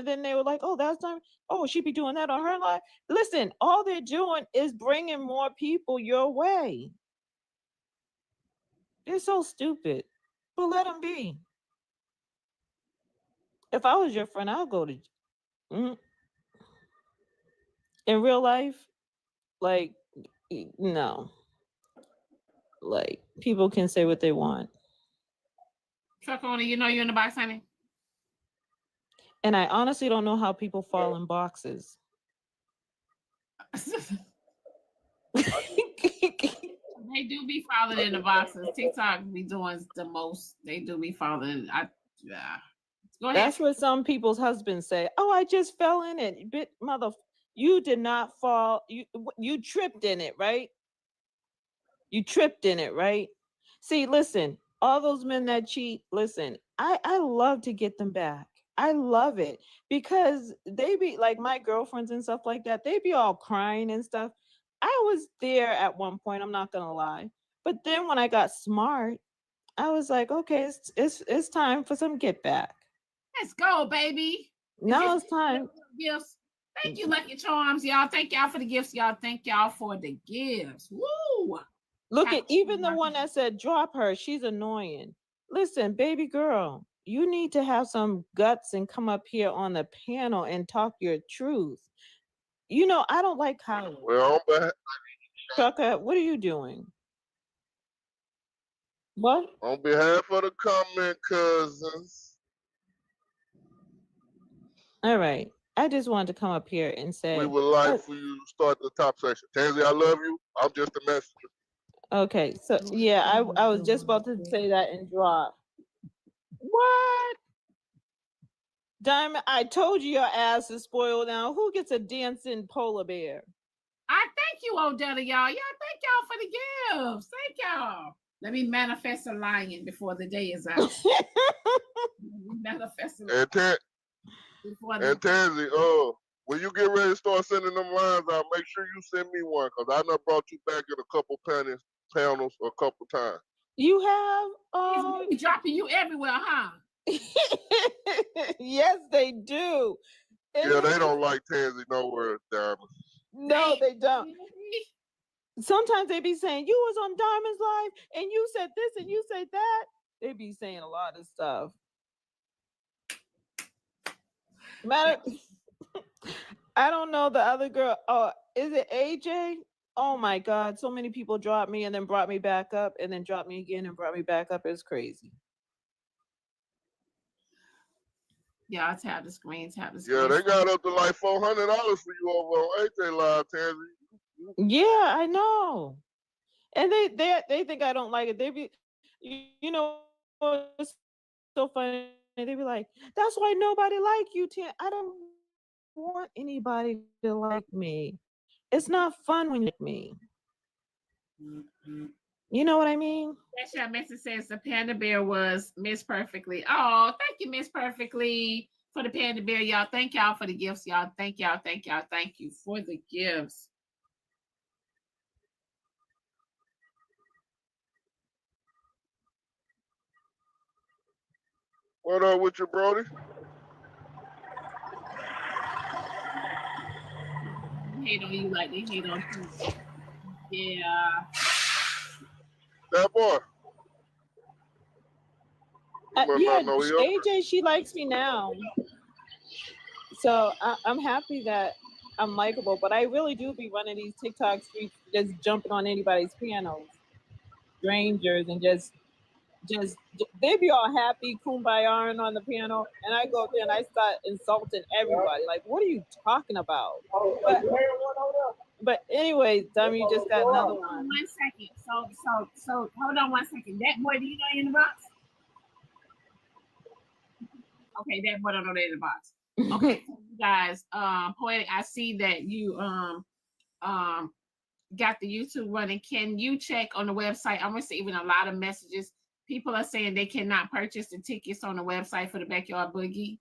and then they were like, oh, that's not, oh, she be doing that on her live. Listen, all they're doing is bringing more people your way. They're so stupid, but let them be. If I was your friend, I'll go to mm, in real life. Like, no, like people can say what they want, Truck owner, you know you're in the box, honey. and I honestly don't know how people fall in boxes. They do be falling in the boxes. TikTok be doing the most. They do be falling. Yeah. Go ahead. That's what some people's husbands say. Oh, I just fell in it. Bit mother, you did not fall. You tripped in it, right? You tripped in it, right? See, listen, all those men that cheat, listen, I love to get them back. I love it because they be like my girlfriends and stuff like that. They be all crying and stuff. I was there at one point, I'm not gonna lie. But then when I got smart, I was like, okay, it's time for some get back. Let's go, baby. Now it's time. Gifts. Thank you, Lucky Charms, y'all. Thank y'all for the gifts, y'all. Thank y'all for the gifts. Woo! Look at even the one that said drop her. She's annoying. Listen, baby girl, you need to have some guts and come up here on the panel and talk your truth. You know, I don't like cowards. Well, Trucker, what are you doing? What? on behalf of the comment cousins, All right. I just wanted to come up here and say we would like for you to start the top section. Tansy, I love you. I'm just a messenger. okay, so yeah, I was just about to say that and drop. What? Diamond, I told you your ass is spoiled now. Who gets a dancing polar bear? I thank you, Odetta, y'all. Y'all, thank y'all for the gifts. Thank y'all. Let me manifest a lion before the day is out. Manifest a lion. And Tansy, when you get ready to start sending them lines out, make sure you send me one, because I done brought you back in a couple panels a couple times. You have? He's dropping you everywhere, huh? Yes, they do. And yeah, they don't like Tansy nowhere, Diamond. No, they don't. Sometimes they be saying, you was on Diamond's live, and you said this, and you said that. They be saying a lot of stuff. Matter, I don't know the other girl. Oh, is it AJ? Oh my God, so many people dropped me and then brought me back up and then dropped me again and brought me back up. It's crazy. Yeah, tap the screen, tap the screen. Yeah, they got up to like $400 for you over on AJ Live, Tansy. Yeah, I know. And they think I don't like it. They be, you know, it's so funny. They be like, that's why nobody like you, Tan. I don't want anybody to like me. It's not fun when you like me. You know what I mean? That message says the panda bear was Miss Perfectly. Oh, thank you, Miss Perfectly, for the panda bear, y'all. Thank y'all for the gifts, y'all. Thank y'all, thank y'all, thank you for the gifts. What up with you, Brody? Hate on you like they hate on you. Yeah. That boy. Yeah, AJ, she likes me now. So I'm happy that I'm likable, but I really do be running these TikTok streets, just jumping on anybody's panels, strangers, and just they be all happy, kumbaya on the panel, and I go up there and I start insulting everybody. Like, what are you talking about? But anyway, Dummy, you just got another one. 1 second. So hold on 1 second. That boy, do you know in the box? Okay, that boy don't know that in the box. Okay, so you guys, Poetic, I see that you got the YouTube running. Can you check on the website? I'm receiving a lot of messages. People are saying they cannot purchase the tickets on the website for the Backyard Boogie.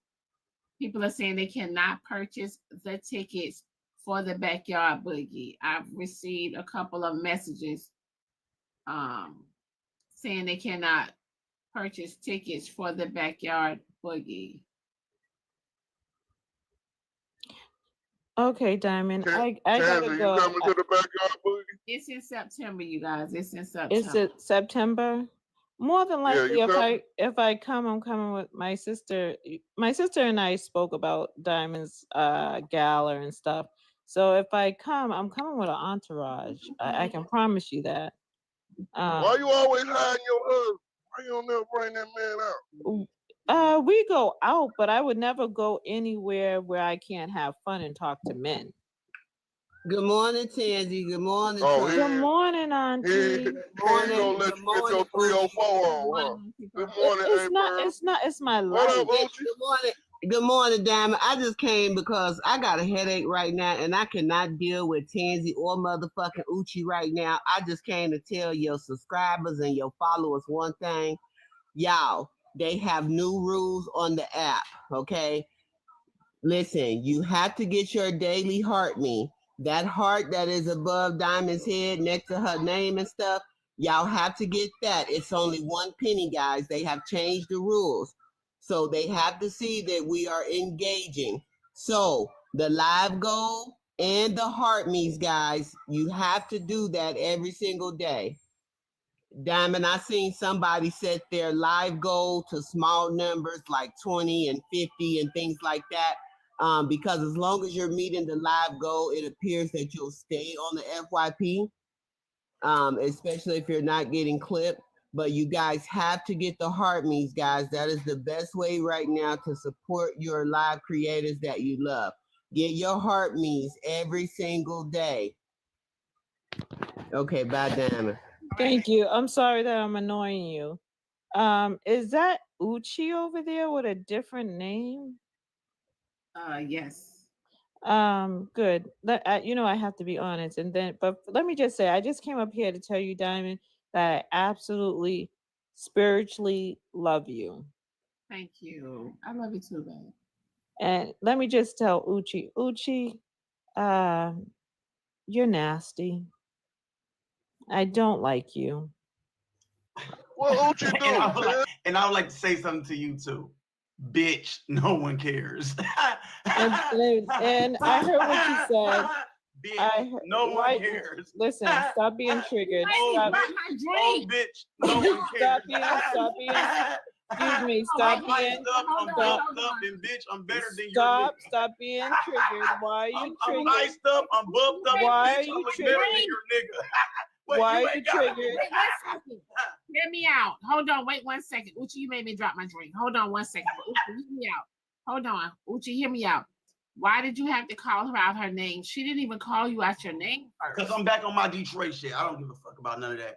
People are saying they cannot purchase the tickets for the Backyard Boogie. I've received a couple of messages saying they cannot purchase tickets for the Backyard Boogie. Okay, Diamond. I Tansy, gotta you go. coming to the backyard boogie? It's in September, you guys. It's in Is September. it September? More than Yeah, likely, you coming? if I come, I'm coming with my sister. My sister and I spoke about Diamond's gala and stuff. So if I come, I'm coming with an entourage. I can promise you that. Why you always hiding your husband? Why you don't never bring that man out? We go out, but I would never go anywhere where I can't have fun and talk to men. Good morning, Tansy. Good morning, Oh, Good Tanya. morning, He Auntie. ain't gonna let you get your 304 on, huh? Good morning, It's A not. Pearl. It's not. It's my What up, life. Uchi? Good morning. Good morning, Diamond. I just came because I got a headache right now and I cannot deal with Tansy or motherfucking Uchi right now. I just came to tell your subscribers and your followers one thing. Y'all, they have new rules on the app, okay? Listen, you have to get your daily heart me. That heart that is above Diamond's head next to her name and stuff, y'all have to get that. It's only 1 penny, guys. They have changed the rules. So they have to see that we are engaging. So the live goal and the heart me's, guys, you have to do that every single day. Diamond, I seen somebody set their live goal to small numbers like 20 and 50 and things like that. Because as long as you're meeting the live goal, it appears that you'll stay on the FYP, especially if you're not getting clipped. But you guys have to get the heart me's, guys. That is the best way right now to support your live creators that you love. Get your heart me's every single day. Okay, bye, Diamond. Thank you. I'm sorry that I'm annoying you. Is that Uchi over there with a different name? Yes. Good. I have to be honest, but let me just say, I just came up here to tell you, Diamond, that I absolutely spiritually love you. Thank you. I love you too, babe. And let me just tell Uchi, you're nasty. I don't like you. What Uchi do? And I would like to say something to you too. Bitch, no one cares. And I heard what you said. Bitch, no one cares. Listen, stop being triggered. Stop. Oh, bitch, no one cares. Stop being. Excuse me. Stop being. I'm buffed up, and bitch, I'm better than you. Stop being triggered. Why are you triggered? I'm niced up. I'm buffed up. Why are bitch, you I look triggered? better than your nigga. Wait, Why you are you ain't got it. triggered? Wait 1 second. Hear me out. Hold on. Wait 1 second. Uchi, you made me drop my drink. Hold on 1 second. Uchi, hear me out. Hold on. Uchi, hear me out. Why did you have to call her out her name? She didn't even call you out your name first. Because I'm back on my Detroit shit. I don't give a fuck about none of that.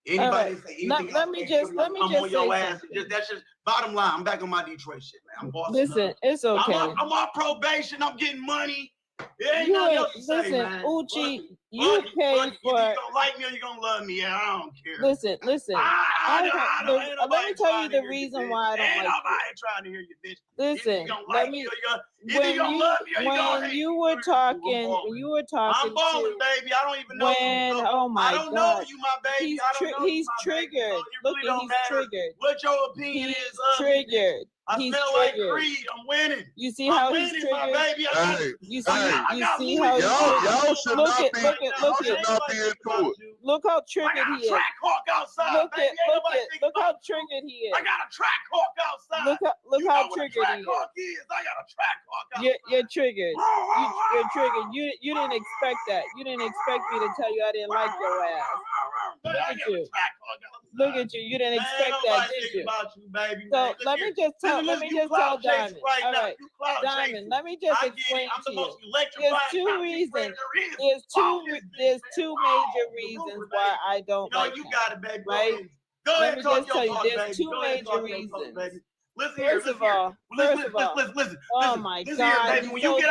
Anybody say anything let me just on your say ass. something. That's just bottom line. I'm back on my Detroit shit, man. I'm bossing Listen, up. it's okay. I'm on probation. I'm getting money. It ain't You nothing ain't- else to say, listen, man. Uchi, Fuck you it. paid Fuck it. for. You gonna like me or you gonna love me? Yeah, I don't care. Listen. I know, ain't Let nobody me tell trying you to the hear reason bitch. why I don't Ain't like you. nobody trying to hear you, bitch. Listen, Either you gonna like me or either you gonna love me or you gonna hate me. when you were talking I'm balling, to baby. I don't even know you. So oh my I don't God. know you, my baby. He's I don't know you, he's my baby. triggered. So it Look, really don't he's matter triggered. what your opinion He's is of me. triggered. I He's feel like triggered. Creed. I'm winning. You see I'm how he's winning, my triggered? baby. You see how he's Y'all should Look not at- be. look at- Y'all look should at- not be into it. Look how I triggered got he a is. track hawk outside, Look baby. at how triggered he is. I got a track hawk outside. Look You how know what a triggered track he is. hawk is. I got a track hawk outside. You're triggered. You're triggered. You didn't expect that. You didn't expect me to tell you I didn't like your ass. Look at you. Look at you. You didn't expect that, did you? About you, baby, So man. let me just tell Diamond. All right, Diamond. Let me just explain I'm to the you. most electrifying There's two content reasons. creator there is. There's two major The reasons Roofer, why baby. I don't You know, like you him. got it, baby. Right? Go Let ahead, me talk just your tell you, talk, there's baby. two Go ahead, major talk your talk, reasons. baby. Listen First here, of all, listen. oh my Listen God, here, baby. he's When so you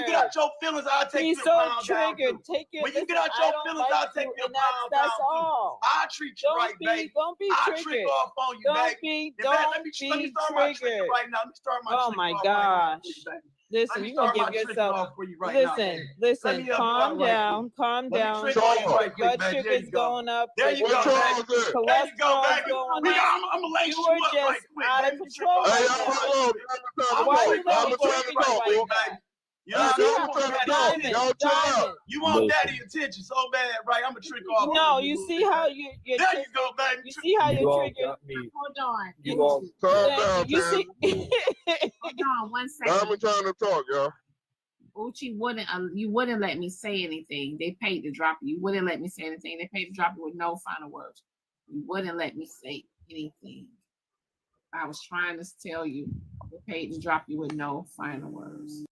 get out your feelings, I'll take He's you so to pound down, triggered. too. Take it. When you get listen, out your I don't feelings, like I'll take you, you to and pound that's down, too. all. I'll treat you right, baby. Don't be I'll triggered. trick off on you, Don't baby. be In fact, let me triggered. start my tricking right now. Let me start my Oh trick my off right now gosh. for you, baby. Listen, Let me you're gonna start my give tricking yourself. off for you right now, baby. Listen, Let me calm right down, calm Let me down. trick on you right quick, Blood baby. There sugar's you go. going up. There you What go, Charles baby. at? There you go, Cholesterol's baby. going We up. got, I'm gonna lace You you were up just right quick, out of baby. control Hey, right y'all, now. hold on. Why you I'm letting trying to Courtney talk, like bro. that? You You know, see you how- want daddy Diamond, attention. Y'all chill out. Diamond. You want daddy attention so bad, right? I'm gonna trick off. No, you see how you're There you go, baby. you see how You you're all triggered. got me. Hold on. You all. Calm Thank down, you. You see, Hold on 1 second. Diamond trying to talk, y'all. Uchi wouldn't you wouldn't let me say anything. They paid to drop you. You wouldn't let me say anything. They paid to drop you with no final words. You wouldn't let me say anything. I was trying to tell you they paid to drop you with no final words.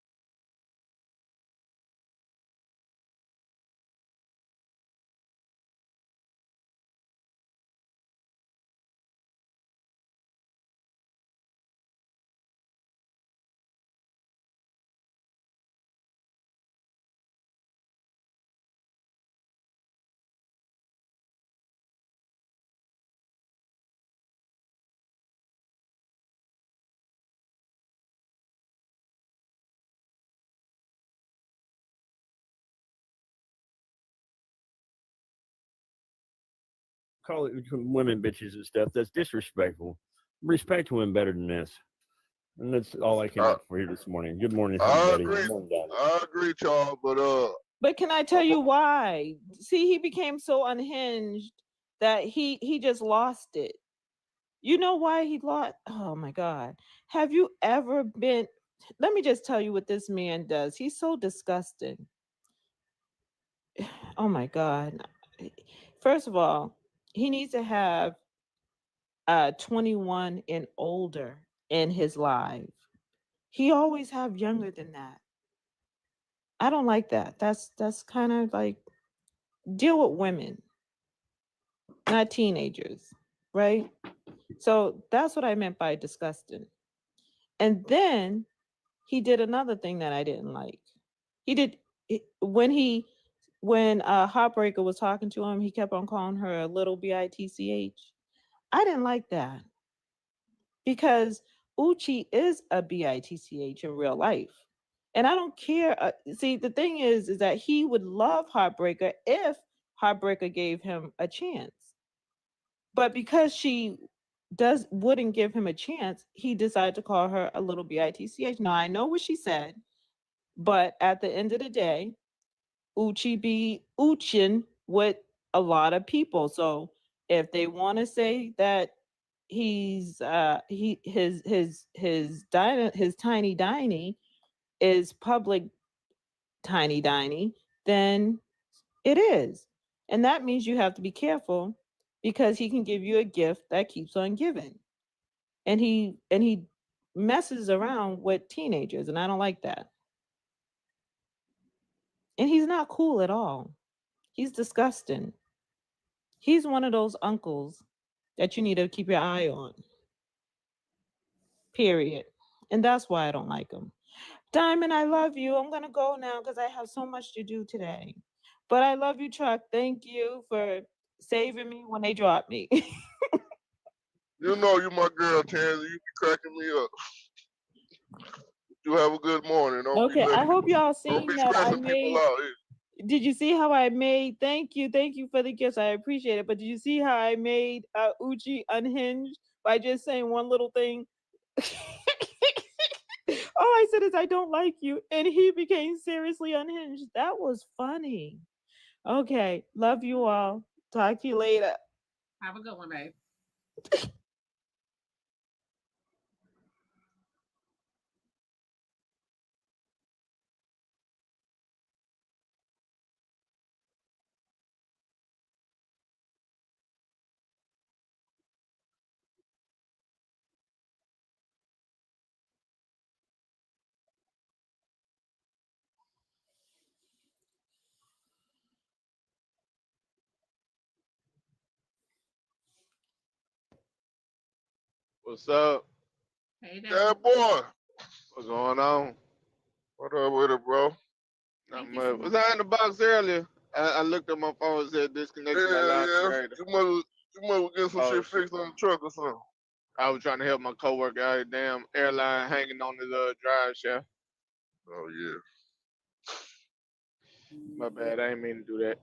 Call it women bitches and stuff. That's disrespectful. Respect women better than this. And that's all I came up for here this morning. Good morning, I everybody. agree. Good morning, Donnie. I agree, Charles, but but can I tell you why? See, he became so unhinged that he just lost it. You know why he lost? Oh my God. Have you ever been? Let me just tell you what this man does. He's so disgusting. Oh my God. First of all, he needs to have 21 and older in his life. He always have younger than that. I don't like that. That's kind of like deal with women, not teenagers, right? So that's what I meant by disgusting. And then he did another thing that I didn't like. He did when Heartbreaker was talking to him, he kept on calling her a little bitch. I didn't like that because Uchi is a bitch in real life. And I don't care. See, the thing is that he would love Heartbreaker if Heartbreaker gave him a chance. But because she wouldn't give him a chance, he decided to call her a little bitch. Now I know what she said, but at the end of the day, Uchi be Uchin with a lot of people. So if they want to say that he's his tiny diny is public tiny diny, then it is. And that means you have to be careful because he can give you a gift that keeps on giving. And he messes around with teenagers, and I don't like that. And he's not cool at all. He's disgusting. He's one of those uncles that you need to keep your eye on. Period. And that's why I don't like him. Diamond, I love you. I'm gonna go now because I have so much to do today. But I love you, Chuck. Thank you for saving me when they dropped me. you know you my girl, Tansy. You be cracking me up. You have a good morning. Don't Okay, I hope y'all don't seen be that I stressing people made. out. Did you see how I made? Thank you for the gifts. I appreciate it. But did you see how I made Uchi unhinged by just saying one little thing? All I said is I don't like you, and he became seriously unhinged. That was funny. Okay, love you all. Talk to you later. Have a good one, babe. What's up? Hey, Yeah, boy. Hey, Dad. Yeah, boy. What's going on? What up with it, bro? Not much. Was I in the box earlier? I looked at my phone and said disconnected my loud Yeah. creator. You must get some Oh, shit shit. fixed on the truck or something. I was trying to help my coworker out of damn airline hanging on his drive shaft. Oh yeah. My bad. I ain't mean to do that.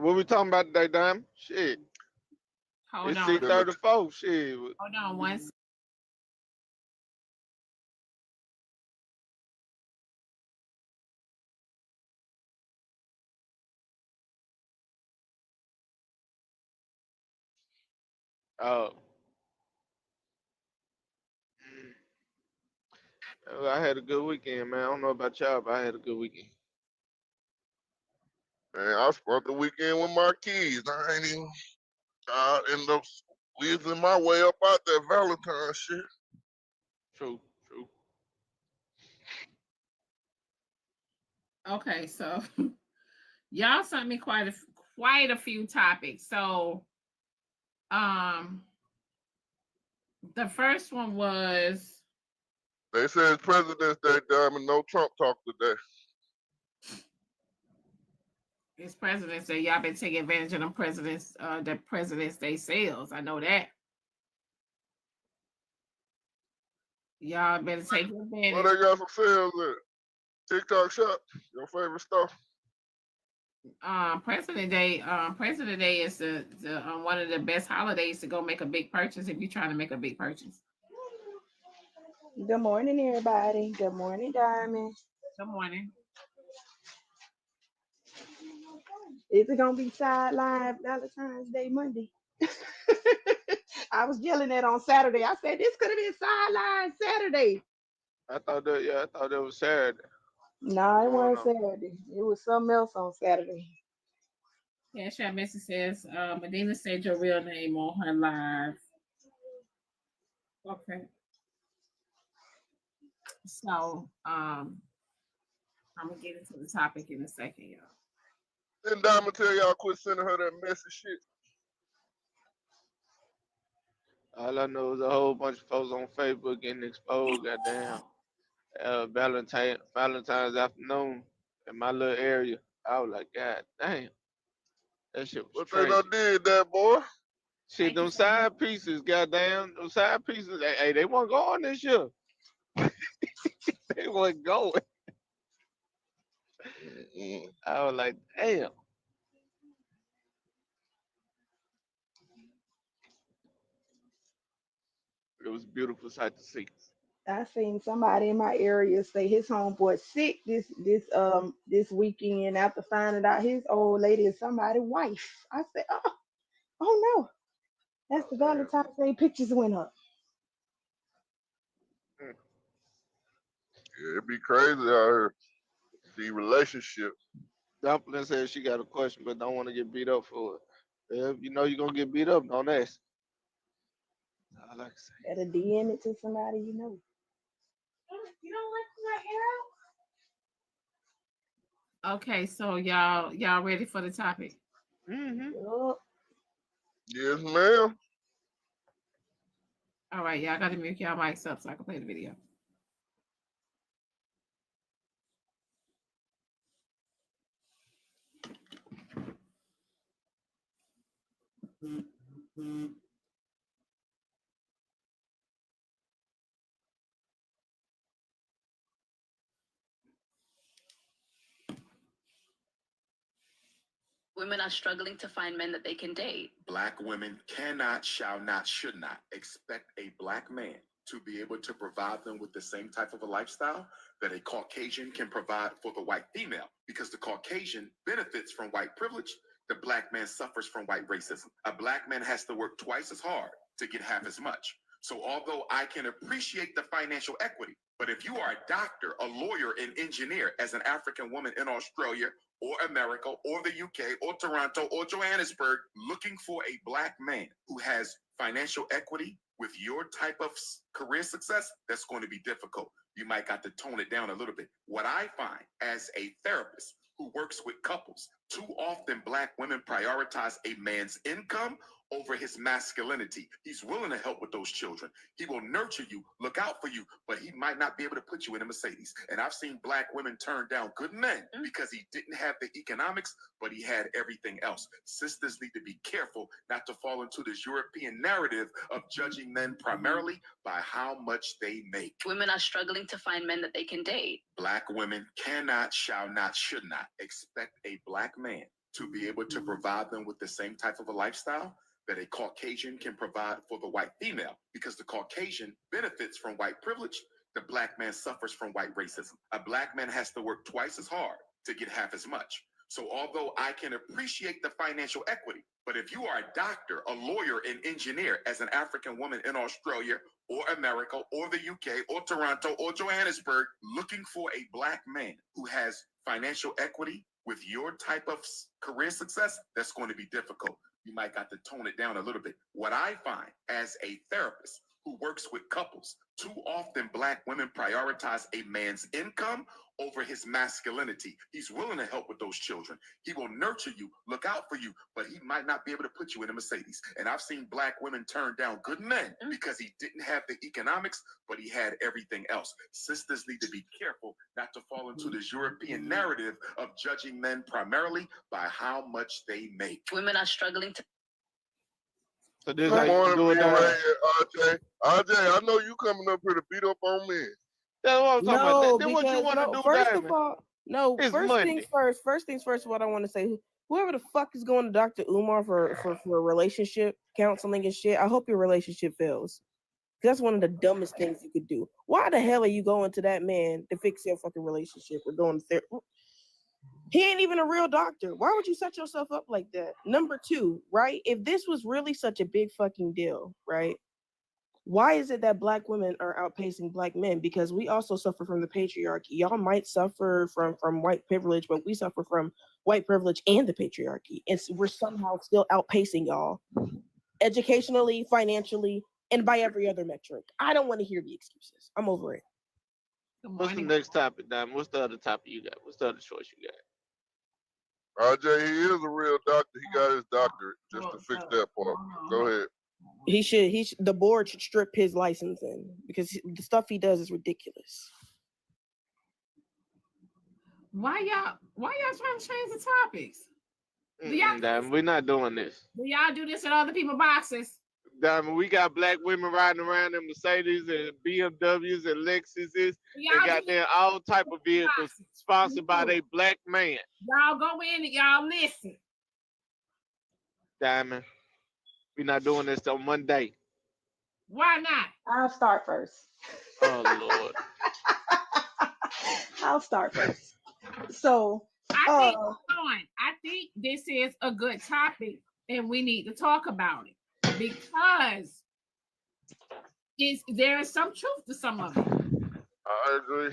What we talking about today, Dime? Shit. Hold It's on. 6:34. Shit. Hold on 1 second. Oh, I had a good weekend, man. I don't know about y'all, but I had a good weekend. Man, I spent the weekend with my kids. I ain't even. I end up squeezing my way up out that Valentine shit. True, true. Okay, so y'all sent me quite a few topics. So, the first one was They said it's President's Day, Diamond. No Trump talk today. it's President's Day. Y'all been taking advantage of the President's Day sales. I know that. Y'all better take Well, advantage. they got some sales at TikTok Shop. Your favorite stuff. President Day is the one of the best holidays to go make a big purchase if you're trying to make a big purchase. Good morning, everybody. Good morning, Diamond. Good morning. Is it gonna be sideline Valentine's Day Monday? I was yelling that on Saturday. I said this could have been sideline Saturday. I thought that was Saturday. No, it What's going wasn't on? Saturday. It was something else on Saturday. Cash App message says, Medina said your real name on her live. Okay. So, I'm gonna get into the topic in a second, y'all. Didn't Diamond tell y'all quit sending her that messy shit? All I know is a whole bunch of folks on Facebook getting exposed. Goddamn. Valentine's afternoon in my little area. I was like, God damn, that shit was What they crazy. done did that, boy? Shit, Thank you them so much. side pieces, goddamn, them side pieces. Hey, they weren't going this year. They weren't going. Mm-mm. I was like, damn. It was a beautiful sight to see. I seen somebody in my area say his homeboy sick this weekend after finding out his old lady is somebody's wife. I said, oh no, that's Oh, the damn. Valentine's Day pictures went up. Yeah, it'd be crazy out here. The relationship. Dumpling said she got a question, but don't want to get beat up for it. If you know you're going to get beat up, don't ask. All I can say. Better DM it to somebody you know. Okay, so y'all ready for the topic? Mm-hmm. Yup. Yes, ma'am. All right, y'all got to mute y'all mics up so I can play the video. Women are struggling to find men that they can date. Black women cannot, shall not, should not expect a black man to be able to provide them with the same type of a lifestyle that a Caucasian can provide for the white female, because the Caucasian benefits from white privilege. The black man suffers from white racism. A black man has to work twice as hard to get half as much. So although I can appreciate the financial equity, but if you are a doctor, a lawyer, an engineer as an African woman in Australia or America or the UK or Toronto or Johannesburg, looking for a black man who has financial equity with your type of career success, that's going to be difficult. You might got to tone it down a little bit. What I find as a therapist who works with couples, too often black women prioritize a man's income over his masculinity. He's willing to help with those children. He will nurture you, look out for you, but he might not be able to put you in a Mercedes. And I've seen black women turn down good men because he didn't have the economics, but he had everything else. Sisters need to be careful not to fall into this European narrative of judging men primarily by how much they make. Women are struggling to find men that they can date. Black women cannot, shall not, should not expect a black man to be able to provide them with the same type of a lifestyle that a Caucasian can provide for the white female, because the Caucasian benefits from white privilege. The black man suffers from white racism. A black man has to work twice as hard to get half as much. So although I can appreciate the financial equity, but if you are a doctor, a lawyer, an engineer as an African woman in Australia or America or the UK or Toronto or Johannesburg looking for a black man who has financial equity with your type of career success, that's going to be difficult. You might got to tone it down a little bit. What I find as a therapist who works with couples, too often black women prioritize a man's income over his masculinity. He's willing to help with those children. He will nurture you, look out for you, but he might not be able to put you in a Mercedes. And I've seen black women turn down good men because he didn't have the economics, but he had everything else. Sisters need to be careful not to fall into this European narrative of judging men primarily by how much they make. Women are struggling to. So this Good how you morning, do it, Big Ray and RJ. RJ, I know you coming up here to beat up on me. That's what I'm talking about. No, Then what you because want to no, do, first Diamond? of all, no, It's first Monday. things first. First things first, what I want to say, whoever the fuck is going to Dr. Umar for relationship counseling and shit, I hope your relationship fails. That's one of the dumbest things you could do. Why the hell are you going to that man to fix your fucking relationship or going there? He ain't even a real doctor. Why would you set yourself up like that? Number two, right? If this was really such a big fucking deal, right? Why is it that black women are outpacing black men? Because we also suffer from the patriarchy. Y'all might suffer from white privilege, but we suffer from white privilege and the patriarchy. And we're somehow still outpacing y'all educationally, financially, and by every other metric. I don't want to hear the excuses. I'm over it. What's the next topic, Diamond? What's the other topic you got? What's the other choice you got? RJ, he is a real doctor. He got his doctorate just to fix that part. Go ahead. He should the board should strip his license in because the stuff he does is ridiculous. Why y'all trying to change the topics? Diamond, we're not doing this. Do y'all do this in other people's boxes? Diamond, we got black women riding around in Mercedes and BMWs and Lexuses. They got there all type of vehicles sponsored by their black man. Y'all go in and y'all listen. Diamond, we're not doing this on Monday. Why not? I'll start first. Oh Lord. I'll start first. So I think this is a good topic and we need to talk about it because there is some truth to some of it. I agree.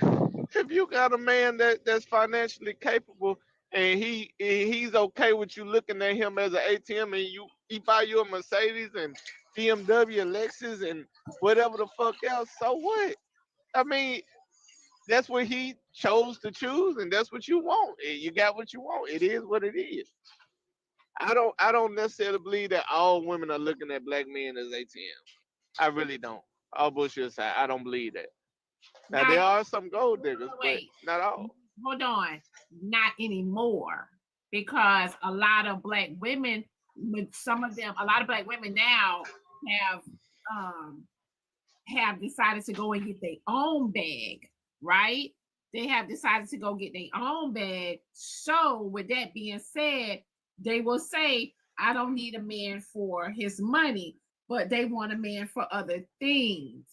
If you got a man that's financially capable and he's okay with you looking at him as an ATM and he buy you a Mercedes and BMW, Lexus, and whatever the fuck else, so what? I mean, that's what he chose to choose, and that's what you want. You got what you want. It is what it is. I don't necessarily believe that all women are looking at black men as ATM. I really don't. All bullshit aside, I don't believe that. Now there are some gold diggers, but not all. Hold on, not anymore, because a lot of black women, a lot of black women now have decided to go and get their own bag, right? They have decided to go get their own bag. So with that being said, they will say, I don't need a man for his money, but they want a man for other things.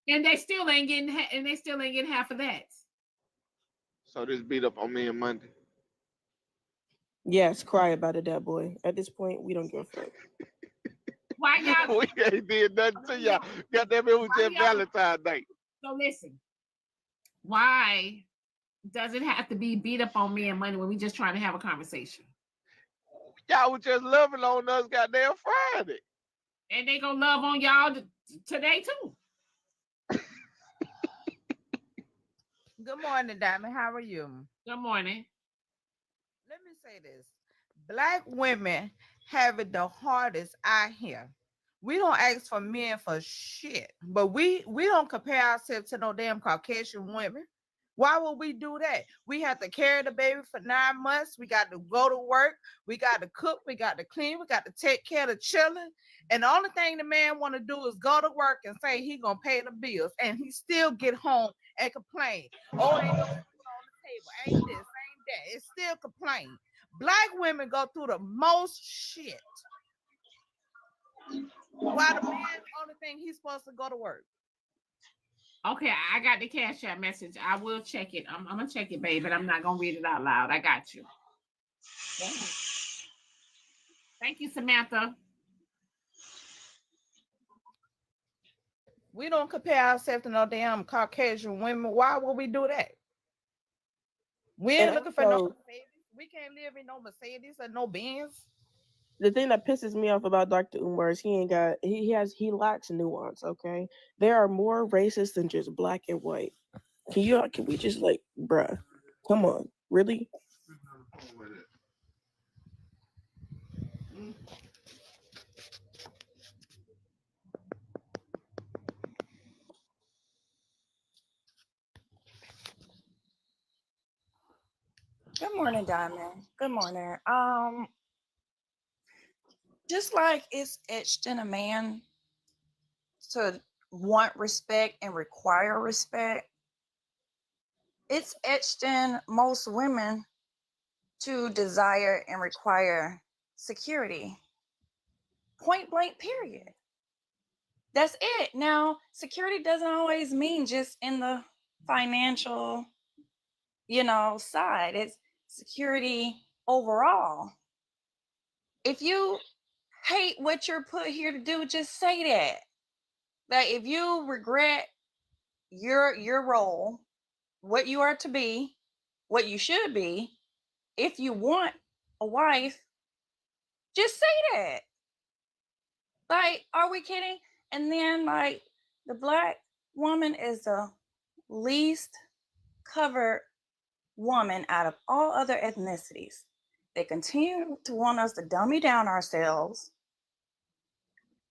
And they still ain't getting half of that. So this beat up on me on Monday. Yes, cry about it, that boy. At this point, we don't give a fuck. Why y'all? We ain't did nothing to y'all. Goddamn it, it was just Valentine's Day. So listen, why does it have to be beat up on me and money when we just trying to have a conversation? Y'all was just loving on us goddamn Friday. And they gonna love on y'all today too. Good morning, Diamond. How are you? Good morning. Let me say this. Black women have it the hardest out here. We don't ask for men for shit, but we don't compare ourselves to no damn Caucasian women. Why would we do that? We have to carry the baby for 9 months. We got to go to work. We got to cook. We got to clean. We got to take care of the children. And the only thing the man want to do is go to work and say he gonna pay the bills, and he still get home and complain. Oh, ain't no food on the table. Ain't this? Ain't that? It's still complain. Black women go through the most shit. Why the man only thing he's supposed to go to work? Okay, I got the Cash App message. I will check it. I'm gonna check it, babe, but I'm not gonna read it out loud. I got you. Thank you, Samantha. We don't compare ourselves to no damn Caucasian women. Why would we do that? We ain't And looking for no also, Mercedes. We can't live in no Mercedes or no Benz. the thing that pisses me off about Dr. Umar is he lacks nuance. Okay, there are more racists than just black and white. Can we just like, bruh, come on, really? Good morning, Diamond. Good morning. Just like it's etched in a man to want respect and require respect, it's etched in most women to desire and require security. Point blank, period. That's it. Now, security doesn't always mean just in the financial, side. It's security overall. If you hate what you're put here to do, just say that. That if you regret your role, what you are to be, what you should be, if you want a wife, just say that. Like, are we kidding? And then like the Black woman is the least covered woman out of all other ethnicities. They continue to want us to dummy down ourselves.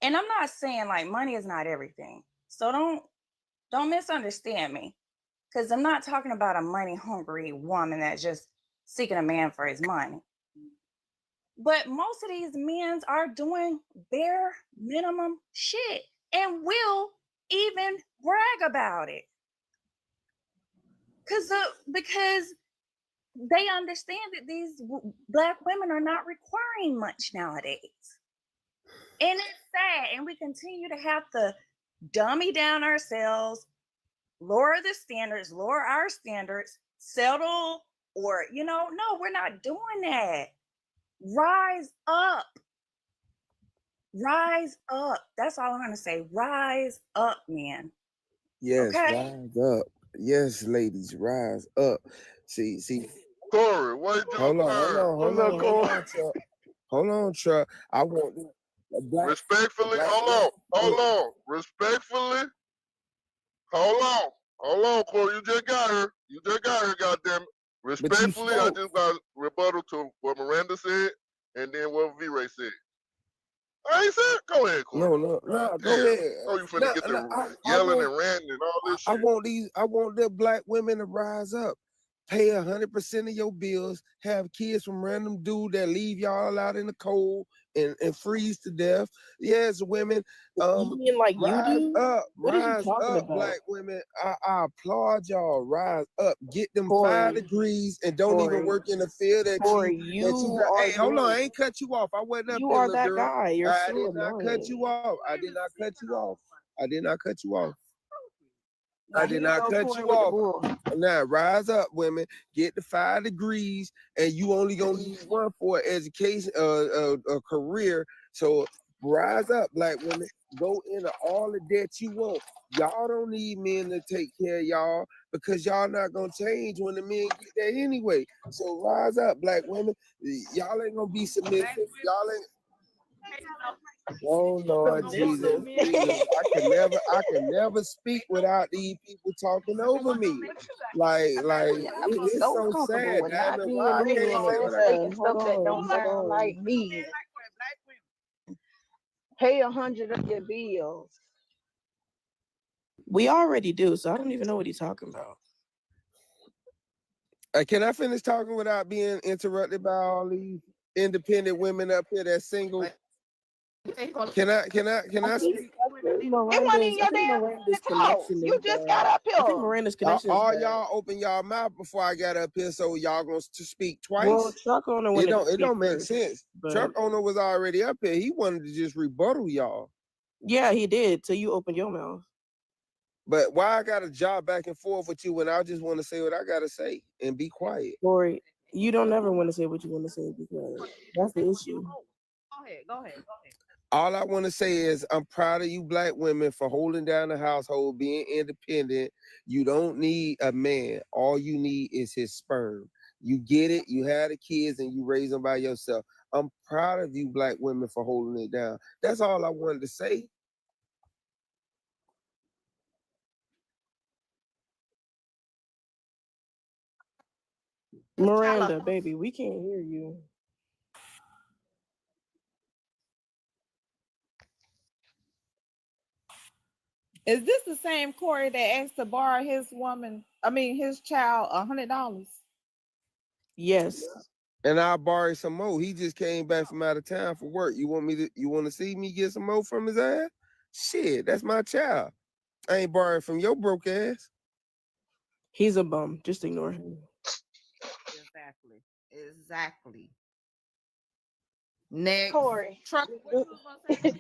And I'm not saying like money is not everything. So don't misunderstand me. Because I'm not talking about a money hungry woman that's just seeking a man for his money. But most of these men are doing bare minimum shit and will even brag about it. Because they understand that these Black women are not requiring much nowadays. And it's sad. And we continue to have to dummy down ourselves, lower the standards, lower our standards, settle, or, no, we're not doing that. Rise up. Rise up. That's all I'm going to say. Rise up, man. Yes, okay? Rise up. Yes, ladies, rise up. See. Corey, wait your turn. Hold on, Chuck. I want respectfully. Hold on. Respectfully. Hold on, Corey. You just got her. Goddamn it. Respectfully, I just got rebuttal to what Miranda said and then what V-Ray said. I ain't said. Go ahead, Corey. No, go ahead. Oh, you finna get the yelling and ranting and all this shit. I want the Black women to rise up. Pay 100% of your bills. Have kids from random dude that leave y'all out in the cold and freeze to death. Yes, women. You mean like you do? Rise up, Black women. I applaud y'all. Rise up. Get them 5 degrees and don't even work in the field that you hey, hold on. I ain't cut you off. I wasn't up there, little that girl. guy. You're I so did not annoying. cut you off. I did not cut you off. I did not cut you off. Now I did not cut you off. Now rise up, women. Get the 5 degrees, and you only gonna need one for education, a career. So rise up, Black women. Go into all the debt you want. Y'all don't need men to take care of y'all because y'all not gonna change when the men get there anyway. So rise up, Black women. Y'all ain't gonna be submissive. Y'all ain't. Oh Lord Jesus. I can never speak without these people talking over me. Like it's so sad. Diamond, why I can't say what I Making stuff that don't sound like me. Pay 100 of your bills. We already do, so I don't even know what he's talking about. Can I finish talking without being interrupted by all these independent women up here that's single? Can I speak? It wasn't in your damn house. You just got up here. I think Miranda's connection. All y'all open y'all mouth before I got up here, so y'all gonna speak twice. Well, Truck owner it don't make sense. Truck owner was already up here. He wanted to just rebuttal y'all. Yeah, he did. Till you opened your mouth. But why I gotta job back and forth with you when I just want to say what I gotta say and be quiet? Corey, you don't ever want to say what you want to say because that's the issue. Go ahead. All I want to say is I'm proud of you black women for holding down the household, being independent. You don't need a man. All you need is his sperm. You get it. You have the kids and you raise them by yourself. I'm proud of you black women for holding it down. That's all I wanted to say. Miranda, baby, we can't hear you. Is this the same Corey that asked to borrow his child $100? Yes. And I borrowed some more. He just came back from out of town for work. You want to see me get some more from his ass? Shit, that's my child. I ain't borrowing from your broke ass. He's a bum. Just ignore him. Exactly. Next. Corey. Truck, what you was gonna say?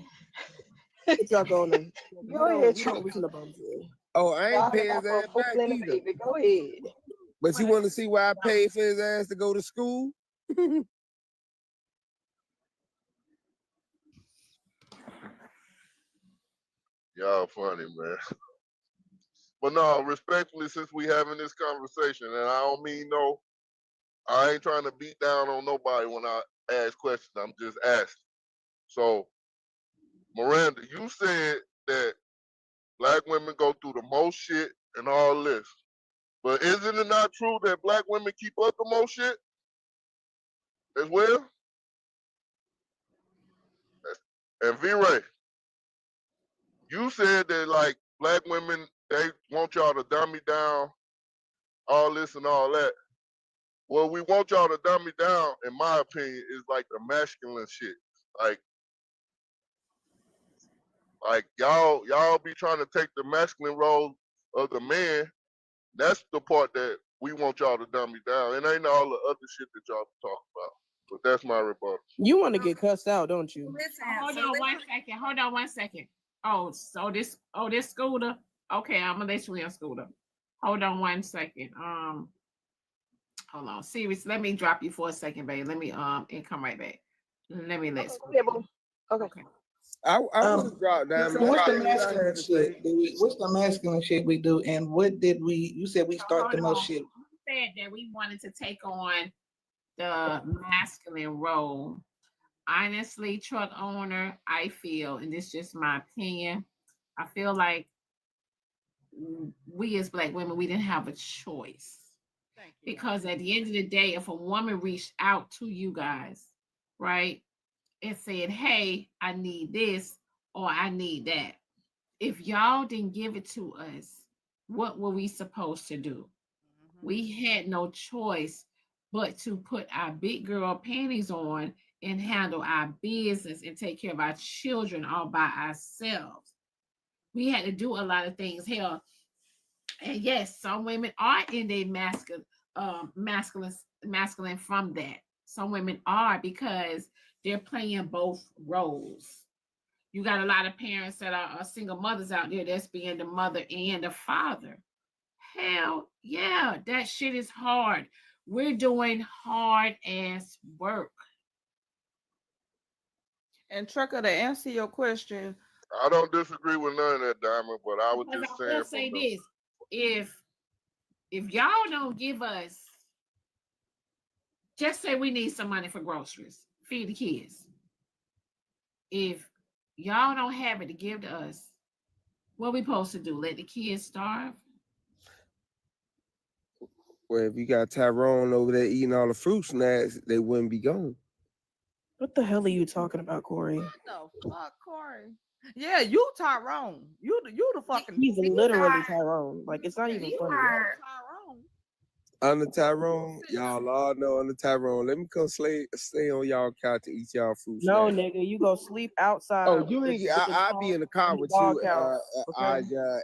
What y'all going on? Go ahead, You Truck. don't listen to bums. Yeah. Oh, I ain't Talking pay his about ass some back Brooklyn, either. baby. Go ahead. But you want to see why I paid for his ass to go to school? Y'all funny, man. But no, respectfully, since we having this conversation, and I don't mean no, I ain't trying to beat down on nobody when I ask questions. I'm just asking. So, Miranda, you said that black women go through the most shit and all this. But isn't it not true that black women keep up the most shit as well? And V-Ray, you said that like black women, they want y'all to dumb me down, all this and all that. Well, we want y'all to dumb me down, in my opinion, is like the masculine shit. Like y'all be trying to take the masculine role of the man. That's the part that we want y'all to dumb me down. It ain't all the other shit that y'all talk about. But that's my rebuttal. You want to get cussed out, don't you? Hold on 1 second. Oh, so this Scooter. Okay, I'm gonna let you in, Scooter. Hold on 1 second. Hold on. Serious. Let me drop you for a second, babe. Let me and come right back. Let me let Scooter. Okay. I would drop down. So what's the masculine shit? What's the masculine shit we do? And what did we? You said we start the most shit. Said that we wanted to take on the masculine role. Honestly, truck owner, I feel, and this is just my opinion, I feel like we as black women, we didn't have a choice. Because at the end of the day, if a woman reached out to you guys, right, and said, hey, I need this or I need that, if y'all didn't give it to us, what were we supposed to do? We had no choice but to put our big girl panties on and handle our business and take care of our children all by ourselves. We had to do a lot of things. Hell, and yes, some women are in their masculine from that. Some women are because they're playing both roles. You got a lot of parents that are single mothers out there that's being the mother and the father. Hell yeah, that shit is hard. We're doing hard ass work. And Trucker, to answer your question, I don't disagree with none of that, Diamond, but I was Because just I will say saying. this: if y'all don't give us, just say we need some money for groceries, feed the kids. If y'all don't have it to give to us, what we supposed to do? Let the kids starve? Well, if you got Tyrone over there eating all the fruit snacks, they wouldn't be gone. What the hell are you talking about, Corey? what the fuck, Corey? Yeah, you Tyrone. You the fucking. He's literally Tyrone. Like, it's not even funny. Tyrone. I'm the Tyrone. Y'all all know I'm the Tyrone. Let me come stay on y'all couch to eat y'all fruit No, snacks. nigga, you go sleep outside. Oh, you ain't. I'll be in the car with you,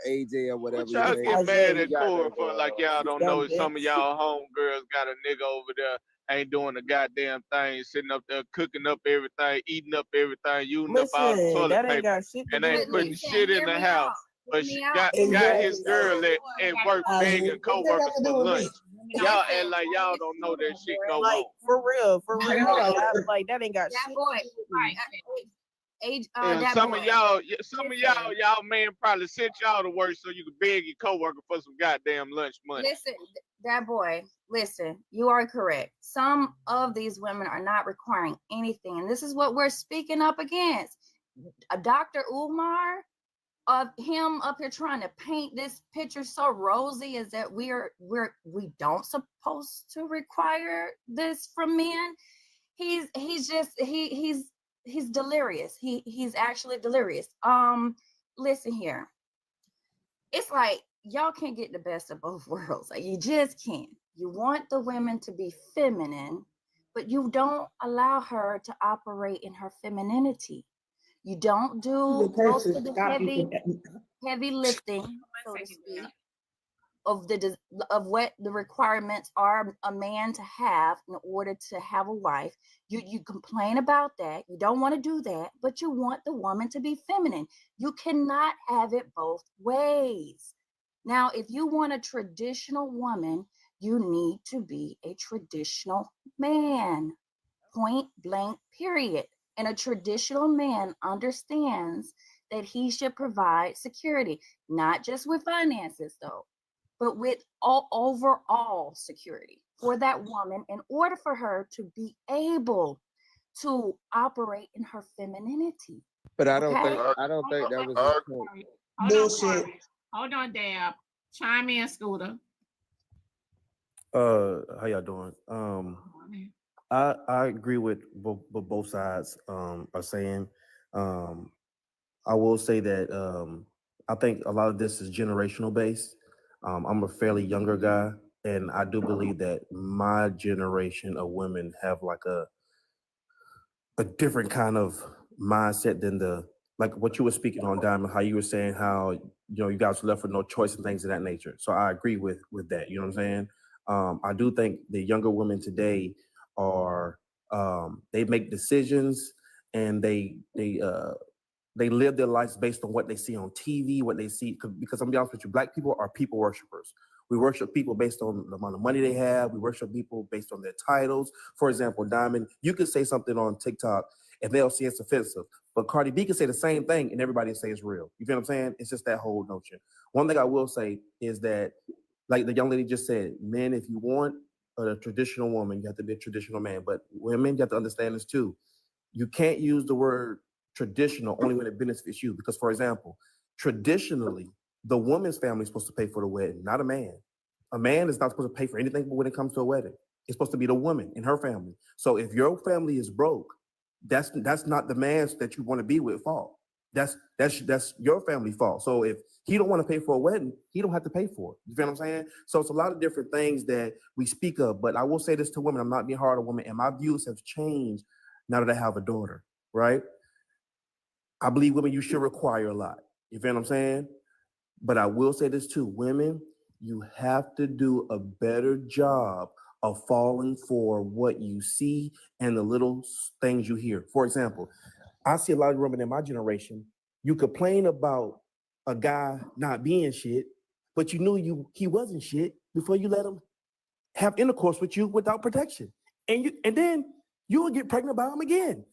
AJ or whatever. What y'all your get name mad is. at Corey for like y'all don't know some of y'all homegirls got a nigga over there ain't doing a goddamn thing, sitting up there cooking up everything, eating up everything, using up all the Listen, toilet that ain't paper, got shit to and do ain't with putting me. shit in the house. but she me out. got his girl at work begging coworkers for lunch. Y'all act like y'all don't know that shit go Like on. for real, Hey, hold on. like that ain't got That shit. boy, right? Age, And that some boy. of y'all y'all man probably sent y'all to work so you could beg your coworker for some goddamn lunch money. Listen, that boy, listen, you are correct. Some of these women are not requiring anything. And this is what we're speaking up against. Dr. Umar, of him up here trying to paint this picture so rosy is that we don't supposed to require this from men. He's delirious. He's actually delirious. Listen here. It's like y'all can't get the best of both worlds. Like, you just can't. You want the women to be feminine, but you don't allow her to operate in her femininity. You don't do most of the heavy lifting, so to speak, of what the requirements are a man to have in order to have a wife. You complain about that. You don't want to do that, but you want the woman to be feminine. You cannot have it both ways. Now, if you want a traditional woman, you need to be a traditional man. Point blank, period. And a traditional man understands that he should provide security, not just with finances though, but with overall security for that woman in order for her to be able to operate in her femininity. But I don't Okay? think that was his point. Bullshit. Hold on, Dab. Chime in, Scooter. How y'all doing? I agree with both sides are saying. I will say that I think a lot of this is generational based. I'm a fairly younger guy, and I do believe that my generation of women have like a different kind of mindset than like what you were speaking on, Diamond, how you were saying how, you know, you guys were left with no choice and things of that nature. So I agree with that. You know what I'm saying? I do think the younger women today are they make decisions and they live their lives based on what they see on TV, what they see. Because I'm gonna be honest with you, Black people are people worshipers. We worship people based on the amount of money they have. We worship people based on their titles. For example, Diamond, you could say something on TikTok and they'll say it's offensive. But Cardi B could say the same thing and everybody will say it's real. You feel what I'm saying? It's just that whole notion. One thing I will say is that, like the young lady just said, men, if you want a traditional woman, you have to be a traditional man. But women, you have to understand this too. You can't use the word traditional only when it benefits you. Because, for example, traditionally, the woman's family is supposed to pay for the wedding, not a man. A man is not supposed to pay for anything when it comes to a wedding. It's supposed to be the woman and her family. So if your family is broke, that's not the man's that you want to be with fault. That's your family fault. So if he don't want to pay for a wedding, he don't have to pay for it. You feel what I'm saying? So it's a lot of different things that we speak of. But I will say this to women: I'm not being hard on women, and my views have changed now that I have a daughter. Right? I believe women, you should require a lot. You feel what I'm saying? But I will say this too: women, you have to do a better job of falling for what you see and the little things you hear. For example, I see a lot of women in my generation, you complain about a guy not being shit, but you knew he wasn't shit before you let him have intercourse with you without protection. And then you will get pregnant by him again.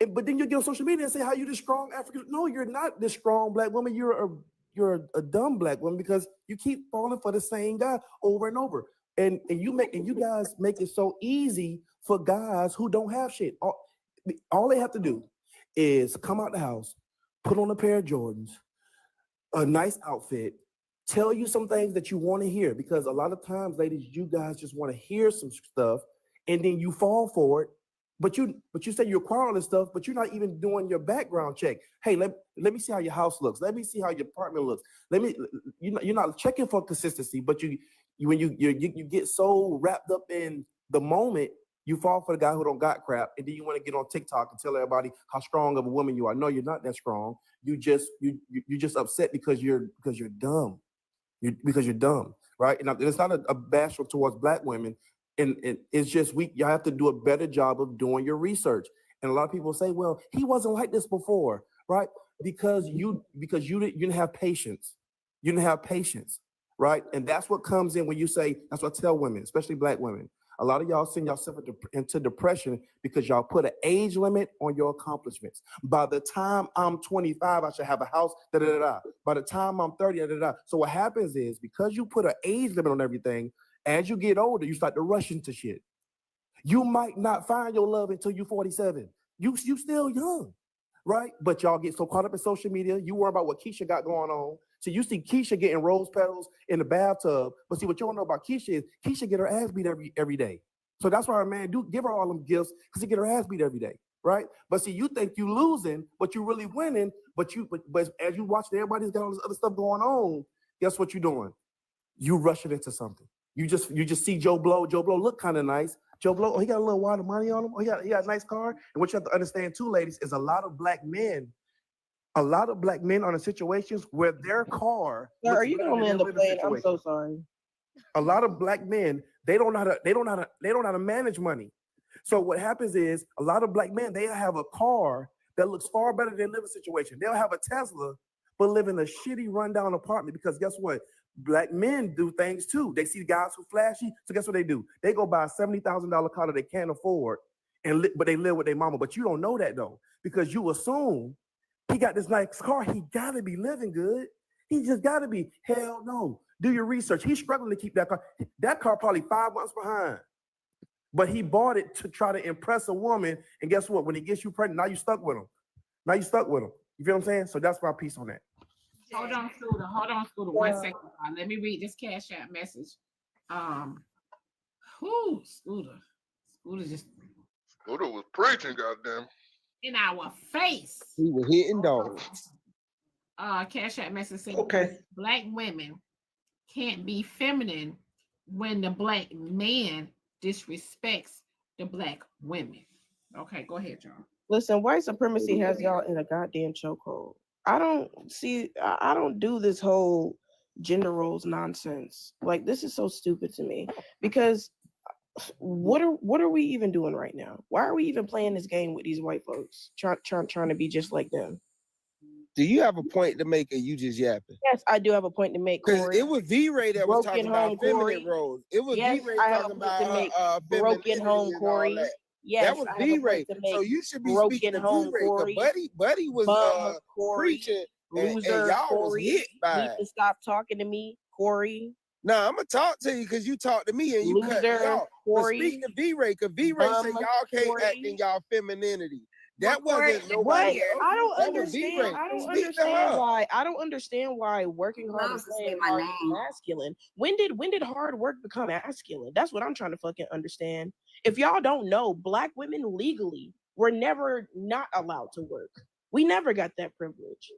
But then you get on social media and say how you this strong African. No, you're not this strong Black woman. You're a dumb Black woman because you keep falling for the same guy over and over. And you guys make it so easy for guys who don't have shit. All they have to do is come out the house, put on a pair of Jordans, a nice outfit, tell you some things that you want to hear. Because a lot of times, ladies, you guys just want to hear some stuff and then you fall for it. But you say you acquire all this stuff, but you're not even doing your background check. Hey, let me see how your house looks. Let me see how your apartment looks. You're not checking for consistency, but when you get so wrapped up in the moment, you fall for the guy who don't got crap, and then you want to get on TikTok and tell everybody how strong of a woman you are. No, you're not that strong. You just upset because you're dumb. Because you're dumb, right? And it's not a bash towards Black women. And it's just you have to do a better job of doing your research. And a lot of people say, well, he wasn't like this before, right? Because you didn't have patience. You didn't have patience, right? And that's what comes in when you say, that's what I tell women, especially black women. A lot of y'all send yourself into depression because y'all put an age limit on your accomplishments. By the time I'm 25, I should have a house, da da da da. By the time I'm 30, da da da. So what happens is because you put an age limit on everything, as you get older, you start to rush into shit. You might not find your love until you're 47. You still young, right? But y'all get so caught up in social media, you worry about what Keisha got going on. So you see Keisha getting rose petals in the bathtub, but see what you don't know about Keisha is Keisha get her ass beat every day. So that's why her man do give her all them gifts because he get her ass beat every day, right? But see, you think you losing, but you really winning. But as you watch everybody's got all this other stuff going on, guess what you doing? You rushing into something. You just see Joe Blow. Joe Blow look kind of nice. Joe Blow, he got a little wad of money on him. Oh, he got a nice car. And what you have to understand too, ladies, is a lot of black men are in situations where their car. Sir, are you gonna land the plane? I'm so sorry. A lot of black men, they don't know how to manage money. So what happens is a lot of black men, they have a car that looks far better than their living situation. They'll have a Tesla, but live in a shitty rundown apartment because guess what? Black men do things too. They see guys who flashy, so guess what they do? They go buy a $70,000 car that they can't afford, but they live with their mama. But you don't know that though, because you assume he got this nice car. He gotta be living good. He just gotta be. Hell no. Do your research. He's struggling to keep that car. That car probably 5 months behind. But he bought it to try to impress a woman. And guess what? When he gets you pregnant, now you stuck with him. You feel what I'm saying? So that's my piece on that. Hold on, Scooter. 1 second. Let me read this Cash App message. Scooter was preaching, goddamn. In our face. He was hitting dogs. Cash App message saying, Okay. Black women can't be feminine when the black man disrespects the black women. Okay, go ahead, John. Listen, white supremacy has y'all in a goddamn chokehold. I don't do this whole gender roles nonsense. Like, this is so stupid to me because what are we even doing right now? Why are we even playing this game with these white folks trying to be just like them? Do you have a point to make, or you just yapping? Yes, I do have a point to make. Because it was V-Ray that was talking about feminine Corey. roles. It was Yes, V-Ray I have talking a point to make. about Broken home, femininity and all Corey. that. Yes, that was I have a V-Ray. point to make. So you should be Broken speaking to home, V-Ray. Corey. Buddy was Bum, Corey. preaching, Loser, and y'all Corey. was hit by Need it. to stop talking to me, Corey. Nah, I'm gonna talk to you because you talked to me and you cut me Loser, off. But Corey. speak to V-Ray, because V-Ray said Bum, y'all can't Corey. act in y'all femininity. That Well, Corey, wasn't nobody else. I don't That was understand. V-Ray. I don't Speak to understand her. why. I don't understand why working hard Loves is to say playing my hard is name. masculine. When did hard work become masculine? That's what I'm trying to fucking understand. If y'all don't know, black women legally were never not allowed to work. We never got that privilege.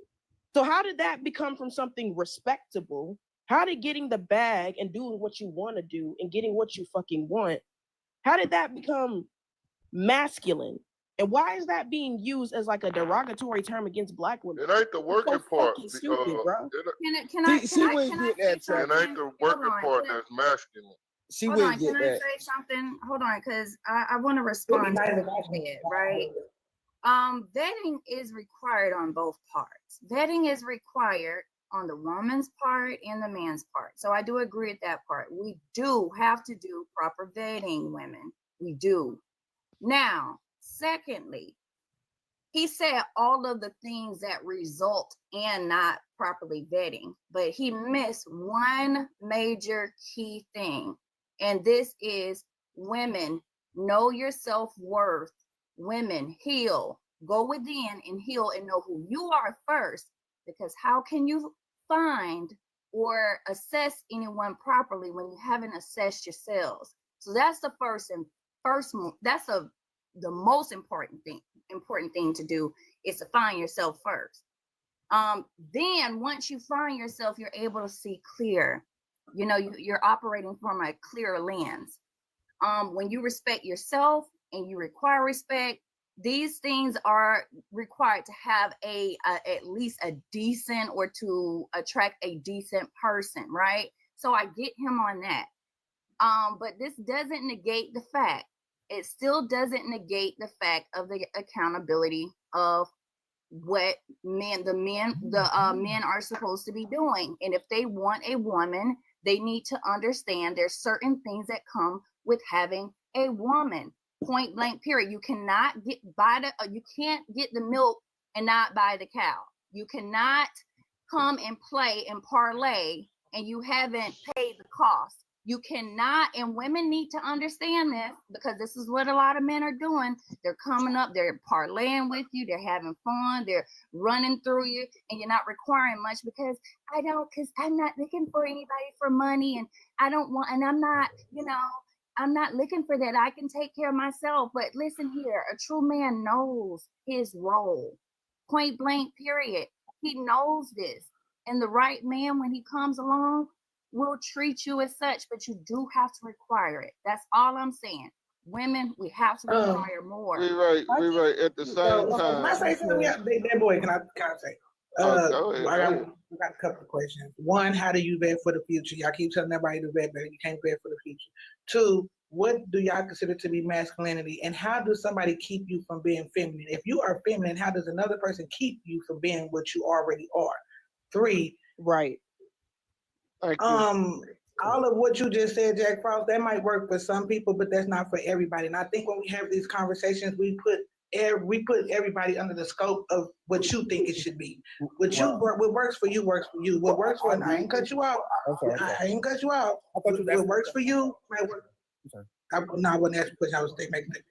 So how did that become from something respectable? How did getting the bag and doing what you want to do and getting what you fucking want, how did that become masculine? And why is that being used as like a derogatory term against black women? It ain't the working so part. fucking stupid, bro. She wouldn't get that, It Trey. ain't the working part that's masculine. She Hold on, wouldn't get can I that. say something? Hold on, because I want to respond to that, right? Vetting is required on both parts. Vetting is required on the woman's part and the man's part. So I do agree with that part. We do have to do proper vetting, women. We do. Now, secondly, he said all of the things that result in not properly vetting, but he missed one major key thing. And this is women, know your self-worth. Women, heal. Go within and heal and know who you are first, because how can you find or assess anyone properly when you haven't assessed yourselves? So that's the the most important thing to do is to find yourself first. Then once you find yourself, you're able to see clear. You know, you're operating from a clear lens. When you respect yourself and you require respect, these things are required to have at least a decent, or to attract a decent person, right? So I get him on that. But this doesn't negate the fact. It still doesn't negate the fact of the accountability of what the men are supposed to be doing. And if they want a woman, they need to understand there's certain things that come with having a woman. Point blank, period. You cannot you can't get the milk and not buy the cow. You cannot come and play and parlay and you haven't paid the cost. You cannot, and women need to understand this, because this is what a lot of men are doing. They're coming up, they're parlaying with you, they're having fun, they're running through you, and you're not requiring much because I'm not looking for anybody for money, and I don't want, and I'm not, I'm not looking for that. I can take care of myself. But listen here, a true man knows his role. Point blank, period. He knows this. And the right man, when he comes along, will treat you as such, but you do have to require it. That's all I'm saying. Women, we have to require more. We right. At the same Can I time. say something? Yeah, that boy, can I say? Go ahead. I got a couple of questions. One, how do you vet for the future? Y'all keep telling everybody to vet, but you can't vet for the future. Two, what do y'all consider to be masculinity, and how does somebody keep you from being feminine? If you are feminine, how does another person keep you from being what you already are? Three, right. All of what you just said, Jack Frost, that might work for some people, but that's not for everybody. And I think when we have these conversations, we put everybody under the scope of what you think it should be. What works for you works for you. What works for I ain't cut you out. I ain't cut you out. What works for you might work. I wasn't asking a question. I was making it.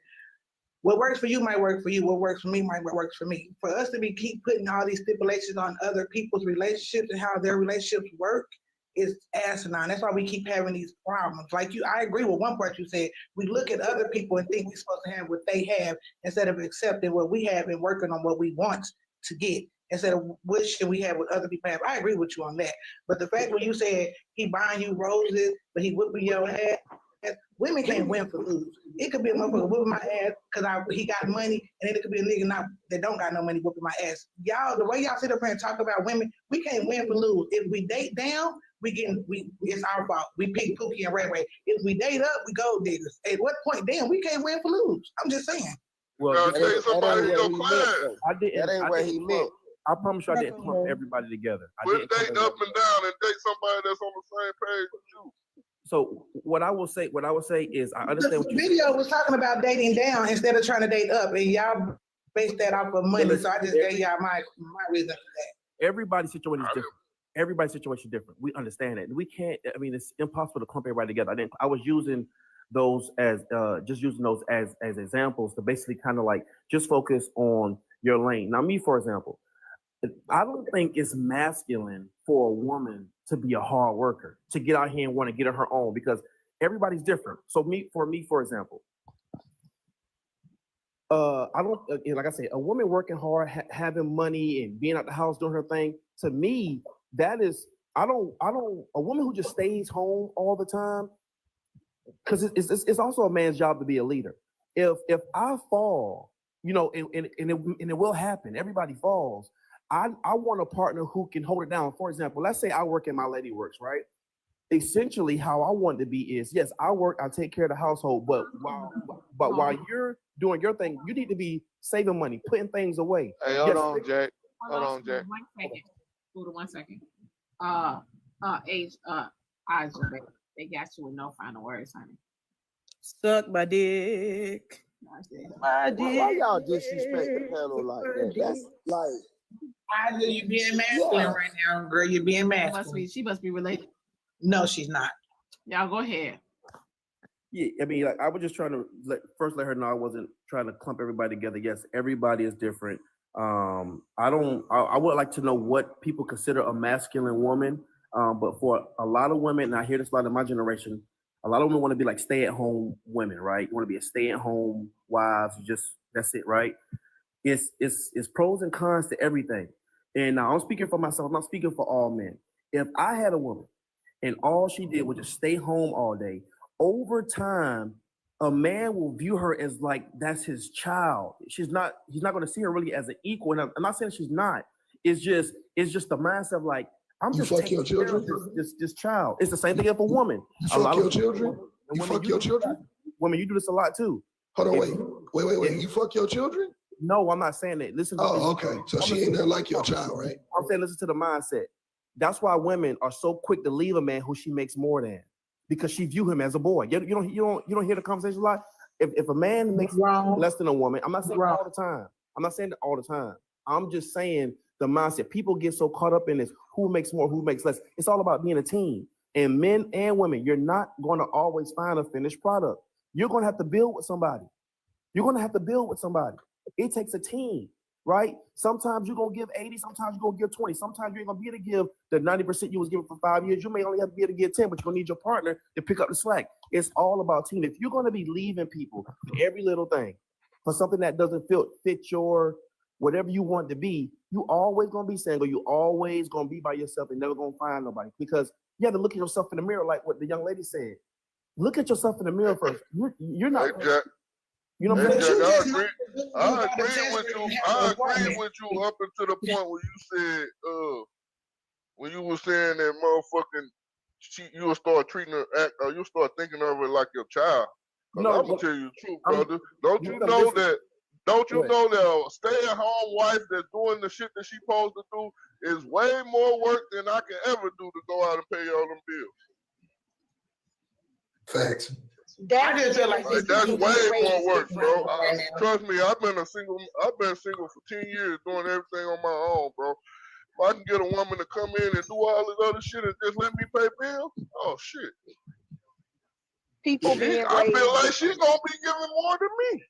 What works for you might work for you. What works for me might work for me. For us to keep putting all these stipulations on other people's relationships and how their relationships work is asinine. That's why we keep having these problems. I agree with one part you said. We look at other people and think we're supposed to have what they have instead of accepting what we have and working on what we want to get instead of what should we have what other people have. I agree with you on that. But the fact when you said he buying you roses, but he whipping your ass, women can't win for lose. It could be a motherfucker whipping my ass because he got money, and then it could be a nigga that don't got no money whipping my ass. Y'all, the way y'all sit up here and talk about women, we can't win for lose. If we date down, it's our fault. We pick Pookie and Ray Ray. If we date up, we gold diggers. At what point, damn, we can't win for lose. I'm just saying. Well, That ain't what he meant. I promise you, I didn't clump everybody together. We'll date up and down and date somebody that's on the same page with you. So what I will say is I understand what the video was talking about dating down instead of trying to date up, and y'all based that off of money. So I just gave y'all my reason for that. Everybody's situation is different. Everybody's situation is different. We understand it. We can't. I mean, it's impossible to clump everybody together. I was using those as as examples to basically kind of just focus on your lane. Now, me, for example, I don't think it's masculine for a woman to be a hard worker, to get out here and want to get on her own, because everybody's different. So for example, I don't, like I said, a woman working hard, having money and being out the house doing her thing, to me, that is, a woman who just stays home all the time, because it's also a man's job to be a leader. If I fall, and it will happen, everybody falls. I want a partner who can hold it down. For example, let's say I work in my Lady Works, right? Essentially, how I want to be is, yes, I work, I take care of the household, but while you're doing your thing, you need to be saving money, putting things away. Hey, hold on, Jack. Hold on, Jack. 1 second. Hold on 1 second. They got you with no final words, honey. Suck my dick. Why y'all disrespect the panel like that? That's like. You being masculine right now, girl. You're being masculine. She must be related. No, she's not. Y'all go ahead. Yeah, I mean, I was just trying to let her know I wasn't trying to clump everybody together. Yes, everybody is different. I would like to know what people consider a masculine woman. But for a lot of women, and I hear this a lot in my generation, a lot of women want to be like stay-at-home women, right? You want to be a stay-at-home wives. That's it, right? It's pros and cons to everything. And now I'm speaking for myself. I'm not speaking for all men. If I had a woman and all she did was just stay home all day, over time, a man will view her as like that's his child. He's not going to see her really as an equal. And I'm not saying she's not. It's just the mindset of like, I'm just taking care of this child. It's the same thing if a woman. You fuck your children? You fuck your children? Women, you do this a lot too. Hold on, wait. You fuck your children? No, I'm not saying that. Listen. Oh, okay. So she ain't nothing like your child, right? I'm saying listen to the mindset. That's why women are so quick to leave a man who she makes more than, because she view him as a boy. You don't hear the conversation a lot. If a man makes less than a woman, I'm not saying that all the time. I'm not saying that all the time. I'm just saying the mindset. People get so caught up in this: who makes more, who makes less. It's all about being a team. And men and women, you're not going to always find a finished product. You're going to have to build with somebody. It takes a team, right? Sometimes you're going to give 80, sometimes you're going to give 20. Sometimes you ain't going to be able to give the 90% you was giving for 5 years. You may only have to be able to give 10, but you're going to need your partner to pick up the slack. It's all about team. If you're going to be leaving people for every little thing, for something that doesn't fit your whatever you want to be, you always going to be single. You always going to be by yourself and never going to find nobody, because you have to look at yourself in the mirror, like what the young lady said. Look at yourself in the mirror first. You're not. Hey, Jack. You know what I'm Hey, saying? Jack, I agree with you. I agree with you up until the point where you said, when you were saying that motherfucking, you will start treating her, you'll start thinking of her like your child. No, I'm gonna tell you the truth, brother. Don't you know that? Don't you know that a stay-at-home wife that's doing the shit that she's supposed to do is way more work than I can ever do to go out and pay all them bills? Facts. I just feel like that's way more work, bro. Trust me, I've been single for 10 years doing everything on my own, bro. If I can get a woman to come in and do all this other shit and just let me pay bills, oh shit. People being I feel raised- like she's gonna be giving more than me.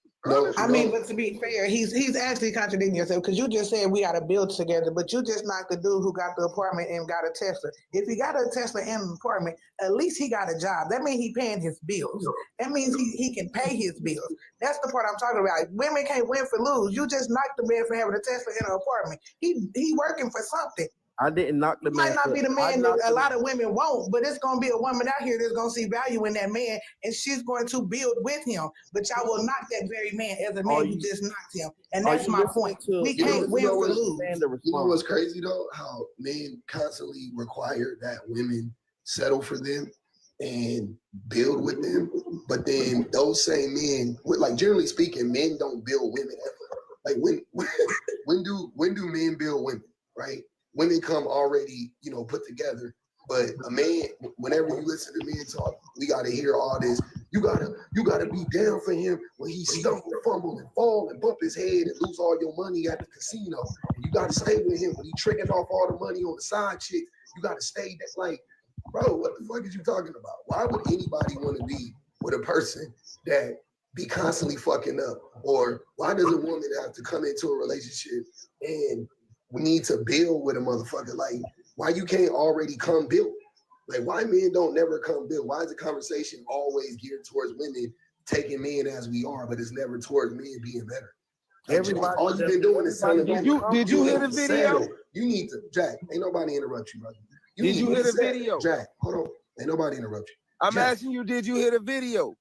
I mean, but to be fair, he's actually contradicting yourself, because you just said we got to build together, but you just knocked the dude who got the apartment and got a Tesla. If he got a Tesla and an apartment, at least he got a job. That means he paying his bills. That means he can pay his bills. That's the part I'm talking about. Women can't win for lose. You just knocked the man for having a Tesla and an apartment. He working for something. I didn't knock the man. Might not be the man that a lot of women won't, but it's gonna be a woman out here that's gonna see value in that man, and she's going to build with him. But y'all will knock that very man as a man who just knocked him, and that's my point. We can't win for lose. You know what's crazy though? How men constantly require that women settle for them and build with them, but then those same men, like generally speaking, men don't build women ever. Like when do men build women, right? Women come already, put together. But a man, whenever you listen to men talk, we gotta hear all this. You gotta be down for him when he stumble, fumble, and fall and bump his head and lose all your money at the casino. And you gotta stay with him when he tricking off all the money on the side chicks. You gotta stay there. Like, bro, what the fuck is you talking about? Why would anybody want to be with a person that be constantly fucking up? Or why does a woman have to come into a relationship and we need to build with a motherfucker? Like, why you can't already come build? Like, why men don't never come build? Why is the conversation always geared towards women taking men as we are, but it's never towards men being better? Like, Everybody, all you've been doing is telling Did you hear the video? You need to, Jack. Ain't nobody interrupt you, brother. Did you hear the video? Jack, hold on. Ain't nobody interrupt you. I'm Jack. asking you, did you hear the video?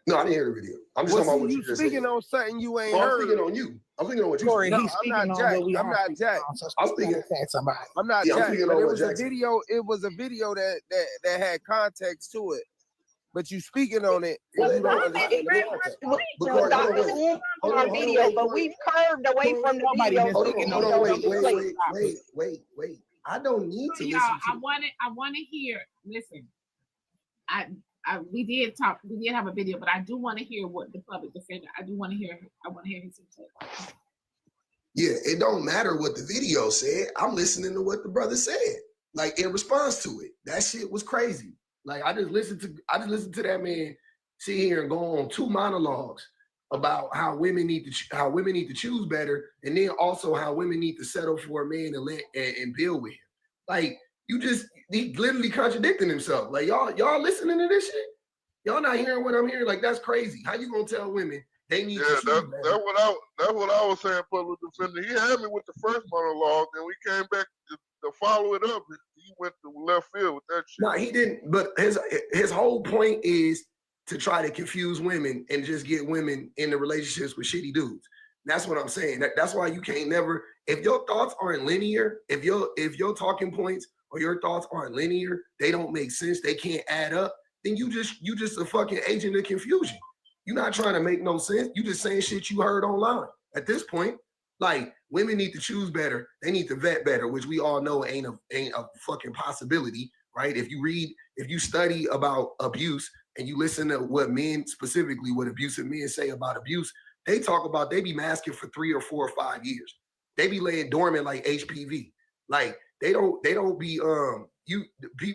No, I didn't hear the video. I'm just Well, talking about what see, you just speaking said. on something you ain't Oh, I'm heard. speaking on you. I'm speaking on what you Corey, said. he's I'm speaking not on Jack. what we I'm are not speaking Jack. on, so I'm speak speaking. to somebody. I'm not Yeah, I'm Jack, speaking but on it what was a Jack said. video. It was a video that had context to it. But you speaking on it, and you don't understand the context. Because, Dr. Zoom on video, but we've curved away from the Nobody video. been so speaking you on know it. Wait. I don't need to Y'all, listen I want to hear. Listen, we did have a video, but I do want to hear what the public defender. I want to hear his input. Yeah, it don't matter what the video said. I'm listening to what the brother said. Like, in response to it. That shit was crazy. Like, I just listened to that man sit here and go on 2 monologues about how women need to choose better, and then also how women need to settle for a man and build with him. Like, he literally contradicting himself. Like, y'all listening to this shit? Y'all not hearing what I'm hearing? Like, that's crazy. How you gonna tell women they need to choose better? That's what I was saying, public defender. He had me with the first monologue, and we came back to follow it up. He went to left field with that shit. No, he didn't. But his whole point is to try to confuse women and just get women into relationships with shitty dudes. That's what I'm saying. That's why you can't never. If your thoughts aren't linear, if your talking points or your thoughts aren't linear, they don't make sense. They can't add up. Then you just a fucking agent of confusion. You're not trying to make no sense. You just saying shit you heard online. At this point, like women need to choose better. They need to vet better, which we all know ain't a fucking possibility, right? If you study about abuse and you listen to what men, specifically what abusive men say about abuse, they talk about they be masking for 3 or 4 or 5 years. They be laying dormant like HPV. Like they don't be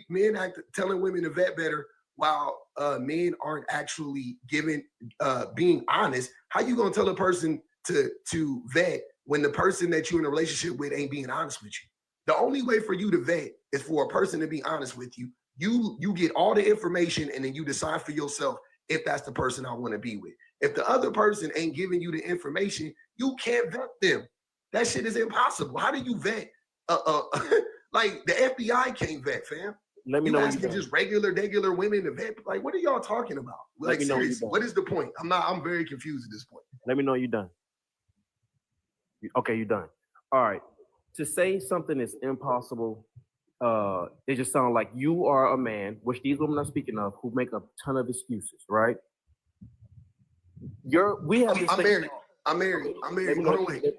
men telling women to vet better while men aren't actually being honest. How you gonna tell a person to vet when the person that you're in a relationship with ain't being honest with you? The only way for you to vet is for a person to be honest with you. You get all the information and then you decide for yourself if that's the person I want to be with. If the other person ain't giving you the information, you can't vet them. That shit is impossible. How do you vet? Like the FBI can't vet, fam. Let me You know when asking you're done. just regular women to vet? Like, what are y'all talking about? Let Like, me know when you're seriously, done. what is the point? I'm very confused at this point. Let me know you're done. Okay, you're done. All right. To say something is impossible, it just sounds like you are a man, which these women are speaking of, who make a ton of excuses, right? We have this I'm thing- married. I'm married. Let me Hold know- on, wait. let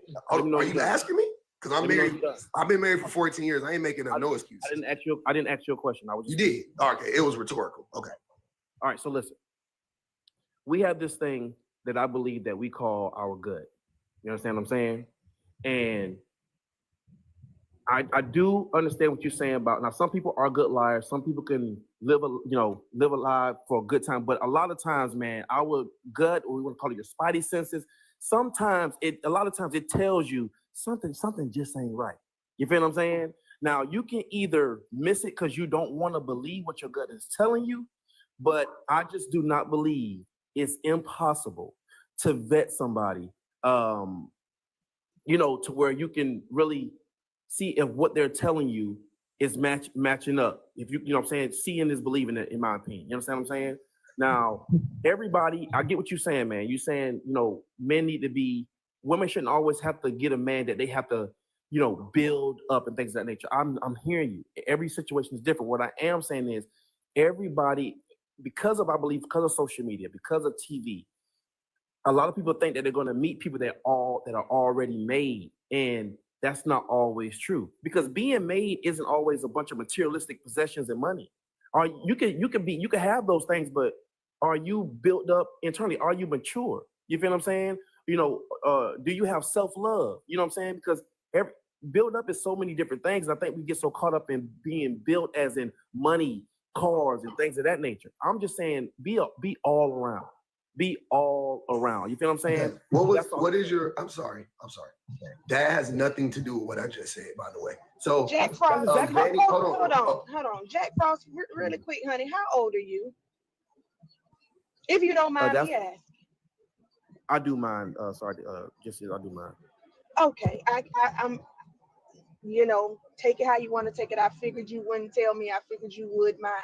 me know Are you're you done. asking me? Because I'm Let me know married. you're done. I've been married for 14 years. I ain't making up no excuses. I didn't ask you a question. I was You just did. Okay, it was rhetorical. Okay. All right, so listen. We have this thing that I believe that we call our good. You understand what I'm saying? And I do understand what you're saying about, now some people are good liars. Some people can live a lie for a good time. But a lot of times, man, our gut, or we want to call it your spidey senses, a lot of times it tells you something just ain't right. You feel what I'm saying? Now you can either miss it because you don't want to believe what your gut is telling you, but I just do not believe it's impossible to vet somebody, to where you can really see if what they're telling you is matching up. If you know what I'm saying, seeing is believing, in my opinion. You understand what I'm saying? Now, everybody, I get what you're saying, man. You're saying, women shouldn't always have to get a man that they have to, build up and things of that nature. I'm hearing you. Every situation is different. What I am saying is everybody, because of social media, because of TV, a lot of people think that they're going to meet people that are already made, and that's not always true, because being made isn't always a bunch of materialistic possessions and money. Or you can have those things, but are you built up internally? Are you mature? You feel what I'm saying? Do you have self-love? You know what I'm saying? Because build up is so many different things. I think we get so caught up in being built as in money, cars, and things of that nature. I'm just saying, be all around. Be all around. You feel what I'm saying? I'm sorry. That has nothing to do with what I just said, by the way. So Jack Frost, Vanny, hold on. Jack Frost, really quick, honey. How old are you? If you don't mind me asking. I do mind. Sorry, just I do mind. Okay, I'm. Take it how you want to take it. I figured you wouldn't tell me. I figured you would mind.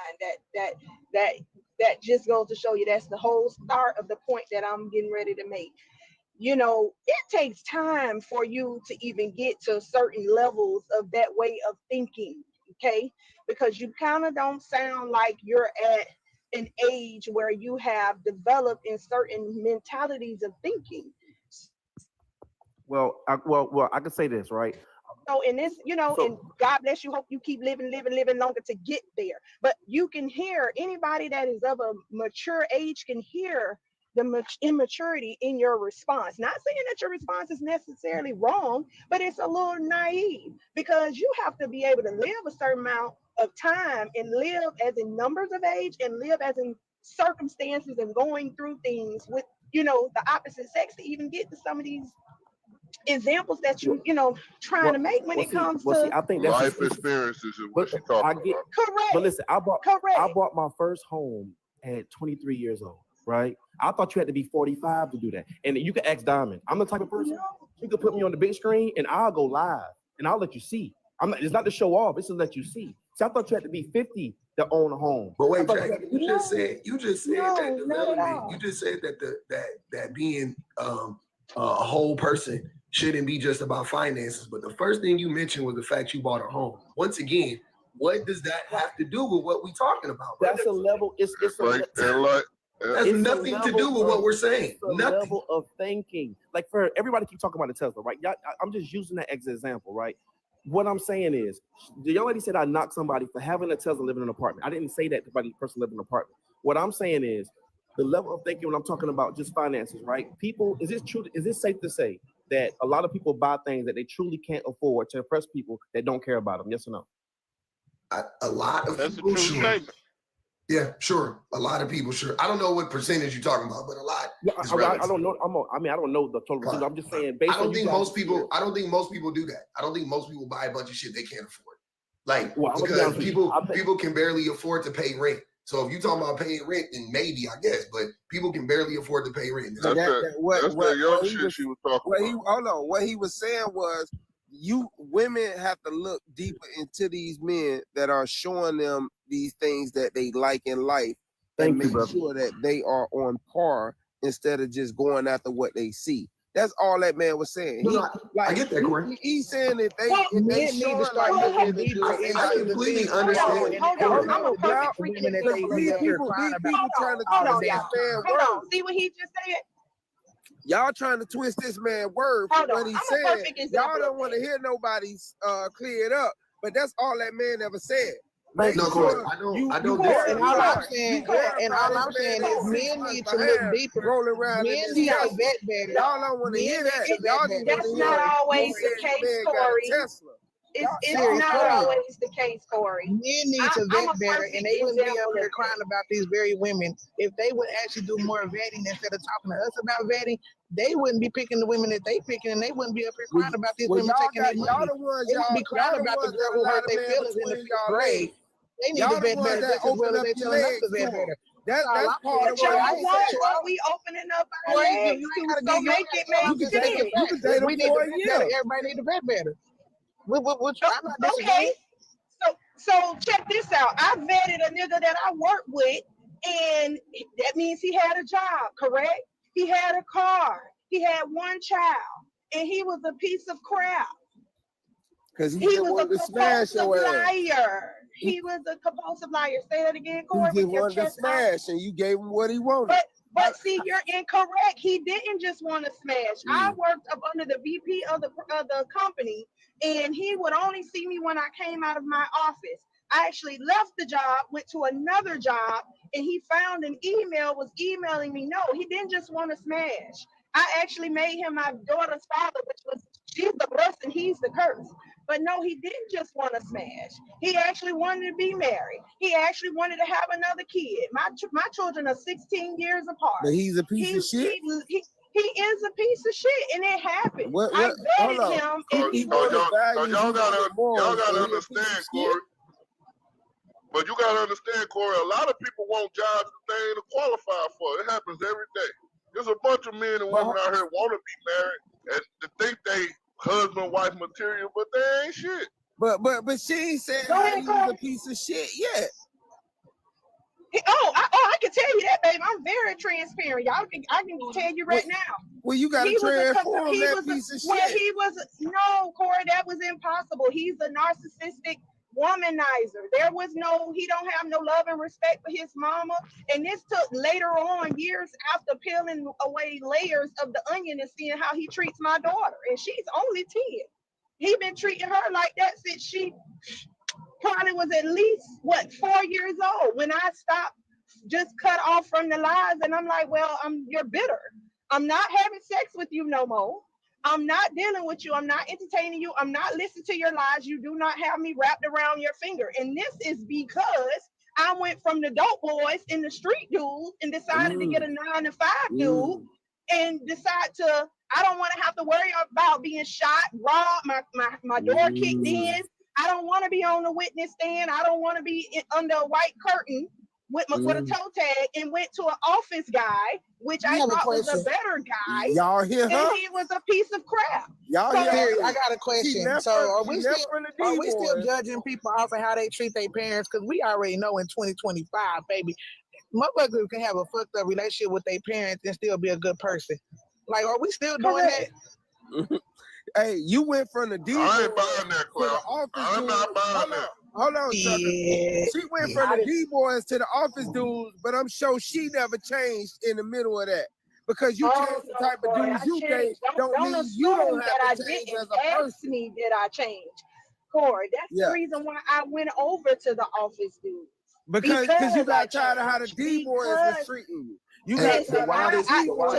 That just goes to show you that's the whole start of the point that I'm getting ready to make. It takes time for you to even get to certain levels of that way of thinking, okay? Because you kind of don't sound like you're at an age where you have developed in certain mentalities of thinking. Well, I can say this, right? So in this, and God bless you, hope you keep living longer to get there. But you can hear, anybody that is of a mature age can hear the immaturity in your response. Not saying that your response is necessarily wrong, but it's a little naive, because you have to be able to live a certain amount of time and live as in numbers of age and live as in circumstances and going through things with, the opposite sex to even get to some of these examples that trying to make when it comes to I think that's life experiences is what she's talking about. Correct. But listen, I bought my first home at 23 years old, right? I thought you had to be 45 to do that. And you can ask Diamond. I'm the type of person, you can put me on the big screen and I'll go live and I'll let you see. It's not to show off, it's to let you see. So I thought you had to be 50 to own a home. But wait, Jack, you just said that development. You just said that being a whole person shouldn't be just about finances. But the first thing you mentioned was the fact you bought a home. Once again, what does that have to do with what we're talking about? That's a level. It's like That's It's a nothing to do level with what of- we're saying. it's a Nothing. level of thinking. Like for everybody keep talking about the Tesla, right? Y'all, I'm just using that as an example, right? What I'm saying is, the young lady said I knocked somebody for having a Tesla living in an apartment. I didn't say that to the person living in an apartment. What I'm saying is the level of thinking when I'm talking about just finances, right? People, is it safe to say that a lot of people buy things that they truly can't afford to impress people that don't care about them? Yes or no? A lot of That's a people, true sure. statement. Yeah, sure. A lot of people, sure. I don't know what percentage you're talking about, but a lot. Yeah, is I relative. don't know. I don't know the total percentage. I'm just saying based I don't on you think guys' most people. experience. I don't think most people do that. I don't think most people buy a bunch of shit they can't afford. Like Well, I'm gonna be because honest with you. people can barely afford to pay rent. So if you talking about paying rent, then maybe I guess, but people can barely afford to pay rent. That's that young he shit was- she was talking What he about. hold on. What he was saying was, you women have to look deeper into these men that are showing them these things that they like in life, and Thank you, make brother. sure that they are on par instead of just going after what they see. That's all that man was saying. No, He, no, I get that, Corey. He's saying that they Men if they need to showing start like looking that, deeper then into I the completely things understand. and Hold on, I'm a perfect freaking women that they example. be these up here people, crying these about. people trying to Hold twist on, this y'all. man Hold word. on. See what he just said? Y'all trying to twist this man word for Hold what on. he I'm a said. perfect Y'all example don't of want to that. hear nobody's clear it up, but that's all that man ever said. Thank Make No, you, Corey, sure I don't you disagree. And all I'm verify saying, and all I'm saying is men need to look deeper. rolling around in Men this need to Tesla. vet better. Y'all don't want to Men hear need that. to vet Y'all just better. want That's to not hear always you the said the case, man got a Corey. Tesla. It's Serious not Corey. always the case, Corey. Men need to I'm vet a better, perfect and they wouldn't be up example here of crying that. about these very women. If they would actually do more vetting instead of talking to us about vetting, they wouldn't be picking the women that they picking, and they wouldn't be up here crying about these Well, women y'all taking their y'all money. the ones They would be y'all crying the about the ones girl that who allow hurt the their man feelings in the between 5th y'all grade. legs. They need Y'all to the vet ones better that just as well open as up they your telling us legs to to vet them. better. That's That's all I'm part saying, of But what Corey. I y'all I'm ain't want saying saying. what we opening up our Corey, you legs ain't to. gotta So give your make it answer. make I'm just stating sense. facts. date We him need for to a vet better. year. Everybody need to vet better. I'm not Okay, disagreeing. so check this out. I vetted a nigga that I work with, and that means he had a job, correct? He had a car. He had one child, and he was a piece of crap. Cause he He just was a wanted to smash compulsive your ass. liar. He was a compulsive liar. Say that again, He Corey, just with your wanted to chest out. smash, and you gave him what he wanted. But see, you're incorrect. He didn't just want to smash. I worked up under the VP of the company, and he would only see me when I came out of my office. I actually left the job, went to another job, and he found an email, was emailing me. No, he didn't just want to smash. I actually made him my daughter's father, which was, she's the blessing, he's the curse. But no, he didn't just want to smash. He actually wanted to be married. He actually wanted to have another kid. My children are 16 years apart. But he's a piece of shit. He is a piece of shit, and it happened. What? I Hold vetted on. him, He and he wanted was. values. Y'all He gotta wanted morals. So he a piece understand, of Corey. shit. But you gotta understand, Corey, a lot of people want jobs that they ain't qualified for. It happens every day. There's a bunch of men and women out here want to be married and to think they husband wife material, but they ain't shit. But she ain't said Go how ahead, he's Corey. a piece of shit yet. I can tell you that, baby. I'm very transparent. I can tell you right now. Well, you got to transform that piece of Well, shit. no, Corey, that was impossible. He's a narcissistic womanizer. He don't have no love and respect for his mama. And this took later on, years after peeling away layers of the onion and seeing how he treats my daughter. And she's only 10. He been treating her like that since she probably was at least 4 years old when I stopped, just cut off from the lies, and I'm like, well, you're bitter. I'm not having sex with you no more. I'm not dealing with you. I'm not entertaining you. I'm not listening to your lies. You do not have me wrapped around your finger. And this is because I went from the dope boys in the street dudes and decided to get a 9-to-5 dude and decide to, I don't want to have to worry about being shot, robbed, my door kicked in. I don't want to be on the witness stand. I don't want to be under a white curtain with a toe tag, and went to an office guy, which I thought was a better guy. Y'all hear her? And he was a piece of crap. Y'all So- hear her? I got a question. So are we still judging people off of how they treat their parents? Because we already know in 2025, baby, motherfuckers can have a fucked up relationship with their parents and still be a good person. Like, are we still doing that? Hey, you went from the D I ain't buying that, Cloud. I'm not buying that. hold on, Tucker. She went from the D-boys to the office dudes, but I'm sure she never changed in the middle of that. Because you change the type of dudes you date, don't mean you don't have to change as a person. Me did I change, Corey? That's the reason why I went over to the office dudes. Because you got tired of how the D-boys was treating you. You got to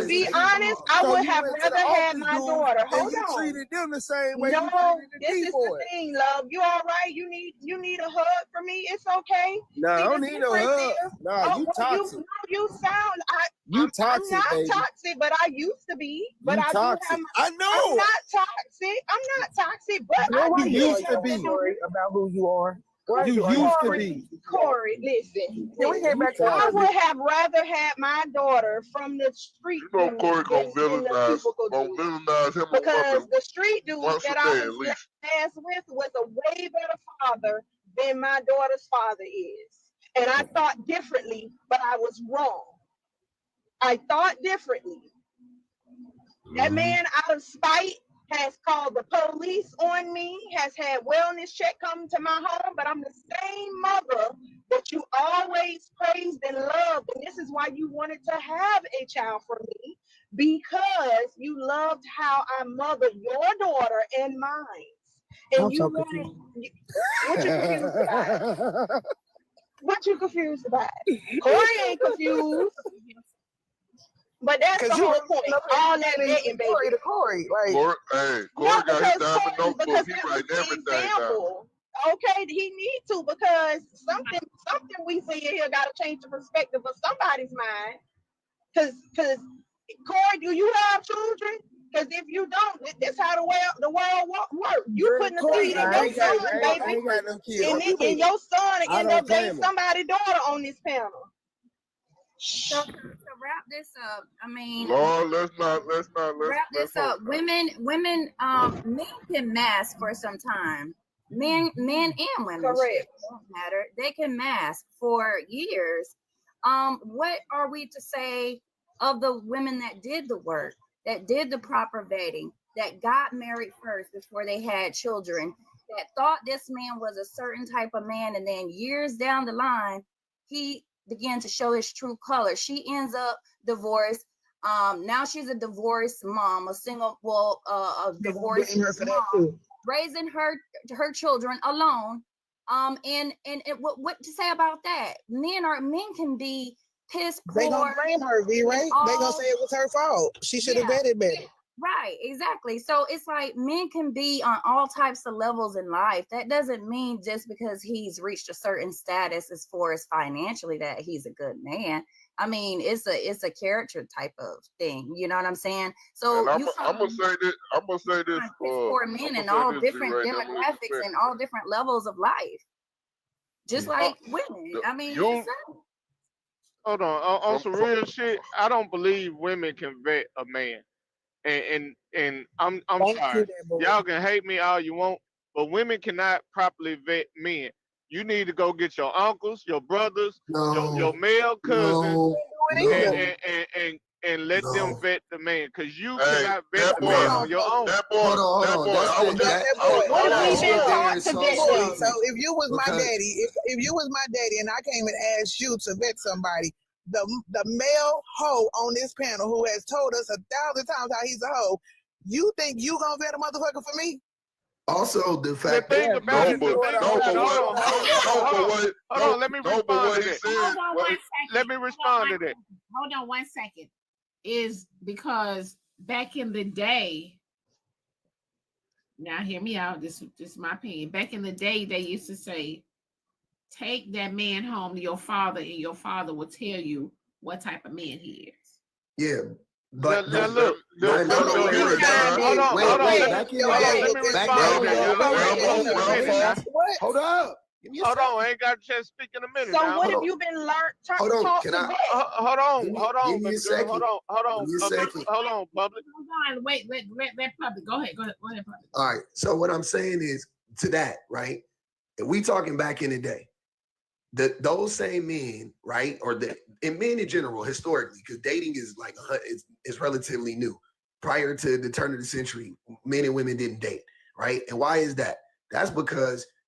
be honest, I would have rather had my daughter. Hold on. Treated them the same way. No, this is the thing, love. You all right? You need a hug from me? It's okay. No, I don't need no hug. No, you toxic. You sound. You toxic, I'm not baby. toxic, but I used to be. But You I toxic. do have. I know. I'm not toxic. I'm not toxic, but You used to be. About who you are. You used to be. Corey, listen. Can we get back to I would have rather had my daughter from the street. You know Corey gonna villainize him because the street dude once that a I day, at was least. last with was a way better father than my daughter's father is. And I thought differently, but I was wrong. I thought differently. That man, out of spite, has called the police on me, has had wellness check come to my home, but I'm the same mother that you always praised and loved. And this is why you wanted to have a child from me, because you loved how I mothered your daughter and mine. And you wanted, what you confused about? What you confused about? Corey ain't confused. But that's the whole point. All that dating, baby. Corey to Corey, like Corey got his diamond notebook. He write everything down. Okay, he need to, because something we see here got to change the perspective of somebody's mind. Because Corey, do you have children? Because if you don't, this is how the world works. You putting a seed in your son, baby, and your son end up dating somebody's daughter on this panel. So to wrap this up, I mean, Lord, let's not. Wrap this up. Men can mask for some time. Men and women, correct, it don't matter. They can mask for years. What are we to say of the women that did the work, that did the proper vetting, that got married first before they had children, that thought this man was a certain type of man, and then years down the line, he began to show his true color. She ends up divorced. Now she's a divorced mom, a divorced mom, raising her children alone. And what to say about that? Men can be piss poor. They gonna blame her, V, right? They gonna say it was her fault. She should have vetted better. Right, exactly. So it's like men can be on all types of levels in life. That doesn't mean just because he's reached a certain status as far as financially that he's a good man. I mean, it's a character type of thing. You know what I'm saying? So I'm gonna say this. For men in all different demographics and all different levels of life, just like women. I mean, hold on some real shit. I don't believe women can vet a man. And I'm sorry. Y'all can hate me all you want, but women cannot properly vet men. You need to go get your uncles, your brothers, your male cousins, and let them vet the man, because you cannot vet the man on your own. So if you was my daddy, if you was my daddy and I came and asked you to vet somebody, the male hoe on this panel who has told us 1,000 times how he's a hoe, you think you gonna vet a motherfucker for me? Also, the fact that hold on, let me respond to that. Let me respond to that. Hold on 1 second. Is because back in the day, now hear me out, this is my opinion. Back in the day, they used to say, take that man home to your father, and your father will tell you what type of man he is. Yeah. But hold on. Let me respond. Hold up. Hold on, I ain't got a chance to speak in a minute. So now. what have you been learned? Hold on, can I? Hold on. Give me a second. Hold on, public. Hold on, wait, let public. Go ahead, public. All right. So what I'm saying is to that, right? If we talking back in the day, those same men, right, and men in general, historically, because dating is like it's relatively new. Prior to the turn of the century, men and women didn't date, right? And why is that? That's because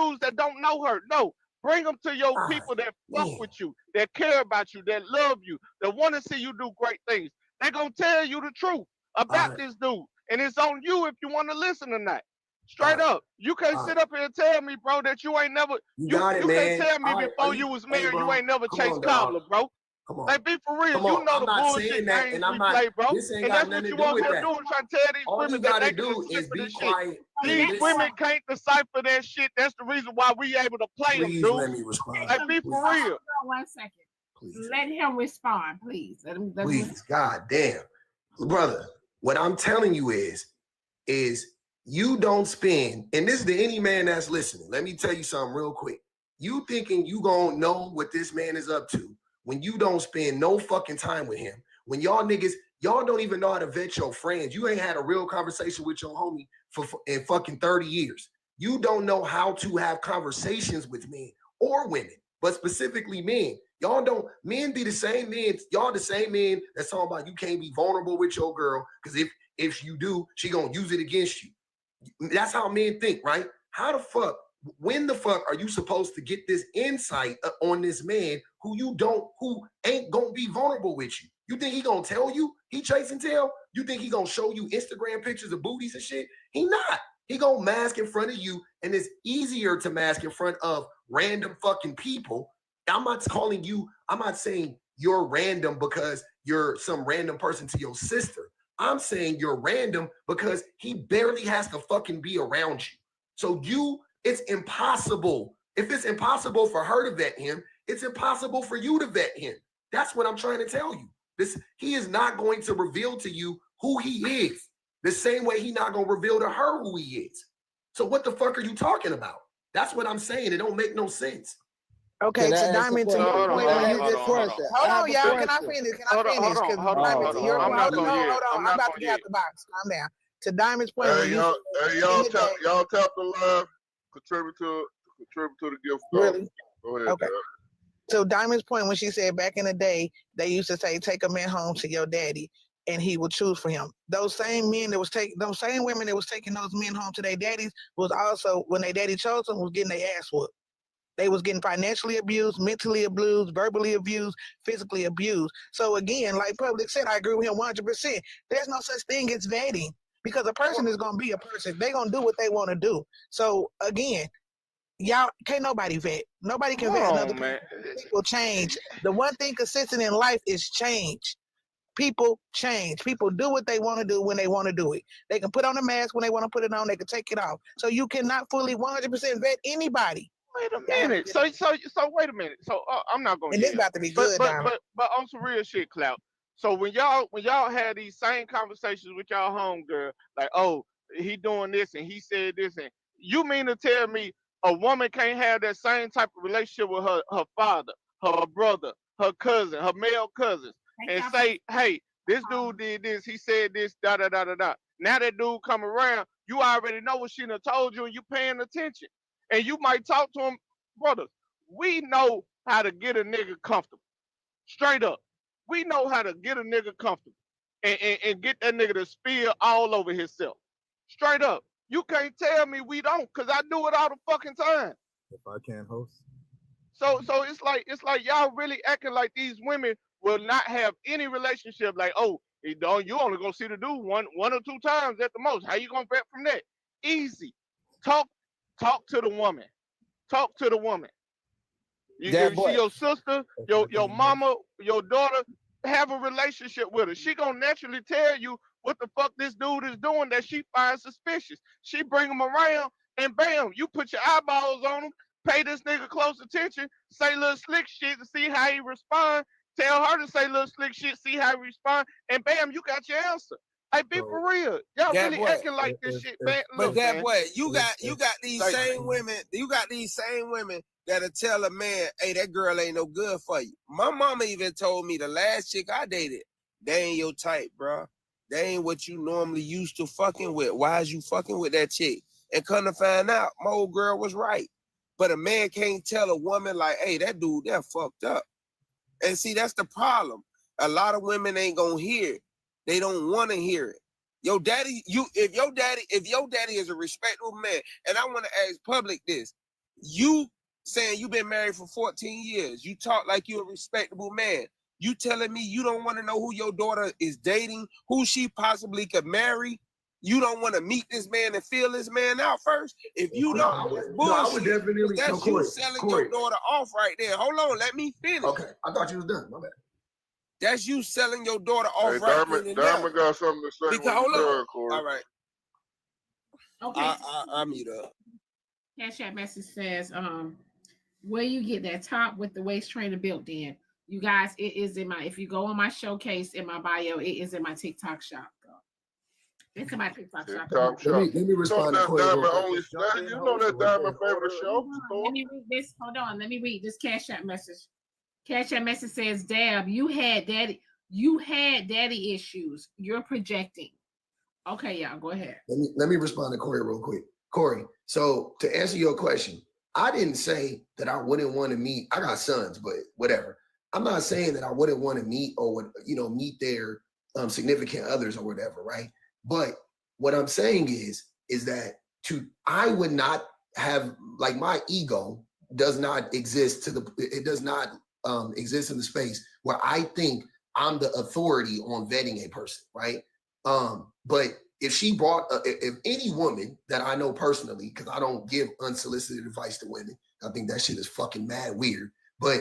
news that don't know her. No, Bring them to your people that fuck with you, that care about you, that love you, that want to see you do great things. They're going to tell you the truth about this dude. And it's on you if you want to listen or not. Straight up. You can't sit up here and tell me, bro, that you ain't never, You got it, you man. can't tell me before you was married, you ain't never chased cobbler, bro. Come on. Like, be for real. Come on. You know I'm the not bullshit saying that, games and I'm we not. play, bro. This ain't And got that's nothing what to you do want with to that. do, trying to tell these All women you that they gotta can do is decipher be this shit. quiet and These listen. women can't decipher that shit. That's the reason why we able to play them, Please dude. let me respond. Like, be for real. Hold on 1 second. Let him respond, please. Let him Please, God damn, brother. What I'm telling you is you don't spend, and this is to any man that's listening. Let me tell you something real quick. You thinking you gonna know what this man is up to when you don't spend no fucking time with him. When y'all niggas, y'all don't even know how to vet your friends. You ain't had a real conversation with your homie in fucking 30 years. You don't know how to have conversations with men or women, but specifically men. Y'all don't, men be the same men. Y'all the same men that's talking about you can't be vulnerable with your girl because if you do, she gonna use it against you. That's how men think, right? How the fuck, when the fuck are you supposed to get this insight on this man who ain't gonna be vulnerable with you? You think he gonna tell you he chase and tell? You think he gonna show you Instagram pictures of booties and shit? He not. He gonna mask in front of you, and it's easier to mask in front of random fucking people. I'm not calling you, I'm not saying you're random because you're some random person to your sister. I'm saying you're random because he barely has to fucking be around you. So it's impossible. If it's impossible for her to vet him, it's impossible for you to vet him. That's what I'm trying to tell you. He is not going to reveal to you who he is. The same way he's not going to reveal to her who he is. So what the fuck are you talking about? That's what I'm saying. It don't make no sense. Okay, so Diamond, to your point, when you just hold on, y'all. Can I finish? Can I finish? Because Diamond, to your point, hold on. I'm about to get out the box. Calm down. To Diamond's point, Hey, y'all tap the live. Contribute to the gift. Really? Go ahead. Okay. So Diamond's point when she said back in the day, they used to say, take a man home to your daddy and he would choose for him. Those same men that was taking, those same women that was taking those men home to their daddies was also, when their daddy chose them, was getting their ass whooped. They was getting financially abused, mentally abused, verbally abused, physically abused. So again, like Public said, I agree with him 100%. There's no such thing as vetting because a person is going to be a person. They're going to do what they want to do. So again, y'all can't nobody vet. Nobody can vet another person. People change. The one thing consistent in life is change. People change. People do what they want to do when they want to do it. They can put on a mask when they want to put it on. They can take it off. So you cannot fully 100% vet anybody. Wait a minute. So wait a minute. So I'm not gonna. And this about to be good, but on some real shit, Clout. So when y'all had these same conversations with y'all homegirl, like, oh, he doing this and he said this, and you mean to tell me a woman can't have that same type of relationship with her father, her brother, her cousin, her male cousins, and say, hey, this dude did this, he said this, da da da da da. Now that dude come around, you already know what she done told you, and you paying attention. And you might talk to him, brothers. We know how to get a nigga comfortable. Straight up. We know how to get a nigga comfortable and get that nigga to spill all over himself. Straight up. You can't tell me we don't, because I do it all the fucking time. If I can't host. So it's like y'all really acting like these women will not have any relationship. Like, oh, you only gonna see the dude one or two times at the most. How you gonna vet from that? Easy. Talk to the woman. Talk to the woman. You see your sister, your mama, your daughter, have a relationship with her. She gonna naturally tell you what the fuck this dude is doing that she finds suspicious. She bring him around and bam, you put your eyeballs on him, pay this nigga close attention, say little slick shit to see how he respond, tell her to say little slick shit, see how he respond, and bam, you got your answer. Hey, be for real. Y'all really acting like this shit, man. But that man. boy, you got these same women. You got these same women that'll tell a man, "Hey, that girl ain't no good for you." My mama even told me the last chick I dated, they ain't your type, bro. They ain't what you normally used to fucking with. Why is you fucking with that chick? And come to find out, my old girl was right. But a man can't tell a woman like, "Hey, that dude, that fucked up." And see, that's the problem. A lot of women ain't gonna hear it. They don't want to hear it. Your daddy, if your daddy is a respectable man, and I want to ask Public this, you saying you've been married for 14 years. You talk like you're a respectable man. You telling me you don't want to know who your daughter is dating, who she possibly could marry? You don't want to meet this man and feel this man out first? If you don't, it's No, I would bullshit. definitely. That's No, you Corey, selling Corey. your daughter off right there. Hold on, let me finish. Okay, I thought you was done. My bad. That's you selling your daughter off Hey, right Diamond, then and there. Diamond got something to say Because when hold you on. done, Corey. All right. Okay. I mute up. Cash App message says, where you get that top with the waist trainer built in. You guys, it is in my, if you go on my showcase in my bio, it is in my TikTok shop. It's in my TikTok shop. Let me respond to Corey. Diamond real quick. only, you know that Diamond favorite show. Let me read this. Hold on. Let me read this Cash App message. Cash App message says, Dab, you had daddy issues. You're projecting. Okay, y'all, go ahead. Let me respond to Corey real quick. Corey, so to answer your question, I didn't say that I wouldn't want to meet. I got sons, but whatever. I'm not saying that I wouldn't want to meet or would, meet their significant others or whatever, right? But what I'm saying is that I would not have, like, my ego does not exist it does not exist in the space where I think I'm the authority on vetting a person, right? But if she brought, if any woman that I know personally, because I don't give unsolicited advice to women, I think that shit is fucking mad weird. But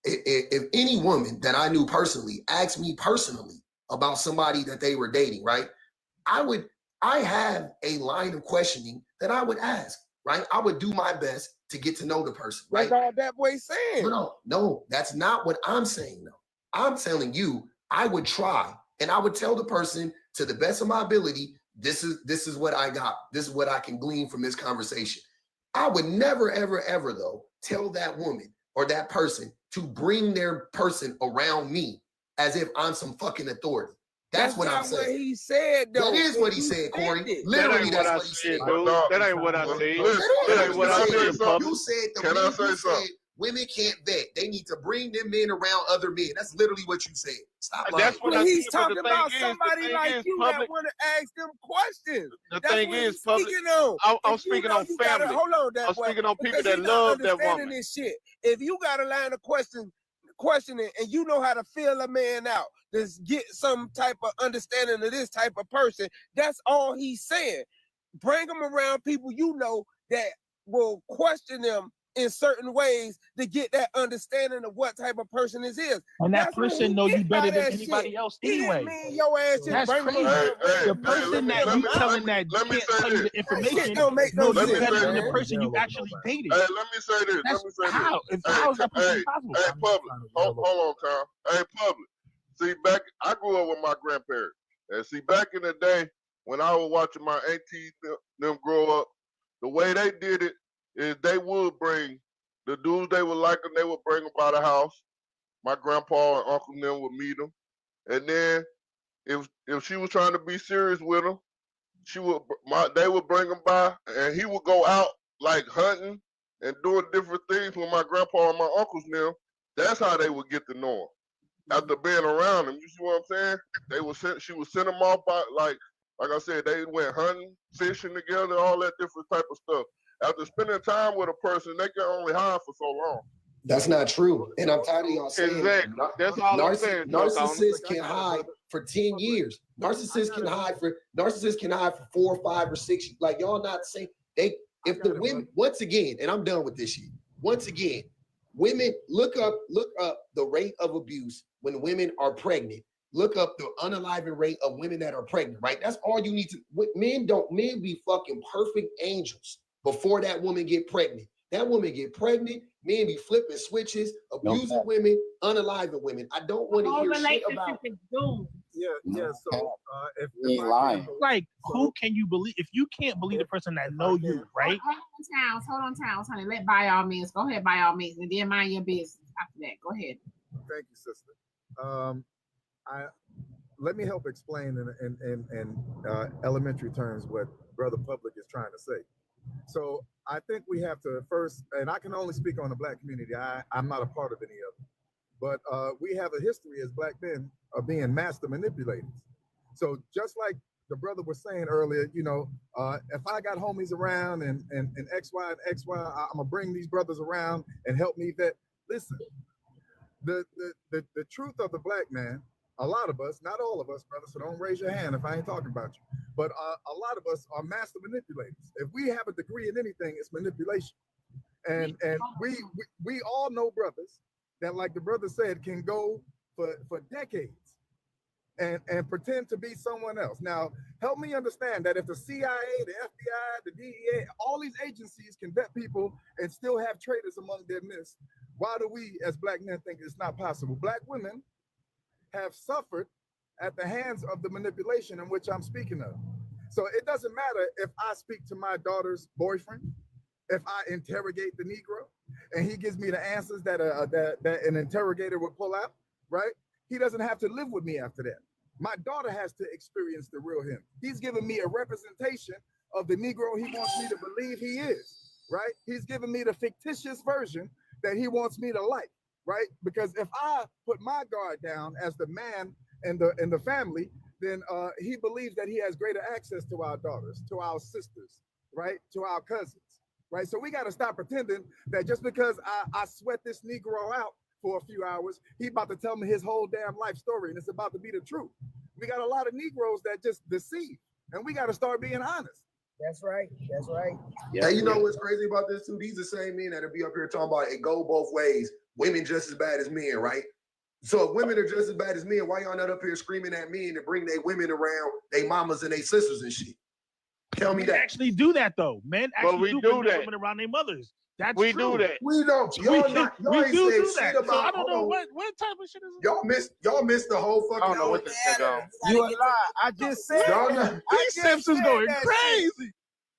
if any woman that I knew personally asked me personally about somebody that they were dating, right? I have a line of questioning that I would ask, right? I would do my best to get to know the person, right? That's all that boy saying. No, that's not what I'm saying, though. I'm telling you, I would try, and I would tell the person to the best of my ability, this is what I got. This is what I can glean from this conversation. I would never, ever, ever, though, tell that woman or that person to bring their person around me as if I'm some fucking authority. That's what I'm saying. What he said, though. That is what he said, Corey. Literally, that's what he said. That ain't what I said. That ain't what I said. Public. You said the Can I man say you something? said women can't vet. They need to bring them men around other men. That's literally what you said. Stop lying. That's what But I he's said, but the talking thing about is- somebody the thing like is, you public- that want to ask them questions. The That's thing what is, he's public. speaking on. I'm If you speaking know on you gotta- family. hold on, that I'm boy, speaking on people because that he not love that understanding woman. this shit. If you got a line of questioning and you know how to feel a man out, just get some type of understanding of this type of person, that's all he's saying. Bring them around people you know that will question them in certain ways to get that understanding of what type of person this is. And that That's what person he know you meant by better than that anybody shit. else He didn't anyway. mean your ass just That's bring them crazy. around. The person that you telling that you can't tell you the information don't make know no you sense, better than man. the person you actually dated. Hey, let me say this. That's Let me say how. this. How is that possibly hey, possible? Hey, public. Hold on, Tom. Hey, public. See, I grew up with my grandparents. And see, back in the day, when I was watching my aunties them grow up, the way they did it is they would bring the dudes they would like them, they would bring them by the house. My grandpa and uncle and them would meet them. And then if she was trying to be serious with him, they would bring him by, and he would go out like hunting and doing different things with my grandpa and my uncles now. That's how they would get to know him. After being around him, you see what I'm saying? She would send them off by like I said, they went hunting, fishing together, all that different type of stuff. After spending time with a person, they can only hide for so long. That's not true. And I'm tired of y'all saying Exactly. That's all I'm saying. Narcissists can hide for 10 years. Narcissists can hide for 4 or 5 or 6. Like, y'all not saying if the women, once again, and I'm done with this shit. Once again, women look up the rate of abuse when women are pregnant. Look up the unaliving rate of women that are pregnant, right? That's all you need to. Men be fucking perfect angels before that woman get pregnant. That woman get pregnant, men be flipping switches, abusing women, unaliving women. I don't want to hear shit about. So if lying. Like, who can you believe? If you can't believe the person that know you, right? Hold on, Towns, honey. Let by all means. Go ahead, by all means, and then mind your business after that. Go ahead. Thank you, sister. Let me help explain in elementary terms what Brother Public is trying to say. So I think we have to first, and I can only speak on the Black community. I'm not a part of any of them, but we have a history as Black men of being master manipulators. So just like the brother was saying earlier, you know, if I got homies around and X, Y, and X, Y, I'm gonna bring these brothers around and help me vet. Listen, the truth of the black man, a lot of us, not all of us, brother, so don't raise your hand if I ain't talking about you, but a lot of us are master manipulators. If we have a degree in anything, it's manipulation. And we all know brothers that, like the brother said, can go for decades and pretend to be someone else. Now, help me understand that if the CIA, the FBI, the DEA, all these agencies can vet people and still have traitors among their midst, why do we as black men think it's not possible? Black women have suffered at the hands of the manipulation in which I'm speaking of. So it doesn't matter if I speak to my daughter's boyfriend, if I interrogate the Negro, and he gives me the answers that an interrogator would pull out, right? He doesn't have to live with me after that. My daughter has to experience the real him. He's giving me a representation of the Negro he wants me to believe he is, right? He's giving me the fictitious version that he wants me to like, right? Because if I put my guard down as the man in the family, then he believes that he has greater access to our daughters, to our sisters, right? To our cousins, right? So we got to stop pretending that just because I sweat this Negro out for a few hours, he about to tell me his whole damn life story, and it's about to be the truth. We got a lot of Negroes that just deceive, and we got to start being honest. That's right. That's right. Hey, you know what's crazy about this too? These the same men that'll be up here talking about it go both ways. Women just as bad as men, right? So if women are just as bad as men, why y'all not up here screaming at men to bring their women around, their mamas and their sisters and shit? Tell me Men that. actually do that though. Men actually we do do bring their that. women around their mothers. That's We true. do that. We don't. Y'all We ain't do said do shit that. about. So I don't know hold on. what type of shit is it? Y'all missed the whole fucking. I don't know what this nigga on. You a lie. I just said Y'all that. not- I These just Simpsons said going that crazy. shit.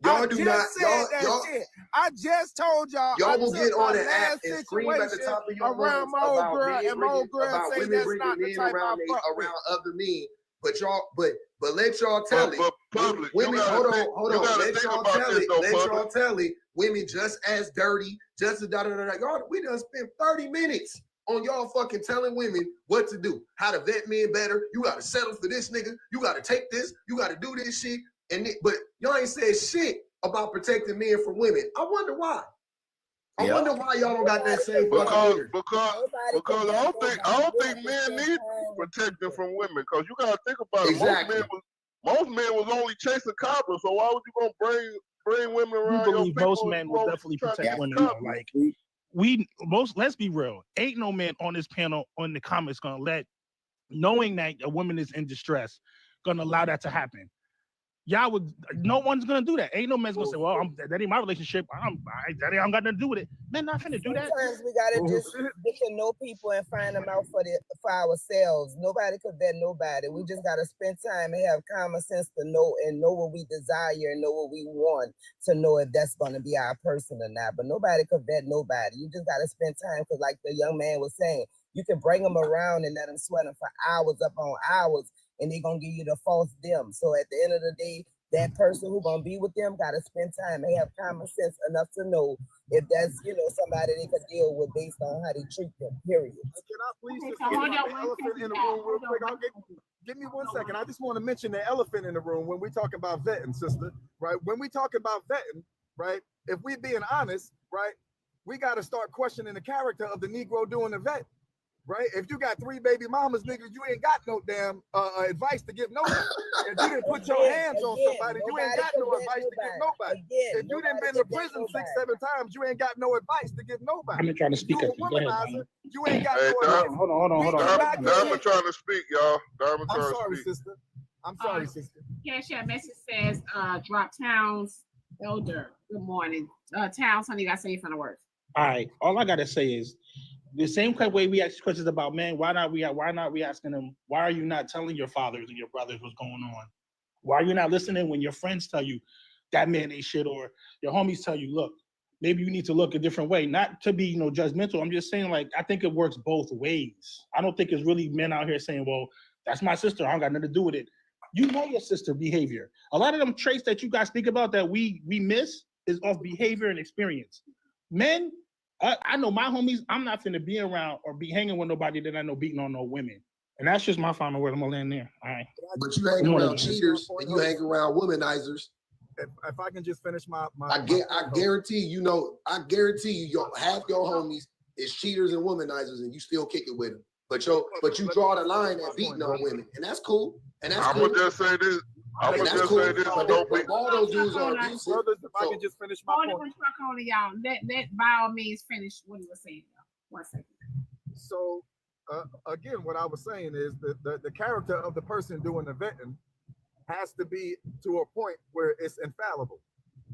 Y'all I do just not. said that shit. I just told y'all. I Y'all will took get my on the app last and scream at the situation top of your around lungs my old about girl, men and my old bringing, girl about say women that's bringing not the men type I around fuck with. around other men. But y'all, but let y'all tell it. But public, Women, you gotta hold think, on. you gotta Let think y'all about tell this it. though, Let public. y'all tell it. Women just as dirty, just as da da da da. Y'all, we done spent 30 minutes on y'all fucking telling women what to do, how to vet men better. You gotta settle for this nigga. You gotta take this. You gotta do this shit. But y'all ain't said shit about protecting men from women. I wonder why. I wonder why y'all don't got that same fucking energy. Because I don't think men need protection from women. Because you gotta think about it. Exactly. Most men was only chasing coppers. So why would you gonna bring women You around your believe people? most men will definitely protect women. Though. Like let's be real. Ain't no man on this panel on the comments gonna let, knowing that a woman is in distress, gonna allow that to happen. Y'all would. No one's gonna do that. Ain't no man's gonna say, "Well, that ain't my relationship. That ain't got nothing to do with it." Men not finna do that. Sometimes we gotta just get to know people and find them out for ourselves. Nobody could vet nobody. We just gotta spend time and have common sense to know what we desire and know what we want to know if that's gonna be our person or not. But nobody could vet nobody. You just gotta spend time because, like the young man was saying, you can bring them around and let them sweat them for hours upon hours, and they're gonna give you the false them. So at the end of the day, that person who's gonna be with them gotta spend time and have common sense enough to know if that's somebody they could deal with based on how they treat them. Period. Can I please Okay, just so get hold the on one elephant second, in the y'all. room real Hold on quick? one Give me 1 second. I just want to mention the elephant in the room when we talk about vetting, sister. Right? When we talk about vetting, right? If we being honest, right? We got to start questioning the character of the Negro doing the vet. Right? If you got 3 baby mamas, niggas, you ain't got no damn advice to give nobody. If you didn't put your hands on somebody, you ain't got no advice to give nobody. If you didn't been to prison 6-7 times, you ain't got no advice to give nobody. I've been trying to speak. You a womanizer, you ain't got Hey, no advice. Hold on. Diamond trying to speak, y'all. Diamond I'm trying sorry, to speak. sister. I'm sorry, sister. Cash App message says, drop Towns Elder. Good morning. Towns, honey, got to say from the words. All right. All I gotta say is the same kind of way we ask questions about men. Why not we asking them? Why are you not telling your fathers and your brothers what's going on? Why are you not listening when your friends tell you that man ain't shit, or your homies tell you, look, maybe you need to look a different way? Not to be judgmental. I'm just saying, like, I think it works both ways. I don't think it's really men out here saying, well, that's my sister, I don't got nothing to do with it. You know your sister behavior. A lot of them traits that you guys speak about that we miss is off behavior and experience. Men, I know my homies, I'm not finna be around or be hanging with nobody that I know beating on no women. And that's just my final word. I'm gonna land there. All right. But you hang Good morning, around man. cheaters and you hang around womanizers. If I can just finish my I guarantee you, half your homies is cheaters and womanizers, and you still kick it with them. But you draw the line at beating on women, and that's cool. And that's cool. I'ma just say this. I'ma And that's just cool. say this. But Don't be. all those dudes are abusive. brothers, if I can just finish my Hold point. on, truck on to y'all. Let by all means finish what he was saying. Y'all. 1 second. So again, what I was saying is that the character of the person doing the vetting has to be to a point where it's infallible,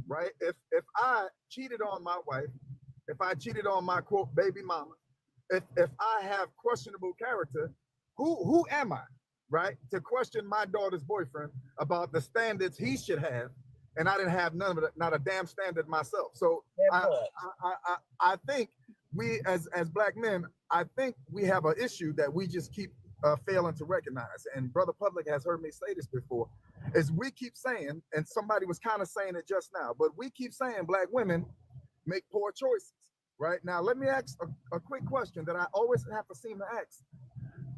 right? If I cheated on my wife, if I cheated on my quote baby mama, if I have questionable character, who am I, right, to question my daughter's boyfriend about the standards he should have, and I didn't have none of it, not a damn standard myself. So I think we as black men, I think we have an issue that we just keep failing to recognize. And Brother Public has heard me say this before, is we keep saying, and somebody was kind of saying it just now, but we keep saying black women make poor choices, right? Now, let me ask a quick question that I always have to seem to ask.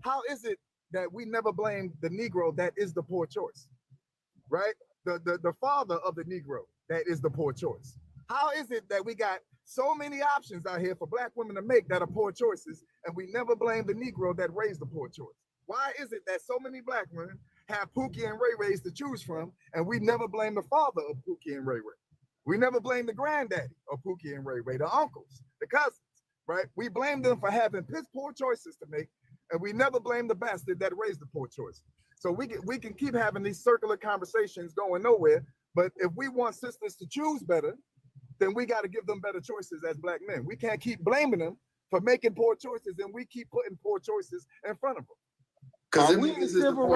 How is it that we never blame the Negro that is the poor choice, right? The father of the Negro that is the poor choice. How is it that we got so many options out here for black women to make that are poor choices, and we never blame the Negro that raised the poor choice? Why is it that so many black women have Pookie and Ray Rays to choose from, and we never blame the father of Pookie and Ray Ray? We never blame the granddaddy of Pookie and Ray Ray, the uncles, the cousins, right? We blame them for having piss poor choices to make, and we never blame the bastard that raised the poor choice. So we can keep having these circular conversations going nowhere, but if we want sisters to choose better, then we got to give them better choices as black men. We can't keep blaming them for making poor choices, and we keep putting poor choices in front of them. Are we in the civil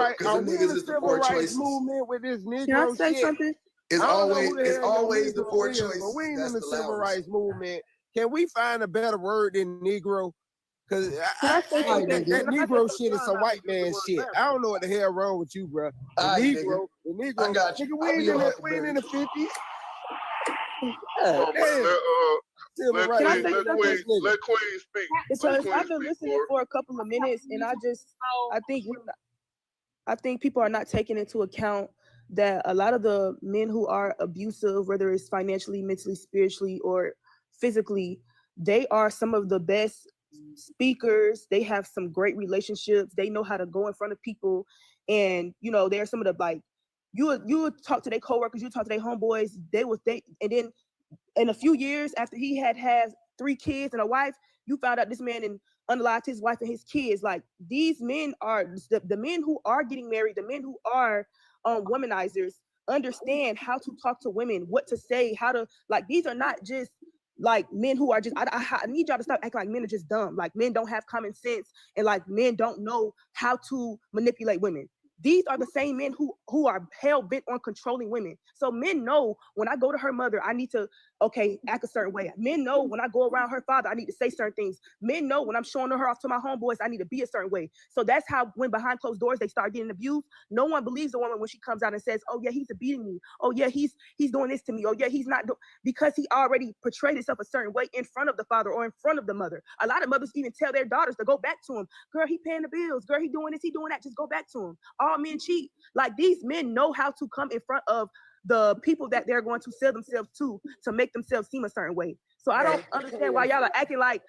rights movement with this Negro Can I say shit? something? It's I don't know always who the it's hell your always the Negro poor is, choices. but we ain't That's in the the civil loudest. rights movement. Can we find a better word than Negro? Because Can I say that something? Negro shit is some white man shit. I don't know what the hell wrong with you, bro. The Negro, I got you. nigga, we I'll ain't be your in the Huckleberry. 50s. Oh, man, Civil let rights. Can I Queen, say let something? Queen, let Queen speak. Let Because Queen I've been speak listening for for a couple of minutes, and I think people are not taking into account that a lot of the men who are abusive, whether it's financially, mentally, spiritually, or physically, they are some of the best speakers. They have some great relationships. They know how to go in front of people, and they're some of the you would talk to their coworkers, you talk to their homeboys. And then in a few years after he has 3 kids and a wife, you found out this man unalived his wife and his kids. Like, these men are the men who are getting married, the men who are womanizers, understand how to talk to women, what to say, how to, like, these are not just like men who are just, I need y'all to stop acting like men are just dumb. Like, men don't have common sense, and like men don't know how to manipulate women. These are the same men who are hell bent on controlling women. So men know when I go to her mother, I need to, act a certain way. Men know when I go around her father, I need to say certain things. Men know when I'm showing her off to my homeboys, I need to be a certain way. So that's how, when behind closed doors they start getting abused, no one believes the woman when she comes out and says, oh yeah, he's beating me. Oh yeah, he's doing this to me. Oh yeah, he's not because he already portrayed himself a certain way in front of the father or in front of the mother. A lot of mothers even tell their daughters to go back to him. Girl, he paying the bills. Girl, he doing this, he doing that. Just go back to him. All men cheat. Like, these men know how to come in front of the people that they're going to sell themselves to make themselves seem a certain way. So I don't understand why y'all are acting like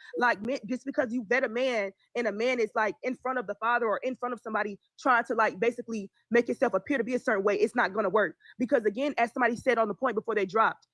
men, just because you vet a man and a man is like in front of the father or in front of somebody trying to like basically make yourself appear to be a certain way. It's not going to work, because again, as somebody said on the point before they dropped,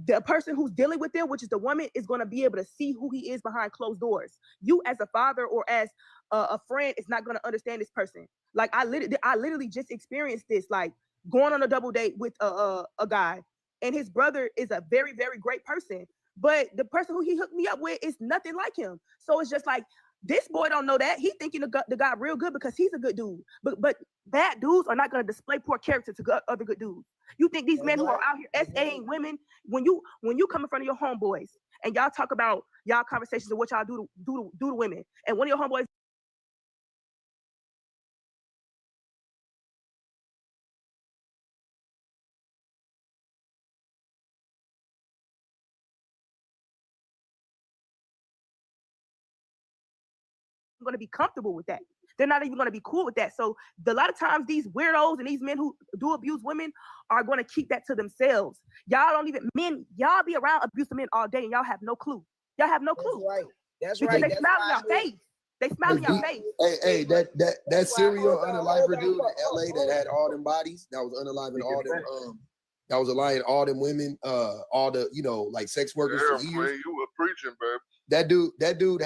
the person who's dealing with them, which is the woman, is going to be able to see who he is behind closed doors. You as a father or as a friend is not going to understand this person. Like, I literally just experienced this, like going on a double date with a guy, and his brother is a very, very great person, but the person who he hooked me up with is nothing like him. So it's just like, this boy don't know that. He thinking the guy real good because he's a good dude. But bad dudes are not going to display poor character to other good dudes. You think these men who are out here SAing women, when you come in front of your homeboys and y'all talk about y'all conversations of what y'all do to women, and one of your homeboys going to be comfortable with that, they're not even going to be cool with that. So a lot of times these weirdos and these men who do abuse women are going to keep that to themselves. Y'all don't even, men, y'all be around abusive men all day and y'all have no clue. Y'all have no clue. Right. That's because right. they smile in your face. They smile in your face. Hey, that serial unaliver dude in LA that had all them bodies, that was unaliving all them that was allowing all them women, all the, you know, like sex workers for years. Man, you were preaching, babe. That dude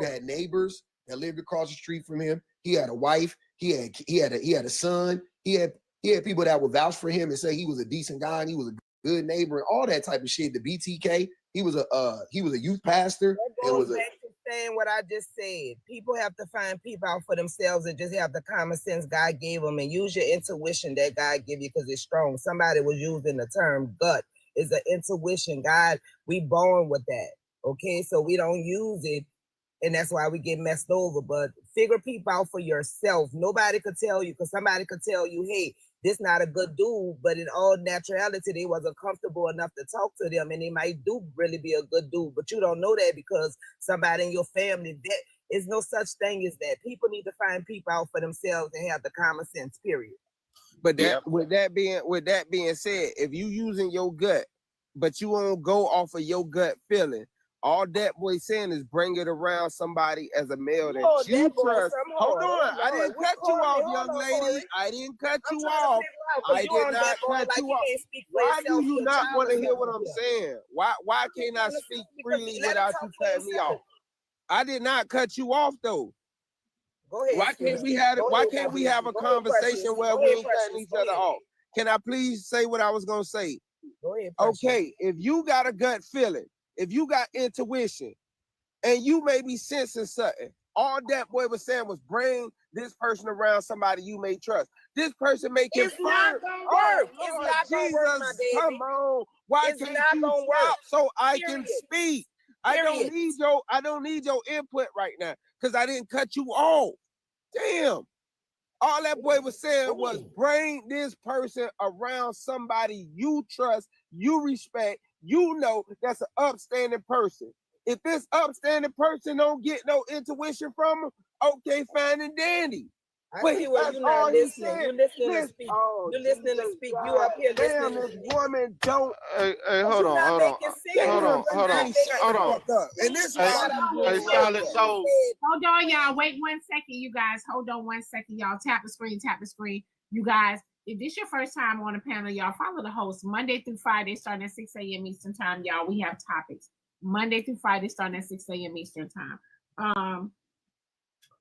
had neighbors that lived across the street from him. He had a wife. He had a son. He had people that would vouch for him and say he was a decent guy and he was a good neighbor and all that type of shit. The BTK. He was a youth pastor. That goes back to saying what I just said. People have to find people out for themselves and just have the common sense God gave them and use your intuition that God gave you because it's strong. Somebody was using the term gut. It's an intuition. God, we born with that. Okay, so we don't use it, and that's why we get messed over. But figure people out for yourself. Nobody could tell you, because somebody could tell you, hey, this not a good dude, but in all naturality, they wasn't comfortable enough to talk to them, and they might do really be a good dude, but you don't know that because somebody in your family, that is no such thing as that. People need to find people out for themselves and have the common sense, period. But that, with that being said, if you using your gut, but you won't go off of your gut feeling, all that boy saying is bring it around somebody as a male that you trust. Hold on, I didn't cut you off, young lady. I didn't cut you off. I did not cut you off. Why do you not want to hear what I'm saying? Why can't I speak freely without you cutting me off? I did not cut you off though. Go ahead. Why can't we have a conversation where we ain't cutting each other off? Can I please say what I was gonna say? Go ahead. Okay, if you got a gut feeling, if you got intuition, and you may be sensing something, all that boy was saying was bring this person around somebody you may trust. This person may confirm. It's not gonna work. It's not gonna work, my baby. Come on. Why can't you stop so I can speak? I don't need your input right now because I didn't cut you off. Damn. All that boy was saying was bring this person around somebody you trust, you respect, you know that's an upstanding person. If this upstanding person don't get no intuition from him, okay, fine and dandy. I see what you're not listening. You're listening to speak. You're listening to speak. You up here Damn, listening. this woman don't. Hey, hold on. And this Hold on, y'all. Wait 1 second, you guys. Hold on 1 second, y'all. Tap the screen. You guys, if this your first time on the panel, y'all follow the host Monday through Friday, starting at 6 a.m. Eastern time, y'all. We have topics Monday through Friday, starting at 6 a.m. Eastern time.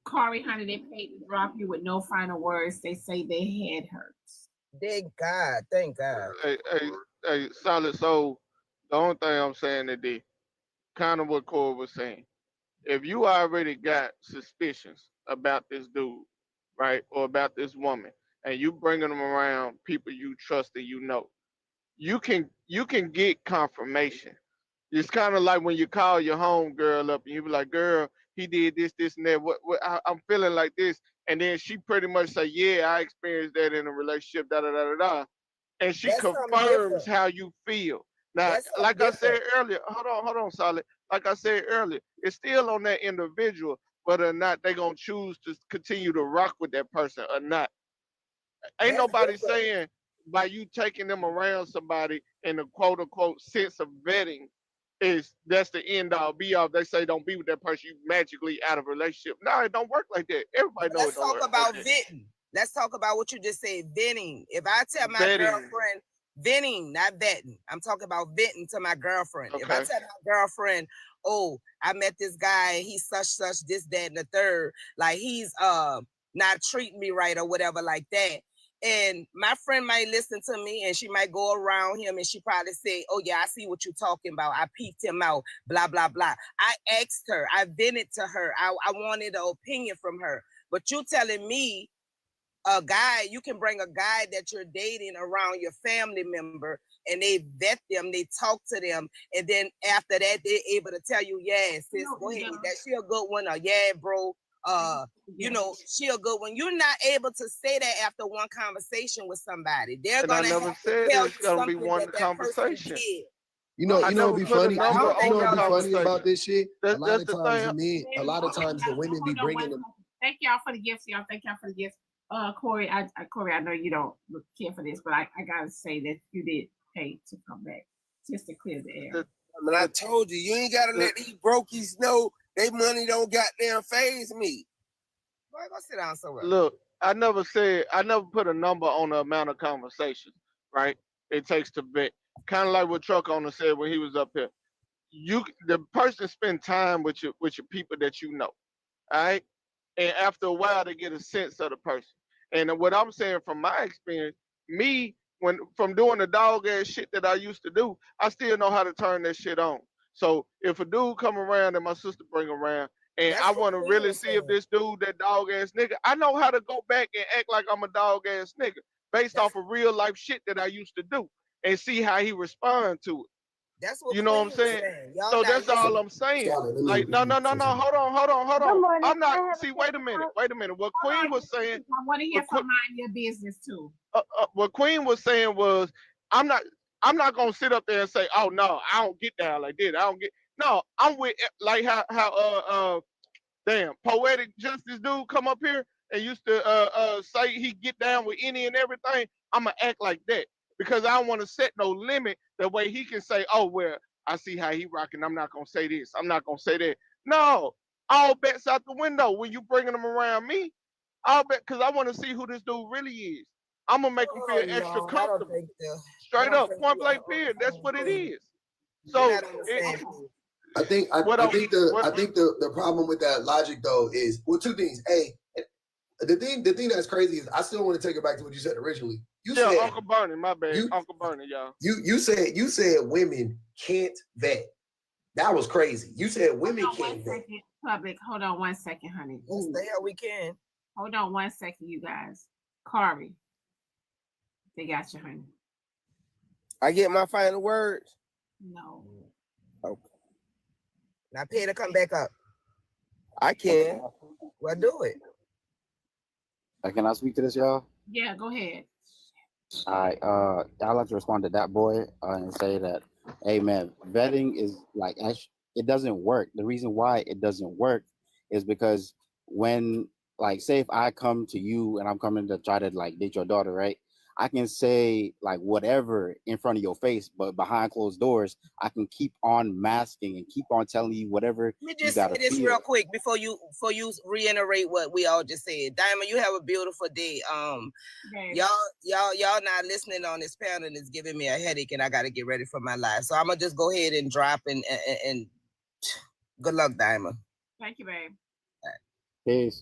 Corey, honey, they paid to drop you with no final words. They say their head hurts. Thank God. Hey, Solid. So the only thing I'm saying today, kind of what Corey was saying, if you already got suspicions about this dude, right, or about this woman, and you bringing them around people you trust and you know, you can get confirmation. It's kind of like when you call your home girl up and you be like, girl, he did this, and that. I'm feeling like this. And then she pretty much say, yeah, I experienced that in a relationship, da-da-da-da-da. And she confirms how you feel. Now, like I said earlier, hold on, Solid. Like I said earlier, it's still on that individual, whether or not they're going to choose to continue to rock with that person or not. Ain't nobody saying by you taking them around somebody in the quote-unquote sense of vetting, that's the end all be all. They say don't be with that person, you magically out of a relationship. No, it don't work like that. Everybody knows. Let's talk about vetting. Let's talk about what you just said, vetting. If I tell my girlfriend, vetting, not vetting. I'm talking about vetting to my girlfriend. Okay. If I tell my girlfriend, oh, I met this guy, he's such, this, that, and the third, like he's not treating me right or whatever like that. And my friend might listen to me and she might go around him and she probably say, oh yeah, I see what you're talking about. I peeped him out, blah, blah, blah. I asked her, I vented to her. I wanted an opinion from her. But you telling me a guy, you can bring a guy that you're dating around your family member and they vet them, they talk to them. And then after that, they're able to tell you, yeah, sis, go ahead, that she a good one, or yeah, bro. You know, she a good one. You're not able to say that after one conversation with somebody. They're and gonna I never said it's gonna be one conversation. You know, it'd be funny. You know, it'd be funny about this shit. A lot of times the women be bringing them. Thank y'all for the gifts, y'all. Thank y'all for the gifts. Corey, Corey, I know you don't care for this, but I gotta say that you did pay to come back just to clear the air. I mean, I told you, you ain't gotta let these brokies know they money don't goddamn phase me. Boy, go sit down somewhere. Look, I never put a number on the amount of conversations, right? It takes to vet. Kind of like what Truck Owner said when he was up here. The person spend time with your people that you know, all right? And after a while, they get a sense of the person. And what I'm saying from my experience, from doing the dog ass shit that I used to do, I still know how to turn that shit on. So if a dude come around and my sister bring around, and I want to really see if this dude that dog ass nigga, I know how to go back and act like I'm a dog ass nigga based off of real life shit that I used to do and see how he respond to it. That's what you know what I'm saying. So that's all I'm saying. Like no, hold on. I'm not. See, wait a minute. What Queen was saying. I want to hear from Mind Your Business too. What Queen was saying was, I'm not gonna sit up there and say, oh no, I don't get down like this. I don't get. No, I'm with like how damn Poetic Justice dude come up here and used to say he get down with any and everything. I'ma act like that. Because I don't want to set no limit that way he can say, oh, well, I see how he rocking. I'm not going to say this. I'm not going to say that. No, all bets out the window when you bringing them around me. I'll bet because I want to see who this dude really is. I'm going to make him feel extra comfortable. Straight up, point blank period. That's what it is. So I think the problem with that logic though is, well, two things. A, the thing that's crazy is I still want to take it back to what you said originally. You said Uncle Bernie, my bad. Uncle Bernie, y'all. You said women can't vet. That was crazy. You said women can't vet. Public, hold on 1 second, honey. The hell we can. Hold on 1 second, you guys. Kari, they got you, honey. I get my final words. No. Okay. Now pay to come back up. I can. Well, do it. Can I speak to this, y'all? Yeah, go ahead. All right. I'd like to respond to that boy and say that, hey man, vetting is like it doesn't work. The reason why it doesn't work is because when, like, say if I come to you and I'm coming to try to like date your daughter, right? I can say like whatever in front of your face, but behind closed doors, I can keep on masking and keep on telling you whatever. Let me just say this real quick before you reiterate what we all just said. Diamond, you have a beautiful day. Y'all not listening on this panel and it's giving me a headache, and I got to get ready for my life. So I'm gonna just go ahead and drop and good luck, Diamond. Thank you, babe. Peace.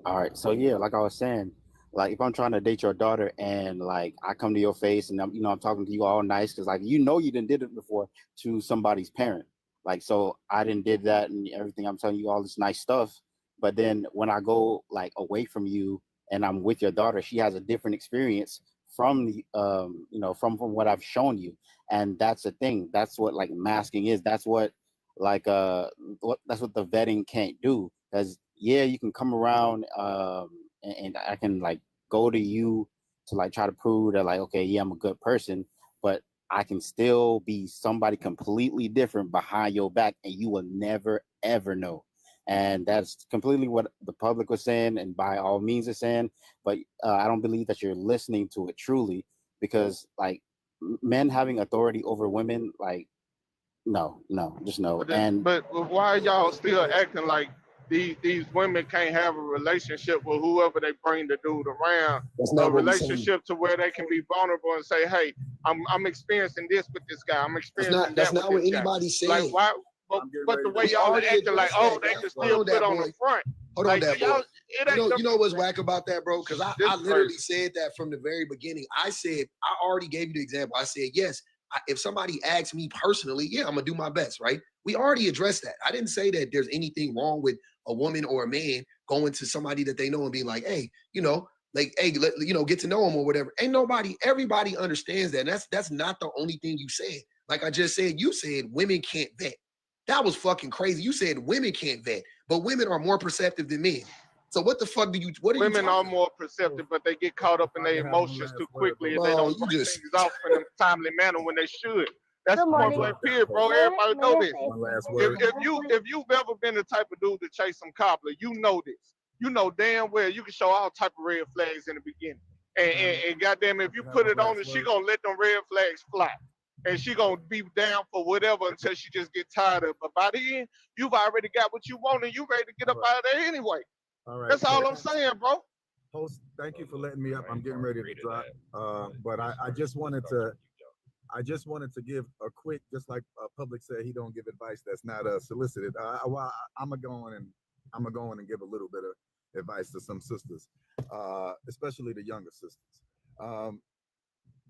All right. So yeah, like I was saying. Like if I'm trying to date your daughter and like I come to your face and I'm talking to you all nice because like you didn't did it before to somebody's parent. Like so I didn't did that and everything. I'm telling you all this nice stuff. But then when I go like away from you and I'm with your daughter, she has a different experience from the from what I've shown you. And that's the thing. That's what like masking is. That's what like that's what the vetting can't do. Because yeah, you can come around and I can like go to you to like try to prove that like, okay, yeah, I'm a good person, but I can still be somebody completely different behind your back and you will never, ever know. And that's completely what the public was saying and by all means is saying, but I don't believe that you're listening to it truly because like men having authority over women, like, no, just no. But why are y'all still acting like these women can't have a relationship with whoever they bring the dude around? A relationship to where they can be vulnerable and say, "Hey, I'm experiencing this with this guy. I'm experiencing that's that not with what this anybody guy." said. Like why? But the way y'all are acting like, oh, they can still put on the front. Hold on, Like, that y'all, boy. You know what's whack about that, bro? Because I literally said that from the very beginning. I already gave you the example. I said, yes, if somebody asks me personally, yeah, I'm gonna do my best, right? We already addressed that. I didn't say that there's anything wrong with a woman or a man going to somebody that they know and being like, hey, get to know him or whatever. Everybody understands that. And that's not the only thing you said. Like I just said, you said women can't vet. That was fucking crazy. You said women can't vet, but women are more perceptive than men. So what the fuck women are more perceptive, but they get caught up in their emotions too quickly and they don't break things off in a timely manner when they should. That's Good the point morning. blank period, bro. May I- Everybody may know I this. say One last something word. If you've ever been the type of dude to chase some cobbler, you know this. You know damn well you can show all type of red flags in the beginning. And goddamn, if you put it on her, she gonna let them red flags fly. And she gonna be down for whatever until she just get tired of it. But by the end, you've already got what you want and you ready to get up out of there anyway. All right. That's all so- I'm saying, bro. Host, thank you for letting me up. I'm getting ready to drop. But I just wanted to give a quick, just like Public said, he don't give advice that's not solicited. I'm gonna go in and give a little bit of advice to some sisters, especially the younger sisters.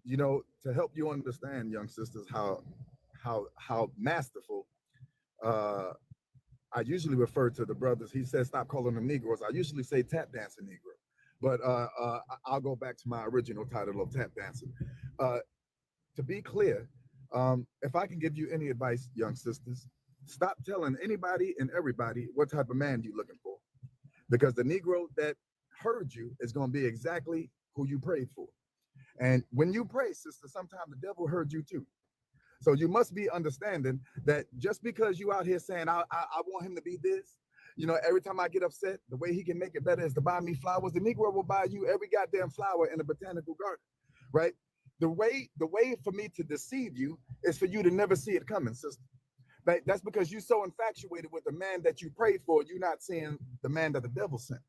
You know, to help you understand, young sisters, how masterful. I usually refer to the brothers. He says stop calling them Negroes. I usually say tap dancing Negro, but I'll go back to my original title of tap dancing. To be clear, if I can give you any advice, young sisters, stop telling anybody and everybody what type of man you're looking for, because the Negro that heard you is going to be exactly who you prayed for. And when you pray, sister, sometimes the devil heard you too. So you must be understanding that just because you out here saying, I want him to be this, you know, every time I get upset, the way he can make it better is to buy me flowers. The Negro will buy you every goddamn flower in the botanical garden, right? The way for me to deceive you is for you to never see it coming, sister. That's because you're so infatuated with the man that you prayed for, you're not seeing the man that the devil sent.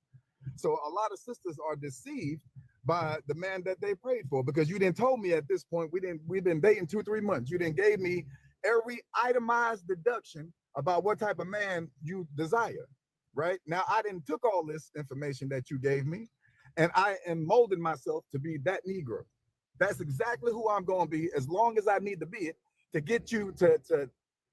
So a lot of sisters are deceived by the man that they prayed for, because you didn't told me at this point, we've been dating 2-3 months. You didn't gave me every itemized deduction about what type of man you desire, right? Now I didn't took all this information that you gave me and I am molding myself to be that Negro. That's exactly who I'm going to be, as long as I need to be it, to get you to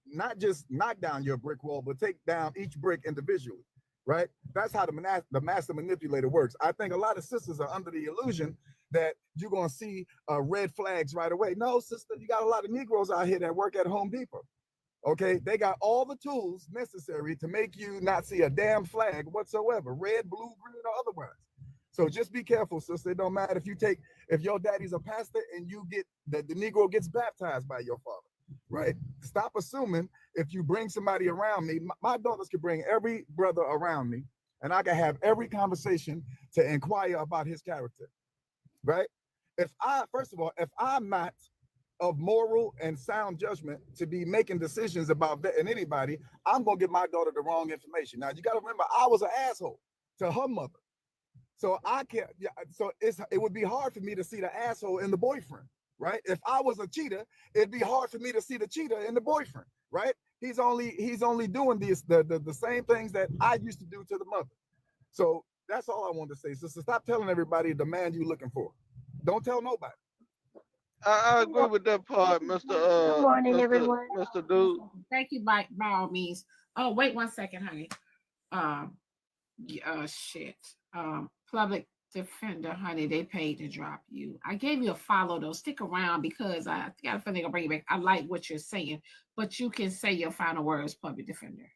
not just knock down your brick wall, but take down each brick individually. Right? That's how the master manipulator works. I think a lot of sisters are under the illusion that you're going to see red flags right away. No, sister, you got a lot of Negroes out here that work at Home Depot. Okay, they got all the tools necessary to make you not see a damn flag whatsoever, red, blue, green, or otherwise. So just be careful, sister. It don't matter if your daddy's a pastor and you get that the Negro gets baptized by your father. Right? Stop assuming if you bring somebody around me, my daughters can bring every brother around me and I can have every conversation to inquire about his character. Right? First of all, if I'm not of moral and sound judgment to be making decisions about vetting anybody, I'm going to give my daughter the wrong information. Now, you got to remember, I was an asshole to her mother. So I can't, it would be hard for me to see the asshole in the boyfriend. Right? If I was a cheater, it'd be hard for me to see the cheater in the boyfriend, right? He's only doing the same things that I used to do to the mother. So that's all I wanted to say. So stop telling everybody the man you're looking for. Don't tell nobody. I agree with that part, Mr. Good morning, everyone. Mr. Dude. Thank you by all means. Oh, wait 1 second, honey. Shit. Public Defender, honey, they paid to drop you. I gave you a follow though. Stick around because I got a feeling they're gonna bring you back. I like what you're saying, but you can say your final words, Public Defender.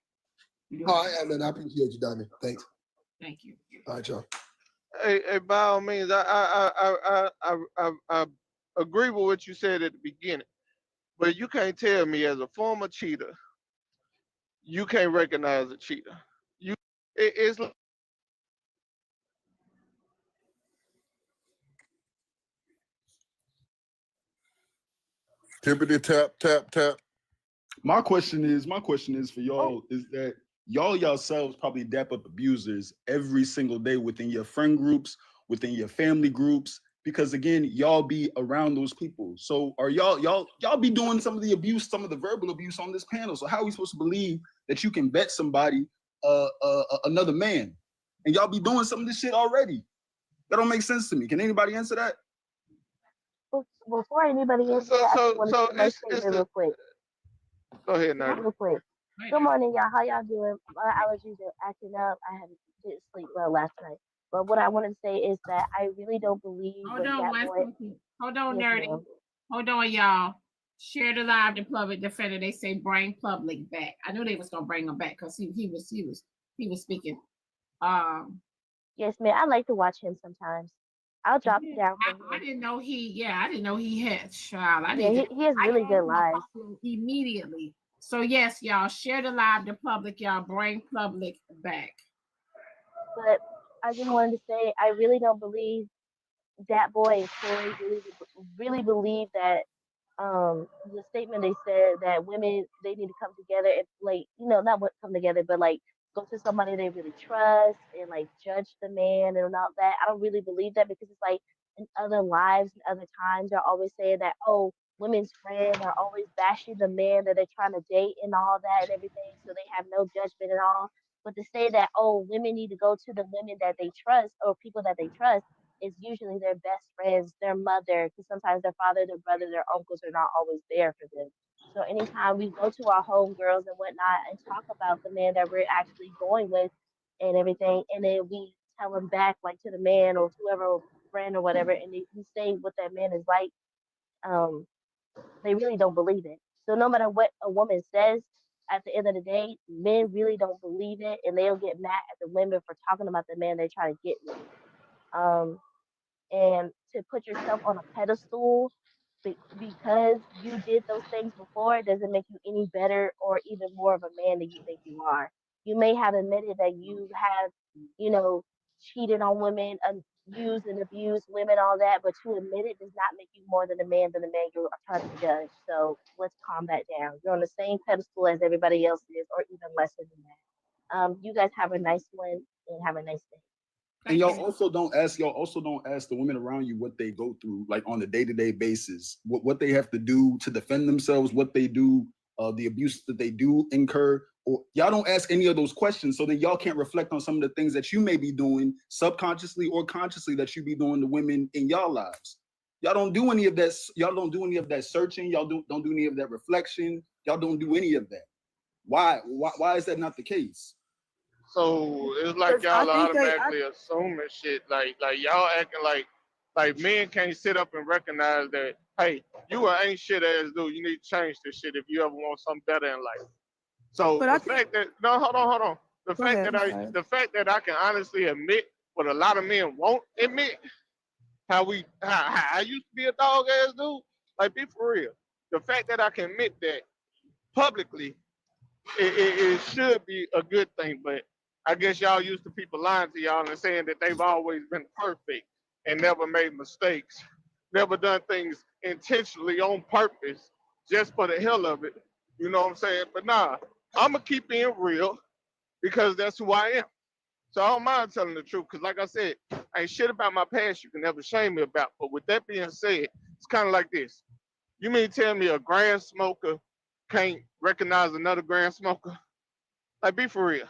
I appreciate you, Diamond. Thanks. Thank you. All right, y'all. Hey, by all means, I agree with what you said at the beginning, but you can't tell me as a former cheater, you can't recognize a cheater. It's like, Tippity tap, tap, tap. My question is for y'all is that y'all yourselves probably dap up abusers every single day within your friend groups, within your family groups, because again, y'all be around those people. So are y'all be doing some of the abuse, some of the verbal abuse on this panel. So how are we supposed to believe that you can vet somebody, another man, and y'all be doing some of this shit already? That don't make sense to me. Can anybody answer that? Before anybody answers, I just want to say my statement real quick. Go ahead, Nerd. Real quick. Good morning, y'all. How y'all doing? My allergies are acting up. I didn't sleep well last night. But what I want to say is that I really don't believe. Hold on, Nerdy. Hold on, y'all. Share the live to Public Defender. They say bring Public back. I knew they was gonna bring him back because he was speaking. Yes, man. I like to watch him sometimes. I'll drop it down for I him. didn't know he. Yeah, I didn't know he had child. I Yeah, need to. he has I really gave good him a lives. follow immediately. So yes, y'all share the live to public. Y'all bring public back. But I just wanted to say, I really don't believe that boy and Corey really believe that the statement they said that women they need to come together and like not come together but like go to somebody they really trust and like judge the man and all that. I don't really believe that because it's like in other lives and other times they're always saying that women's friends are always bashing the man that they're trying to date and all that and everything, so they have no judgment at all. But to say that women need to go to the women that they trust or people that they trust is usually their best friends, their mother, because sometimes their father, their brother, their uncles are not always there for them. So anytime we go to our homegirls and whatnot and talk about the man that we're actually going with and everything, and then we tell them back like to the man or whoever friend or whatever, and we say what that man is like, they really don't believe it. So no matter what a woman says, at the end of the day, men really don't believe it, and they'll get mad at the women for talking about the man they're trying to get with. And to put yourself on a pedestal because you did those things before doesn't make you any better or even more of a man than you think you are. You may have admitted that you have, cheated on women, used and abused women, all that, but to admit it does not make you more than a man you're trying to judge. So let's calm that down. You're on the same pedestal as everybody else is, or even lesser than that. You guys have a nice one and have a nice day. And y'all also don't ask the women around you what they go through, like on a day-to-day basis, what they have to do to defend themselves, what they do, the abuse that they do incur. Or y'all don't ask any of those questions, so then y'all can't reflect on some of the things that you may be doing subconsciously or consciously that you be doing to women in y'all lives. Y'all don't do any of that. Y'all don't do any of that searching. Y'all don't do any of that reflection. Y'all don't do any of that. Why is that not the case? So it's like 'Cause I y'all are think they- automatically assuming shit. Like y'all acting like men can't sit up and recognize that, hey, you an ain't shit ass dude. You need to change this shit if you ever want something better in life. So But I the fact that hold on. The Go fact ahead, that I'm sorry. the fact that I can honestly admit what a lot of men won't admit, how I used to be a dog ass dude. Like, be for real. The fact that I can admit that publicly, it should be a good thing. But I guess y'all used to people lying to y'all and saying that they've always been perfect and never made mistakes, never done things intentionally on purpose just for the hell of it. You know what I'm saying? But nah, I'm going to keep being real because that's who I am. So I don't mind telling the truth because, like I said, ain't shit about my past you can never shame me about. But with that being said, it's kind of like this. You mean tell me a grand smoker can't recognize another grand smoker? Like, be for real.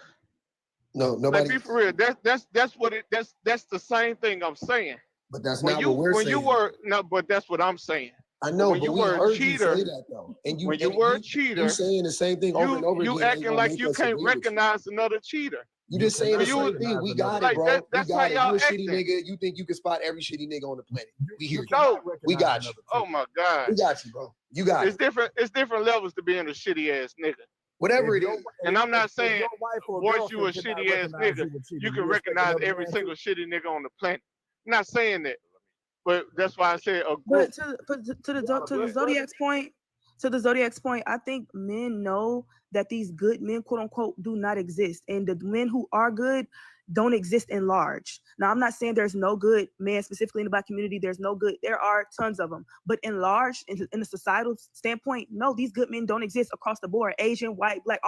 No, Like, nobody. be for real. That's what it. That's the same thing I'm saying. But that's When not you what we're when saying. you were no, but that's what I'm saying. I know, when but you we were a heard cheater, you say that though, and when you were a you cheater, saying the same thing over and over you again. Ain't acting gonna like make you us can't agree with you. recognize another cheater. You just saying the You same thing. We got like it, bro. that, We that's how got it. You y'all a shitty acting. nigga. You think you can spot every shitty nigga on the planet. We hear you. No, We got you. oh my God. We got you, bro. You got It's it. different. It's different levels to being a shitty ass nigga. Whatever it is. And I'm not If saying your wife or once you a girlfriend cannot shitty ass recognize nigga, you a cheater, you can you expect recognize another every man single to? shitty nigga on the planet. I'm not saying that, but that's why I said a group. But to the Zodiac's point, I think men know that these good men, quote unquote, do not exist, and the men who are good don't exist in large. Now, I'm not saying there's no good men specifically in the Black community. There's no good. There are tons of them, but in large, in a societal standpoint, no, these good men don't exist across the board. Asian, white, Black,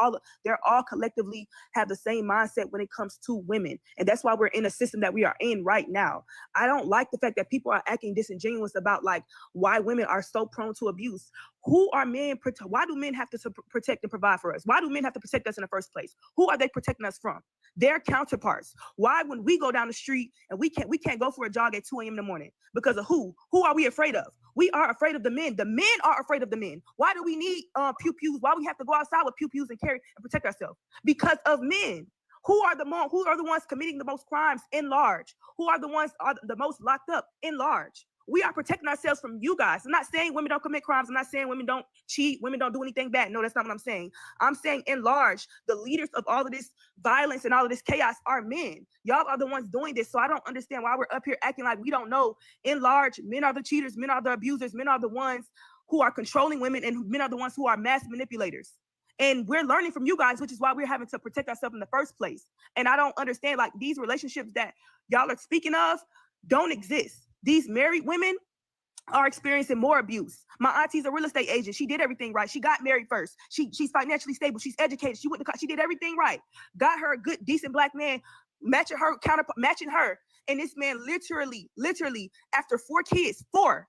they're all collectively have the same mindset when it comes to women, and that's why we're in a system that we are in right now. I don't like the fact that people are acting disingenuous about like why women are so prone to abuse. Who are men? Why do men have to protect and provide for us? Why do men have to protect us in the first place? Who are they protecting us from? Their counterparts. Why, when we go down the street and we can't go for a jog at 2 a.m. in the morning because of who? Who are we afraid of? We are afraid of the men. The men are afraid of the men. Why do we need pew-pews? Why we have to go outside with pew-pews and carry and protect ourselves? Because of men. Who are the ones committing the most crimes in large? Who are the ones are the most locked up in large? we are protecting ourselves from you guys. I'm not saying women don't commit crimes. I'm not saying women don't cheat. Women don't do anything bad. No, that's not what I'm saying. I'm saying in large, the leaders of all of this violence and all of this chaos are men. Y'all are the ones doing this. So I don't understand why we're up here acting like we don't know. In large, men are the cheaters. Men are the abusers. Men are the ones who are controlling women, and men are the ones who are mass manipulators. And we're learning from you guys, which is why we're having to protect ourselves in the first place. And I don't understand, like, these relationships that y'all are speaking of don't exist. These married women are experiencing more abuse. My auntie's a real estate agent. She did everything right. She got married first. She's financially stable. She's educated. She did everything right. Got her a good, decent black man, matching her. And this man literally, after four kids by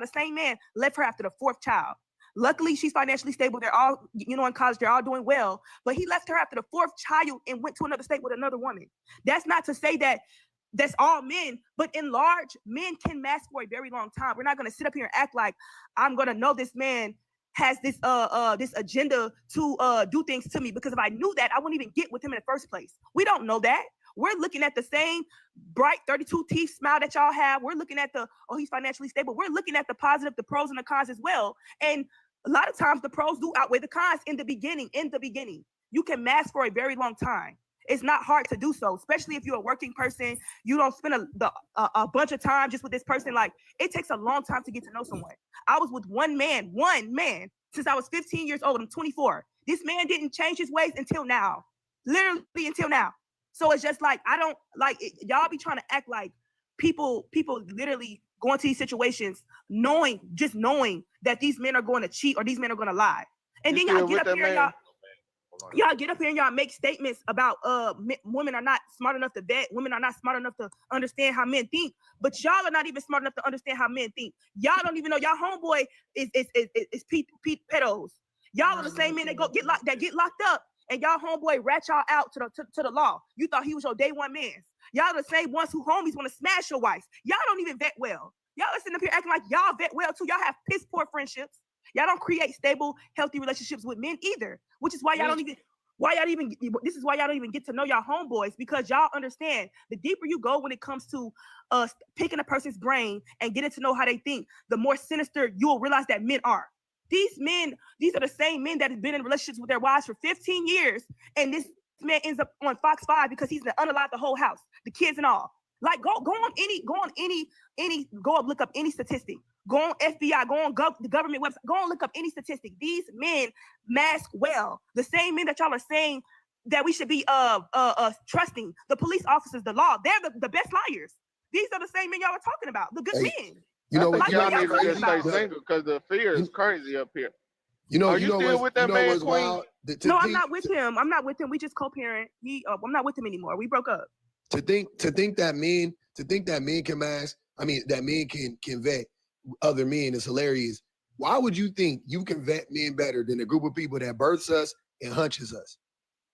the same man, left her after the fourth child. Luckily, she's financially stable. They're all, in college. They're all doing well. But he left her after the fourth child and went to another state with another woman. That's not to say that that's all men, but in large, men can mask for a very long time. We're not going to sit up here and act like I'm going to know this man has this this agenda to do things to me, because if I knew that, I wouldn't even get with him in the first place. We don't know that. We're looking at the same bright 32 teeth smile that y'all have. We're looking at he's financially stable. We're looking at the positive, the pros and the cons as well. And a lot of times the pros do outweigh the cons in the beginning. You can mask for a very long time. It's not hard to do so, especially if you're a working person. You don't spend a bunch of time just with this person. Like, it takes a long time to get to know someone. I was with one man, since I was 15 years old. I'm 24. This man didn't change his ways until now, literally until now. So it's just like, I don't like it. Y'all be trying to act like people literally go into these situations knowing that these men are going to cheat or these men are going to lie. And then y'all get up here and y'all get up here and y'all make statements about women are not smart enough to vet, women are not smart enough to understand how men think, but y'all are not even smart enough to understand how men think. Y'all don't even know y'all homeboy is Pete pedos. Y'all are the same men that get locked up, and y'all homeboy rat y'all out to the law. You thought he was your day one man. Y'all are the same ones who homies want to smash your wife. Y'all don't even vet well. Y'all are sitting up here acting like y'all vet well too. Y'all have piss poor friendships. Y'all don't create stable, healthy relationships with men either, which is why y'all don't even get to know y'all homeboys, because y'all understand the deeper you go when it comes to picking a person's brain and getting to know how they think, the more sinister you'll realize that men are. These are the same men that have been in relationships with their wives for 15 years, and this man ends up on Fox 5 because he's unalived the whole house, the kids and all. Like, go look up any statistic. Go on FBI, go on the government website, go and look up any statistic. These men mask well. The same men that y'all are saying that we should be trusting, the police officers, the law, they're the best liars. These are the same men y'all are talking about, the good men. You know what? Y'all need to just stay single because the fear is crazy up here. Are you still with that man, Queen? No, I'm not with him. We just co-parent. I'm not with him anymore. We broke up. To think that men can mask, that men can vet other men is hilarious. Why would you think you can vet men better than a group of people that births us and hunches us?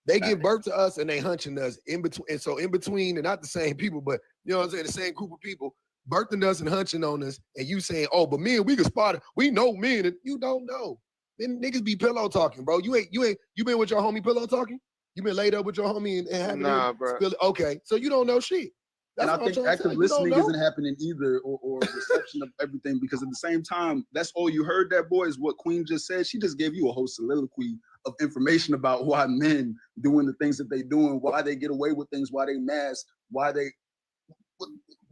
They give birth to us and they hunching us in between. And so in between, and not the same people, but you know what I'm saying, the same group of people birthing us and hunching on us, and you saying, oh, but men, we can spot it. We know men, and you don't know. Then niggas be pillow talking, bro. You been with your homie pillow talking? You been laid up with your homie and having bro. Okay, so you don't know shit. And I think active listening isn't happening either, or reception of everything, because at the same time, that's all you heard, that boy, is what Queen just said. She just gave you a whole soliloquy of information about why men doing the things that they doing, why they get away with things, why they mask, why they.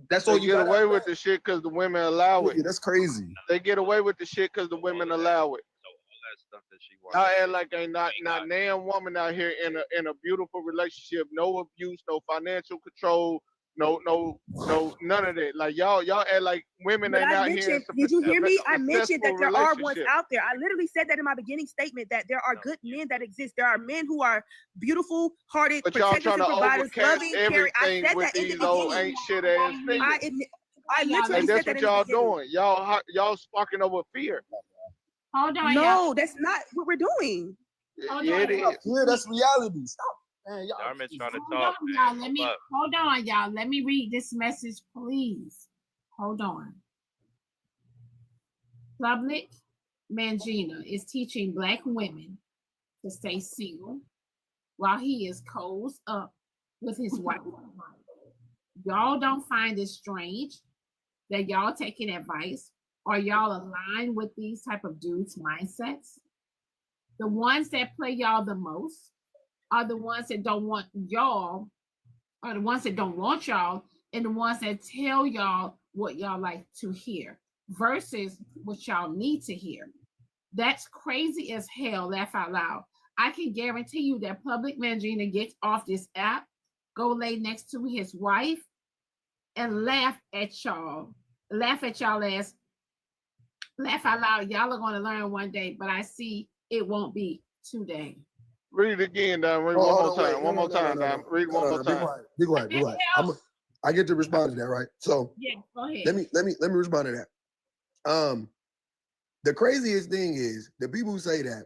That's all you get away with the shit because the women allow it. Yeah, that's crazy. They get away with the shit because the women allow it. Y'all act like ain't not damn woman out here in a beautiful relationship, no abuse, no financial control. No, none of that. Like y'all act like women ain't out here. Did you hear me? I mentioned that there are ones out there. I literally said that in my beginning statement, that there are good men that exist. There are men who are beautiful, hearted, but y'all protectors trying to and providers, loving, caring. I said with that in the these old beginning. ain't shit ass niggas. I literally And said that's that what in y'all the beginning. doing. Y'all sparking over fear. Hold on, No, y'all. that's not what we're doing. Yeah, it is. Yeah, that's reality. Stop. Man, Darman trying to Hold talk, on, man. y'all. Hold on, y'all. Let me read this message, please. Hold on. Public Mangina is teaching Black women to stay single while he is codes up with his wife. Y'all don't find it strange that y'all taking advice? Are y'all aligned with these type of dudes' mindsets? The ones that play y'all the most are the ones that don't want y'all, are the ones that don't want y'all, and the ones that tell y'all what y'all like to hear versus what y'all need to hear. That's crazy as hell, laugh out loud. I can guarantee you that Public Mangina gets off this app, go lay next to his wife, and laugh at y'all ass, laugh out loud. Y'all are going to learn one day, but I see it won't be today. Read it again, Don. Read one more time. One more time, Don. Read one more time. Be quiet. I get to respond to that, right? So yeah, go ahead. Let me respond to that. The craziest thing is the people who say that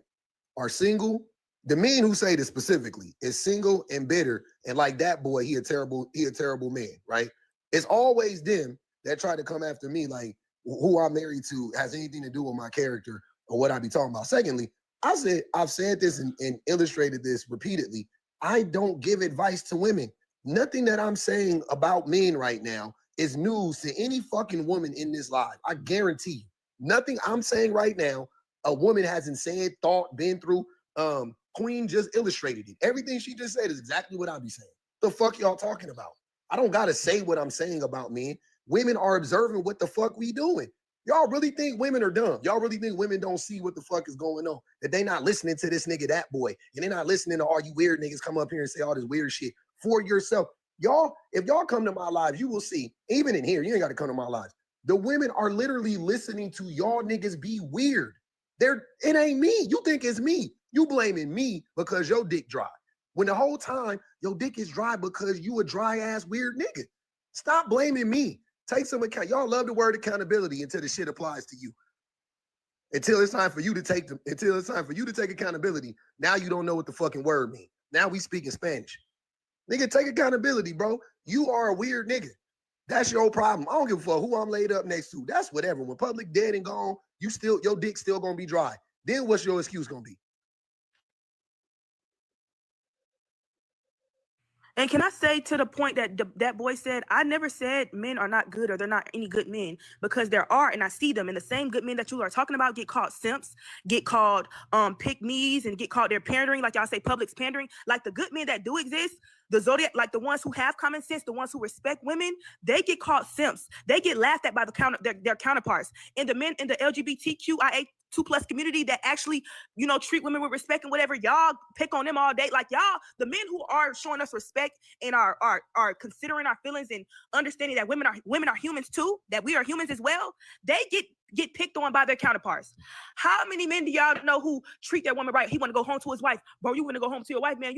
are single. The men who say this specifically is single and bitter, and like that boy, he a terrible man, right? It's always them that try to come after me, like who I'm married to has anything to do with my character or what I be talking about. Secondly, I've said this and illustrated this repeatedly. I don't give advice to women. Nothing that I'm saying about men right now is news to any fucking woman in this live. I guarantee you. Nothing I'm saying right now, a woman hasn't said, thought, been through. Queen just illustrated it. Everything she just said is exactly what I be saying. The fuck y'all talking about? I don't gotta say what I'm saying about men. Women are observing what the fuck we doing. Y'all really think women are dumb? Y'all really think women don't see what the fuck is going on? That they not listening to this nigga, that boy, and they not listening to all you weird niggas come up here and say all this weird shit for yourself. Y'all, if y'all come to my lives, you will see, even in here, you ain't gotta come to my lives. The women are literally listening to y'all niggas be weird. It ain't me. You think it's me. You blaming me because your dick dry. When the whole time your dick is dry because you a dry ass weird nigga. Stop blaming me. Take some account. Y'all love the word accountability until the shit applies to you. Until it's time for you to take accountability. Now you don't know what the fucking word means. Now we speaking Spanish. Nigga, take accountability, bro. You are a weird nigga. That's your problem. I don't give a fuck who I'm laid up next to. That's whatever. When public dead and gone, your dick still gonna be dry. Then what's your excuse gonna be? And can I say to the point that that boy said, I never said men are not good or they're not any good men, because there are, and I see them, and the same good men that you are talking about get called simps, get called pick-me's, and get called they're pandering, like y'all say Public's pandering. Like the good men that do exist, the Zodiac, like the ones who have common sense, the ones who respect women, they get called simps. They get laughed at by their counterparts. And the men in the LGBTQIA 2+ community that actually, treat women with respect and whatever, y'all pick on them all day. Like y'all, the men who are showing us respect and are considering our feelings and understanding that women are humans too, that we are humans as well, they get picked on by their counterparts. How many men do y'all know who treat their woman right? He want to go home to his wife. Bro, you want to go home to your wife, man.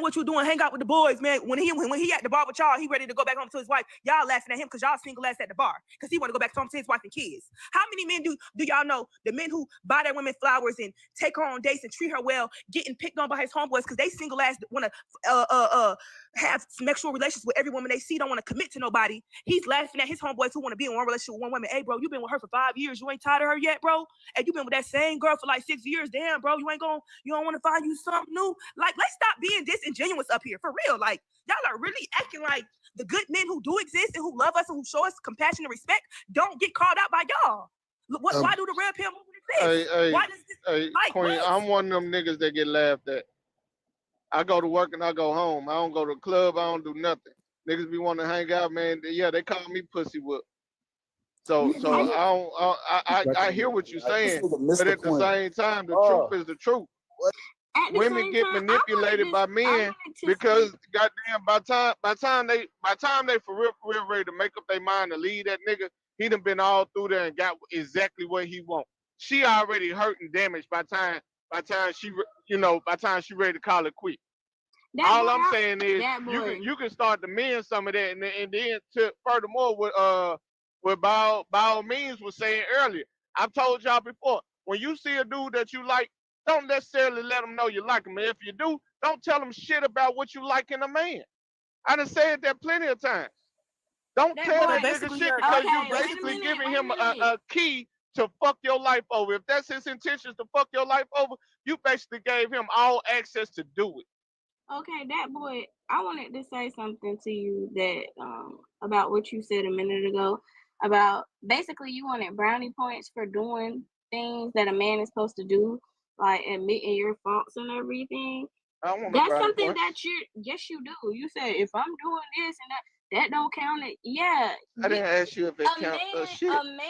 What you doing? Hang out with the boys, man. When he at the bar with y'all, he ready to go back home to his wife. Y'all laughing at him because y'all single ass at the bar because he want to go back home to his wife and kids. How many men do y'all know, the men who buy their women flowers and take her on dates and treat her well, getting picked on by his homeboys because they single ass want to have sexual relations with every woman they see, don't want to commit to nobody. He's laughing at his homeboys who want to be in one relationship with one woman. Hey, bro, you been with her for 5 years. You ain't tired of her yet, bro? And you been with that same girl for like 6 years. Damn, bro, you don't want to find you something new? Like, let's stop being disingenuous up here, for real. Like, y'all are really acting like the good men who do exist and who love us and who show us compassion and respect don't get called out by y'all. Why do the red pill movement exist? Hey, Queen, I'm one of them niggas that get laughed at. I go to work and I go home. I don't go to the club. I don't do nothing. Niggas be wanting to hang out, man. Yeah, they call me pussy whip. So I hear what you're saying, but at the same time, the truth is the truth. Women get manipulated by men because goddamn by time they for real ready to make up their mind to leave that nigga, he done been all through there and got exactly what he want. She already hurt and damaged by time she ready to call it quit. All I'm saying is you can start to mend some of that, and then furthermore what by all means was saying earlier. I've told y'all before, when you see a dude that you like, don't necessarily let him know you like him. And if you do, don't tell him shit about what you like in a man. I done said that plenty of times. Don't tell that nigga shit because you basically giving him a key to fuck your life over. If that's his intentions to fuck your life over, you basically gave him all access to do it. Okay, that boy, I wanted to say something to you that about what you said a minute ago about basically you wanted brownie points for doing things that a man is supposed to do, like admitting your faults and everything. I don't want no That's brownie something points. that yes you do. You say if I'm doing this and that don't count it. Yeah, I didn't ask you if it a count shit. man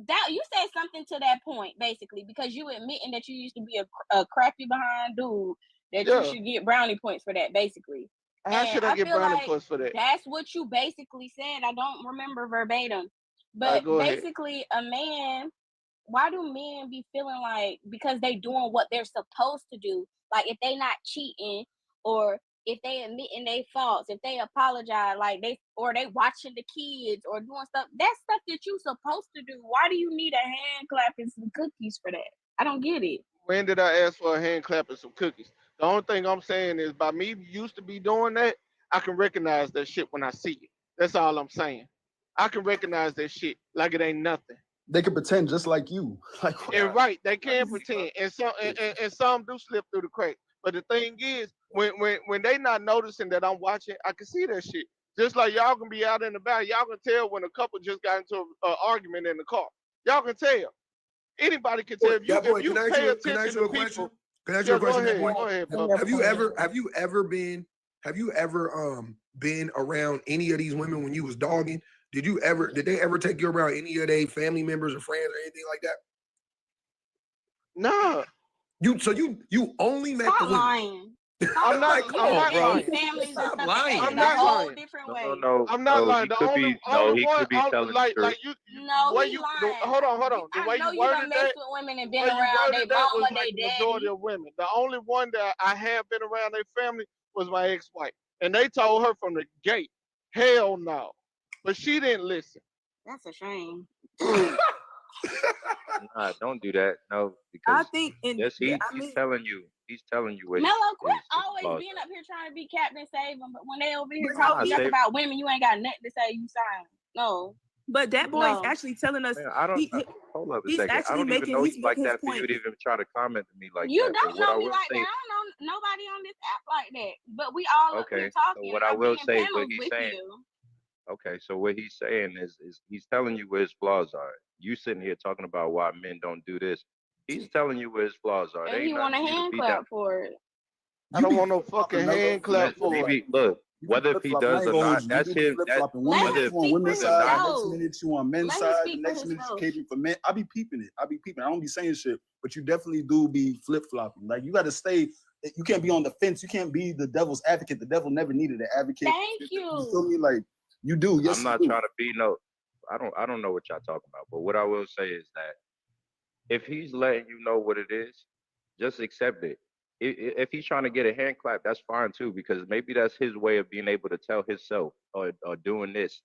that you said something to that point basically because you admitting that you used to be a crappy behind dude that you Yeah. should get brownie points for that basically. How And should I get feel brownie like points for that? that's what you basically said. I don't remember verbatim, All right, but go ahead. basically a man. Why do men be feeling like because they doing what they're supposed to do, like if they not cheating or if they admitting their faults, if they apologize, like they watching the kids or doing stuff, that's stuff that you supposed to do. Why do you need a hand clap and some cookies for that? I don't get it. When did I ask for a hand clap and some cookies? The only thing I'm saying is by me used to be doing that, I can recognize that shit when I see it. That's all I'm saying. I can recognize that shit like it ain't nothing. They can pretend just like you. Like And right, they can pretend, and some do slip through the cracks. But the thing is, when they not noticing that I'm watching, I can see that shit. Just like y'all can be out and about, y'all can tell when a couple just got into an argument in the car. Y'all can tell. Anybody can tell. Yeah, boy, If you can I pay ask you attention a to question? people. Can I ask you a Yeah, go question? ahead. Boy? Go ahead, Have Papa. you ever been around any of these women when you was dogging? Did they ever take you around any of their family members or friends or anything like that? No. You only met Stop the women. lying. I'm not. Come I'm on, not bro. lying. Families and Stop stuff lying. in I'm a not whole lying. different way. I'm not lying. He The could only be no, he one, could be telling the truth. No, way he you lying. hold on. The I way know you you done worded messed that, with women and the been way you around their worded that was mama, like their the majority daddy. of women. The only one that I have been around their family was my ex-wife, and they told her from the gate, hell no, but she didn't listen. That's a shame. Nah, don't do that. No, I because think he's telling you his Mello, quit his always flaws. being up here trying to be Captain Save them, but when they over here But how talking Nah, stuff Save- about women, you ain't got nothing to say. You silent. No. But that boy is No. actually telling us Man, I don't he, hold up a he's second. I actually don't even making know he's you like making his that for you point. to even try to comment to me like You that. don't But what I know me will like say, that. I don't know nobody on this app like that. But we all up here okay, so talking. what and I I'm will being say, what panels he's with saying, you. okay, so what he's saying is he's telling you where his flaws are. You sitting here talking about why men don't do this. He's telling you where his flaws are. And There he ain't want a nothing for you to hand beat down. clap for it. I don't want no fucking hand clap for it. Maybe look, whether if he does or not, that's him. That One whether minute if you on women's side, the next himself. minute you on men's Let him side, the speak for next minute you himself. catering for men. I be peeping it. I don't be saying shit, but you definitely do be flip flopping. Like you got to stay. You can't be on the fence. You can't be the devil's advocate. The devil never needed an advocate. Thank You you. feel me? Like you do. Yes, I'm you not do. trying to be no. I don't know what y'all talking about. But what I will say is that if he's letting you know what it is, just accept it. If he's trying to get a hand clap, that's fine too, because maybe that's his way of being able to tell himself or doing this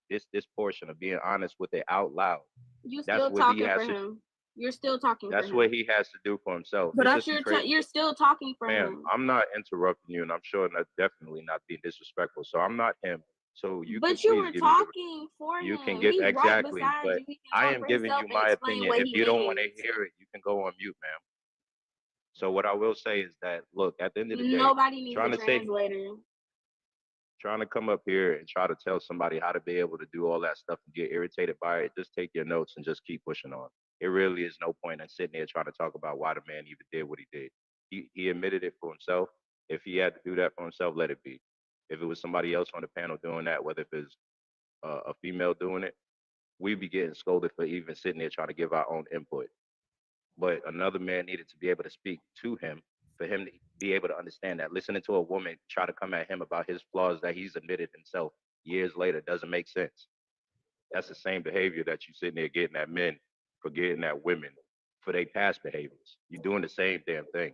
portion of being honest with it out loud. You That's still what he talking has for to. him. You're still talking for That's him. what he has to do for himself. But It's that's just crazy. you're still talking for Ma'am, him. I'm not interrupting you, and I'm sure not definitely not being disrespectful. So I'm not him. So you can But you please were give me the. talking for You him. can give He's right exactly, beside but you. He can I talk am for giving himself you and my explain opinion. what If he you don't want to is. hear it, you can go on mute, ma'am. So what I will say is that look, at the end of the day, Nobody needs trying a to say translator. trying to come up here and try to tell somebody how to be able to do all that stuff and get irritated by it, just take your notes and just keep pushing on. It really is no point in sitting there trying to talk about why the man even did what he did. He admitted it for himself. If he had to do that for himself, let it be. If it was somebody else on the panel doing that, whether if it's a female doing it, we'd be getting scolded for even sitting there trying to give our own input. But another man needed to be able to speak to him for him to be able to understand that listening to a woman try to come at him about his flaws that he's admitted himself years later doesn't make sense. That's the same behavior that you sitting there getting at men for getting at women for their past behaviors. You're doing the same damn thing.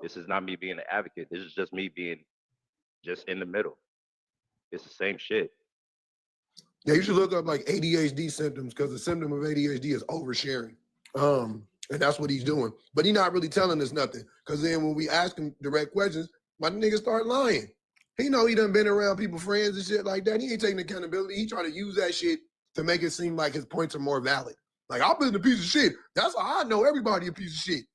This is not me being an advocate. This is just me being just in the middle. It's the same shit. Yeah, you should look up like ADHD symptoms because the symptom of ADHD is oversharing. And that's what he's doing. But he's not really telling us nothing. Because then when we ask him direct questions, my nigga start lying. He know he done been around people, friends and shit like that. He ain't taking accountability. He try to use that shit to make it seem like his points are more valid. Like, I've been a piece of shit. That's how I know everybody a piece of shit.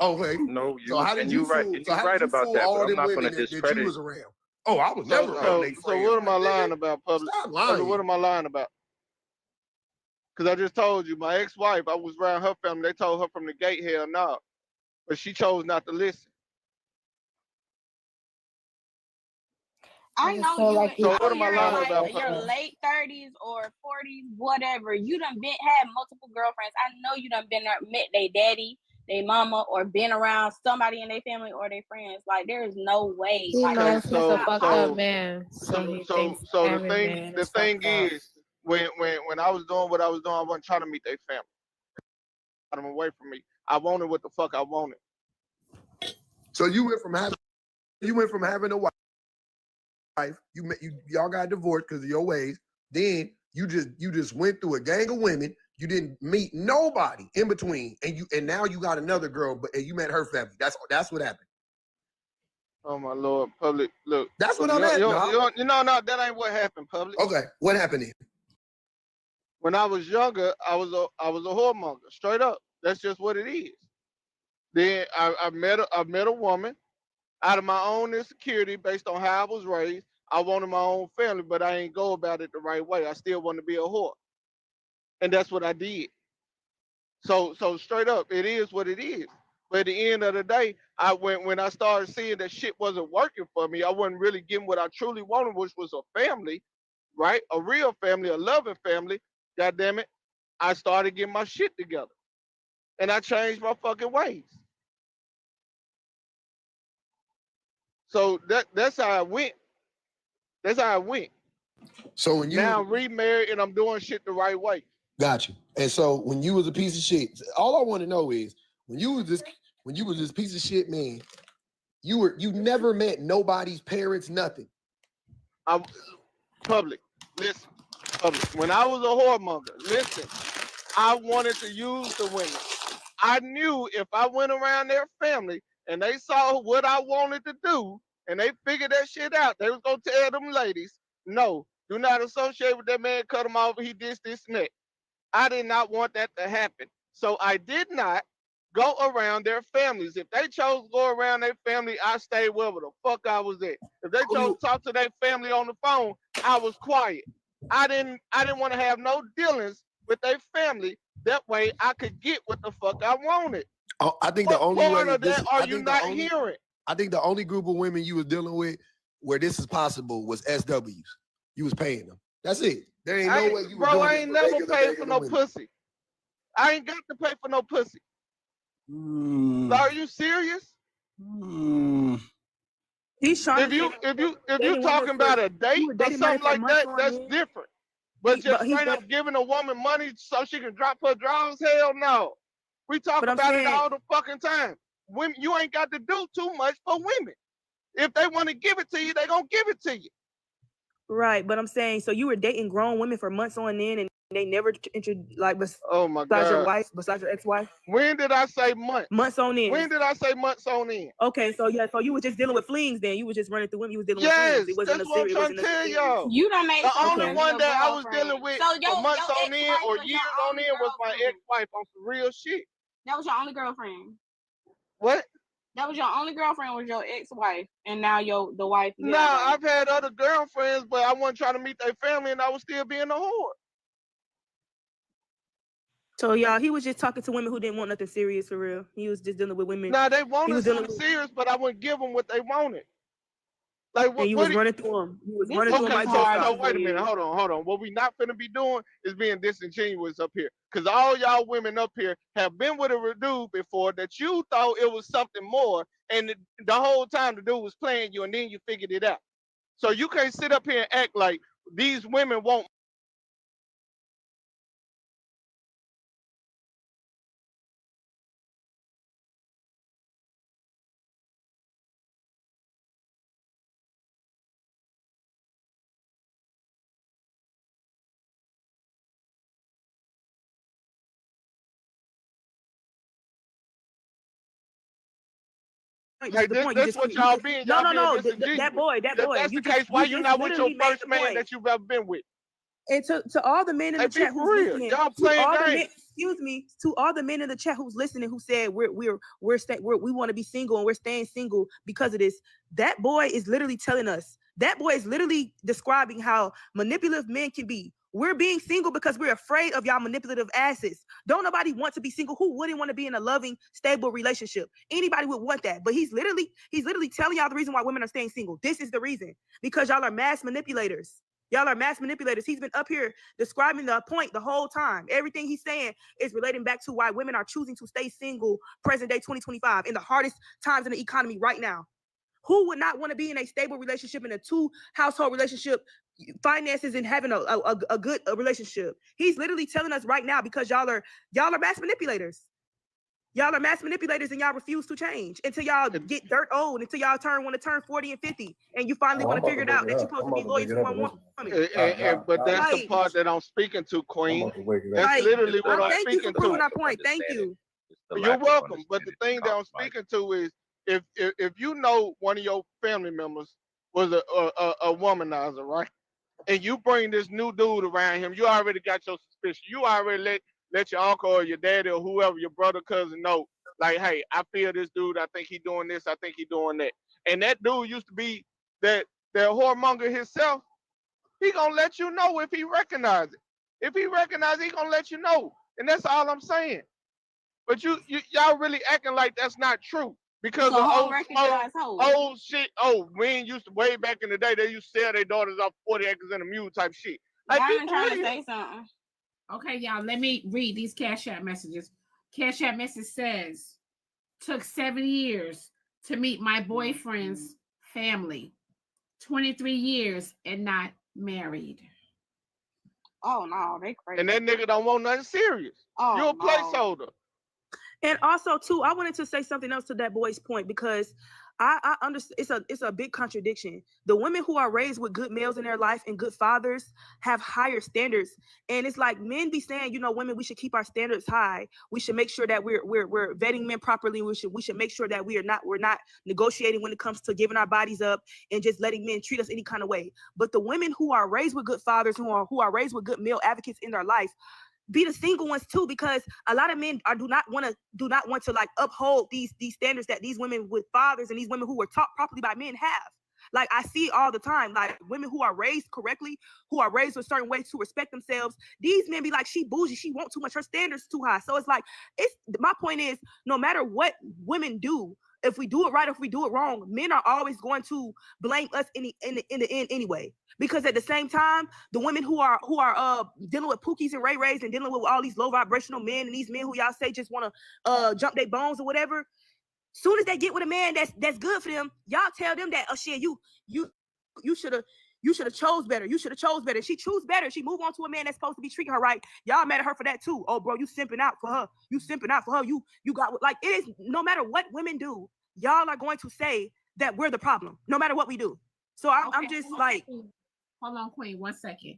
Okay. No, you So how did and you you right, fool? and So you how right did you about fool that. all But I'm them not women going to that you discredit. was around? Oh, I was never around they So friends. what am I Like, nigga, lying about, public? stop I mean, lying. what am I lying about? Cause I just told you, my ex-wife, I was around her family. They told her from the gate, hell no, but she chose not to listen. I know feel you. like So I what know am I you're lying like about? your late 30s or 40s, whatever. You done had multiple girlfriends. I know you done been there, met their daddy, their mama, or been around somebody in their family or their friends. Like there is no way. He Like Okay, knows that's he's just a so not fucked so up possible. man, so so he so thinks so every man the is thing fucked up. is, when I was doing what I was doing, I wasn't trying to meet their family. Got them away from me. I wanted what the fuck I wanted. So you went from having a wife, y'all got divorced because of your ways. Then you just went through a gang of women. You didn't meet nobody in between, and now you got another girl, and you met her family. That's what happened. Oh my lord, public. Look, That's what you I'm know, at. no, that ain't what happened, public. Okay, what happened then? When I was younger, I was a whoremonger, straight up. That's just what it is. Then I met a woman out of my own insecurity based on how I was raised. I wanted my own family, but I ain't go about it the right way. I still want to be a whore, and that's what I did. So straight up, it is what it is. But at the end of the day, when I started seeing that shit wasn't working for me, I wasn't really getting what I truly wanted, which was a family, right? A real family, a loving family. God damn it, I started getting my shit together, and I changed my fucking ways. So that's how I went. That's how I went. So when you Now I'm remarried and I'm doing shit the right way. got you, and so when you was a piece of shit, all I want to know is when you was this piece of shit man, you never met nobody's parents, nothing. I'm public. Listen, public. When I was a whoremonger, listen, I wanted to use the women. I knew if I went around their family and they saw what I wanted to do and they figured that shit out, they was gonna tell them ladies, no, do not associate with that man, cut him off, he this, and that. I did not want that to happen. So I did not go around their families. If they chose to go around their family, I stayed wherever the fuck I was at. If they chose to talk to their family on the phone, I was quiet. I didn't want to have no dealings with their family. That way I could get what the fuck I wanted. Oh, I think the What only part way of that are you not hearing? I think the only group of women you was dealing with where this is possible was SWs. You was paying them. That's it. There ain't no way you were Bro, doing I this ain't for never regular, paid for regular no women. pussy. I ain't got to pay for no pussy. So are you serious? He's trying If you dating talking women about for- a date he was or dating money something for like months that, on that's end. different. But just But he's straight up giving a woman money so she can drop her drawers, hell no. We talk But I'm about it saying- all the fucking time. Women, you ain't got to do too much for women. If they want to give it to you, they gonna give it to you. Right, but I'm saying, so you were dating grown women for months on end, and they never Oh my besides your God. wife, besides your ex-wife, When did I say months? months on end. When did I say months on end? Okay, so yeah, so you were just dealing with flings then. You were just running through women. You was dealing with Yes, flings. It wasn't that's a what I'm serious. trying to tell y'all. You done made The some only real one that I was girlfriends. dealing with So for months your on end ex-wife or was your years on only end was my girlfriend. ex-wife on some real shit. That was your only girlfriend. What? That was your only girlfriend was your ex-wife, and now the wife. you No, have, right? I've had other girlfriends, but I wasn't trying to meet their family, and I was still being a whore. So y'all, he was just talking to women who didn't want nothing serious for real. He was just dealing with women. Now they He wanted was dealing something with, serious, but I wouldn't give them what they wanted. Like and what? you What was do- running through them. You was This running is through them Okay, like so Jigsaw. wait a minute, hold on. What we not finna be doing is being disingenuous up here, cause all y'all women up here have been with a dude before that you thought it was something more, and the whole time the dude was playing you, and then you figured it out. So you can't sit up here and act like these women won't. Hey, The point. You that's just what you y'all just, being. no, Y'all no, being no. disingenuous. That boy. If that's You the case, why you not with your literally made first the man point. that you've ever been with? And to all the men in Hey, the be chat for who's real. listening, Y'all to playing all the men, games. excuse me, to all the men in the chat who's listening, who said we want to be single and we're staying single because of this. That boy is literally telling us. That boy is literally describing how manipulative men can be. We're being single because we're afraid of y'all manipulative asses. Don't nobody want to be single. Who wouldn't want to be in a loving, stable relationship? Anybody would want that. But he's literally telling y'all the reason why women are staying single. This is the reason. Because y'all are mass manipulators. Y'all are mass manipulators. He's been up here describing the point the whole time. Everything he's saying is relating back to why women are choosing to stay single present day 2025 in the hardest times in the economy right now. Who would not want to be in a stable relationship, in a 2-household relationship, finances, and having a good relationship? He's literally telling us right now because y'all are mass manipulators. Y'all are mass manipulators and y'all refuse to change until y'all get dirt old, until y'all want to turn 40 and 50, and you finally want to figure it out that you're supposed to be loyal to one woman. But that's the part that I'm speaking to, Queen. That's literally what I'm thank you speaking for proving to. our point. Thank you. You're welcome. But the thing that I'm speaking to is if you know one of your family members was a womanizer, right? And you bring this new dude around him, you already got your suspicion. You already let your uncle or your daddy or whoever, your brother, cousin know, like, hey, I feel this dude, I think he doing this, I think he doing that. And that dude used to be that whoremonger himself. He gonna let you know if he recognize it. If he recognize it, he gonna let you know. And that's all I'm saying. But y'all really acting like that's not true. Because So of old shit. Oh, men used to, way back in the day, they used to sell their daughters off 40 acres and a mule type shit. Like, Diamond people trying to really, say something. Okay, y'all, let me read these Cash App messages. Cash App message says, took 7 years to meet my boyfriend's family. 23 years and not married. Oh no, they crazy. and that nigga don't want nothing serious. Oh, You're a no. placeholder. And also, too, I wanted to say something else to that boy's point, because I understand it's a big contradiction. The women who are raised with good males in their life and good fathers have higher standards. And it's like men be saying, you know, women, we should keep our standards high. We should make sure that we're vetting men properly. We should make sure that we're not negotiating when it comes to giving our bodies up and just letting men treat us any kind of way. But the women who are raised with good fathers, who are raised with good male advocates in their life, be the single ones too, because a lot of men do not want to like uphold these standards that these women with fathers and these women who were taught properly by men have. Like, I see all the time, like, women who are raised correctly, who are raised a certain way to respect themselves. These men be like, she bougie, she want too much, her standards too high. So it's like, my point is, no matter what women do, if we do it right, if we do it wrong, men are always going to blame us in the end anyway. Because at the same time, the women who are dealing with Pookies and Ray Rays and dealing with all these low vibrational men and these men who y'all say just want to jump their bones or whatever, soon as they get with a man that's good for them, y'all tell them that, oh shit, you should have chose better. You should have chose better. She choose better. She move on to a man that's supposed to be treating her right. Y'all mad at her for that too. Oh, bro, you simping out for her. You simping out for her. You got, like, it is, no matter what women do, y'all are going to say that we're the problem, no matter what we do. So I'm just like, hold on, Queen, 1 second.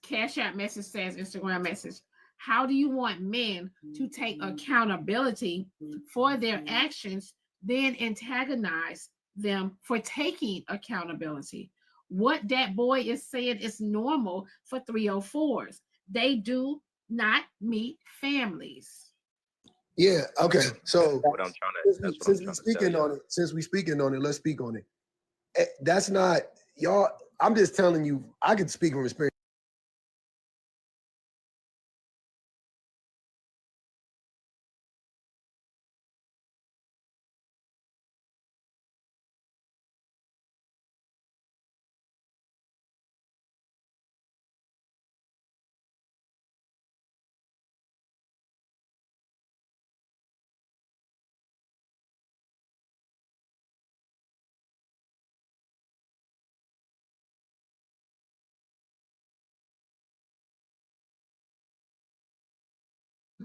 Cash App message says, Instagram message, how do you want men to take accountability for their actions, then antagonize them for taking accountability? What that boy is saying is normal for 304s. They do not meet families. Yeah. Okay. So What I'm trying to, since we speaking on it, let's speak on it. That's not y'all. I'm just telling you. I can speak from experience.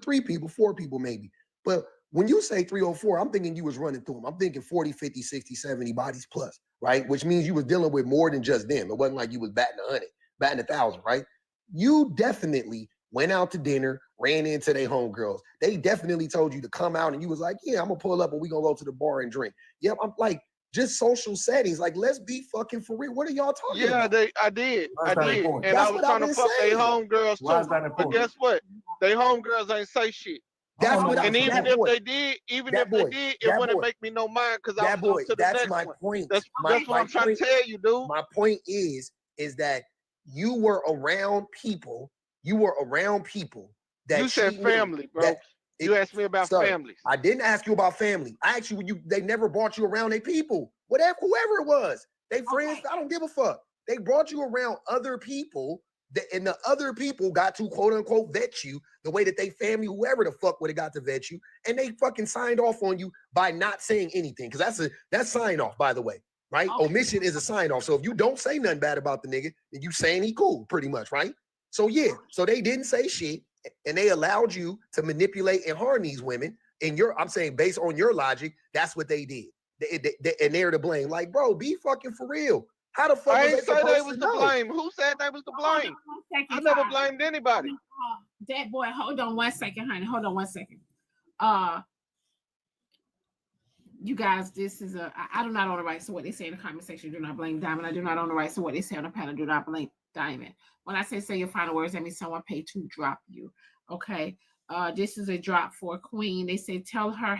Three people, four people maybe. But when you say 304, I'm thinking you was running through them. I'm thinking 40, 50, 60, 70 bodies plus, right? Which means you was dealing with more than just them. It wasn't like you was batting 100, batting 1,000, right? You definitely went out to dinner, ran into their homegirls. They definitely told you to come out and you was like, yeah, I'm gonna pull up and we gonna go to the bar and drink. Yep, I'm like, just social settings. Like, let's be fucking for real. What are y'all talking about? I did. And That's I was what trying I've to been fuck their saying. homegirls Why is too. that But important? guess what? They homegirls ain't say shit. That's what and even that if boy, they did, that boy, it that wouldn't boy. make me no mind because I That was boy, up to the that's next my one. point. That's what I'm trying to tell you, dude. My point is that you were around people. You were around people that You said she knew family, bro. that You asked me about sir, families. I didn't ask you about family. I asked you they never brought you around their people. Whatever, whoever it was. They friends, I don't give a fuck. They brought you around other people and the other people got to quote unquote vet you the way that they family, whoever the fuck would have got to vet you, and they fucking signed off on you by not saying anything. Cause that's sign off, by the way, right? Okay. Omission is a sign off. So if you don't say nothing bad about the nigga, then you saying he cool, pretty much, right? So yeah, so they didn't say shit, and they allowed you to manipulate and harm these women. And I'm saying based on your logic, that's what they did. And they're to blame. Like, bro, be fucking for real. How the fuck I was ain't they say they supposed was to to know? blame. Who said they was to Hold blame? on 1 second. I never Ty. blamed anybody. That boy, hold on 1 second, honey. Hold on 1 second. You guys, this is I do not own the rights to what they say in the comment section. Do not blame Diamond. I do not own the rights to what they say on the panel. Do not blame Diamond. When I say your final words, that means someone paid to drop you. Okay. This is a drop for Queen. They say tell her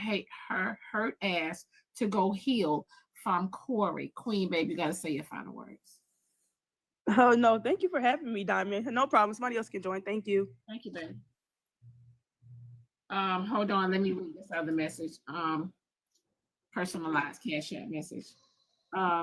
her hurt ass to go heal from Corey. Queen, baby, you gotta say your final words. Oh no, thank you for having me, Diamond. No problem. Somebody else can join. Thank you. Thank you, baby. Hold on, let me read this other message. Personalized Cash App message.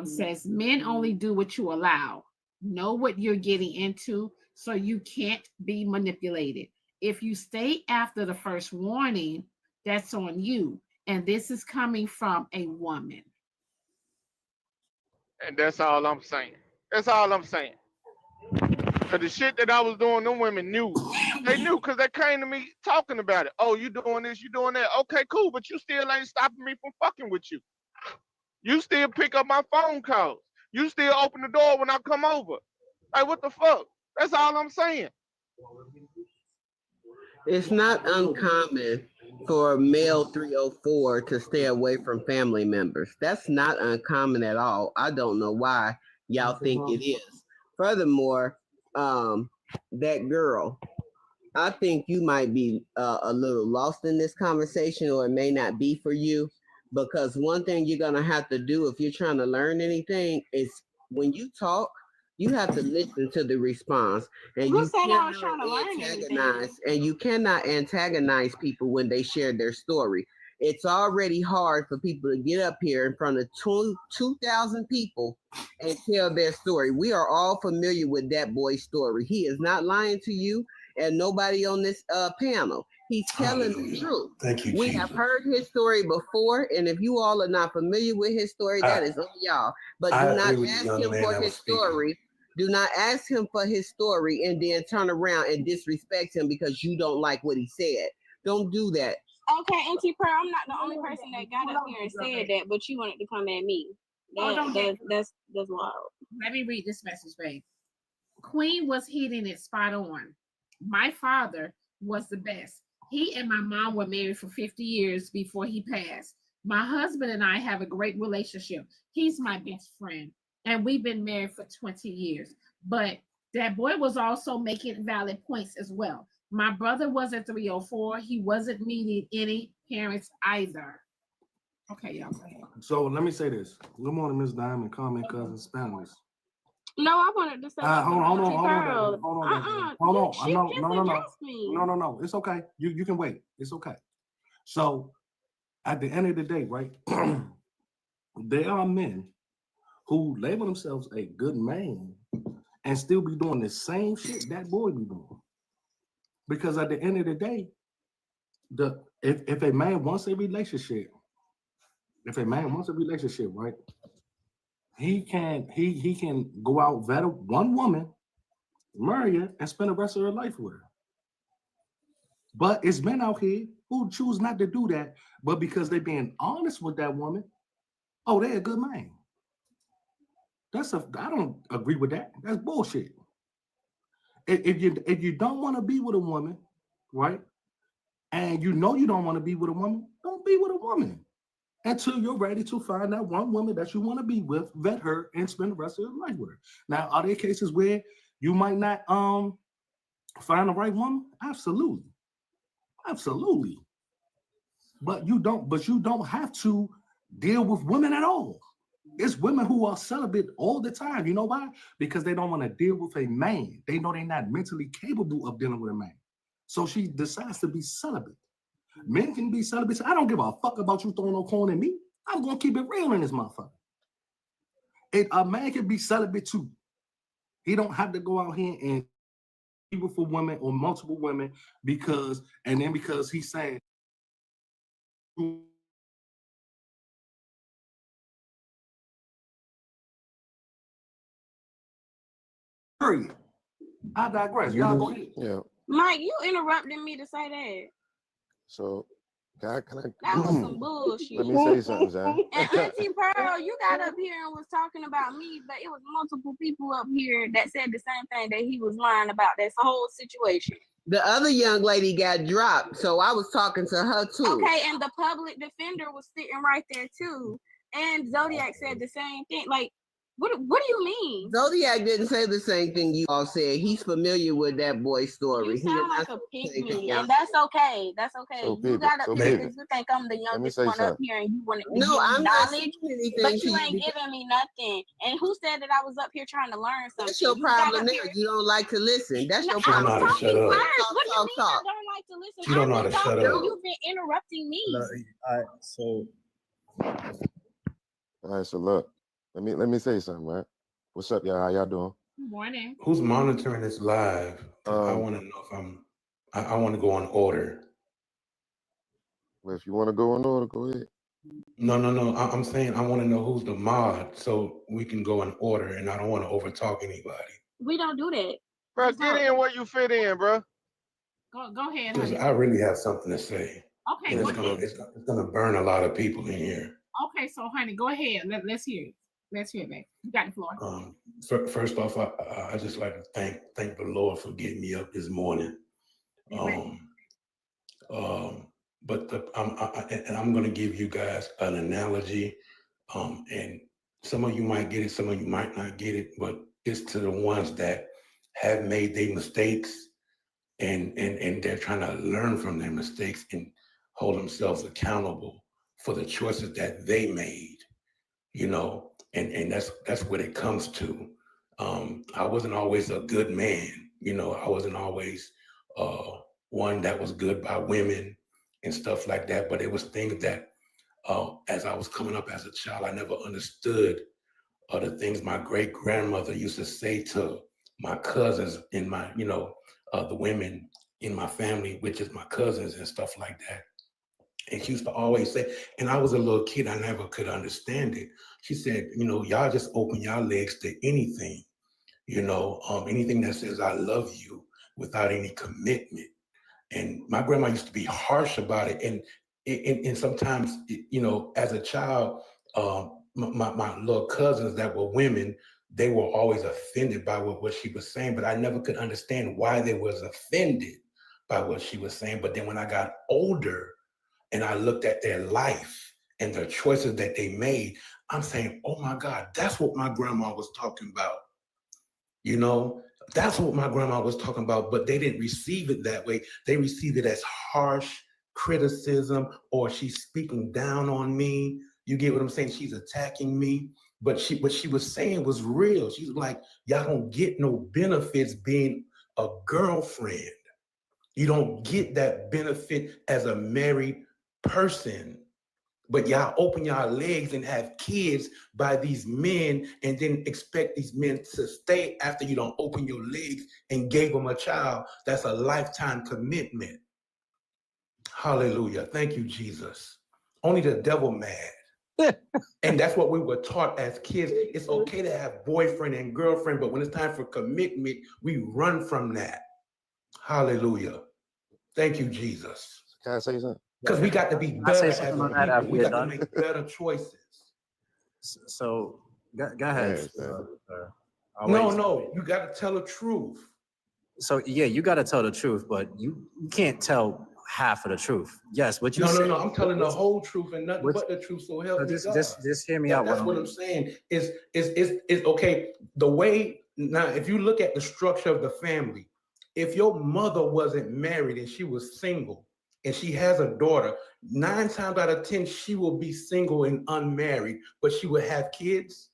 Says men only do what you allow. Know what you're getting into, so you can't be manipulated. If you stay after the first warning, that's on you. And this is coming from a woman. And that's all I'm saying. That's all I'm saying. Cause the shit that I was doing, them women knew. They knew because they came to me talking about it. Oh, you doing this, you doing that. Okay, cool, but you still ain't stopping me from fucking with you. You still pick up my phone calls. You still open the door when I come over. Like, what the fuck? That's all I'm saying. It's not uncommon for a male 304 to stay away from family members. That's not uncommon at all. I don't know why y'all think it is. Furthermore, that girl, I think you might be a little lost in this conversation, or it may not be for you, because one thing you're going to have to do if you're trying to learn anything is when you talk, you have to listen to the response, and Who you said I was cannot trying to learn anything? antagonize, and you cannot antagonize people when they share their story. It's already hard for people to get up here in front of 2,000 people and tell their story. We are all familiar with that boy's story. He is not lying to you and nobody on this panel. He's telling the truth. Thank you, We Jesus. have heard his story before, and if you all are not familiar with his story, that is on y'all. But I do not agree with the ask young him man for that his was speaking. story. Do not ask him for his story and then turn around and disrespect him because you don't like what he said. Don't do that. Okay, Auntie Pearl, I'm not the only person that got up here and said that, but you wanted to come at me. Hold on, That's wild. Let me read this message, babe. Queen was hitting it spot on. My father was the best. He and my mom were married for 50 years before he passed. My husband and I have a great relationship. He's my best friend, and we've been married for 20 years. But that boy was also making valid points as well. My brother was a 304. He wasn't meeting any parents either. Okay, y'all go ahead. So let me say this. Good morning, Ms. Diamond, comment cousins, panelists. No, I wanted to say Hold on, Auntie Pearl. baby. Hold on. She No, just no, no, no. addressed me. No. It's okay. You can wait. It's okay. So at the end of the day, right? There are men who label themselves a good man and still be doing the same shit that boy be doing. Because at the end of the day, if a man wants a relationship, right? He can go out, vet one woman, marry her, and spend the rest of her life with her. But it's men out here who choose not to do that, but because they're being honest with that woman, oh, they're a good man. I don't agree with that. That's bullshit. If you don't want to be with a woman, right, and you know you don't want to be with a woman, don't be with a woman until you're ready to find that one woman that you want to be with, vet her, and spend the rest of your life with her. Now, are there cases where you might not find the right woman? Absolutely. But you don't have to deal with women at all. It's women who are celibate all the time. You know why? Because they don't want to deal with a man. They know they're not mentally capable of dealing with a man. So she decides to be celibate. Men can be celibate. I don't give a fuck about you throwing no corn at me. I'm going to keep it real in this motherfucker. A man can be celibate too. He don't have to go out here and people for women or multiple women because he's saying period. I digress. Y'all go ahead. Yeah. Mike, you interrupted me to say that. So, can I? That was some bullshit. Let me say something, Zan. And Auntie Pearl, you got up here and was talking about me, but it was multiple people up here that said the same thing, that he was lying about this whole situation. The other young lady got dropped, so I was talking to her too. Okay, and the public defender was sitting right there too. And Zodiac said the same thing. Like, what do you mean? Zodiac didn't say the same thing you all said. He's familiar with that boy's story. You sound like a pygmy, and that's okay. That's okay. So, You Pippi, got up so, here Pippi, because you think I'm the me youngest say one up something. here, and you want to No, give me I'm not knowledge, saying anything but to you you ain't because giving me nothing. And who said that I was up here trying to learn something? that's your You got problem up now. here. You don't like to listen. That's No, your I problem. was know how to shut talking up. first. Talk, What do you talk, mean talk. I don't like to listen? You don't I've know how been to shut talking. up. You've been interrupting me. All right, so look, let me say something, right? What's up, y'all? How y'all doing? Good morning. Who's monitoring this live? 'Cause I Um, want to know if I want to go in order. well, if you want to go in order, go ahead. No. I'm saying I want to know who's the mod so we can go in order, and I don't want to overtalk anybody. We don't do that. Bro, That's get not. in where you fit in, bro. Go ahead, Because honey. I really have something to say, Okay, and go it's ahead. gonna burn a lot of people in here. Okay, so honey, go ahead. Let's hear it. Let's hear it, babe. You got the floor. First off, I just like to thank the Lord for getting me up this morning. Amen. But I'm going to give you guys an analogy, and some of you might get it, some of you might not get it, but it's to the ones that have made their mistakes and they're trying to learn from their mistakes and hold themselves accountable for the choices that they made, you know, and that's what it comes to. I wasn't always a good man, you know, I wasn't always one that was good by women and stuff like that, but it was things that as I was coming up as a child, I never understood the things my great grandmother used to say to my cousins and my, you know, the women in my family, which is my cousins and stuff like that. And she used to always say, and I was a little kid, I never could understand it. She said, you know, y'all just open y'all legs to anything, you know, anything that says I love you without any commitment. And my grandma used to be harsh about it. And sometimes, you know, as a child, my little cousins that were women, they were always offended by what she was saying, but I never could understand why they was offended by what she was saying. But then when I got older and I looked at their life and their choices that they made, I'm saying, oh my God, that's what my grandma was talking about. You know, that's what my grandma was talking about, but they didn't receive it that way. They received it as harsh criticism, or she's speaking down on me. You get what I'm saying? She's attacking me. But what she was saying was real. She's like, y'all don't get no benefits being a girlfriend. You don't get that benefit as a married person. But y'all open y'all legs and have kids by these men and then expect these men to stay after you don't open your legs and gave them a child. That's a lifetime commitment. Hallelujah. Thank you, Jesus. Only the devil mad. And that's what we were taught as kids. It's okay to have boyfriend and girlfriend, but when it's time for commitment, we run from that. Hallelujah. Thank you, Jesus. Can I say something? Because we got to be Can I say better as something a on that after people. We you're got to done? make better choices. So go ahead. Yes, man. I'll No, wait. no, you got to tell the truth. So yeah, you got to tell the truth, but you can't tell half of the truth. Yes, what you No, said. I'm telling the whole truth and nothing what- but the truth. So help me just, God. just hear me out. That's what I'm saying. Is okay. The way now, if you look at the structure of the family, if your mother wasn't married and she was single, and she has a daughter, 9 times out of 10, she will be single and unmarried, but she will have kids.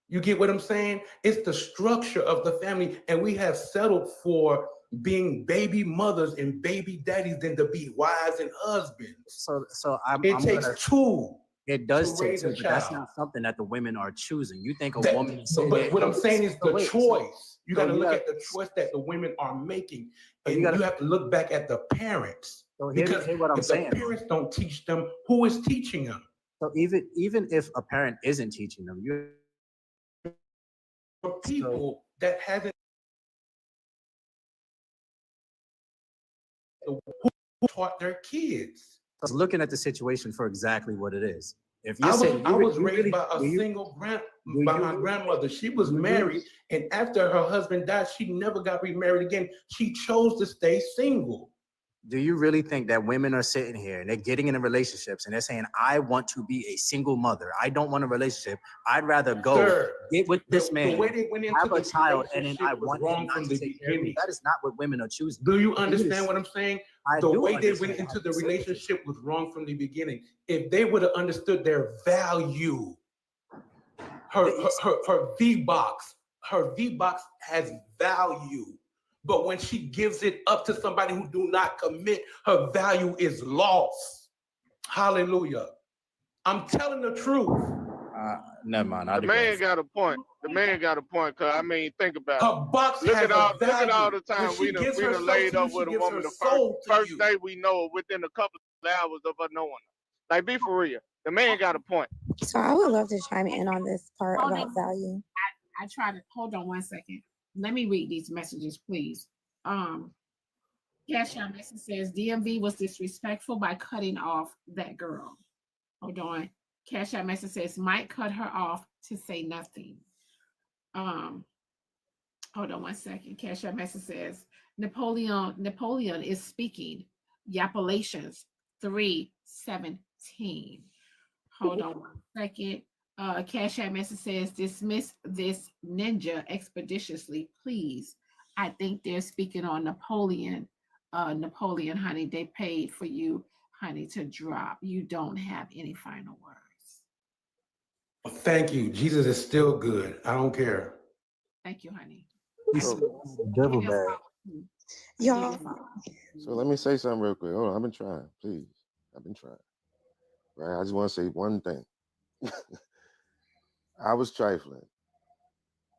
You get what I'm saying? It's the structure of the family, and we have settled for being baby mothers and baby daddies than to be wives and husbands. So It I'm takes gonna, two it does to take raise two, a but that's child. not something that the women are choosing. You think a That- woman is so, sitting but there- what I'm saying is so the wait, choice. You so got to you look gotta- at the choice that the women are making, So and you you, gotta- have to look back at the parents. So hear Because what I'm if saying. the parents don't teach them, who is teaching them? So even if a parent isn't teaching them, you For people that haven't who taught their kids. was looking at the situation for exactly what it is. If I you're was, saying I was you raised really- by a do you- single do by you- my grandmother. She was do you- married, and after her husband died, she never got remarried again. She chose to stay single. Do you really think that women are sitting here and they're getting into relationships and they're saying, I want to be a single mother. I don't want a relationship. I'd rather go Sir, get with this the man, way they went into have a the child, and then I relationship was want wrong him not from to the take care of me. beginning. That is not what women are choosing. Do you It is- understand what I'm saying? I The do way they understand went into the 100%. relationship was wrong from the beginning. If they would have understood their value, her V-Box has value. But when she gives it up to somebody who do not commit, her value is lost. Hallelujah. I'm telling the truth. Never mind. The man got a point. The man got a point. Cause I mean, think about Her box it. Look has at a all the value. time When she we done gives herself laid to you, up she with a gives woman her the soul to first you. day we know it, within a couple of hours of her knowing her. Like, be for real. The man got a point. So I would love to chime in on this part Hold about on. value. I try to hold on 1 second. Let me read these messages, please. Cash Out message says DMV was disrespectful by cutting off that girl. Hold on. Cash Out message says Mike cut her off to say nothing. Hold on 1 second. Cash Out message says Napoleon is speaking. Yappalations 3:17. Hold on 1 second. Cash App message says, dismiss this ninja expeditiously, please. I think they're speaking on Napoleon. Napoleon, honey, they paid for you, honey, to drop. You don't have any final words. Thank you. Jesus is still good. I don't care. Thank you, honey. Devil bag. Y'all, So let me say something real quick. Hold on, I've been trying, please. I've been trying. Right? I just want to say one thing. I was trifling.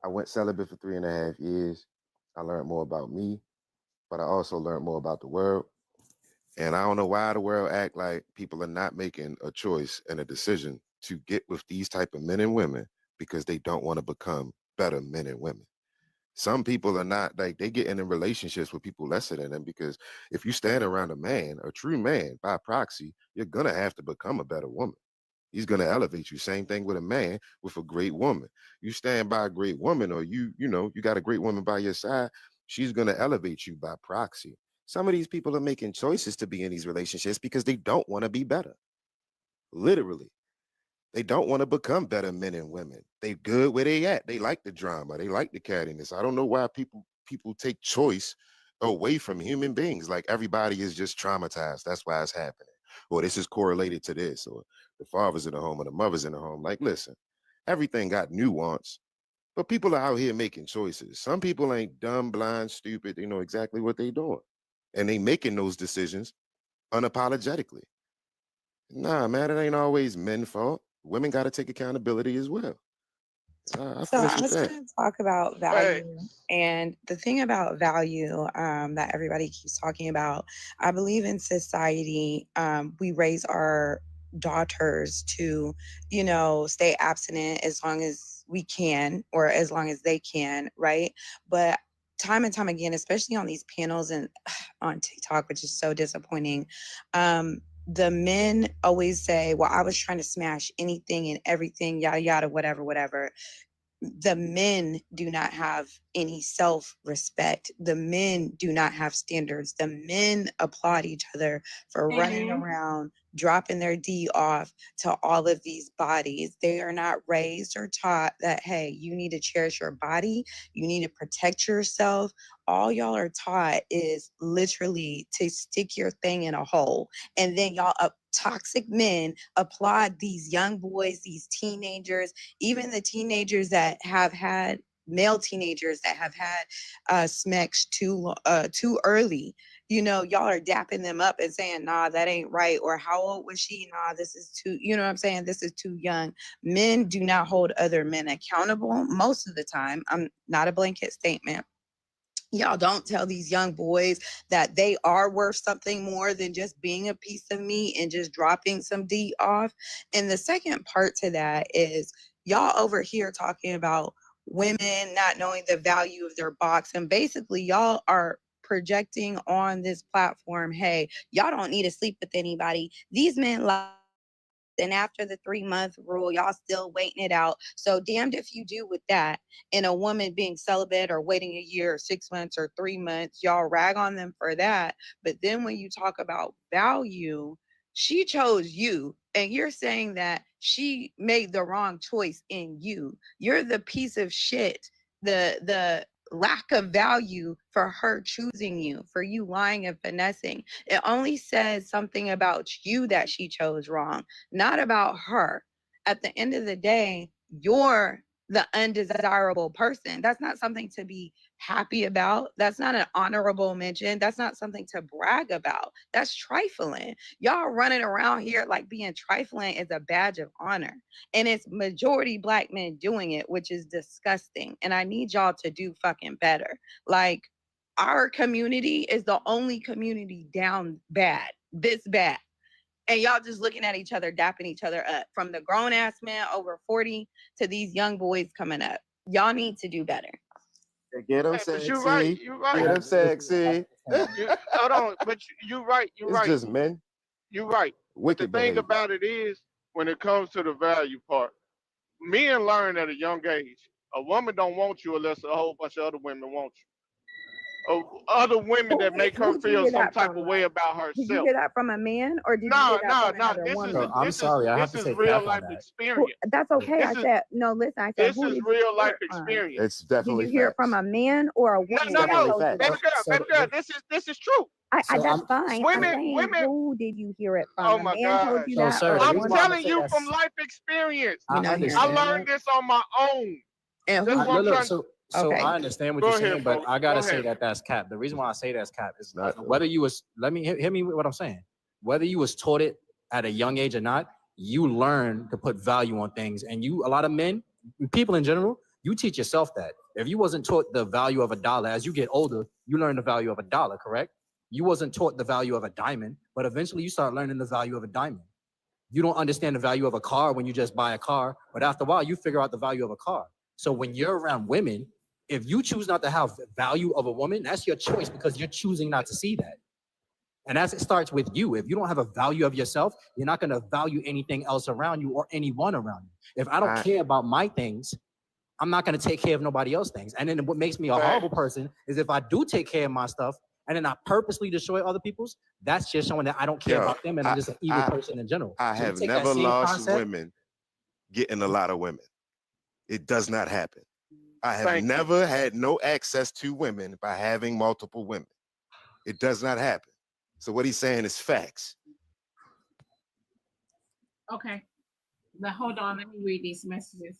I went celibate for 3.5 years. I learned more about me, but I also learned more about the world. And I don't know why the world act like people are not making a choice and a decision to get with these type of men and women because they don't want to become better men and women. Some people are not, like, they get in relationships with people lesser than them because if you stand around a man, a true man, by proxy, you're gonna have to become a better woman. He's gonna elevate you. Same thing with a man with a great woman. You stand by a great woman, or you got a great woman by your side, she's gonna elevate you by proxy. Some of these people are making choices to be in these relationships because they don't want to be better. Literally. They don't want to become better men and women. They good where they at. They like the drama. They like the cattiness. I don't know why people take choice away from human beings. Like everybody is just traumatized. That's why it's happening. Or this is correlated to this. Or the father's in the home or the mother's in the home. Like, listen, everything got nuance. But people are out here making choices. Some people ain't dumb, blind, stupid. They know exactly what they doing. And they making those decisions unapologetically. Nah, man, it ain't always men's fault. Women got to take accountability as well. I So finish I with was that. going to talk about value, and the thing about value that everybody keeps talking about, I believe in society, we raise our daughters to, stay abstinent as long as we can, or as long as they can, right? But time and time again, especially on these panels and on TikTok, which is so disappointing, the men always say, well, I was trying to smash anything and everything, yada, yada, whatever, whatever. the men do not have any self-respect. The men do not have standards. The men applaud each other for running around, dropping their D off to all of these bodies. They are not raised or taught that, hey, you need to cherish your body. You need to protect yourself. All y'all are taught is literally to stick your thing in a hole. And then y'all toxic men applaud these young boys, these teenagers, even the teenagers that have had male teenagers that have had smacks too early. You know, y'all are dapping them up and saying, nah, that ain't right. Or how old was she? Nah, this is too, you know what I'm saying? This is too young. Men do not hold other men accountable most of the time. I'm not a blanket statement. Y'all don't tell these young boys that they are worth something more than just being a piece of meat and just dropping some D off. And the second part to that is y'all over here talking about women not knowing the value of their box. And basically y'all are projecting on this platform, hey, y'all don't need to sleep with anybody. These men lie. And after the 3-month rule, y'all still waiting it out. So damned if you do with that. And a woman being celibate or waiting a year or 6 months or 3 months, y'all rag on them for that. But then when you talk about value, she chose you. And you're saying that she made the wrong choice in you. You're the piece of shit, the lack of value for her choosing you, for you lying and finessing. It only says something about you that she chose wrong, not about her. At the end of the day, you're the undesirable person. That's not something to be happy about. That's not an honorable mention. That's not something to brag about. That's trifling. Y'all running around here like being trifling is a badge of honor. And it's majority Black men doing it, which is disgusting. And I need y'all to do fucking better. Like, our community is the only community down bad, this bad. And y'all just looking at each other, dapping each other up, from the grown ass man over 40 to these young boys coming up. Y'all need to do better. Get them Hey, but sexy. you're right. You're right. Get them sexy. Hold on, but you're right. You're It's right. just men. You're right. But the Wicked thing behavior. about it is, when it comes to the value part, men learn at a young age. A woman don't want you unless a whole bunch of other women want you. Other women that make her Who'd you feel hear some that type from? of way about Did you herself. hear that from a man, or did you No, hear that no, from no. another This is woman? I'm sorry, I have this to is take real cap on life that. experience. That's okay. I This is said, no, listen, I said, this who is did you real hear life it from? experience. It's Did you definitely hear it from facts. a man or a No, woman no, that Definitely no, told you facts. that? baby girl, this is true. So That's I'm fine. I'm Women, saying, women. who did you hear it from? Oh A my man told gosh. you so that, sir, or the a I'm reason why I'm woman? gonna telling say you from that's life experience. We're I not hearing I that. understand learned that. this on my own. And That's who? what I'm Look, trying. so Okay. I understand what Go you're ahead, saying, but folks. I Go gotta say ahead. that that's cap. The reason why I say that's cap is It's not though. whether you was let me hit me with what I'm saying. Whether you was taught it at a young age or not, you learn to put value on things, and a lot of men, people in general, you teach yourself that. If you wasn't taught the value of $1, as you get older, you learn the value of $1, correct? You wasn't taught the value of a diamond, but eventually you start learning the value of a diamond. You don't understand the value of a car when you just buy a car, but after a while, you figure out the value of a car. So when you're around women, if you choose not to have the value of a woman, that's your choice because you're choosing not to see that. And as it starts with you, if you don't have a value of yourself, you're not going to value anything else around you or anyone around you. If I don't I care about my things, I'm not going to take care of nobody else's things. And then what makes me a horrible person is if I do take care of my stuff and then I purposely destroy other people's, that's just showing that I don't care yo, about them and I'm just an evil person in general. I So you have take that never same lost concept. women getting a lot of women. It does not happen. I have Thank you. never had no access to women by having multiple women. It does not happen. So what he's saying is facts. Okay. Now hold on, let me read these messages.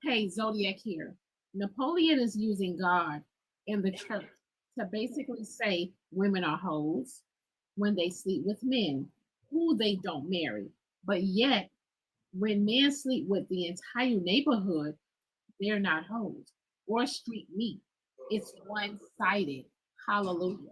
Hey, Zodiac here. Napoleon is using God and the church to basically say women are hoes when they sleep with men who they don't marry. But yet, when men sleep with the entire neighborhood, they're not hoes or street meat. It's one-sided. Hallelujah.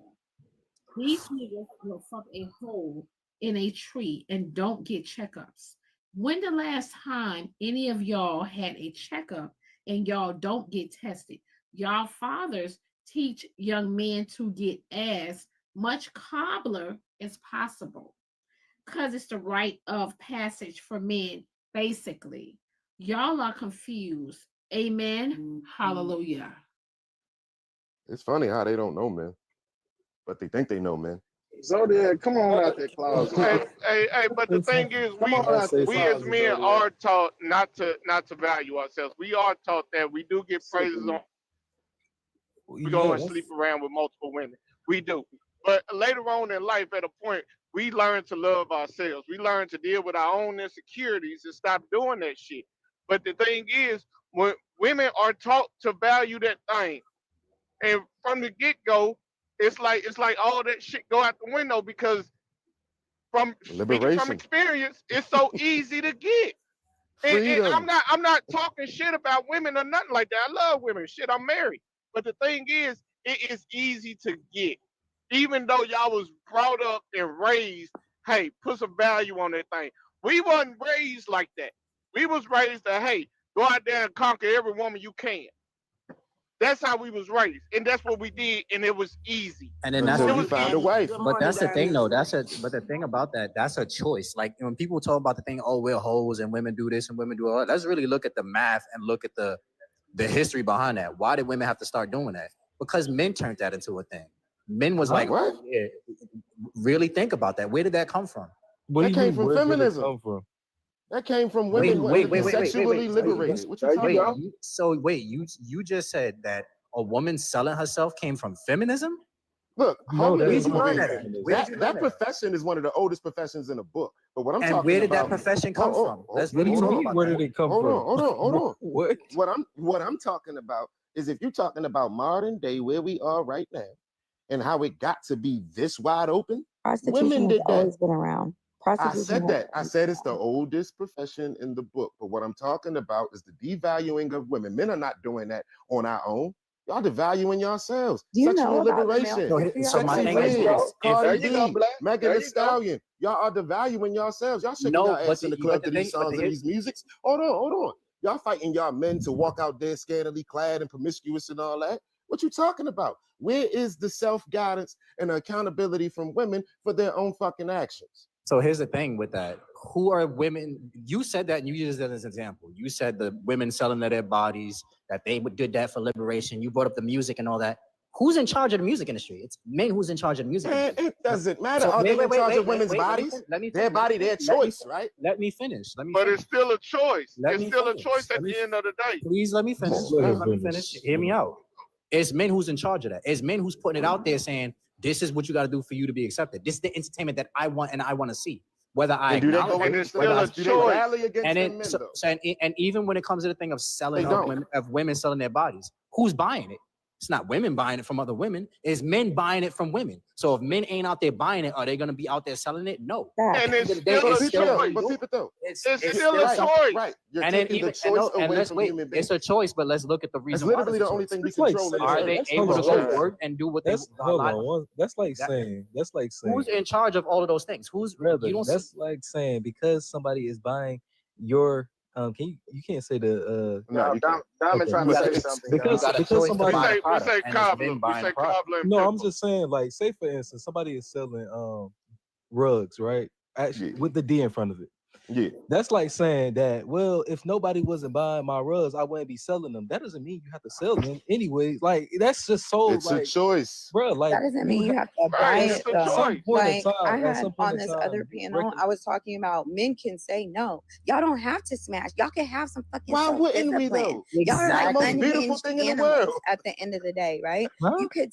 These niggas will fuck a hole in a tree and don't get checkups. When the last time any of y'all had a checkup and y'all don't get tested? Y'all fathers teach young men to get as much cobbler as possible because it's the rite of passage for men, basically. Y'all are confused. Amen. Hallelujah. It's funny how they don't know men, but they think they know men. Zodiac, come on out that closet. Hey, but the thing is, we as men are taught not to value ourselves. We are taught that we do get praises on. We go and sleep around with multiple women. We do. But later on in life, at a point, we learn to love ourselves. We learn to deal with our own insecurities and stop doing that shit. But the thing is, when women are taught to value that thing, and from the get-go, it's like all that shit go out the window because speaking from Liberation. experience, it's so easy to get. And I'm not talking shit about women or nothing like that. I love women. Shit, I'm married. But the thing is, it is easy to get. Even though y'all was brought up and raised, hey, put some value on that thing. We wasn't raised like that. We was raised that, hey, go out there and conquer every woman you can. That's how we was raised, and that's what we did, and it was easy. And then that's Until you find a wife. But that's the thing, though. But the thing about that, that's a choice. Like when people talk about the thing, oh, we're hoes and women do this and women do all that. Let's really look at the math and look at the history behind that. Why did women have to start doing that? Because men turned that into a thing. Men was like, what? Yeah, really think about that. Where did that come from? That came from feminism. That came from women being sexually liberated. What you talking about? You just said that a woman selling herself came from feminism? Look, No, where did you learn learn that? that profession is one of the oldest professions in the book. But what I'm talking about, where did that profession come from? Let's really talk about where that. did it come from? Hold on. What I'm talking about is if you're talking about modern day, where we are right now, and how it got to be this wide open, women did that. Always been around. I said that. I said it's the oldest profession in the book. But what I'm talking about is the devaluing of women. Men are not doing that on our own. Y'all devaluing yourselves. Do you Sexual know about the liberation. male So my Sexy thing is Red, this. Cardi There you go, B, Black. Megan There Thee you go. Stallion. Y'all are devaluing yourselves. Y'all shaking No, your but ass in the club to these songs and these musics. Hold on. Y'all fighting y'all men to walk out there scantily clad and promiscuous and all that. What you talking about? Where is the self-guidance and the accountability from women for their own fucking actions? So here's the thing with that. Who are women? You said that, and you used that as an example. You said the women selling their bodies, that they did that for liberation. You brought up the music and all that. Who's in charge of the music industry? It's men who's in charge of the music industry. It doesn't matter. So Are they in charge of wait, women's wait, bodies? let me Their body, their choice, right? Let me finish. But it's still a choice. Let It's me still a finish. choice Let at me- the end of the day. Please let me finish. Let me finish. Hear me out. It's men who's in charge of that. It's men who's putting it out there saying, this is what you got to do for you to be accepted. This is the entertainment that I want and I want to see. Whether I And do they go acknowledge it, against whether I- do they rally against and them then, men, so, though? and even when it comes to the thing of selling They don't. of women selling their bodies, who's buying it? It's not women buying it from other women. It's men buying it from women. So if men ain't out there buying it, are they going to be out there selling it? No. And it's At the end of the day, still a it's still choice. But people though. It's still a choice. Right. You're And then taking even the choice away let's from wait. human beings. It's a choice, but let's look at the reason. That's why literally it's a the only choice. thing we It's like control. in Are this they earth. able to hold on. go work and do what they Hold want? on. That's like That- saying Who's in charge of all of those things? Who's brother, you don't see, that's like saying because somebody is buying your you can't say the No, you can't. Diamond okay. trying you to got say a- something. you because got a because choice to somebody buy We the product, say and it's cobbler. men We buying say the product. cobbler and no, I'm pickle. just saying like say for instance somebody is selling rugs, right? Actually Yeah. with the D in front of it. Yeah. That's like saying that, well, if nobody wasn't buying my rugs, I wouldn't be selling them. That doesn't mean you have to sell them anyway. Like that's just so It's a like, choice. bro. Like That doesn't mean you have to buy Right, it it's a though. at some choice. point in Like time, I at had some point on in this time, other panel, I was talking about men can say no. Y'all don't have to smash. Y'all can have some fucking Why wouldn't we self-discipline. though? Y'all are It's like the most beautiful unhinged thing in the animals world. at the end of the day, right? Huh? You could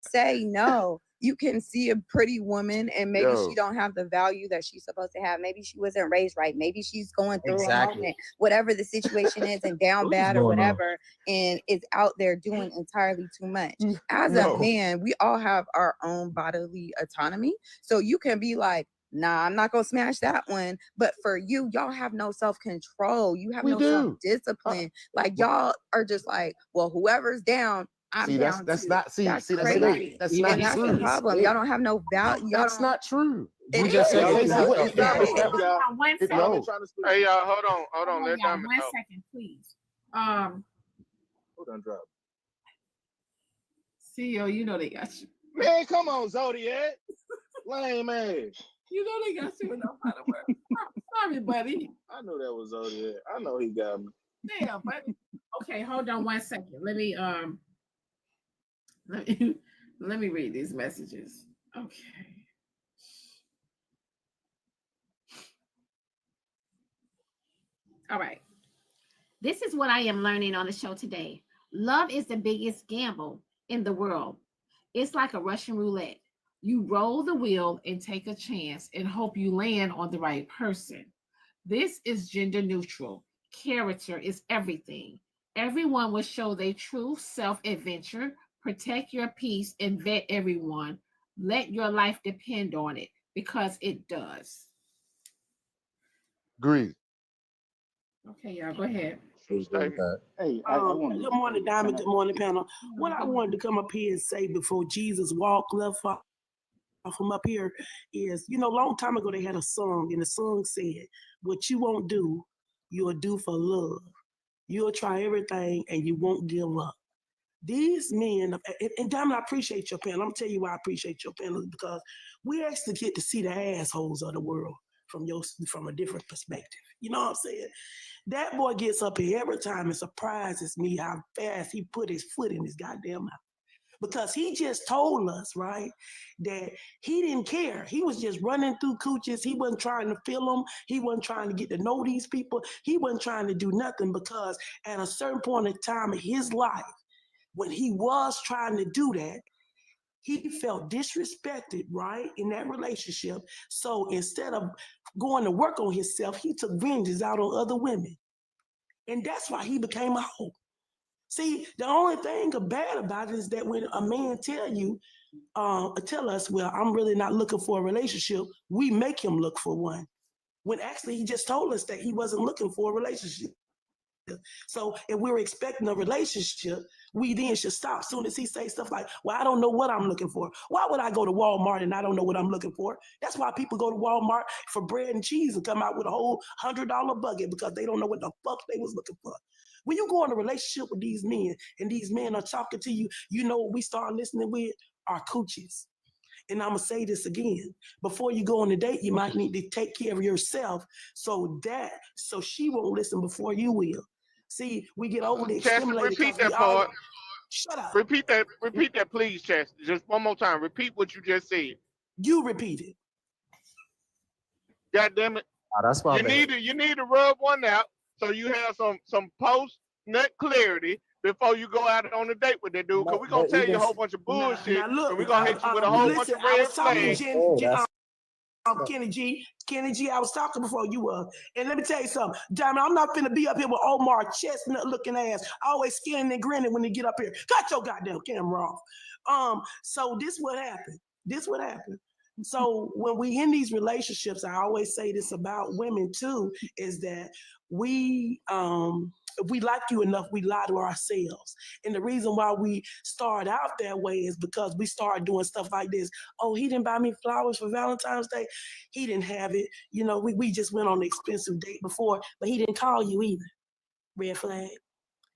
say no. You can see a pretty woman and maybe Yo. she don't have the value that she's supposed to have. Maybe she wasn't raised right. Maybe she's going through a Exactly. moment, whatever the situation is, and down What is bad or going on? whatever, and is out there doing entirely too much. As No. a man, we all have our own bodily autonomy. So you can be like, nah, I'm not gonna smash that one. But for you, y'all have no self-control. You have We no do. self-discipline. Like y'all are just like, well, whoever's down, I'm See, down that's too. not see That's see that's crazy. not that's Even not And that's the true. problem. Y'all don't have no value. Y'all That's don't. not true. It You just is. said Okay, you so have what self- is that? Diamond, Is that Hold on one second. no? Hey y'all, hold on. Let Y'all, Diamond one talk. second, please. Hold on, drop. CEO, you know they got you. Man, come on, Zodiac. Lame ass. You know they got you in no matter what. Sorry, buddy. I know that was Zodiac. I know he got me. Yeah, but okay, hold on 1 second. Let me let me read these messages. Okay. All right. This is what I am learning on the show today. Love is the biggest gamble in the world. It's like a Russian roulette. You roll the wheel and take a chance and hope you land on the right person. This is gender neutral. Character is everything. Everyone will show their true self adventure. Protect your peace and vet everyone. Let your life depend on it because it does. Agree. Okay, y'all, go ahead. Hey, Good morning, Diamond. Good morning, panel. What I wanted to come up here and say before Jesus walked left off from up here is, long time ago they had a song, and the song said, "What you won't do, you'll do for love. You'll try everything, and you won't give up." These men, and Diamond, I appreciate your panel. I'm gonna tell you why I appreciate your panel, because we actually get to see the assholes of the world from a different perspective. You know what I'm saying? That boy gets up here every time and surprises me how fast he put his foot in his goddamn mouth. Because he just told us, right, that he didn't care. He was just running through cooches. He wasn't trying to fill them. He wasn't trying to get to know these people. He wasn't trying to do nothing, because at a certain point in time in his life, when he was trying to do that, he felt disrespected, right, in that relationship. So instead of going to work on himself, he took vengeance out on other women. And that's why he became a hoe. See, the only thing bad about it is that when a man tell us, well, I'm really not looking for a relationship, we make him look for one. When actually he just told us that he wasn't looking for a relationship. So if we're expecting a relationship, we then should stop. Soon as he says stuff like, well, I don't know what I'm looking for. Why would I go to Walmart and I don't know what I'm looking for? That's why people go to Walmart for bread and cheese and come out with a whole $100 bucket, because they don't know what the fuck they was looking for. When you go in a relationship with these men and these men are talking to you, you know what we start listening with? Our coochies. And I'm gonna say this again. Before you go on a date, you might need to take care of yourself so she won't listen before you will. See, we get overly stimulated. Repeat that part. Shut up. Repeat that, please, Chester. Just one more time. Repeat what you just said. You repeat it. God damn it. Oh, that's my bad. You need to rub one out so you have some post nut clarity before you go out on a date with that dude. Because we're gonna tell you a whole bunch of bullshit, and we're gonna hit you with a whole bunch of red flags. Kenny G, I was talking before you were. And let me tell you something. Diamond, I'm not finna be up here with Omar chestnut looking ass, always skinning and grinning when they get up here. Cut your goddamn camera off. So this what happened. So when we in these relationships, I always say this about women too, is that if we like you enough, we lie to ourselves. And the reason why we start out that way is because we start doing stuff like this. Oh, he didn't buy me flowers for Valentine's Day. He didn't have it. We just went on an expensive date before, but he didn't call you either. Red flag.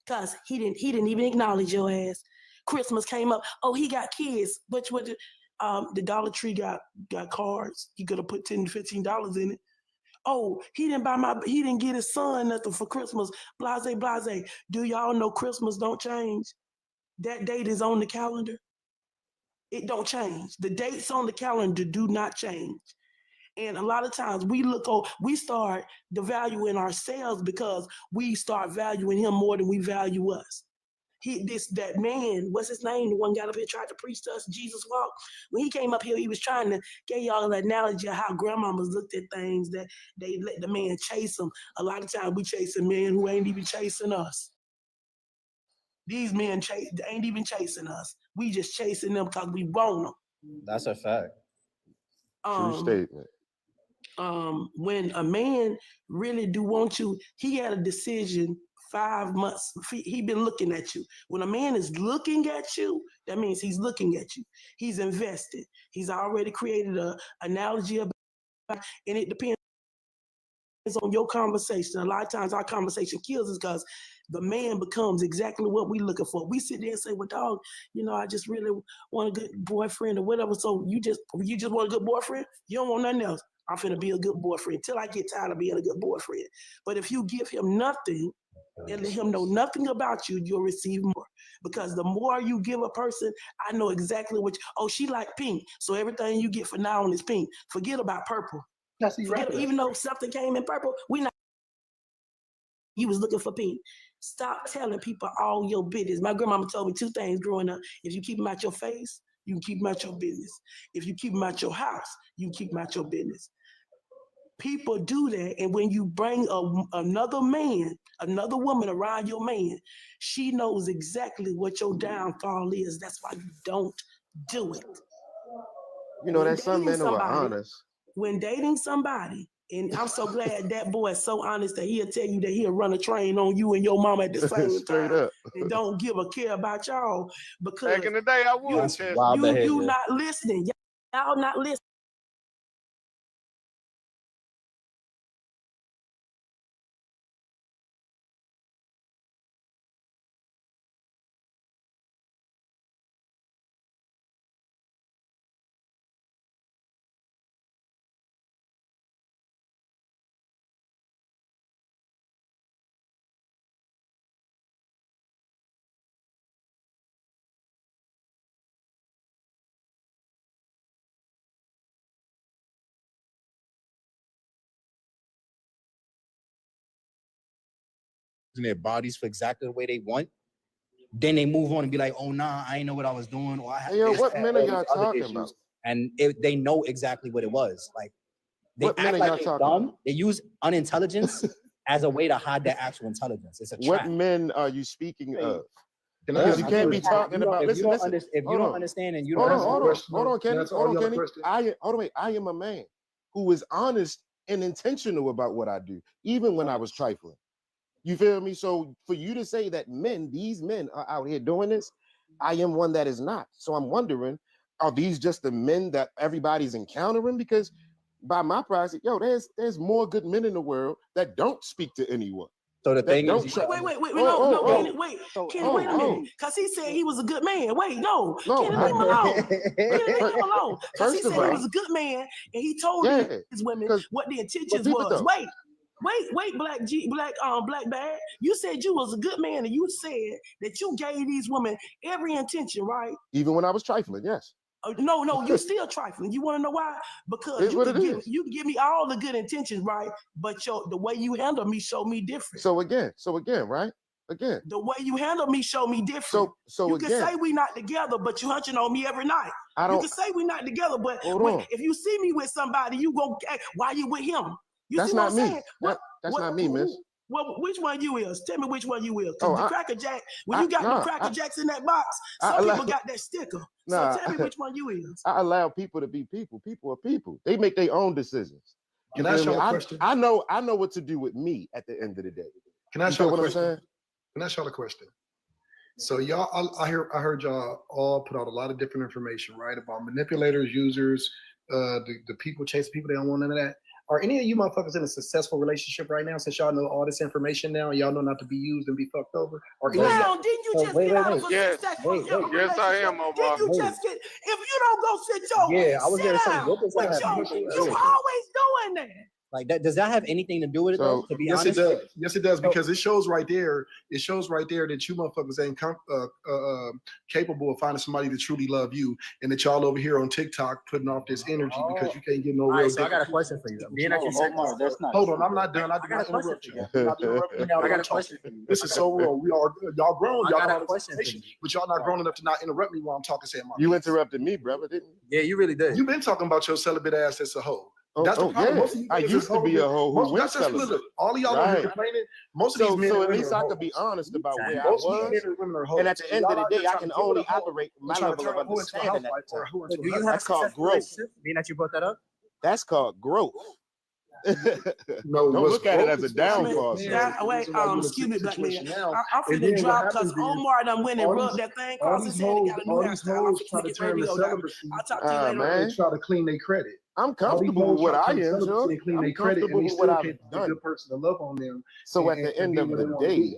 Because he didn't even acknowledge your ass. Christmas came up. Oh, he got kids. But the Dollar Tree got cards. You could have put $10 to $15 in it. Oh, he didn't get his son nothing for Christmas. Blase, blase. Do y'all know Christmas don't change? That date is on the calendar. It don't change. The dates on the calendar do not change. And a lot of times we start devaluing ourselves because we start valuing him more than we value us. That man, what's his name? The one got up here tried to preach to us, Jesus walk. When he came up here, he was trying to give y'all an analogy of how grandmamas looked at things, that they let the man chase them. A lot of times we chasing men who ain't even chasing us. These men ain't even chasing us. We just chasing them because we want them. That's a fact. True statement. When a man really do want you, he had a decision 5 months. He been looking at you. When a man is looking at you, that means he's looking at you. He's invested. He's already created an analogy about it, and it depends on your conversation. A lot of times our conversation kills us because the man becomes exactly what we looking for. We sit there and say, well, dog, I just really want a good boyfriend or whatever. So you just want a good boyfriend? You don't want nothing else. I'm finna be a good boyfriend till I get tired of being a good boyfriend. But if you give him nothing and let him know nothing about you, you'll receive more. Because the more you give a person, I know exactly what, she like pink. So everything you get for now on is pink. Forget about purple. Even though something came in purple, you was looking for pink. Stop telling people all your business. My grandmama told me 2 things growing up. If you keep them out your face, you can keep them out your business. If you keep them out your house, you can keep them out your business. People do that, and when you bring another man, another woman around your man, she knows exactly what your downfall is. That's why you don't do it. You know, When there's some dating men who are somebody- honest. When dating somebody, and I'm so glad that boy is so honest that he'll tell you that he'll run a train on you and your mama at the same Straight time, up. and don't give a care about y'all because Back in the day, I was. you, Chess. you not listening. Y'all not listening. in their bodies for exactly the way they want, then they move on and be like, oh nah, I ain't know what I was doing, or I had Hey, yo, this, what that, men all are these y'all other talking issues. about? And they know exactly what it was. Like they What men act are like y'all they're talking dumb. about? They use unintelligence as a way to hide their actual intelligence. It's a trap. What men are you speaking of? Can I Because ask you a can't be question? talking about. Listen, listen. If you Hold don't on. understand and you Hold don't on, hold on, hold on, Kenny. Can I ask Hold all on, y'all a Kenny. question? Hold on, wait. I am a man who is honest and intentional about what I do, even when I was trifling. You feel me? So for you to say that these men are out here doing this, I am one that is not. So I'm wondering, are these just the men that everybody's encountering? Because by my process, there's more good men in the world that don't speak to anyone. So the that thing don't is, try- Wait, Oh, oh, Kenny, wait. So- Kenny, oh, wait a oh. minute. Because he said he was a good man. Wait, no. No. Kenny, leave him alone. Kenny, leave him alone. Because he First of said he all- was a good man, and he told Yeah, his women what the intentions peep it was. though. Wait, Black Bag. You said you was a good man, and you said that you gave these women every intention, right? Even when I was trifling, yes. No, you still trifling. You want to know why? Because It's what it is. you can give me all the good intentions, right? But the way you handle me show me different. So again, right? Again. The way you handle me show me different. So you again, can say we not together, but you hunching on me every night. I You don't- can say we not together, but Hold on. if you see me with somebody, you go, hey, why you with him? You That's see what not I'm me. saying? That's not me, miss. Well, which one you is? Tell me which one you is. Oh, Because the I- Cracker Jack, when I- you got nah, the Cracker I- Jacks in that box, I some allow- people got that sticker. Nah, So tell me which one you is. I allow people to be people. People are people. They make their own decisions. You Can I ask feel me? y'all a question? I know what to do with me at the end of the day. Can I ask You feel y'all a what I'm question? saying? Can I ask y'all a question? So y'all, I heard y'all all put out a lot of different information, right? About manipulators, users, the people chasing people. They don't want none of that. Are any of you motherfuckers in a successful relationship right now? Since y'all know all this information now, y'all know not to be used and be fucked over. Or any of Now, y'all- didn't you So just wait, get wait, out wait. of a Yes. successful Wait, wait. Yes, I am, relationship? Omar. Didn't you just get? If you don't go sit your Yeah, I was sit gonna say, down what does that with have your, anything to you do with it? always doing that. Like that, does that have anything to do with it though? To be Yes, honest, it does. Yes, it does, because it shows right there. It shows right there that you motherfuckers ain't capable of finding somebody to truly love you, and that y'all over here on TikTok putting off this energy because you can't get no All real. right, so I got a dick. question for you. Being that you said Omar, that's not Hold true. on, I'm not done. I I did got not a question interrupt for you. you. You're not interrupting me now. I that got I'm a question talking. for you. This is so wrong. Y'all grown. I Y'all got got a all this question for information, you. but y'all not grown enough to not interrupt me while I'm talking. Saying my You piece. interrupted me, brother, didn't you? Yeah, you really did. You've been talking about your celibate ass as a hoe. Oh, That's the problem. yeah. Most of you I niggas used is to be a hoes. hoe who Most- went that's just- celibate. look, all of y'all over here Right. complaining. Most of these men So and at women least are I hoes. could be honest about where I Most of these was. men and women are hoes. And at the end Y'all of the out here day, I trying can to give it only a hoe operate and my trying to level turn of a hoe into a understanding at housewife the or a time. hoe into So a do you have husband. a That's called successful growth. relationship? Being that you brought that up. That's called growth. No, Don't what's look at it growth as a is what happens downfall, with sir. marriage. The Wait, reason why you're in a excuse me, Black man. situation now, I'm and finna then what drop happens because is Omar done went and all rubbed these that thing all across these his head and hoes, got a new all these hairstyle. I'm hoes finna try to get turn ready the to go down. celibacy I'll talk to you later. Man, and try to clean their credit. I'm All these comfortable with hoes what try to I turn am, celibacy sure. and clean I'm their credit, and comfortable they with what still I've can't be a done. good person to love on them So and, at the and end be of what the they want to day, be.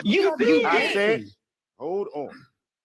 You gotta do did. I that. said, hold on.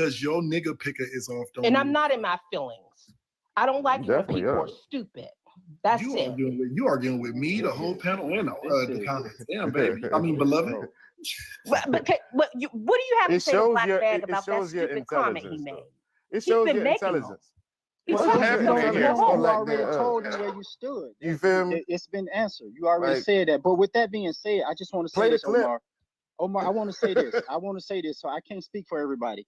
because your nigga picker is off. And I'm not in my feelings. I don't like it when definitely people are. are stupid. That's You it. arguing with me, the whole panel, and the comments. Damn, baby. I mean, beloved. What do you have to It say to shows Black your Bag it about that shows your stupid comment he intelligence. made? Though. It He's shows been your making them. intelligence. He's Well, been you making don't them hear the it whole. like already that. told you where you stood. You feel me? It's been answered. You already Like, said that. But with that being said, I just want to say play the this, clip. Omar. Omar, I want to say this. I want to say this. So I can't speak for everybody.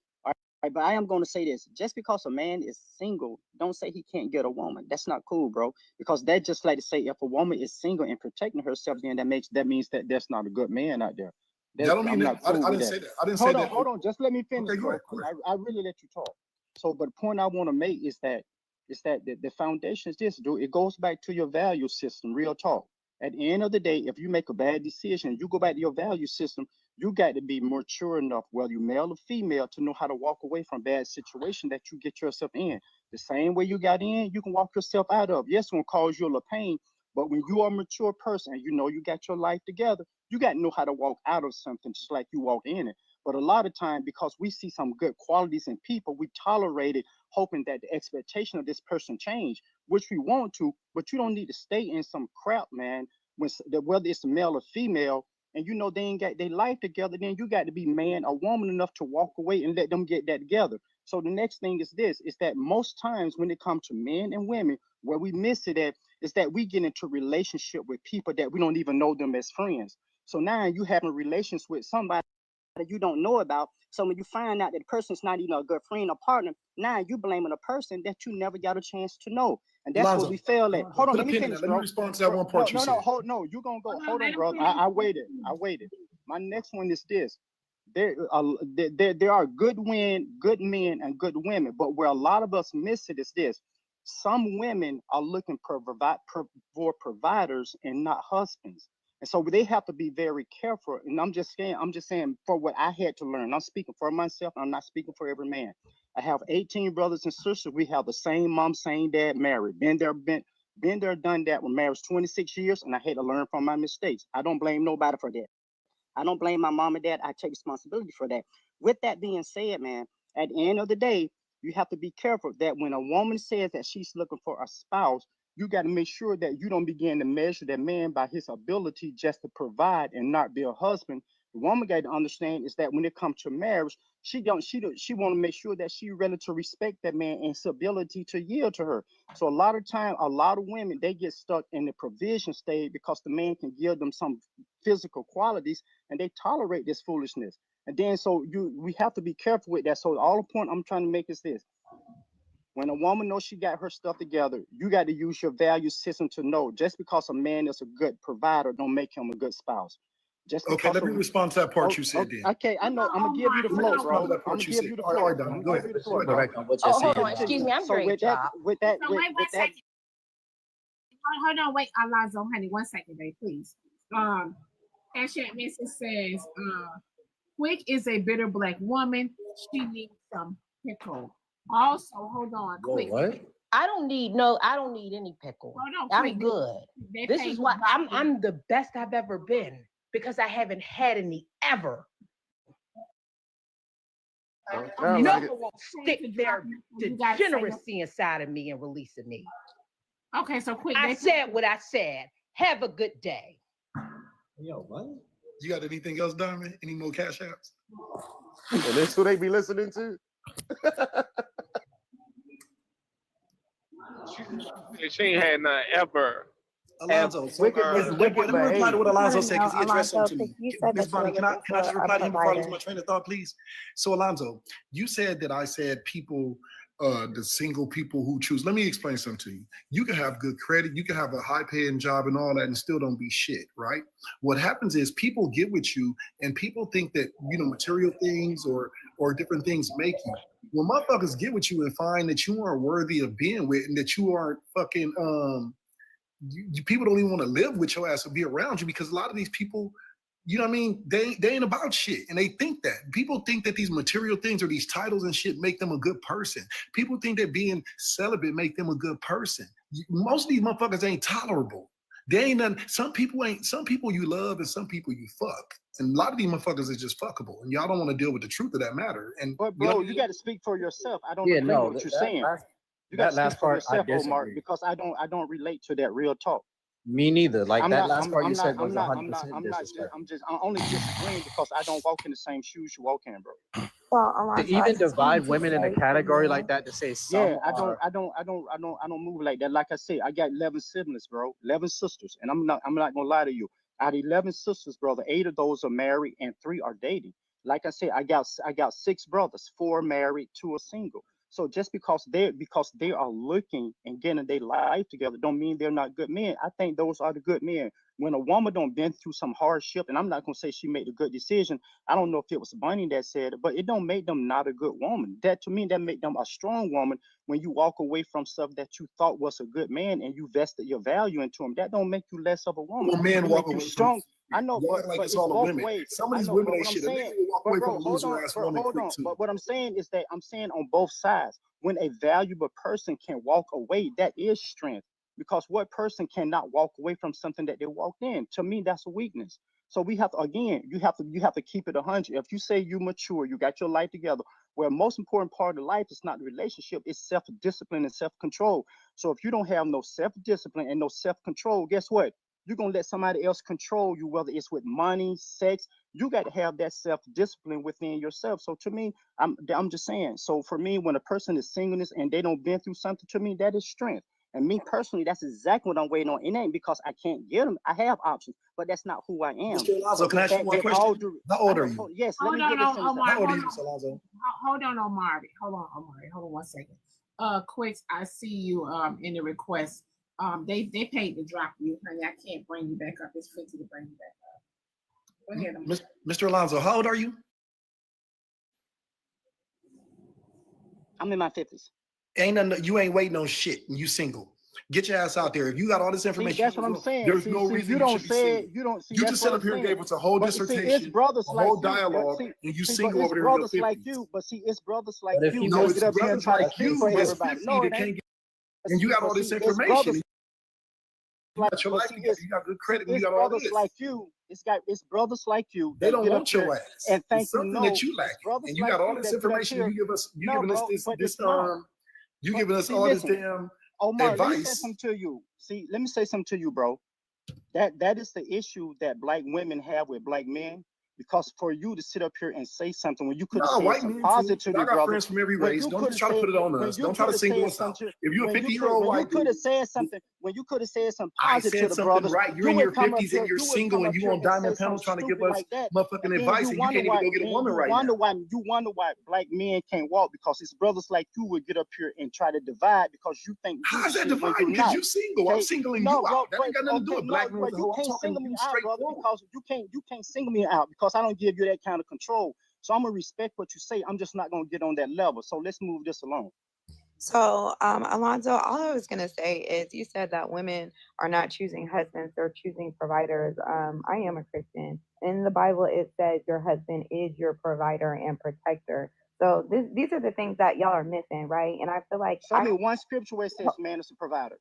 Right, but I am going to say this: just because a man is single, don't say he can't get a woman. That's not cool, bro. Because that just like to say if a woman is single and protecting herself, then that means that there's not a good man out there. That That don't mean I'm that. not I cool with didn't say that. that. I didn't say that. Hold on. Just let me finish, Okay, go bro. ahead. Go 'Cause ahead. I really let you talk. So, but the point I want to make is that the foundation is this, dude. It goes back to your value system. Real talk. At the end of the day, if you make a bad decision, you go back to your value system. You got to be mature enough, whether you male or female, to know how to walk away from bad situation that you get yourself in. The same way you got in, you can walk yourself out of. Yes, it's gonna cause you a little pain, but when you are a mature person and you know you got your life together, you got to know how to walk out of something just like you walk in it. But a lot of time, because we see some good qualities in people, we tolerate it, hoping that the expectation of this person change, which we want to, but you don't need to stay in some crap, man. Whether it's male or female, and you know they ain't got their life together, then you got to be man or woman enough to walk away and let them get that together. So the next thing is this: is that most times when it comes to men and women, where we miss it at is that we get into relationship with people that we don't even know them as friends. So now you having relations with somebody that you don't know about. So when you find out that the person's not even a good friend or partner, now you blaming a person that you never got a chance to know. And that's Lonzo, where we fail at. Hold on, put a let me pin in finish, that. Let me bro. respond to that one part you No, said. no, you gonna go. Hold on, Hold let on, him bro. finish. I waited. My next one is this. There are good men and good women, but where a lot of us miss it is this: some women are looking for providers and not husbands, and so they have to be very careful. And I'm just saying for what I had to learn. I'm speaking for myself. I'm not speaking for every man. I have 18 brothers and sisters. We have the same mom, same dad, married. Been there, done that. With marriage 26 years, and I had to learn from my mistakes. I don't blame nobody for that. I don't blame my mom and dad. I take responsibility for that. With that being said, man, at the end of the day, you have to be careful that when a woman says that she's looking for a spouse, you got to make sure that you don't begin to measure that man by his ability just to provide and not be a husband. The woman got to understand is that when it comes to marriage, she want to make sure that she ready to respect that man and his ability to yield to her. So a lot of time, a lot of women, they get stuck in the provision stage because the man can give them some physical qualities and they tolerate this foolishness. And then we have to be careful with that. So all the point I'm trying to make is this: when a woman knows she got her stuff together, you got to use your value system to know just because a man is a good provider don't make him a good spouse. Just Okay, because let me respond to that part you said then. okay, I know. I'm gonna give you the Let me flow, respond bro. to that I'm part gonna you give said. you the All flow. right, I'm Dom, gonna go give ahead. you the flow, Go bro. ahead. Oh, hold on. Excuse me. I'm So great, with that, job. with that, So wait one with that, second. Hold on, wait, Alonzo, honey, 1 second, babe, please. Hashtag Mrs. says, Quick is a bitter black woman. She needs some pickle. Also, hold on, Whoa, Quick. what? I don't need any pickle. Hold on, I'm Quick. good. They This pay is you why about I'm the best I've ever been because I haven't had any ever. No one will stick their degeneracy inside of me and releasing me. Okay, so Quick. I said what I said. Have a good day. Yo, what? You got anything else, Diamond? Any more cash apps? And that's who they be listening to. She ain't had none ever. Alonzo, so wicked let me reply to what Alonzo said because he addressed something to me. You said Ms. that you were Bonnie, can I looking just for reply a to him before I lose provider. my train of thought, please? So Alonzo, you said that I said people, the single people who choose. Let me explain something to you. You can have good credit, you can have a high-paying job and all that, and still don't be shit, right? What happens is people get with you, and people think that material things or different things make you. When motherfuckers get with you and find that you aren't worthy of being with, and that you aren't fucking people don't even want to live with your ass or be around you because a lot of these people, you know what I mean? They ain't about shit. And they think that. People think that these material things or these titles and shit make them a good person. People think that being celibate make them a good person. Most of these motherfuckers ain't tolerable. They ain't nothing. Some people you love and some people you fuck. And a lot of these motherfuckers is just fuckable. And y'all don't want to deal with the truth of that matter. And but bro, you got to speak for yourself. I don't Yeah, agree no, with what you're that saying. last, You got that to speak last for part, I yourself, Omar, disagree. because I don't relate to that real talk. Me neither. Like that last part you said I'm was not 100% disrespectful. I'm only disagreeing because I don't walk in the same shoes you walk in, bro. Well, To Alonzo, I even just divide wanted to women in a say for category you. like that, to say some Yeah, are I don't move like that. Like I said, I got 11 siblings, bro, 11 sisters, and I'm not gonna lie to you. Out of 11 sisters, brother, 8 of those are married and 3 are dating. Like I said, I got 6 brothers, 4 married, 2 are single. So just because they are looking and getting their life together, don't mean they're not good men. I think those are the good men. When a woman don't been through some hardship, and I'm not gonna say she made a good decision. I don't know if it was Bunny that said it, but it don't make them not a good woman. That to me, that make them a strong woman. When you walk away from stuff that you thought was a good man and you vested your value into him, that don't make you less of a woman. When men It walk make you away from strong. I know, y'all but act like but it's it's all the both women. ways. Some of I these know, women but ain't what I'm shit. A nigga saying, will walk but away bro, from a hold loser on, ass bro, woman hold quick on. too. But what I'm saying is that I'm saying on both sides, when a valuable person can walk away, that is strength. Because what person cannot walk away from something that they walked in? To me, that's a weakness. So we have to, again, you have to keep it 100. If you say you mature, you got your life together, well, most important part of life is not the relationship, it's self-discipline and self-control. So if you don't have no self-discipline and no self-control, guess what? You're gonna let somebody else control you, whether it's with money, sex. You got to have that self-discipline within yourself. So to me, I'm just saying. So for me, when a person is singleness and they don't been through something, to me, that is strength. And me personally, that's exactly what I'm waiting on. It ain't because I can't get them. I have options, but that's not who I am. Mr. Alonzo, So can I ask you one they all question? do. How I old are know. you? Yes, let Hold me on, get this in. Omar. How old are Hold you, on. Mr. Alonzo? Hold on, Omari. Hold on, Omari. Hold on 1 second. Quicks, I see you in the request. They paid to drop you, honey. I can't bring you back up. It's 50 to bring you back up. Go ahead, Omari. Mr. Alonzo, how old are you? I'm in my 50s. Ain't nothing, you ain't waiting on shit and you single. Get your ass out there. If you got all this See, information, that's what I'm saying. there's See, no see, reason you you don't should be say single. it. You don't see. You That's just what sat I'm up here and saying. gave us a whole But see, it's dissertation, brothers a like whole you. dialogue, See, and you but single it's over there in your brothers 50s. like you. But see, it's brothers like But if you he No, that was, it's get up here and brothers try to like speak you for that's everybody. 50 No, that it can't ain't. get, and you got all this It's information. brothers And you got your but life see, together. You got good credit, and you it's got all brothers this. like you. It's brothers like you They that don't get up want here your ass. and think It's you something know. that you It's lack, brothers and you like got all you this that get up information. here. And you No, giving us bro, this but it's no. you But giving us see, all this listen, damn Omar, let me say advice. something to you. See, let me say something to you, bro. That is the issue that black women have with black men. Because for you to sit up here and say something when you could have No, said white some men too. positive to Y'all me, got brother, friends from every when race. you Don't could just have try to said, put it on when us. you Don't try could to have single said us out. something, If you're a when you 50-year-old white could dude, have said something, when you could have said some I positive to said the something brothers, right. You're you in your would come up 50s here, and you're you would single come and up you here on and say Diamond Panel something trying to give stupid us like that, motherfucking and then advice, and you can't even go get a woman right now. you wonder why black men can't walk because it's brothers like you would get up here and try to divide because you think you How's that shit when divine? you're Because not. you single. I'm Okay, singling no, you bro, out. That but ain't got nothing to do okay, with no, black men but as a you whole. I'm can't talking single to me you out, brother, straightforward. because you can't single me out because I don't give you that kind of control. So I'm gonna respect what you say. I'm just not gonna get on that level. So let's move this along. So, Alonzo, all I was gonna say is you said that women are not choosing husbands, they're choosing providers. I am a Christian. In the Bible, it says your husband is your provider and protector. So these are the things that y'all are missing, right? And I feel like Show me one scripture where it says man is a provider.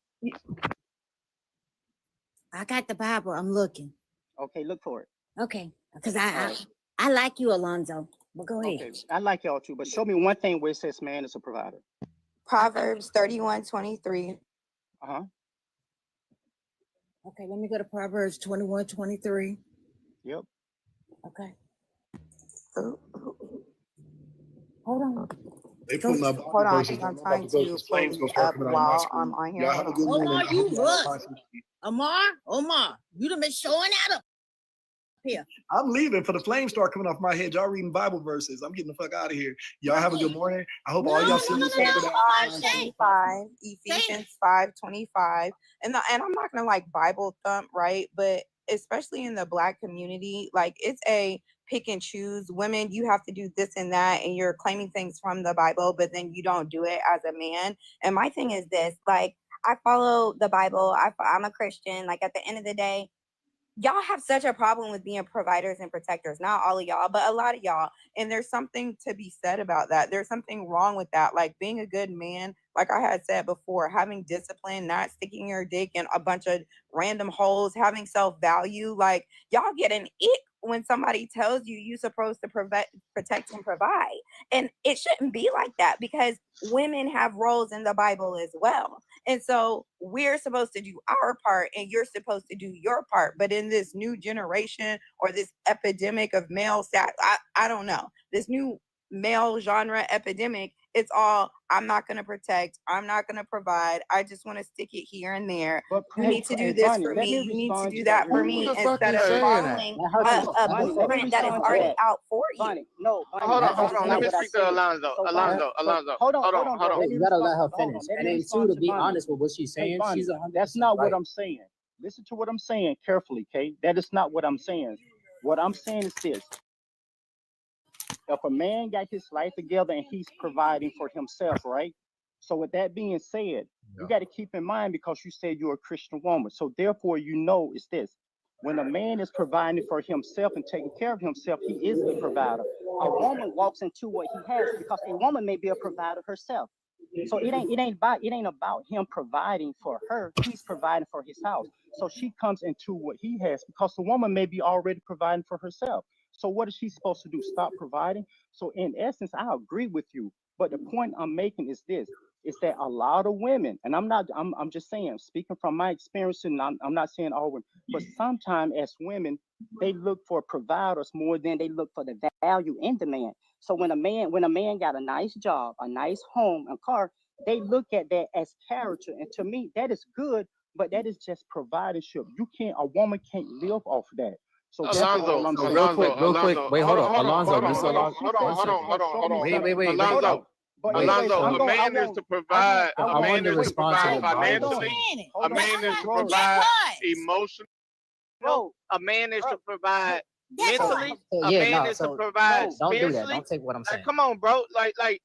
I got the Bible. I'm looking. Okay, look for it. Okay, because All right. I like you, Alonzo. But go ahead. Okay, I like y'all too, but show me one thing where it says man is a provider. Proverbs 31:23. Uh-huh. Okay, let me go to Proverbs 21:23. Yep. Okay. Hold on. They putting up Hold on, verses. because I'm I'm about trying to go to because pull flames gonna these start up coming out of my while screen. I'm on here. Y'all Hold have a on. good Hold morning. on, I you hope y'all look. find some shit. Omar, you done been showing out up here. I'm leaving for the flames start coming off my head. Y'all reading Bible verses. I'm getting the fuck out of here. Y'all have a good morning. I hope all y'all single Ephesians folk that 5:25. Ephesians 5:25. And I'm not gonna like Bible thump, right? But especially in the Black community, like it's a pick and choose. Women, you have to do this and that, and you're claiming things from the Bible, but then you don't do it as a man. And my thing is this: like, I follow the Bible. I'm a Christian. Like at the end of the day, y'all have such a problem with being providers and protectors. Not all of y'all, but a lot of y'all. And there's something to be said about that. There's something wrong with that. Like being a good man, like I had said before, having discipline, not sticking your dick in a bunch of random holes, having self-value. Like y'all get an ick when somebody tells you you're supposed to protect and provide. And it shouldn't be like that because women have roles in the Bible as well. And so we're supposed to do our part and you're supposed to do your part. But in this new generation or this epidemic of male sex, I don't know, this new male genre epidemic, it's all, I'm not going to protect, I'm not going to provide, I just want to stick it here and there. But You hey, need to do hey, this Bonnie, for let me, me you need to respond do to that that for real me, quick. instead of following Now, hold on, a Bonnie, let me blueprint that is respond to already that. out for you. Bonnie, no, Bonnie, Hold on, that's hold on. not Let me what I speak to said. Alonzo. So, Bonnie, Alonzo, so Alonzo. hold on, Hold hold on, on, hold bro. on. Let Hey, me you gotta let respond. her Hold on, finish. let And me then too, respond to to be Bonnie. honest with what she's Hey, saying, she's Bonnie, 100% that's not what right. I'm saying. Listen to what I'm saying carefully, Kay. That is not what I'm saying. What I'm saying is this. If a man got his life together and he's providing for himself, right? So with that being said, you got to keep in mind, because you said you're a Christian woman. So therefore, you know it's this. When a man is providing for himself and taking care of himself, he is a provider. A woman walks into what he has because a woman may be a provider herself. So it ain't about him providing for her. He's providing for his house. So she comes into what he has because the woman may be already providing for herself. So what is she supposed to do? Stop providing? So in essence, I agree with you. But the point I'm making is this, is that a lot of women, and I'm just saying, speaking from my experience, and I'm not saying all women, but sometimes as women, they look for providers more than they look for the value in the man. So when a man got a nice job, a nice home, a car, they look at that as character. And to me, that is good, but that is just providership. A woman can't live off that. So that's Alonzo, all I'm So saying. real quick, Alonzo. wait, Hold hold on, on. hold on, Alonzo, hold on, Mr. hold on, Alonzo, hold on, one hold on, second. hold on, hold on. Wait. Alonzo, But Alonzo, anyways, a man is to provide. I A man wanted to is to respond to provide what Bonnie was financially. saying. A man is to Bro. provide emotional. Bro, A man is to provide That part. mentally. So, A yeah, man no, is to so provide don't do that. spiritually. Don't take what I'm saying. Like, come on, bro. Like That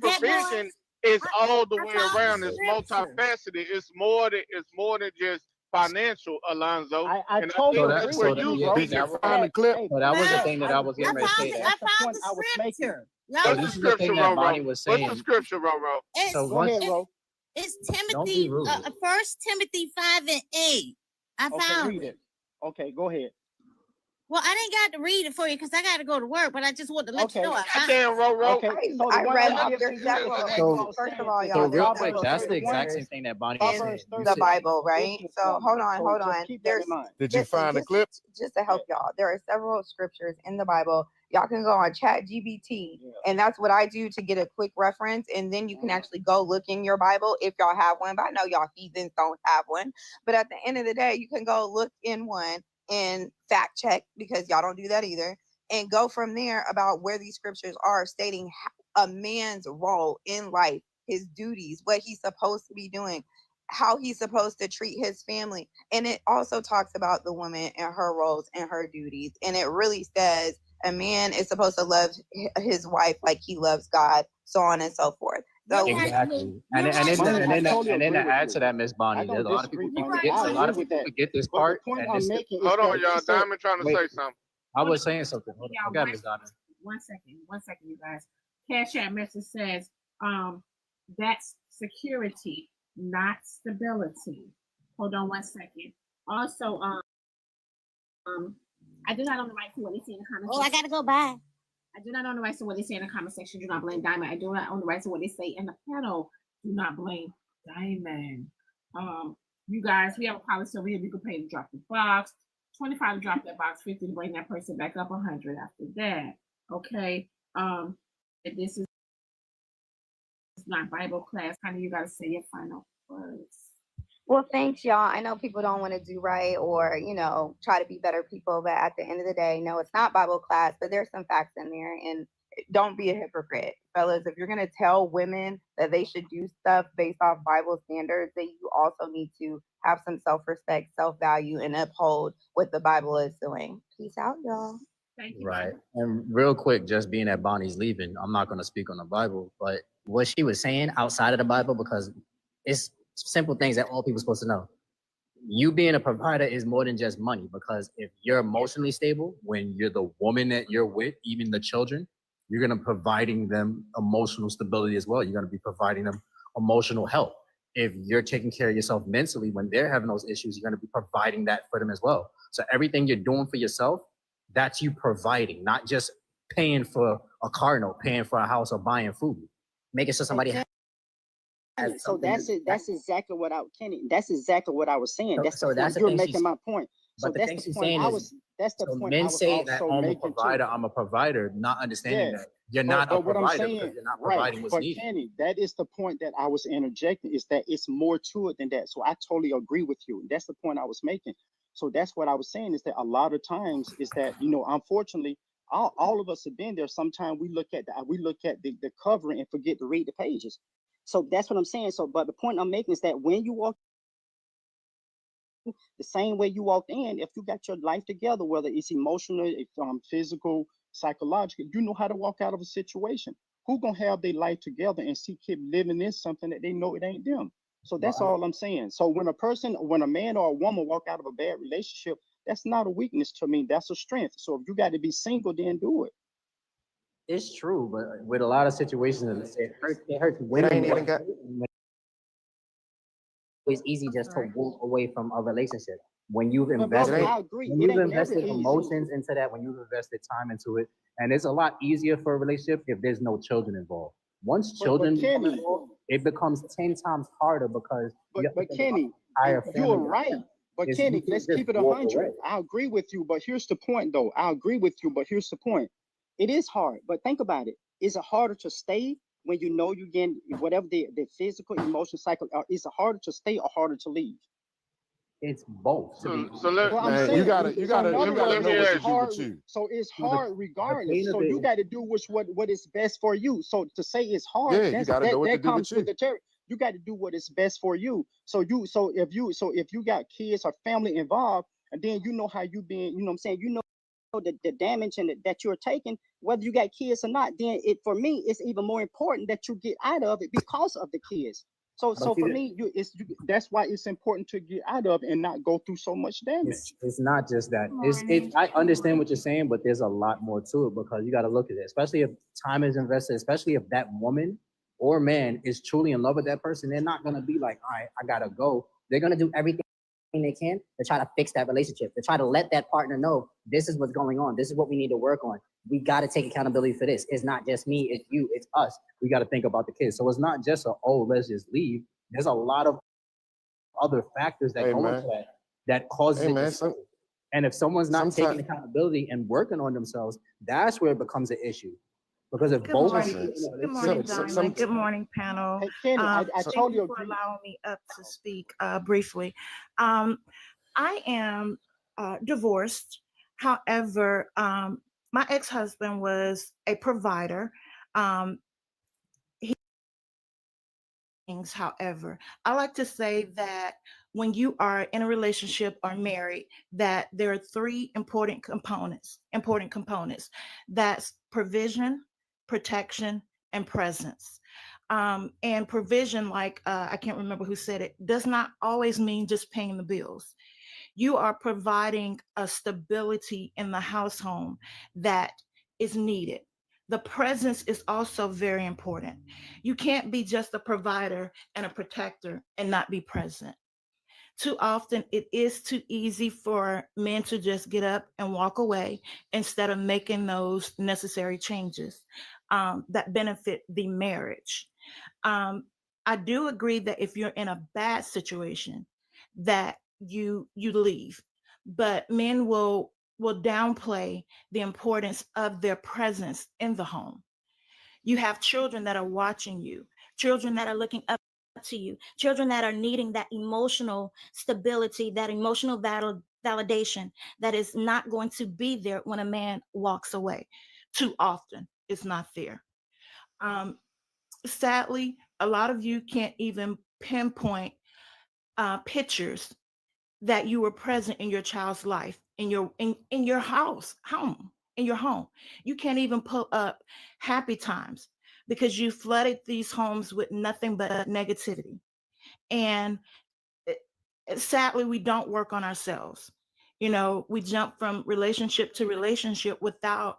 provision part. is all the I way found the around. It's scripture. multifaceted. It's more than just financial, Alonzo. I And I totally think agree that's where with you you, bro. Did you speaking from. find the clip? Hey, So that was the Well, thing that I was getting ready to say. that's the point the I was making. scripture. So Y'all, What's the this is the scripture, thing that Roro? Bonnie was What's the saying. scripture, Roro? it's So Go once, ahead, bro. it's don't be Timothy, rude. 1 Timothy 5:8. I Okay, found read it. it. Okay, go ahead. Well, I didn't got to read it for you because I got to go to work, but I just want to let you Okay. know I found it. Goddamn, Roro. Okay, so the I one read I off give their to you, several. the one So- I was First of saying all, is So y'all, that there's real Proverbs quick, several that's the 31 exact scriptures same thing that Bonnie was in saying. Proverbs You the said, 31 Bible, right? is So hold on, so hold just on. keep that in mind. Did you Listen, find the clip? just to help y'all, there are several scriptures in the Bible. Y'all can go on Chat GBT, and that's what I do to get a quick reference, and then you can actually go look in your Bible if y'all have one. But I know y'all heathens don't have one. But at the end of the day, you can go look in one and fact check, because y'all don't do that either, and go from there about where these scriptures are stating a man's role in life, his duties, what he's supposed to be doing, how he's supposed to treat his family. And it also talks about the woman and her roles and her duties. And it really says a man is supposed to love his wife like he loves God, so on and so forth. So exactly. And You're then right. to add to that, Miss Bonnie, I there's don't a lot of people disagree, Bonnie. forget. I A lot of agree with people that. forget this But part. the point And I'm this, making is Hold on, that y'all. he said, Diamond trying to wait, say something. I was saying something. Hold Yeah, on. Okay, Miss Donna. one second, you guys. Cash App message says, that's security, not stability. Hold on 1 second. Also, I do not own the right to what they say in the comment Oh, I section. got to go by. I do not own the right to what they say in the comment section. Do not blame Diamond. I do not own the right to what they say in the panel. Do not blame Diamond. You guys, we have a policy over here. You can pay to drop the box, 25 to drop that box, 50 to bring that person back up, 100 after that. Okay. This is not Bible class. Honey, you gotta say your final words. well, thanks, y'all. I know people don't want to do right or, try to be better people, but at the end of the day, no, it's not Bible class, but there's some facts in there. And don't be a hypocrite, fellas. If you're going to tell women that they should do stuff based off Bible standards, then you also need to have some self-respect, self-value, and uphold what the Bible is doing. Peace out, y'all. Thank you. Right. And real quick, just being that Bonnie's leaving, I'm not going to speak on the Bible, but what she was saying outside of the Bible, because it's simple things that all people are supposed to know. You being a provider is more than just money, because if you're emotionally stable, when you're the woman that you're with, even the children, you're going to be providing them emotional stability as well. You're going to be providing them emotional help. If you're taking care of yourself mentally, when they're having those issues, you're going to be providing that for them as well. So everything you're doing for yourself, that's you providing, not just paying for a car note, paying for a house, or buying food. Making sure somebody has so that's it. That's exactly what I was saying. So that's the You're thing making my point. So But the that's thing the she's point saying I is, was. That's the so point I men was say that also I'm a making too. provider, I'm a provider, not understanding Yes. that you're But not a what I'm provider saying, because you're not right? providing what's But needed. Kenny, that is the point that I was interjecting. Is that it's more to it than that. So I totally agree with you. That's the point I was making. So that's what I was saying is that a lot of times is that unfortunately, all of us have been there. Sometimes we look at the covering and forget to read the pages. So that's what I'm saying. So, but the point I'm making is that when you walk the same way you walked in, if you got your life together, whether it's emotional, physical, psychological, you know how to walk out of a situation. Who gonna have their life together and keep living in something that they know it ain't them? So that's all I'm saying. So when a man or a woman walk out of a bad relationship, that's not a weakness to me. That's a strength. So if you got to be single, then do it. It's true, but with a lot of situations, it hurts It women. ain't even got. It's easy just to walk away from a relationship. When you've But brother, invested, I agree. when It you've ain't never invested easy. emotions into that, when you've invested time into it, and it's a lot easier for a relationship if there's no children involved. Once But children become Kenny, involved, it becomes 10 times harder because you have to but think about Kenny, the entire you are family. right. But It's, Kenny, you can't let's just keep it walk 100. away. I agree with you, but here's the point, though. I agree with you, but here's the point. It is hard, but think about it. Is it harder to stay when you know you get whatever the physical, emotional cycle? Is it harder to stay or harder to leave? It's both. So let, Well, I'm Man, saying, you gotta so in let other me words, know what it's to do hard. with you. So it's No, hard the regardless. pain of So it you is got to do what is best for you. So to say it's hard, Yeah, you gotta know what to that do with comes with you. the territory. You got to do what is best for you. So if you got kids or family involved, and then you know how you being, you know what I'm saying, you know the damage and that you're taking, whether you got kids or not, then for me, it's even more important that you get out of it because of the kids. So But see, for me, that's why it's important to get out of it and not go through so much damage. it's not just that. I understand what you're saying, but there's a lot more to it because you got to look at it, especially if time is invested, especially if that woman or man is truly in love with that person. They're not going to be like, all right, I got to go. They're going to do everything they can to try to fix that relationship, to try to let that partner know this is what's going on. This is what we need to work on. We got to take accountability for this. It's not just me, it's you, it's us. We got to think about the kids. So it's not just let's just leave. There's a lot of other factors that Hey go man, into that causes hey it to man. stay. And if someone's not taking Sometimes accountability and working on themselves, that's where it becomes an issue. Because if Good both morning. people, listen. Good morning, Some Diamond. Good morning, panel. Hey Kenny, I so, Thank totally you for agree. allowing me up to speak briefly. I am divorced. However, my ex-husband was a provider. However, I like to say that when you are in a relationship or married, that there are three important components. That's provision, protection, and presence. And provision, like I can't remember who said it, does not always mean just paying the bills. You are providing a stability in the household that is needed. The presence is also very important. You can't be just a provider and a protector and not be present. Too often, it is too easy for men to just get up and walk away instead of making those necessary changes that benefit the marriage. I do agree that if you're in a bad situation, that you leave, but men will downplay the importance of their presence in the home. You have children that are watching you, children that are looking up to you, children that are needing that emotional stability, that emotional validation that is not going to be there when a man walks away. Too often, it's not there. Sadly, a lot of you can't even pinpoint pictures that you were present in your child's life, in your home, in your home. You can't even pull up happy times because you flooded these homes with nothing but negativity. And sadly, we don't work on ourselves. We jump from relationship to relationship without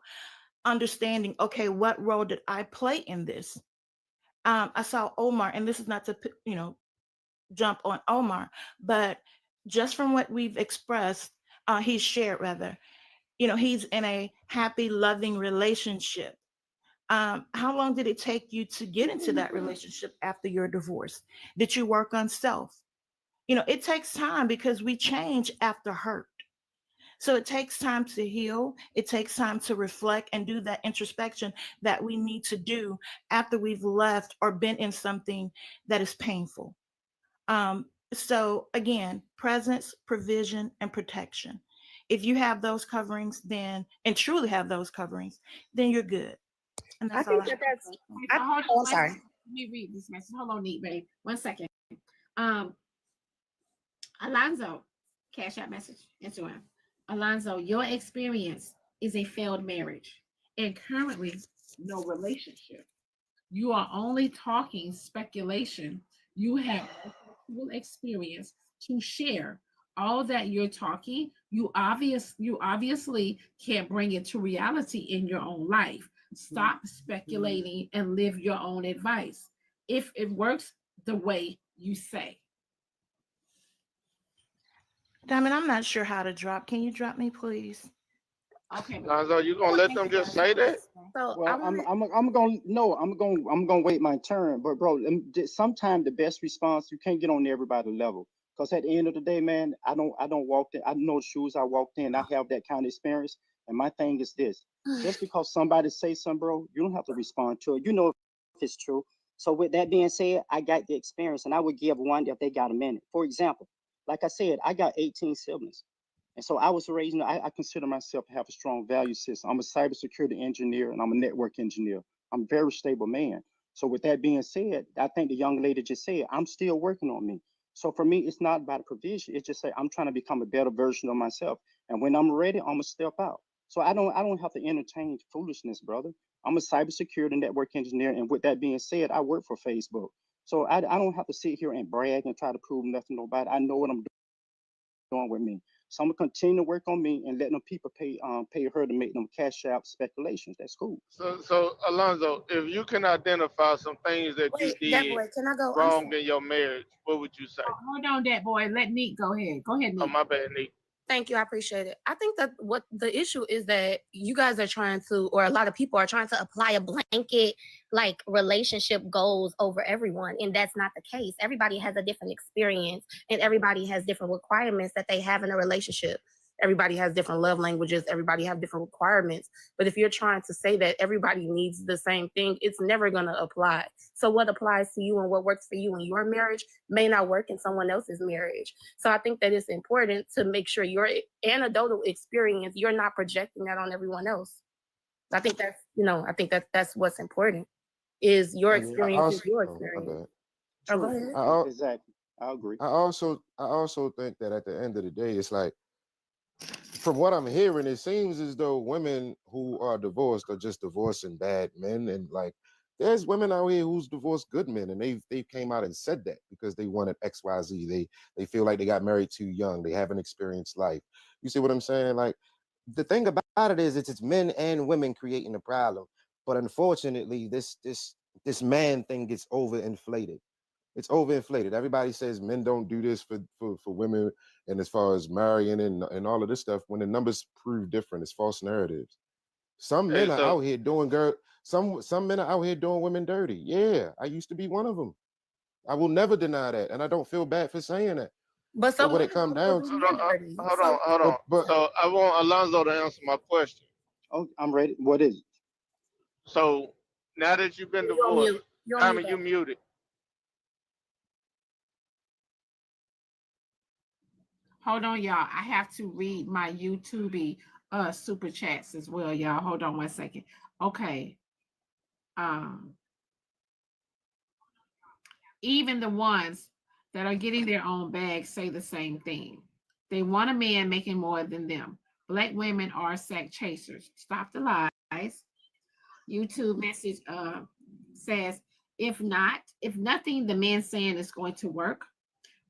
understanding, okay, what role did I play in this? I saw Omar, and this is not to, jump on Omar, but just from what we've expressed, he's shared rather, he's in a happy, loving relationship. How long did it take you to get into that relationship after your divorce? Did you work on self? It takes time because we change after hurt. So it takes time to heal. It takes time to reflect and do that introspection that we need to do after we've left or been in something that is painful. So again, presence, provision, and protection. If you have those coverings, then and truly have those coverings, then you're good. And I that's all think I that have. that's. Okay, so hold on Oh, I'm one sorry. second. Let me read this message. Hold on, neat babe. 1 second. Alonzo, cash out message, Instagram. Alonzo, your experience is a failed marriage and currently no relationship. You are only talking speculation. You have no experience to share. All that you're talking, you obviously can't bring it to reality in your own life. Stop speculating and live your own advice. If it works the way you say. Diamond, I'm not sure how to drop. Can you drop me, please? Okay. Lonzo, you gonna let them just say that? So Well, I'm gonna wait my turn. But bro, sometimes the best response, you can't get on everybody's level. Cause at the end of the day, man, I don't walk in. I know the shoes I walked in. I have that kind of experience. And my thing is this: just because somebody say something, bro, you don't have to respond to it. You know if it's true. So with that being said, I got the experience, and I would give one if they got a minute. For example, like I said, I got 18 siblings. And so I was raised, I consider myself to have a strong value system. I'm a cybersecurity engineer and I'm a network engineer. I'm a very stable man. So with that being said, I think the young lady just said, I'm still working on me. So for me, it's not about a provision. It's just say I'm trying to become a better version of myself. And when I'm ready, I'm gonna step out. So I don't have to entertain foolishness, brother. I'm a cybersecurity network engineer. And with that being said, I work for Facebook. So I don't have to sit here and brag and try to prove nothing to nobody. I know what I'm doing with me. So I'm gonna continue to work on me and let them people pay her to make them cash out speculations. That's cool. So Alonzo, if you can identify some things that you Wait, that did boy, can I go? wrong in your marriage, what would you say? Hold on, that boy. Let Neat go ahead. Go ahead, Neat. Oh, my bad, Neat. Thank you. I appreciate it. I think that what the issue is that you guys are trying to, or a lot of people are trying to apply a blanket like relationship goals over everyone. And that's not the case. Everybody has a different experience and everybody has different requirements that they have in a relationship. Everybody has different love languages. Everybody have different requirements. But if you're trying to say that everybody needs the same thing, it's never going to apply. So what applies to you and what works for you in your marriage may not work in someone else's marriage. So I think that it's important to make sure your anecdotal experience, you're not projecting that on everyone else. I think that's what's important is your experience is your experience. Oh, go ahead. Exactly. I agree. I also think that at the end of the day, it's like, from what I'm hearing, it seems as though women who are divorced are just divorcing bad men, and like there's women out here who's divorced good men, and they came out and said that because they wanted XYZ. They feel like they got married too young. They haven't experienced life. You see what I'm saying? Like the thing about it is it's men and women creating the problem, but unfortunately, this man thing gets overinflated. It's overinflated. Everybody says men don't do this for women, and as far as marrying and all of this stuff, when the numbers prove different, it's false narratives. Some men are out here doing some men are out here doing women dirty. Yeah, I used to be one of them. I will never deny that, and I don't feel bad for saying that. But when it comes down to Hold on. So I want Alonzo to answer my question. Oh, I'm ready. What is it? So now that you've been You're on divorced, mute. You're on Diamond, mute, you babe. muted. Hold on, y'all. I have to read my YouTube super chats as well, y'all. Hold on 1 second. Okay. Even the ones that are getting their own bag say the same thing. They want a man making more than them. Black women are sack chasers. Stop the lies. YouTube message says, if nothing the man saying is going to work,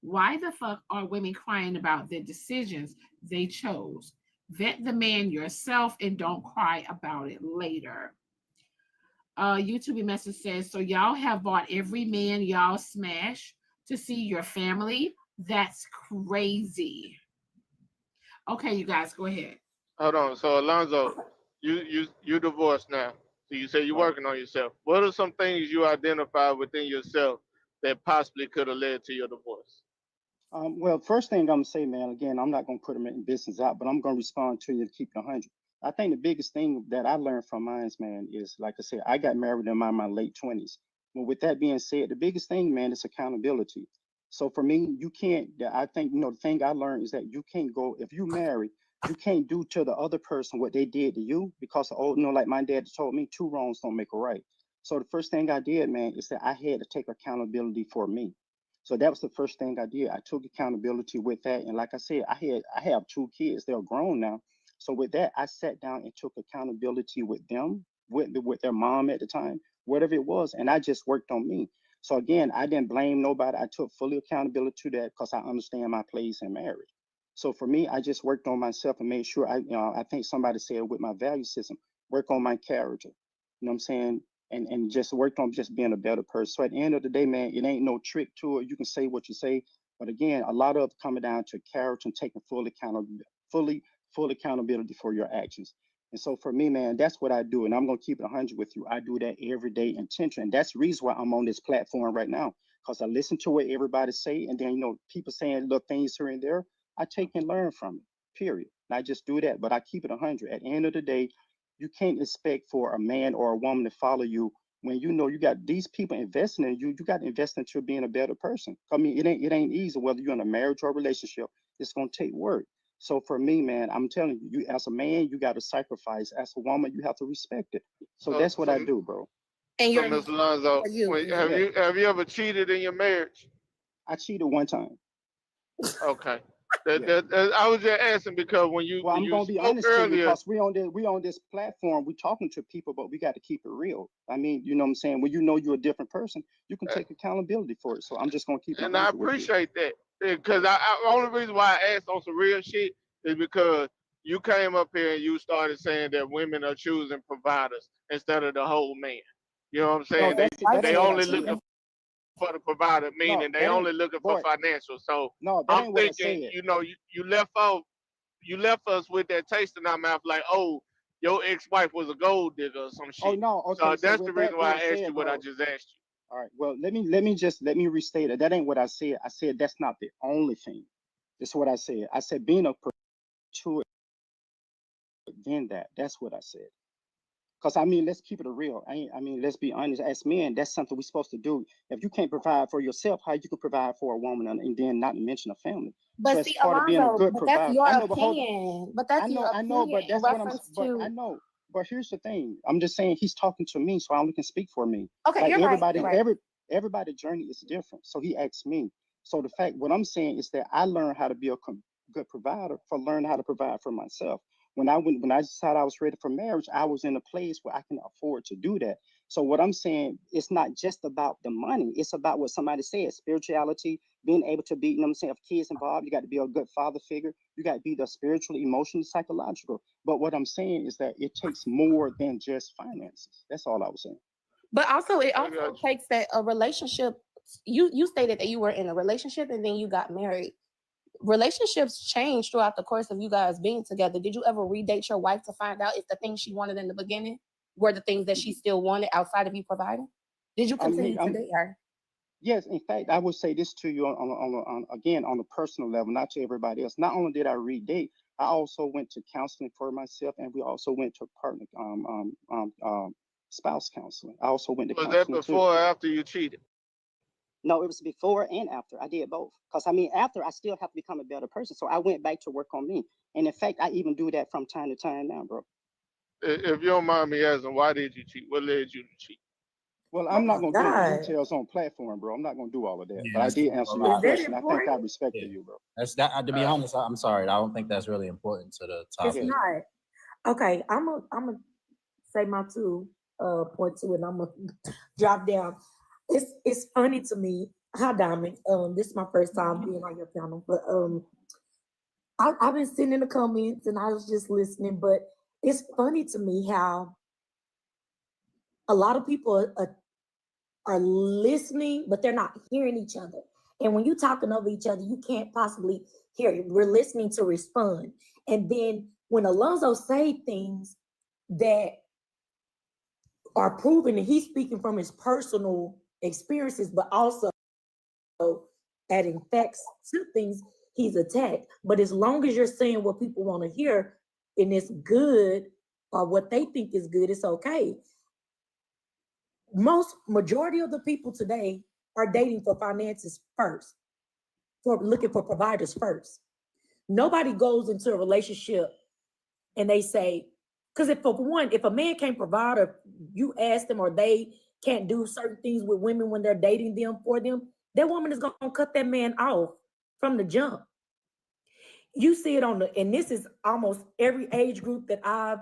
why the fuck are women crying about the decisions they chose? Vet the man yourself and don't cry about it later. YouTube message says, so y'all have bought every man y'all smash to see your family? That's crazy. Okay, you guys, go ahead. Hold on. So Alonzo, you divorced now. So you say you're working on yourself. What are some things you identify within yourself that possibly could have led to your divorce? Well, first thing I'm gonna say, man, again, I'm not gonna put them in business out, but I'm gonna respond to you to keep it 100. I think the biggest thing that I learned from mine, man, is like I said, I got married in my late 20s. But with that being said, the biggest thing, man, is accountability. So for me, you can't. I think the thing I learned is that you can't go if you marry, you can't do to the other person what they did to you because like my dad told me, two wrongs don't make a right. So the first thing I did, man, is that I had to take accountability for me. So that was the first thing I did. I took accountability with that. And like I said, I have two kids. They're grown now. So with that, I sat down and took accountability with them, with their mom at the time, whatever it was, and I just worked on me. So again, I didn't blame nobody. I took fully accountability to that because I understand my place in marriage. So for me, I just worked on myself and made sure I think somebody said with my value system, work on my character. You know what I'm saying? And just worked on just being a better person. So at the end of the day, man, it ain't no trick to it. You can say what you say, but again, a lot of it coming down to character and taking full accountability for your actions. And so for me, man, that's what I do. And I'm gonna keep it 100 with you. I do that every day intentionally. And that's the reason why I'm on this platform right now. Because I listen to what everybody say, and then people saying little things here and there. I take and learn from it. Period. And I just do that. But I keep it 100. At the end of the day, you can't expect for a man or a woman to follow you when you got these people investing in you. You got to invest into being a better person. I mean, it ain't easy whether you're in a marriage or a relationship. It's gonna take work. So for me, man, I'm telling you, you as a man, you got to sacrifice. As a woman, you have to respect it. So that's what I do, bro. And so, Mr. Lonzo, have you ever cheated in your marriage? I cheated one time. Okay. I was just asking because when you I'm gonna be honest earlier, to you because we on this platform, we talking to people, but we got to keep it real. I mean, you know what I'm saying? When you're a different person, you can take accountability for it. So I'm just gonna keep it. And I appreciate that because the only reason why I asked on some real shit is because you came up here and you started saying that women are choosing providers instead of the whole man. You know what I'm saying? They only looking for the provider, meaning they only looking for financial. So I'm thinking, you left us with that taste in our mouth, like, oh, your ex-wife was a gold digger or some shit. Oh no, okay. So that's the reason why I asked you what I just asked you. All right. Well, let me restate it. That ain't what I said. I said that's not the only thing. That's what I said. I said being a to again that's what I said. Because I mean, let's keep it real. I mean, let's be honest. As men, that's something we're supposed to do. If you can't provide for yourself, how you can provide for a woman and then not to mention a family? But so see, part of being a good Alonzo, but provider. that's your I know, but hold on. opinion. But that's your I know, but opinion in that's what I'm. reference But to. I know. But here's the thing. I'm just saying he's talking to me, so I only can speak for me. Okay, Like you're right. everybody, You're right. everybody's journey is different. So he asked me. So the fact, what I'm saying is that I learned how to be a good provider for learning how to provide for myself. When I decided I was ready for marriage, I was in a place where I can afford to do that. So what I'm saying, it's not just about the money. It's about what somebody said, spirituality, being able to be, you know what I'm saying, if kids involved, you got to be a good father figure. You got to be the spiritual, emotional, psychological. But what I'm saying is that it takes more than just finances. That's all I was saying. But also, it also takes that a relationship. You stated that you were in a relationship and then you got married. Relationships change throughout the course of you guys being together. Did you ever redate your wife to find out if the things she wanted in the beginning were the things that she still wanted outside of you providing? Did you continue to date her? Yes, in fact, I would say this to you on a personal level, not to everybody else. Not only did I redate, I also went to counseling for myself, and we also went to partner spouse counseling. I also went to Was counseling that before too. or after you cheated? No, it was before and after. I did both. Because I mean, after I still have to become a better person. So I went back to work on me. And in fact, I even do that from time to time now, bro. If you don't mind me asking, why did you cheat? What led you to cheat? Well, I'm not going to get into details on platform, bro. I'm not going to do all of that. Yeah, but I that's did a answer lot. your question. I think I respected you, bro. That's that. To be honest, I'm sorry. I don't think that's really important to the It's topic. not. Okay, I'm gonna say my point two, and I'm gonna drop down. It's funny to me. Hi, Diamond. This is my first time being on your panel, but I've been sitting in the comments and I was just listening. But it's funny to me how a lot of people are listening, but they're not hearing each other. And when you're talking over each other, you can't possibly hear it. We're listening to respond. And then when Alonzo say things that are proven, and he's speaking from his personal experiences, but also adding facts to things, he's attacked. But as long as you're saying what people want to hear and it's good or what they think is good, it's okay. Majority of the people today are dating for finances first, for looking for providers first. Nobody goes into a relationship and they say, because if a man can't provide or you ask them or they can't do certain things with women when they're dating them for them, that woman is going to cut that man off from the jump. You see it and this is almost every age group that I've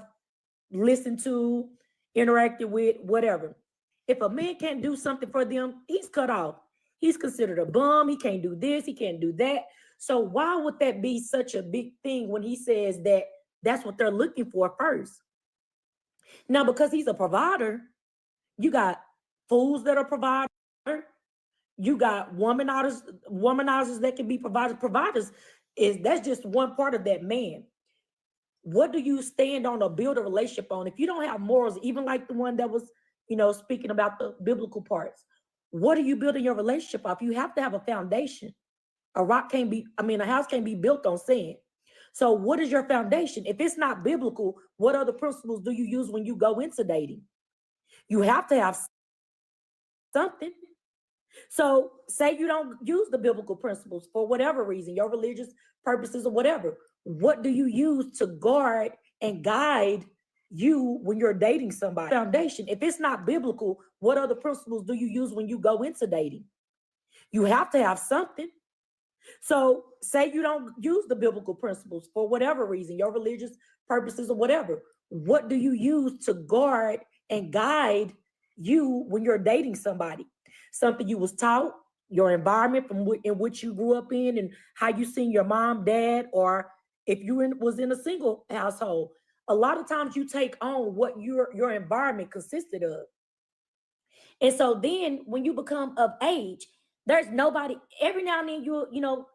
listened to, interacted with, whatever. If a man can't do something for them, he's cut off. He's considered a bum. He can't do this. He can't do that. So why would that be such a big thing when he says that that's what they're looking for first? Now, because he's a provider, you got fools that are providers. You got womanizers that can be providers. Providers that's just one part of that man. What do you stand on or build a relationship on? If you don't have morals, even like the one that was, speaking about the biblical parts, what are you building your relationship off? You have to have a foundation. A house can't be built on sand. So what is your foundation? If it's not biblical, what other principles do you use when you go into dating? You have to have something. So say you don't use the biblical principles for whatever reason, your religious purposes or whatever. What do you use to guard and guide you when you're dating somebody? Foundation. If it's not biblical, what other principles do you use when you go into dating? You have to have something. So say you don't use the biblical principles for whatever reason, your religious purposes or whatever. What do you use to guard and guide you when you're dating somebody? Something you was taught, your environment in which you grew up in, and how you seen your mom, dad, or if you was in a single household. A lot of times you take on what your environment consisted of. And so then when you become of age, there's nobody, every now and then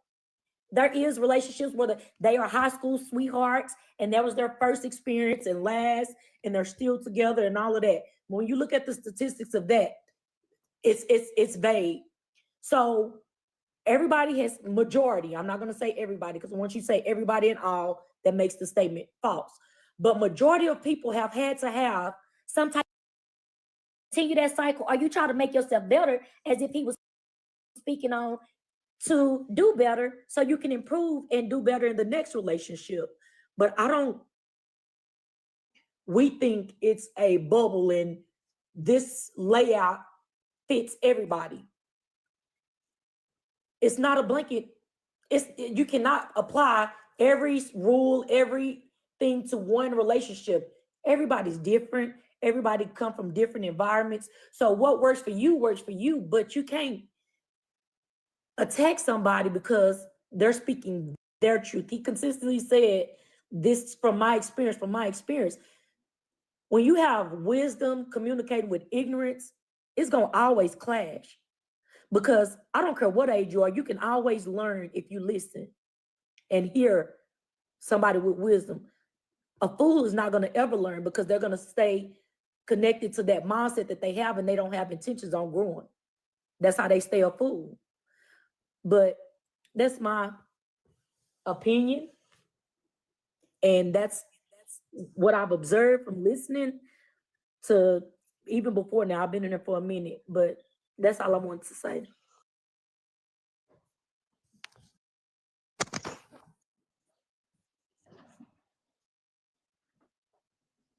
there is relationships where they are high school sweethearts and that was their first experience and last, and they're still together and all of that. When you look at the statistics of that, it's vague. So everybody has majority. I'm not going to say everybody, because once you say everybody and all, that makes the statement false. But majority of people have had to have some type of continue that cycle. Or you try to make yourself better, as if he was speaking on to do better so you can improve and do better in the next relationship. But we think it's a bubble and this layout fits everybody. It's not a blanket. You cannot apply every rule, everything to one relationship. Everybody's different. Everybody come from different environments. So what works for you, but you can't attack somebody because they're speaking their truth. He consistently said, this from my experience. When you have wisdom communicating with ignorance, it's going to always clash. Because I don't care what age you are, you can always learn if you listen and hear somebody with wisdom. A fool is not going to ever learn because they're going to stay connected to that mindset that they have and they don't have intentions on growing. That's how they stay a fool. But that's my opinion. And that's what I've observed from listening to even before now. I've been in there for a minute, but that's all I wanted to say.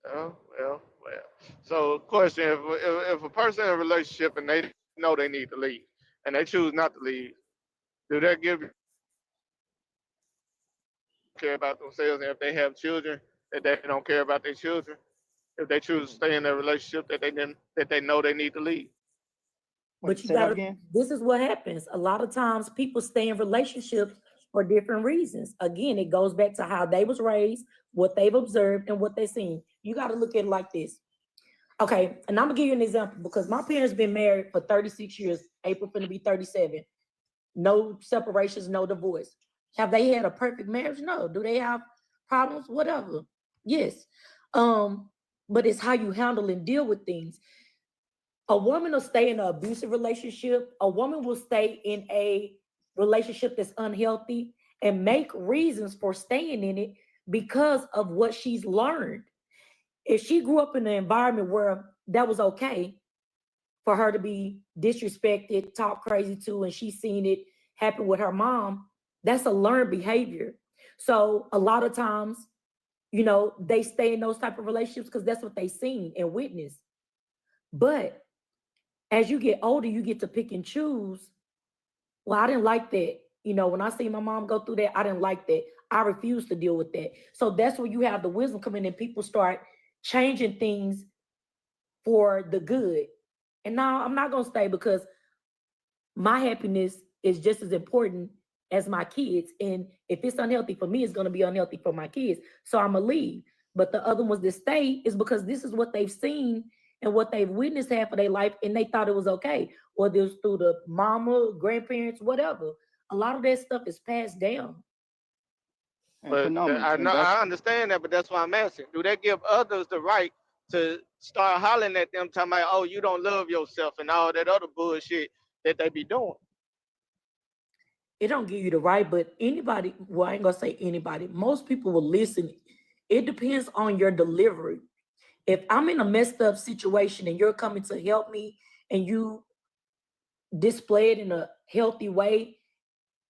Well. So, question: if a person in a relationship and they know they need to leave and they choose not to leave, do that give you care about themselves? And if they have children, that they don't care about their children? If they choose to stay in a relationship that they know they need to leave? But you gotta, this is what happens. A lot of times people stay in relationships for different reasons. Again, it goes back to how they was raised, what they've observed, and what they've seen. You got to look at it like this. Okay, and I'm gonna give you an example because my parents been married for 36 years. April finna be 37. No separations, no divorce. Have they had a perfect marriage? No. Do they have problems? Whatever. Yes. But it's how you handle and deal with things. A woman will stay in an abusive relationship. A woman will stay in a relationship that's unhealthy and make reasons for staying in it because of what she's learned. If she grew up in an environment where that was okay for her to be disrespected, talked crazy to, and she's seen it happen with her mom, that's a learned behavior. So a lot of times, you know, they stay in those type of relationships because that's what they seen and witnessed. But as you get older, you get to pick and choose. Well, I didn't like that. You know, when I see my mom go through that, I didn't like that. I refuse to deal with that. So that's where you have the wisdom come in and people start changing things for the good. And now I'm not going to stay because my happiness is just as important as my kids. And if it's unhealthy for me, it's going to be unhealthy for my kids. So I'm going to leave. But the other ones that stay is because this is what they've seen and what they've witnessed half of their life, and they thought it was okay. Whether it was through the mama, grandparents, whatever. A lot of that stuff is passed down. But I understand that, but that's why I'm asking. Do that give others the right to start hollering at them, talking about, oh, you don't love yourself and all that other bullshit that they be doing? It don't give you the right, but anybody, well, I ain't gonna say anybody, most people will listen. It depends on your delivery. If I'm in a messed up situation and you're coming to help me and you display it in a healthy way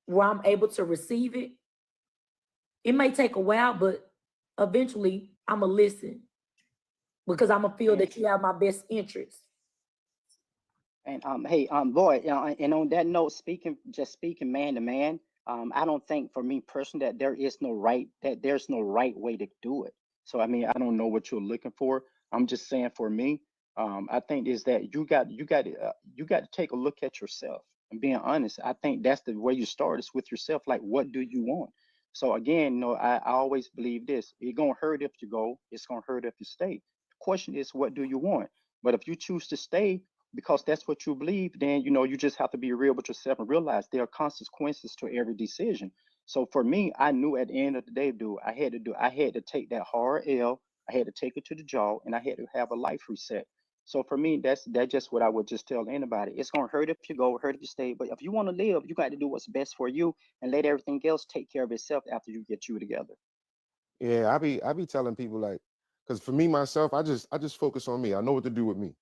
where I'm able to receive it, it may take a while, but eventually I'm gonna listen because I'm gonna feel that you have my best interest. And hey, boy, and on that note, speaking man to man, I don't think for me personally that there's no right way to do it. So I mean, I don't know what you're looking for. I'm just saying for me, I think is that you got to take a look at yourself and being honest. I think that's the way you start is with yourself. Like, what do you want? So again, you know, I always believe this: it's gonna hurt if you go. It's gonna hurt if you stay. The question is, what do you want? But if you choose to stay because that's what you believe, then you know you just have to be real with yourself and realize there are consequences to every decision. So for me, I knew at the end of the day, I had to take that hard L. I had to take it to the jaw, and I had to have a life reset. So for me, that's just what I would just tell anybody. It's gonna hurt if you go, hurt if you stay. But if you want to live, you got to do what's best for you and let everything else take care of itself after you get you together. Yeah, I be telling people like, because for me myself, I just focus on me. I know what to do with me.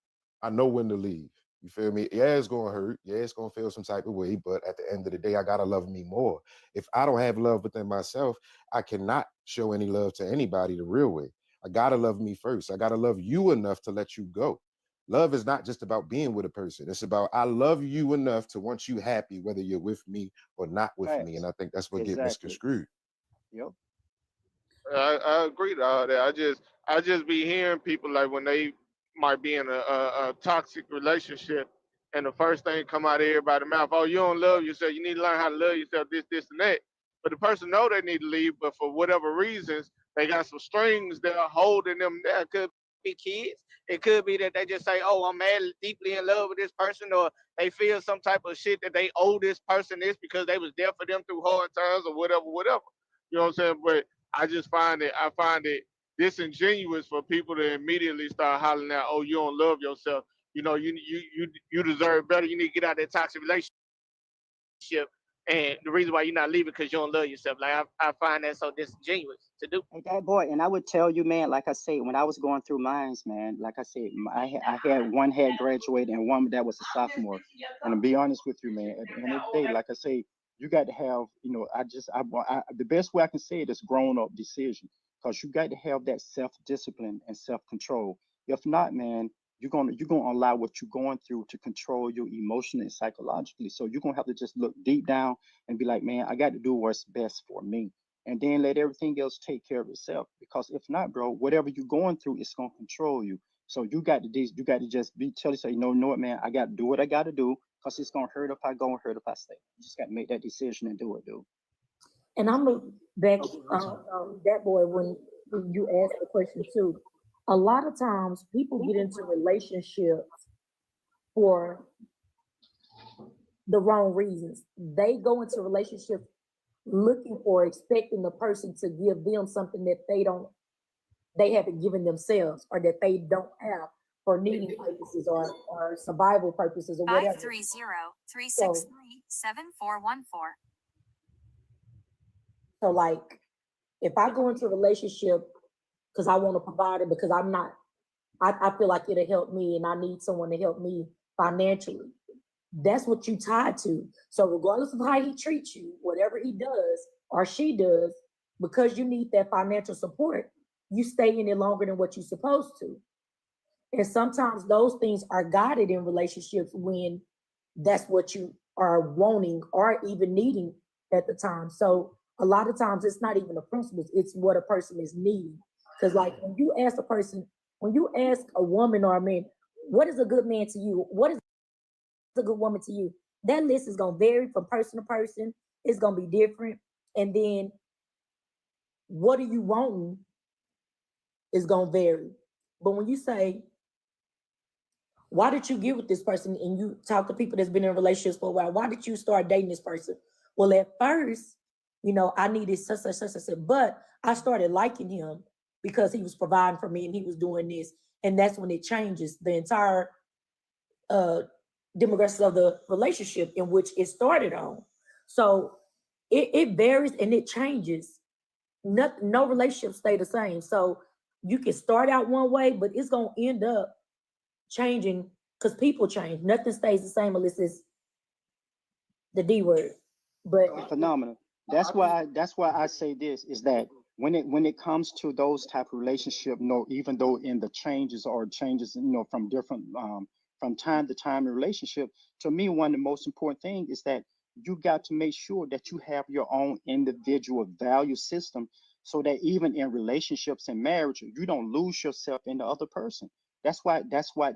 I know when to leave. You feel me? Yeah, it's gonna hurt. Yeah, it's gonna feel some type of way. But at the end of the day, I gotta love me more. If I don't have love within myself, I cannot show any love to anybody the real way. I gotta love me first. I gotta love you enough to let you go. Love is not just about being with a person. It's about I love you enough to want you happy, whether you're with me or not with me. And I think that's what get misconstrued. Yep. I agree to all that. I just be hearing people like when they might be in a toxic relationship, and the first thing come out of everybody's mouth, oh, you don't love yourself. You need to learn how to love yourself. This, and that. But the person know they need to leave, but for whatever reasons, they got some strings that are holding them there. It could be kids. It could be that they just say, oh, I'm mad, deeply in love with this person, or they feel some type of shit that they owe this person this because they was there for them through hard times or whatever. You know what I'm saying? But I find it disingenuous for people to immediately start hollering out, oh, you don't love yourself. You know, you deserve better. You need to get out of that toxic relationship. And the reason why you're not leaving because you don't love yourself. Like I find that so disingenuous to do. Hey, that boy, and I would tell you, man, like I say, when I was going through mines, man, like I said, I had one had graduated and one that was a sophomore. And to be honest with you, man, at the end of the day, like I say, you got to have, you know, the best way I can say it is grown up decision, because you got to have that self-discipline and self-control. If not, man, you're gonna allow what you're going through to control you emotionally and psychologically. So you're gonna have to just look deep down and be like, man, I got to do what's best for me, and then let everything else take care of itself. Because if not, bro, whatever you're going through, it's gonna control you. So you got to just tell yourself, you know what, man, I got to do what I got to do, because it's gonna hurt if I go and hurt if I stay. You just got to make that decision and do it, dude. And I'm back that boy when you asked the question too. A lot of times people get into relationships for the wrong reasons. They go into relationships looking for, expecting the person to give them something that they haven't given themselves or that they don't have. for needing purposes or survival purposes or whatever. 530-363-7414. So like, if I go into a relationship because I want to provide it, because I'm not, I feel like it'll help me and I need someone to help me financially. That's what you tied to. So regardless of how he treats you, whatever he does or she does, because you need that financial support, you stay in it longer than what you're supposed to. And sometimes those things are guided in relationships when that's what you are wanting or even needing at the time. So a lot of times it's not even the principles, it's what a person is needing. Because like when you ask a person, when you ask a woman or a man, what is a good man to you? What is a good woman to you? That list is gonna vary from person to person. It's gonna be different. And then what are you wanting is gonna vary. But when you say, why did you get with this person? And you talk to people that's been in relationships for a while, why did you start dating this person? Well, at first, you know, I needed such, but I started liking him because he was providing for me and he was doing this. And that's when it changes the entire demographics of the relationship in which it started on. So it varies and it changes. No relationship stay the same. So you can start out one way, but it's gonna end up changing because people change. Nothing stays the same unless it's the D word. But phenomenal. That's why I say this is that when it comes to those type of relationship, even though in the changes, from different from time to time in relationship, to me, one of the most important things is that you got to make sure that you have your own individual value system so that even in relationships and marriage, you don't lose yourself in the other person. That's why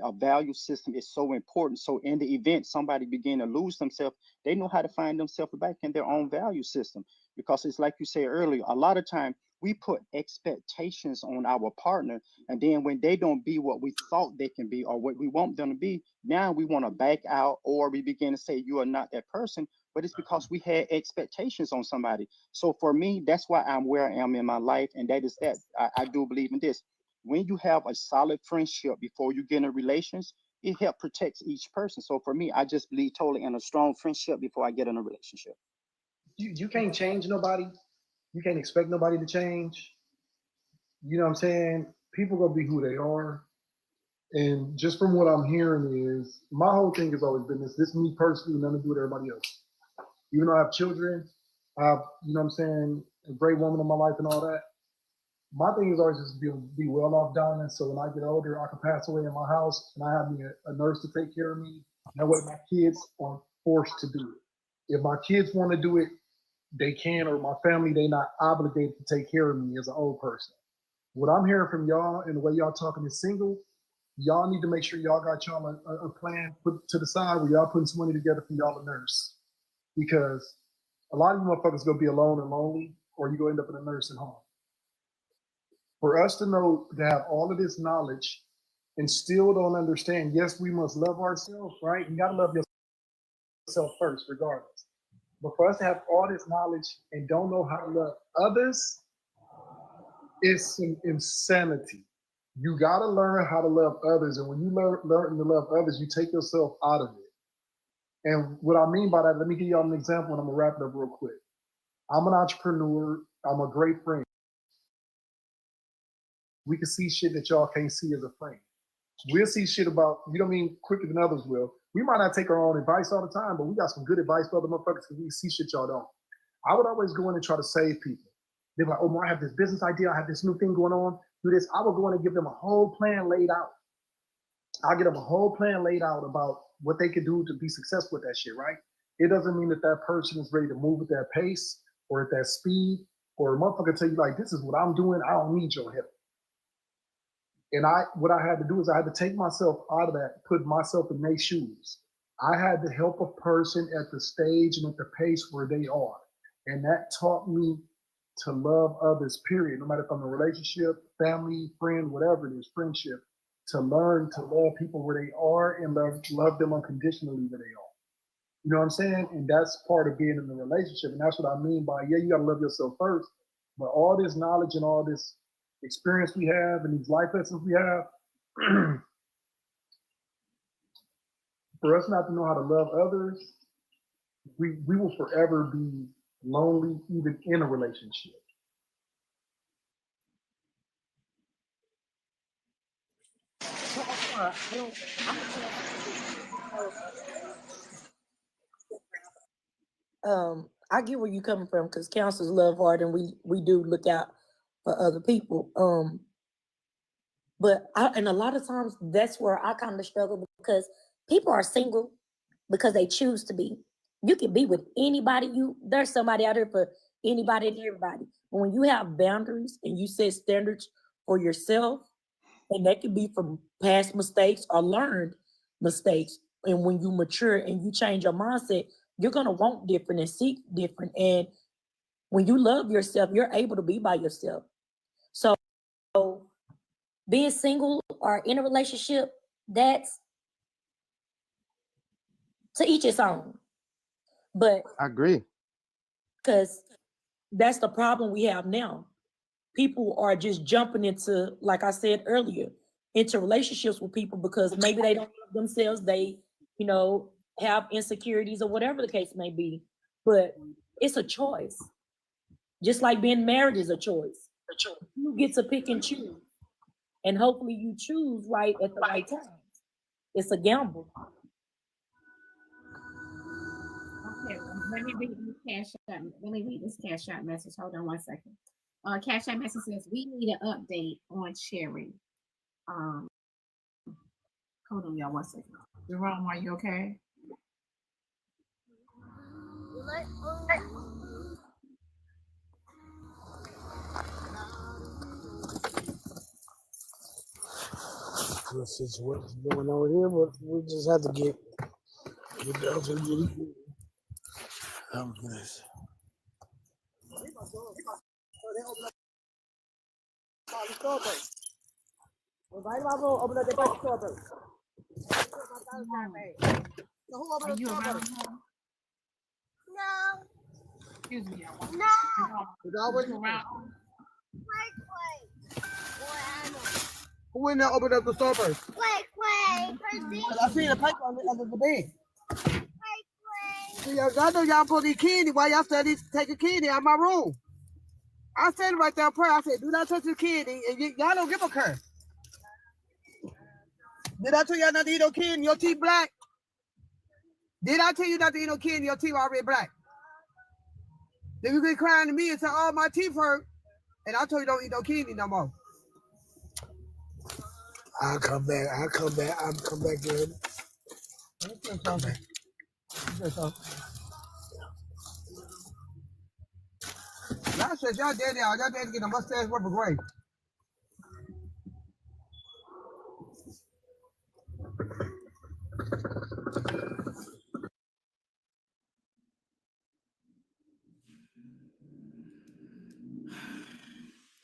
a value system is so important. So in the event somebody begin to lose themselves, they know how to find themselves back in their own value system. Because it's like you said earlier, a lot of time we put expectations on our partner, and then when they don't be what we thought they can be or what we want them to be, now we want to back out, or we begin to say you are not that person. But it's because we had expectations on somebody. So for me, that's why I'm where I am in my life, and that is that I do believe in this. When you have a solid friendship before you get in relations, it helps protect each person. So for me, I just believe totally in a strong friendship before I get in a relationship. You can't change nobody. You can't expect nobody to change. You know what I'm saying? People gonna be who they are. And just from what I'm hearing is, my whole thing has always been this is me personally, nothing to do with everybody else. Even though I have children, I have, you know what I'm saying, a great woman in my life and all that. My thing is always just be well off dominant. So when I get older, I can pass away in my house and I have me a nurse to take care of me. That way my kids aren't forced to do it. If my kids want to do it, they can, or my family, they not obligated to take care of me as an old person. What I'm hearing from y'all and the way y'all talking is single, y'all need to make sure y'all got y'all a plan put to the side where y'all putting some money together for y'all a nurse. Because a lot of you motherfuckers gonna be alone and lonely, or you gonna end up in a nursing home. For us to know, to have all of this knowledge and still don't understand, yes, we must love ourselves, right? You gotta love yourself first, regardless. But for us to have all this knowledge and don't know how to love others, it's some insanity. You gotta learn how to love others. And when you learn to love others, you take yourself out of it. And what I mean by that, let me give y'all an example and I'm gonna wrap it up real quick. I'm an entrepreneur, I'm a great friend. We can see shit that y'all can't see as a friend. We'll see shit about, you know what I mean, quicker than others will. We might not take our own advice all the time, but we got some good advice for other motherfuckers because we see shit y'all don't. I would always go in and try to save people. They're like, oh, I have this business idea, I have this new thing going on, do this. I would go in and give them a whole plan laid out. I'll get them a whole plan laid out about what they could do to be successful with that shit, right? It doesn't mean that that person is ready to move at that pace or at that speed, or a motherfucker tell you like, this is what I'm doing, I don't need your help. And what I had to do is I had to take myself out of that, put myself in their shoes. I had to help a person at the stage and at the pace where they are. And that taught me to love others, period. No matter if I'm in a relationship, family, friend, whatever it is, friendship, to learn to love people where they are and love them unconditionally where they are. You know what I'm saying? And that's part of being in a relationship. And that's what I mean by, yeah, you gotta love yourself first, but all this knowledge and all this experience we have and these life lessons we have, for us not to know how to love others, we will forever be lonely, even in a relationship. I get where you coming from because counselors love hard and we do look out for other people. But and a lot of times that's where I kind of struggle because people are single because they choose to be. You can be with anybody. There's somebody out here for anybody and everybody. But when you have boundaries and you set standards for yourself, and that can be from past mistakes or learned mistakes. And when you mature and you change your mindset, you're gonna want different and seek different. And when you love yourself, you're able to be by yourself. So being single or in a relationship, that's to each its own. But I agree. because that's the problem we have now. People are just jumping into, like I said earlier, into relationships with people because maybe they don't love themselves, they, have insecurities or whatever the case may be. But it's a choice. Just like being married is a choice. You get to pick and choose. And hopefully you choose right at the right time. It's a gamble. Okay, let me read this Cash App message. Hold on 1 second. Cash App message says we need an update on sharing. Hold on, y'all 1 second. Jerome, are you okay? What's going on here, but we just have to get down to the nitty-gritty of this. Are you around? No. Excuse me. No. You around? Who in there opened up the store first? Wait. I seen a paper under the bed. See, y'all know y'all put these candy while y'all study taking candy out of my room. I said right there in prayer, I said, do not touch the candy, and y'all don't give a curse. Did I tell y'all not to eat no candy? Your teeth black? Did I tell you not to eat no candy? Your teeth already black. Then you get crying to me and say, oh, my teeth hurt. And I told you don't eat no candy no more. I'll come back in. Y'all said y'all daddy get a mustache worth of gray.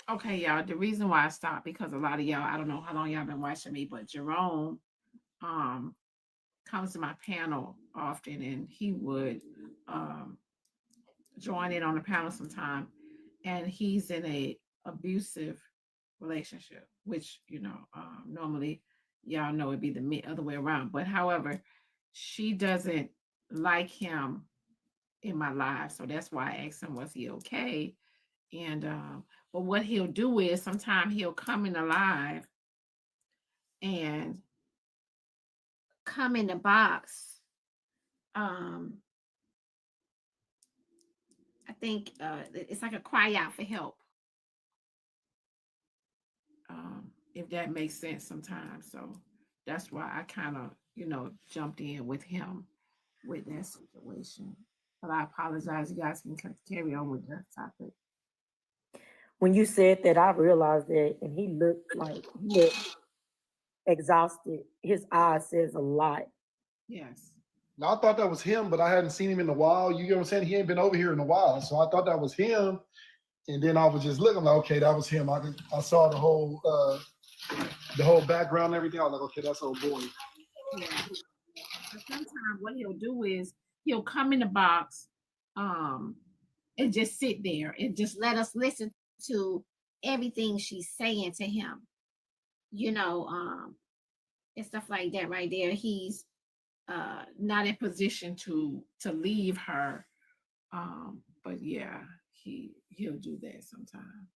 Okay, y'all. The reason why I stopped because a lot of y'all, I don't know how long y'all been watching me, but Jerome comes to my panel often, and he would join in on the panel sometime. And he's in a abusive relationship, which normally y'all know it'd be the other way around. But however, she doesn't like him in my life, so that's why I asked him, was he okay? And but what he'll do is sometimes he'll come in the live and come in the box. I think it's like a cry out for help. If that makes sense sometimes. So that's why I kind of, jumped in with him with that situation. But I apologize. You guys can carry on with the topic. When you said that, I realized that, and he looked exhausted. His eyes says a lot. Yes. Now, I thought that was him, but I hadn't seen him in a while. You get what I'm saying? He ain't been over here in a while. So I thought that was him. And then I was just looking like, okay, that was him. I saw the whole background and everything. I was like, okay, that's old boy. Yeah. But sometimes what he'll do is he'll come in the box and just sit there and just let us listen to everything she's saying to him. And stuff like that right there. He's not in position to leave her. But yeah, he'll do that sometime.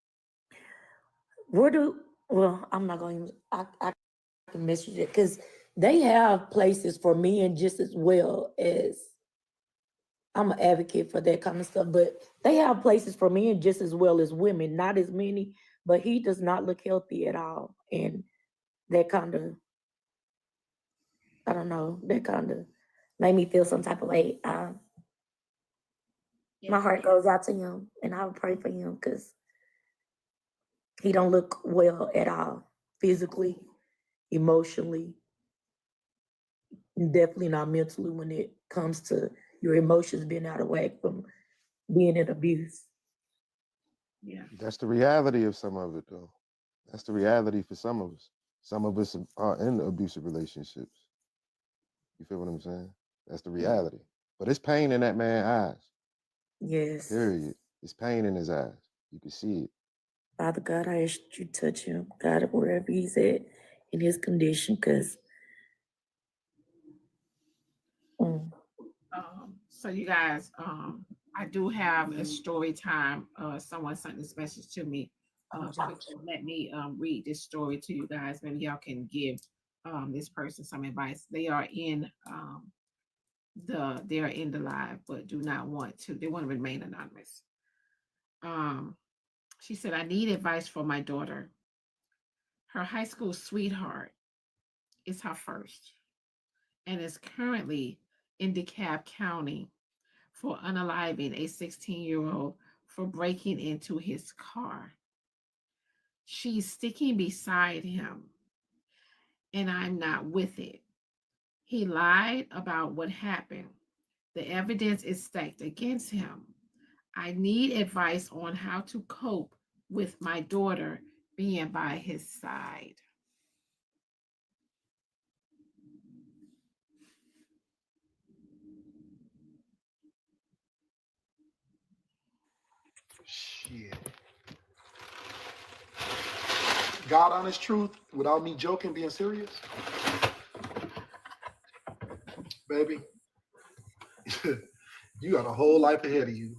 Well, I'm not going to, I can message it because they have places for men just as well as, I'm an advocate for that kind of stuff, but they have places for men just as well as women, not as many, but he does not look healthy at all. And that kind of, I don't know, that kind of made me feel some type of way. My heart goes out to him, and I would pray for him because he don't look well at all, physically, emotionally, and definitely not mentally when it comes to your emotions being out of whack from being in abuse. Yeah. That's the reality of some of it, though. That's the reality for some of us. Some of us are in abusive relationships. You feel what I'm saying? That's the reality. But it's pain in that man's eyes. Yes. Period. It's pain in his eyes. You can see it. Father God, I ask you to touch him, God, wherever he's at in his condition, because So you guys, I do have a story time. Someone sent this message to me. Let me read this story to you guys. Maybe y'all can give this person some advice. They are in the live, but do not want to. They want to remain anonymous. She said, I need advice for my daughter. Her high school sweetheart is her first and is currently in DeKalb County for unaliving a 16-year-old for breaking into his car. She's sticking beside him, and I'm not with it. He lied about what happened. The evidence is stacked against him. I need advice on how to cope with my daughter being by his side. Shit. God honest truth, without me joking, being serious, baby, you got a whole life ahead of you.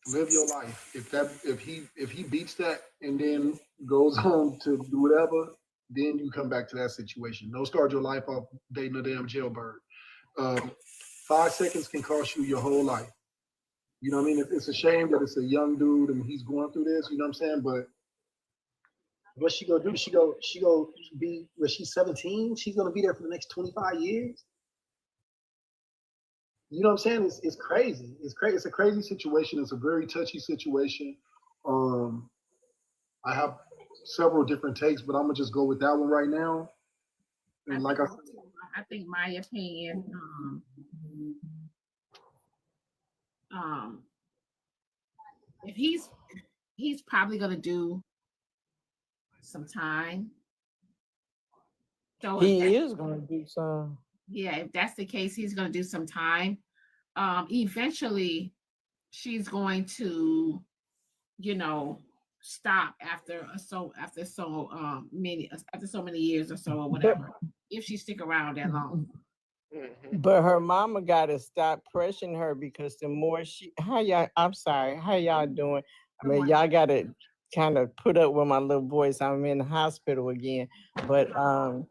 Live your life. If he beats that and then goes on to do whatever, then you come back to that situation. Don't start your life off dating a damn jailbird. 5 seconds can cost you your whole life. You know what I mean? It's a shame that it's a young dude and he's going through this. You know what I'm saying? But what's she gonna do? She go be when she's 17. She's gonna be there for the next 25 years. You know what I'm saying? It's crazy. It's crazy. It's a crazy situation. It's a very touchy situation. I have several different takes, but I'm gonna just go with that one right now. And like I think my opinion, if he's probably gonna do some time. So he is gonna do some. Yeah, if that's the case, he's gonna do some time. Eventually, she's going to, stop after so many years or so or whatever. If she stick around that long. But her mama gotta stop pressuring her because the more how y'all doing? I mean, y'all gotta kind of put up with my little voice. I'm in the hospital again. But the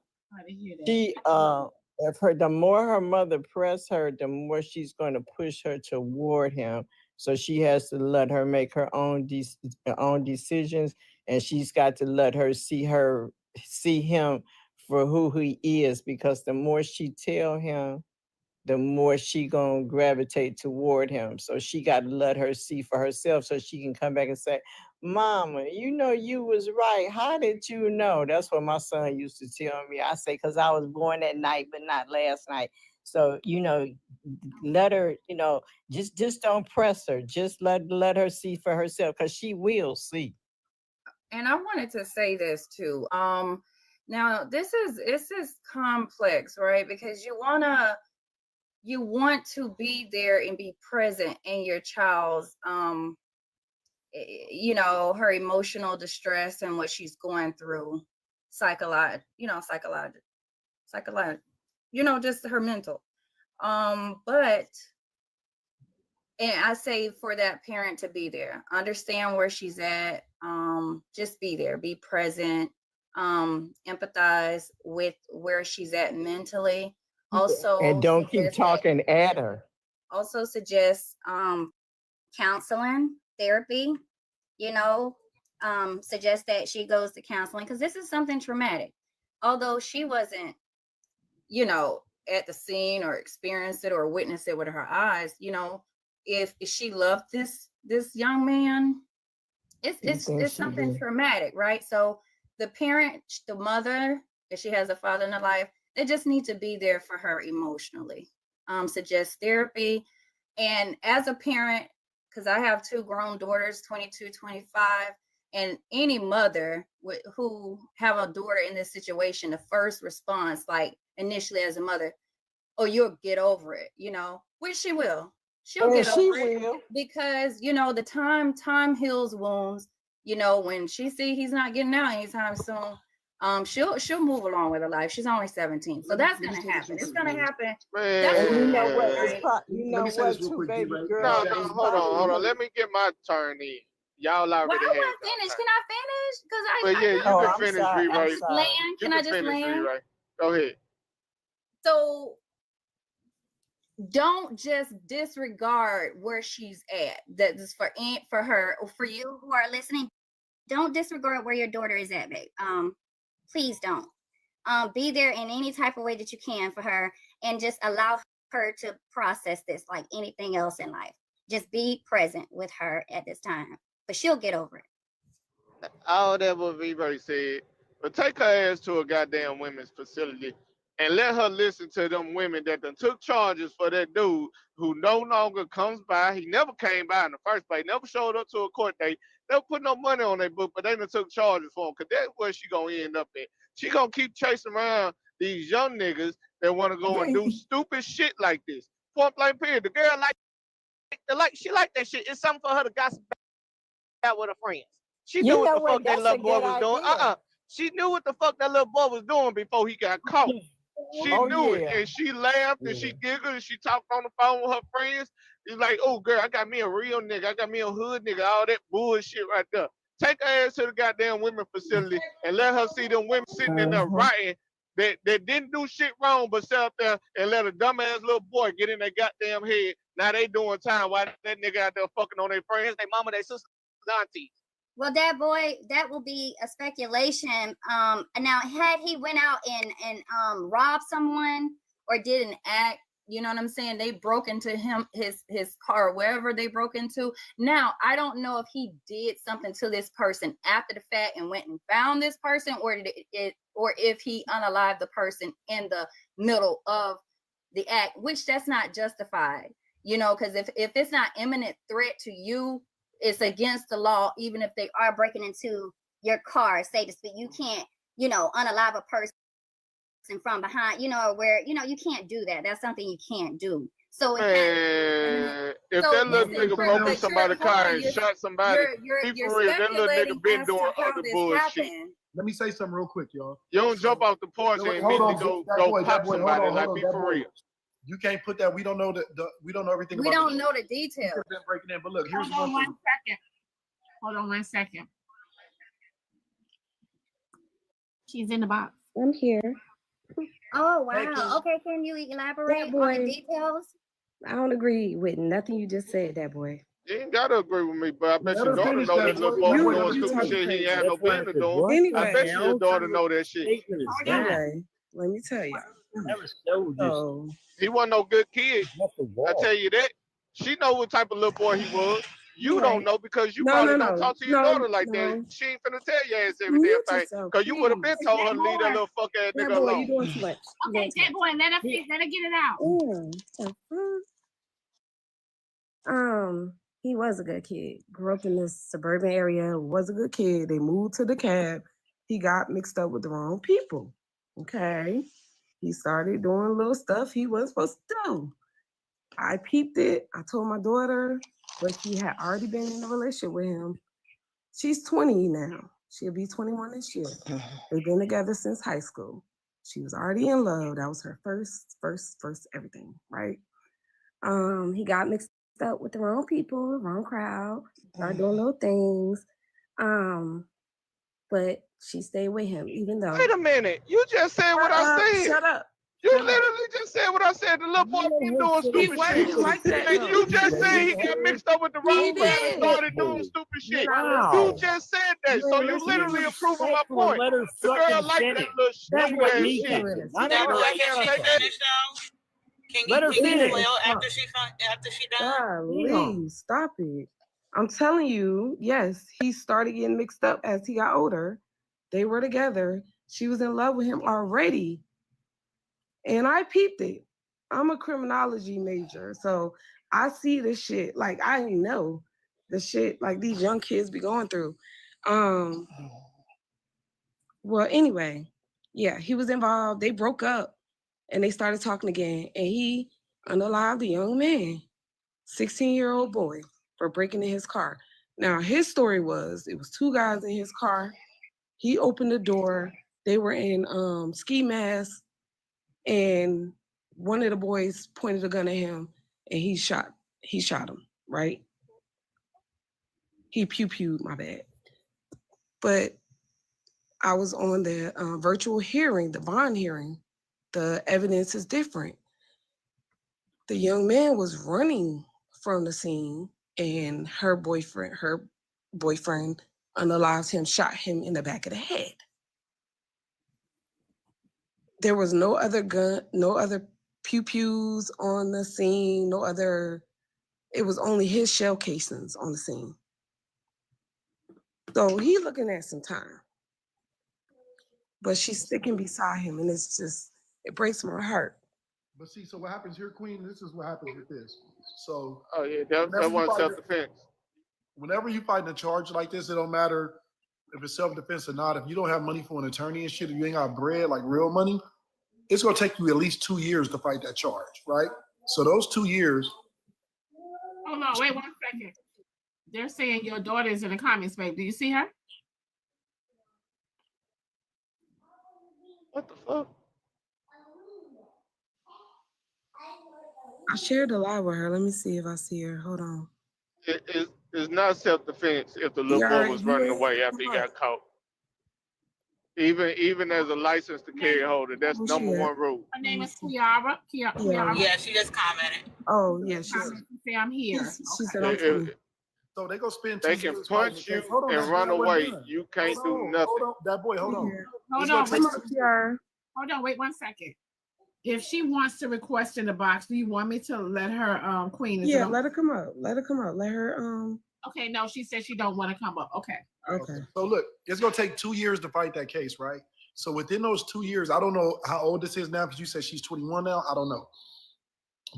more her mother press her, the more she's gonna push her toward him. So she has to let her make her own decisions, and she's got to let her see him for who he is, because the more she tell him, the more she gonna gravitate toward him. So she got to let her see for herself so she can come back and say, Mama, you was right. How did you know? That's what my son used to tell me. I say, because I was born that night, but not last night. So, let her, just don't press her. Just let her see for herself, because she will see. And I wanted to say this too. Now this is complex, right? Because you want to be there and be present in your child's her emotional distress and what she's going through psychologically. psychological, you know, just her mental. But and I say for that parent to be there, understand where she's at, just be there, be present, empathize with where she's at mentally. Also, And don't keep talking at her. Also suggest counseling, therapy, you know, suggest that she goes to counseling because this is something traumatic. Although she wasn't, you know, at the scene or experienced it or witnessed it with her eyes, you know, if she loved this young man, it's something traumatic, right? So the parent, the mother, if she has a father in her life, they just need to be there for her emotionally. Suggest therapy. And as a parent, because I have 2 grown daughters, 22, 25, and any mother who have a daughter in this situation, the first response, like initially as a mother, oh, you'll get over it, you know, which she will. She'll get over it because, you know, the time heals wounds. You know, when she see he's not getting out anytime soon, she'll move along with her life. She's only 17, so that's gonna happen. It's gonna happen. And you know what? It's you know Let me say what? this real Two quick, baby D-Ray. girls. No, hold on. Let me get my turn in. Y'all already Well, I had want to finish. Can I finish? Because But yeah, you Oh, can I'm finish, sorry, I'm Rewrite. sorry. land. You Can I just finish, land? Rewrite. Go ahead. So don't just disregard where she's at. That is for her or for you who are listening. Don't disregard where your daughter is at, babe. Please don't. Be there in any type of way that you can for her, and just allow her to process this like anything else in life. Just be present with her at this time, but she'll get over it. All that what Rewrite said. But take her ass to a goddamn women's facility and let her listen to them women that done took charges for that dude who no longer comes by. He never came by in the first place, never showed up to a court date, never put no money on their book, but they done took charges for him, because that's where she gonna end up at. She gonna keep chasing around these young niggas that want to go and do stupid shit like this. Point blank period. The girl she like that shit. It's something for her to gossip out with her friends. She knew what the fuck that little boy was doing. She knew what the fuck that little boy was doing before he got caught. She knew it, and she laughed and she giggled and she talked on the phone with her friends. She's like, "Oh, girl, I got me a real nigga. I got me a hood nigga. All that bullshit right there." Take her ass to the goddamn women facility and let her see them women sitting in there writing that didn't do shit wrong, but sat up there and let a dumbass little boy get in their goddamn head. Now they doing time while that nigga out there fucking on their friends, their mama, their sister, auntie. Well, that boy, that will be a speculation. Now, had he went out and robbed someone or did an act, you know what I'm saying? They broke into his car, wherever they broke into. Now, I don't know if he did something to this person after the fact and went and found this person, or if he unalived the person in the middle of the act, which that's not justified, you know, because if it's not imminent threat to you, it's against the law, even if they are breaking into your car, say to speak. You can't, you know, unalive a person from behind, you know, where, you know, you can't do that. That's something you can't do. So Man, if that little nigga broke in somebody's car and shot somebody, be for real, that little nigga been doing other bullshit. Let me say something real quick, y'all. You don't jump off the porch and immediately go pop somebody, like, be for real. You can't put that. We don't know we don't know everything. We don't know the details. Breaking in, but look, here's Hold on 1 second. Hold on 1 second. She's in the box. I'm here. Oh wow. Okay, can you elaborate on the details? I don't agree with nothing you just said, that boy. You ain't gotta agree with me, but I bet your daughter know that little boy doing stupid shit he ain't had no business doing. I bet your daughter know that shit. Anyway, let me tell you. He wasn't no good kid. I tell you that. She know what type of little boy he was. You don't know because you probably don't talk to your daughter like that. She ain't finna tell your ass every damn thing. Because you would have been told her to leave that little fuck ass nigga alone. You doing too much. Okay, that boy, let her get it out. He was a good kid. Grew up in this suburban area, was a good kid. They moved to the cab. He got mixed up with the wrong people. Okay. He started doing little stuff he wasn't supposed to do. I peeped it. I told my daughter, but she had already been in a relationship with him. She's 20 now. She'll be 21 this year. They've been together since high school. She was already in love. That was her first everything, right? He got mixed up with the wrong people, wrong crowd, started doing little things. But she stayed with him, even though. Wait a minute. You just said what I said. Shut up. You literally just said what I said. The little boy been doing stupid shit. like that, And though. you just said he got mixed up with the wrong crowd and started doing stupid shit. You just said that. So you literally approving my point. Let her The suck girl and like finish. that little That's stupid what ass me shit. thinking. I That know boy that. can't take that. Let her finish. after she done? Golly, stop it. I'm telling you, yes, he started getting mixed up as he got older. They were together. She was in love with him already. And I peeped it. I'm a criminology major, so I see this shit. Like, I know the shit like these young kids be going through. Well, anyway, yeah, he was involved. They broke up and they started talking again. And he unalived a young man, 16-year-old boy, for breaking in his car. Now, his story was, it was two guys in his car. He opened the door. They were in ski masks, and one of the boys pointed a gun at him, and he shot him, right? He pew-pewed, my bad. But I was on the virtual hearing, the bond hearing. The evidence is different. The young man was running from the scene, and her boyfriend unalived him, shot him in the back of the head. There was no other gun, no other pew-pews on the scene, it was only his shell casings on the scene. So he looking at some time. But she's sticking beside him, and it breaks my heart. But see, so what happens here, Queen, this is what happens with this. So oh yeah, that wasn't self-defense. Whenever you fight a charge like this, it don't matter if it's self-defense or not. If you don't have money for an attorney and shit, if you ain't got bread, like real money, it's gonna take you at least 2 years to fight that charge, right? So those 2 years. Hold on, wait 1 second. They're saying your daughter is in the comments, babe. Do you see her? What the fuck? I shared a live with her. Let me see if I see her. Hold on. It's not self-defense if the little boy was running away after he got caught. Even as a licensed to carry holder, that's number one rule. Her name is Kiara. Yeah, she just commented. Oh, yeah, she say I'm here. She said I'm free. So they go spend. They can punch you and run away. You can't do nothing. Hold on, that boy. Hold on. Hold on. Wait 1 second. If she wants to request in the box, do you want me to let her Queen? Yeah, let her come up. Let her Okay, no, she said she don't want to come up. Okay. So look, it's gonna take 2 years to fight that case, right? So within those 2 years, I don't know how old this is now, because you said she's 21 now. I don't know,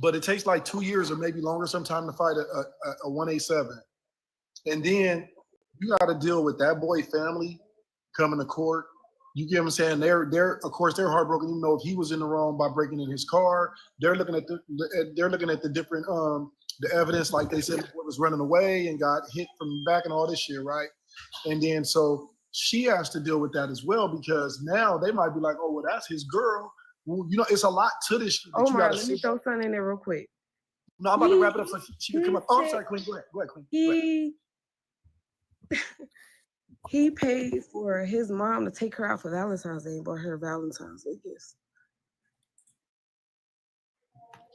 but it takes like 2 years or maybe longer sometime to fight a 187, and then you got to deal with that boy family coming to court. You get what I'm saying? They're of course they're heartbroken. You know, if he was in the wrong by breaking in his car, they're looking at the different the evidence, like they said the boy was running away and got hit from the back and all this shit, right? And then so she has to deal with that as well, because now they might be like, oh well, that's his girl. Well, you know, it's a lot to this shit. Oh my, let me throw something in there real quick. No, I'm about to wrap it up so she can come up. Oh, I'm sorry, Queen. Go ahead, Queen. He paid for his mom to take her out for Valentine's Day and bought her Valentine's Day gifts.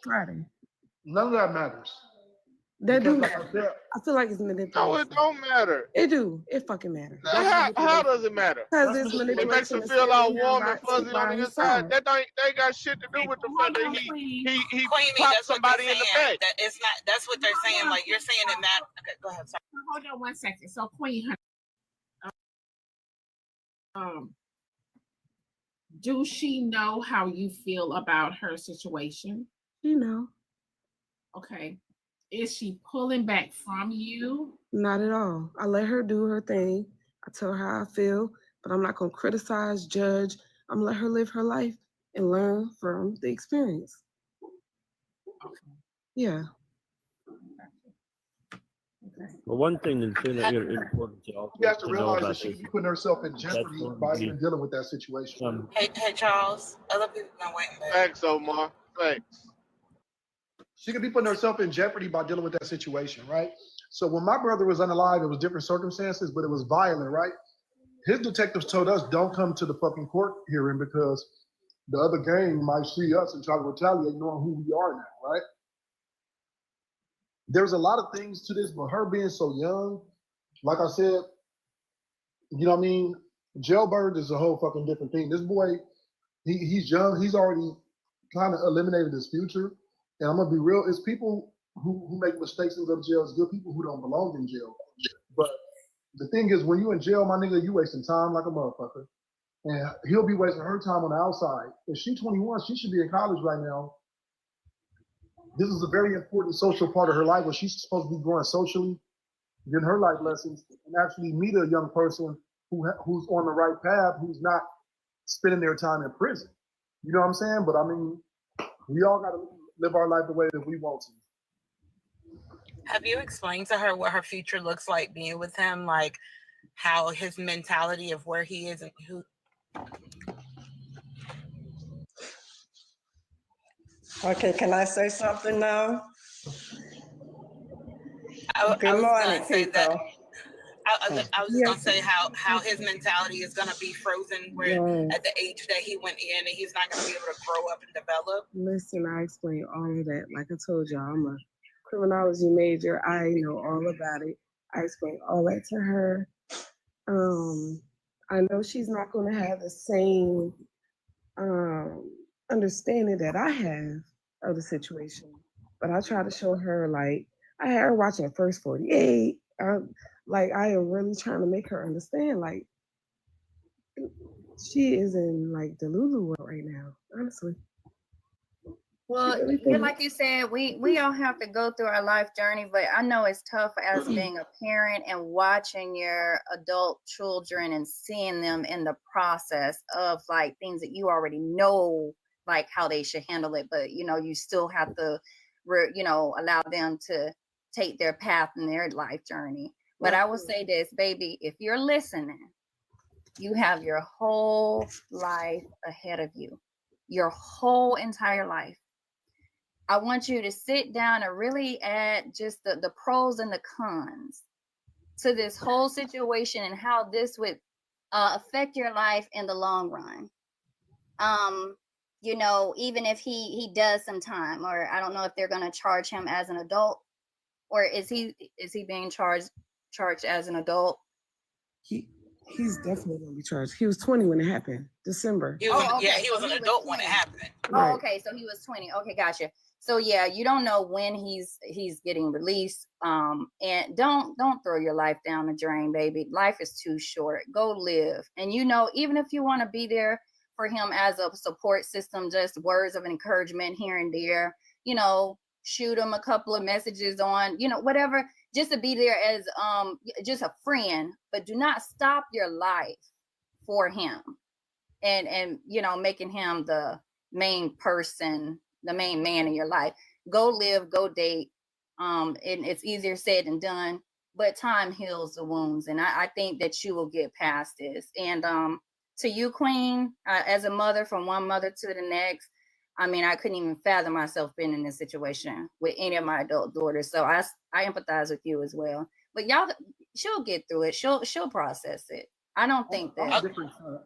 Friday. None of that matters. That do matter. I feel like it's manipulation. No, it don't matter. It do. It fucking matters. How does it matter? Because it's It manipulation. makes her feel all warm and fuzzy on the inside. That they got shit to do with the fact that he Queenie, popped that's what somebody they're in the saying. back. That it's not. That's what they're saying. Like you're saying in that. Okay, go ahead. Sorry. Hold on 1 second. So Queen, do she know how you feel about her situation? You know. Okay. Is she pulling back from you? Not at all. I let her do her thing. I tell her how I feel, but I'm not going to criticize, judge. I'm going to let her live her life and learn from the experience. Okay. Yeah. But one thing that's important to also You have to to know realize that about she this could be putting herself in that's jeopardy going by to be even dealing with that situation. Hey, Charles. Other people been waiting. Back. Thanks, Omar. Thanks. She could be putting herself in jeopardy by dealing with that situation, right? So when my brother was unalive, it was different circumstances, but it was violent, right? His detectives told us don't come to the fucking court hearing because the other gang might see us and try to retaliate knowing who we are now, right? There's a lot of things to this, but her being so young, like I said, you know what I mean? Jailbird is a whole fucking different thing. This boy, he's young. He's already kind of eliminated his future. And I'm gonna be real. It's people who make mistakes and go to jail. It's good people who don't belong in jail. But the thing is, when you in jail, my nigga, you wasting time like a motherfucker. And he'll be wasting her time on the outside. If she's 21, she should be in college right now. This is a very important social part of her life where she's supposed to be growing socially, getting her life lessons, and actually meet a young person who's on the right path, who's not spending their time in prison. You know what I'm saying? But I mean, we all got to live our life the way that we want to. Have you explained to her what her future looks like being with him? Like how his mentality of where he is and who. Okay, can I say something now? I Good was morning, gonna say people. that. I was just gonna say how his mentality is gonna be frozen where Yes. at the age that he went in, and he's not gonna be able to grow up and develop. Listen, I explained all of that. Like I told y'all, I'm a criminology major. I know all about it. I explained all that to her. I know she's not going to have the same understanding that I have of the situation, but I try to show her, like, I had her watching First 48. I am really trying to make her understand, like, she is in like the Lulu world right now, honestly. Well, yeah, like you said, we all have to go through our life journey, but I know it's tough as being a parent and watching your adult children and seeing them in the process of like things that you already know, like how they should handle it, but you still have to, allow them to take their path in their life journey. But I will say this, baby, if you're listening, you have your whole life ahead of you, your whole entire life. I want you to sit down and really add just the pros and the cons to this whole situation and how this would affect your life in the long run. Even if he does some time, or I don't know if they're going to charge him as an adult, or is he being charged as an adult? He's definitely going to be charged. He was 20 when it happened, December. He was an adult when it happened. Right. Oh, okay, so he was 20. Okay, gotcha. So yeah, you don't know when he's getting released. And don't throw your life down the drain, baby. Life is too short. Go live. And even if you want to be there for him as a support system, just words of encouragement here and there, shoot him a couple of messages on, whatever, just to be there as just a friend, but do not stop your life for him and making him the main person, the main man in your life. Go live, go date. And it's easier said than done, but time heals the wounds. And I think that you will get past this. And to you, Queen, as a mother, from one mother to the next, I mean, I couldn't even fathom myself being in this situation with any of my adult daughters. So I empathize with you as well. But she'll get through it. She'll process it. I don't think that.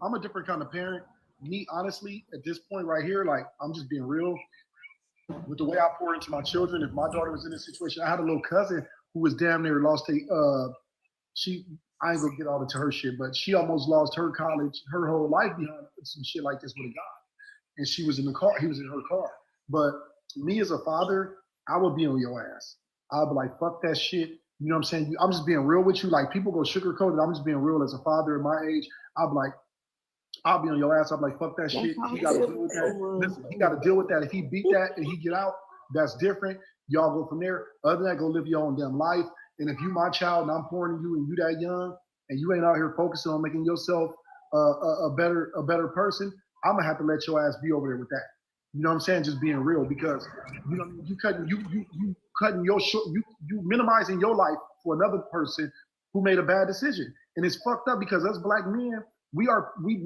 I'm a different kind of parent. Me, honestly, at this point right here, like, I'm just being real with the way I pour into my children. If my daughter was in this situation, I had a little cousin who was damn near lost I ain't gonna get all into her shit, but she almost lost her college, her whole life behind some shit like this with a guy. And she was in the car, he was in her car. But me as a father, I would be on your ass. I'd be like, fuck that shit. You know what I'm saying? I'm just being real with you. Like, people go sugarcoat it. I'm just being real as a father at my age. I'll be on your ass. I'm like, fuck that shit. He got to deal with that. Listen, he got to deal with that. If he beat that and he get out, that's different. Y'all go from there. Other than that, go live your own damn life. And if you my child and I'm pouring in you and you that young and you ain't out here focusing on making yourself a better person, I'm gonna have to let your ass be over there with that. You know what I'm saying? Just being real, because you know you cutting your short, you minimizing your life for another person who made a bad decision. And it's fucked up because us black men, we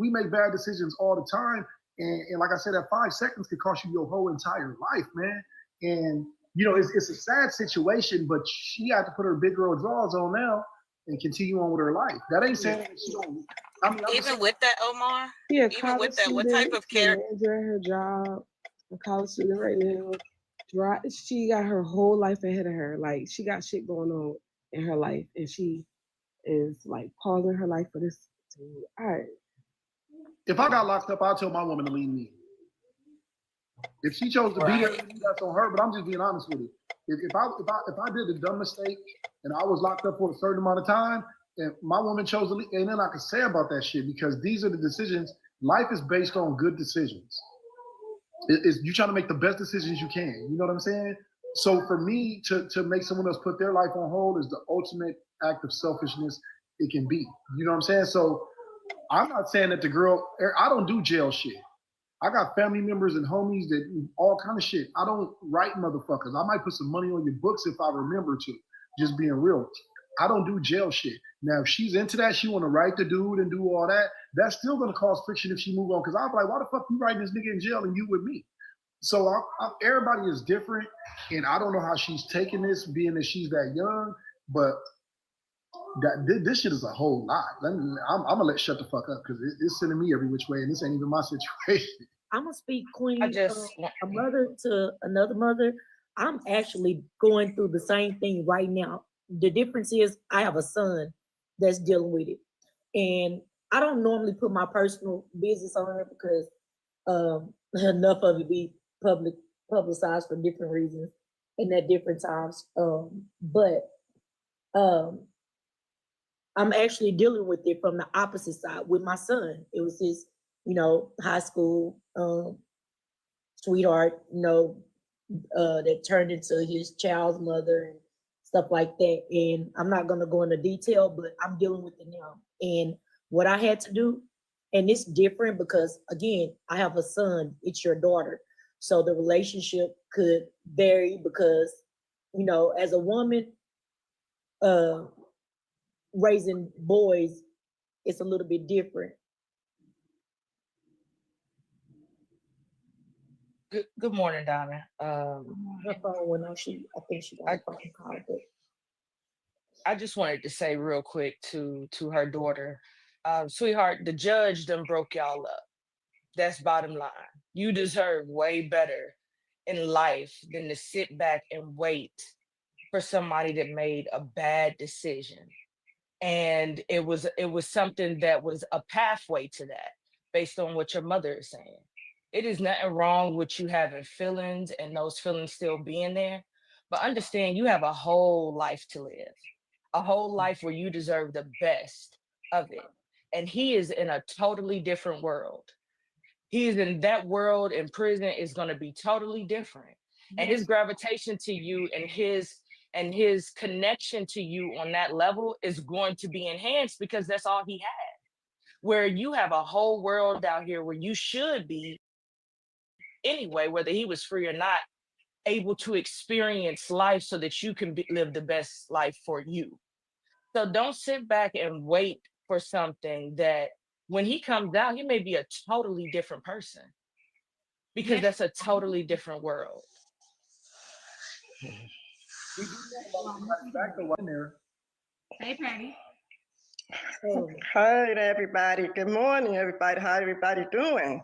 make bad decisions all the time. And like I said, that 5 seconds could cost you your whole entire life, man. And you know, it's a sad situation, but she had to put her big girl drawers on now and continue on with her life. That ain't saying that she don't. I mean, Even with that, Omar, Yeah, even with that, what type of care? Enjoying her job, a college student right now. She got her whole life ahead of her. Like, she got shit going on in her life, and she is like pausing her life for this. All right. If I got locked up, I'll tell my woman to leave me. If she chose to be there, that's on her. But I'm just being honest with you. If I did a dumb mistake and I was locked up for a certain amount of time, and my woman chose to leave, ain't nothing I can say about that shit, because these are the decisions. Life is based on good decisions. You're trying to make the best decisions you can. You know what I'm saying? So for me to make someone else put their life on hold is the ultimate act of selfishness it can be. You know what I'm saying? So I'm not saying that the girl, I don't do jail shit. I got family members and homies that do all kind of shit. I don't write motherfuckers. I might put some money on your books if I remember to, just being real. I don't do jail shit. Now, if she's into that, she want to write the dude and do all that, that's still going to cause friction if she move on. Because I'm like, why the fuck you writing this nigga in jail and you with me? So everybody is different. And I don't know how she's taking this, being that she's that young. But this shit is a whole lot. I'm going to shut the fuck up, because it's sending me every which way. And this ain't even my situation. I'm going to speak, Queen. A mother to another mother. I'm actually going through the same thing right now. The difference is I have a son that's dealing with it. And I don't normally put my personal business on her because enough of it be publicized for different reasons and at different times. But I'm actually dealing with it from the opposite side with my son. It was his, high school sweetheart, that turned into his child's mother and stuff like that. And I'm not going to go into detail, but I'm dealing with it now. And what I had to do, and it's different because, again, I have a son, it's your daughter. So the relationship could vary because, as a woman, raising boys, it's a little bit different. Good morning, Donna. Her phone went off. I think she got a phone call. But I just wanted to say real quick to her daughter, sweetheart, the judge done broke y'all up. That's bottom line. You deserve way better in life than to sit back and wait for somebody that made a bad decision. And it was something that was a pathway to that based on what your mother is saying. It is nothing wrong with you having feelings and those feelings still being there, but understand you have a whole life to live, a whole life where you deserve the best of it. And he is in a totally different world. He is in that world, in prison is going to be totally different. And his gravitation to you and his connection to you on that level is going to be enhanced because that's all he had. Where you have a whole world out here where you should be anyway, whether he was free or not, able to experience life so that you can live the best life for you. So don't sit back and wait for something that when he comes out, he may be a totally different person because that's a totally different world. Hey, Patty. Hi, everybody. Good morning, everybody. How everybody doing?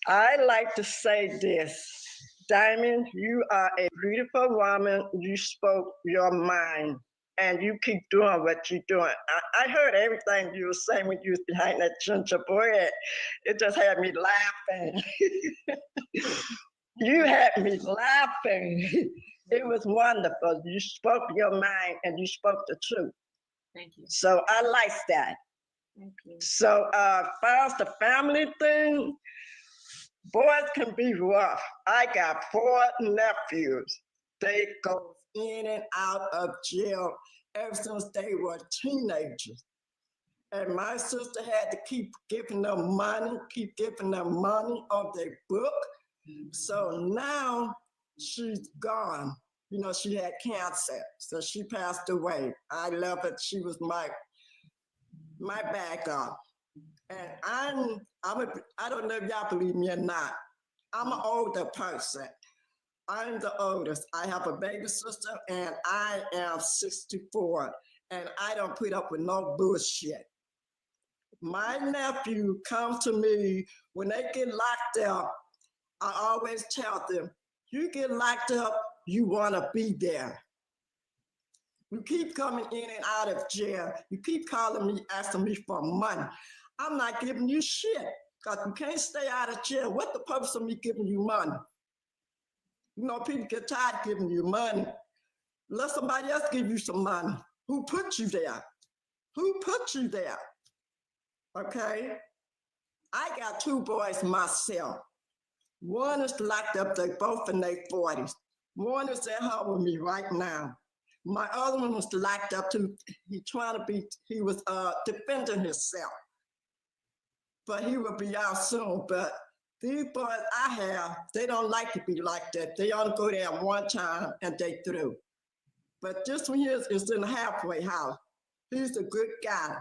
I like to say this. Diamond, you are a beautiful woman. You spoke your mind, and you keep doing what you're doing. I heard everything you were saying when you was behind that gingerbread. It just had me laughing. You had me laughing. It was wonderful. You spoke your mind, and you spoke the truth. Thank you. So I like that. Thank you. So far as the family thing, boys can be rough. I got 4 nephews. They go in and out of jail ever since they were teenagers. And my sister had to keep giving them money on their book. So now she's gone. You know, she had cancer, so she passed away. I love it. She was my backup. And I don't know if y'all believe me or not. I'm an older person. I'm the oldest. I have a baby sister and I am 64 and I don't put up with no bullshit. My nephew comes to me when they get locked up. I always tell them, you get locked up, you want to be there. You keep coming in and out of jail. You keep calling me, asking me for money. I'm not giving you shit because you can't stay out of jail. What's the purpose of me giving you money? You know, people get tired of giving you money. Let somebody else give you some money. Who put you there? Who put you there? Okay? I got 2 boys myself. One is locked up, they both in their 40s. One is at home with me right now. My other one was locked up too. He was defending himself. But he will be out soon. But these boys I have, they don't like to be like that. They only go there one time and they through. But this one here is in the halfway house. He's a good guy.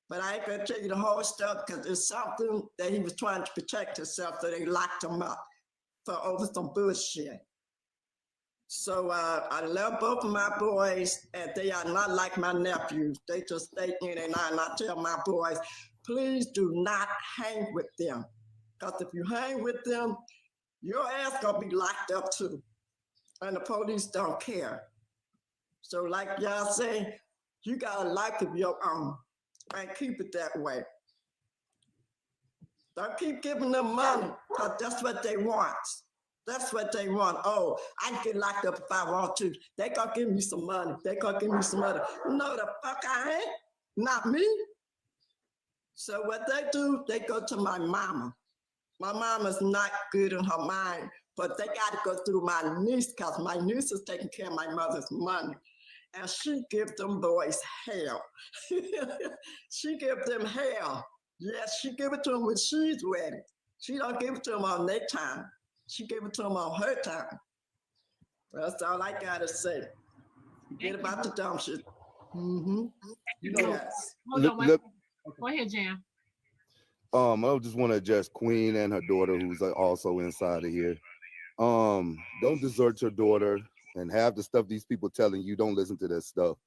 But I ain't gonna tell you the whole stuff because it's something that he was trying to protect himself, so they locked him up for over some bullshit. So I love both of my boys, and they are not like my nephews. They just stay in and out, and I tell my boys, please do not hang with them. Because if you hang with them, your ass gonna be locked up too. And the police don't care. So like y'all say, you got a life of your own. And keep it that way. Don't keep giving them money, because that's what they want. That's what they want. Oh, I can get locked up if I want to. They gonna give me some money. They gonna give me some money. No, the fuck I ain't. Not me. So what they do, they go to my mama. My mama's not good in her mind, but they gotta go through my niece, because my niece is taking care of my mother's money. And she give them boys hell. She give them hell. Yes, she give it to them when she's ready. She don't give it to them on their time. She give it to them on her time. That's all I gotta say. Forget about the dumb shit. Mm-hmm. Yes. Go ahead, Jam. I just want to address Queen and her daughter, who's also inside of here. Don't desert your daughter and have the stuff these people telling you. Don't listen to that stuff.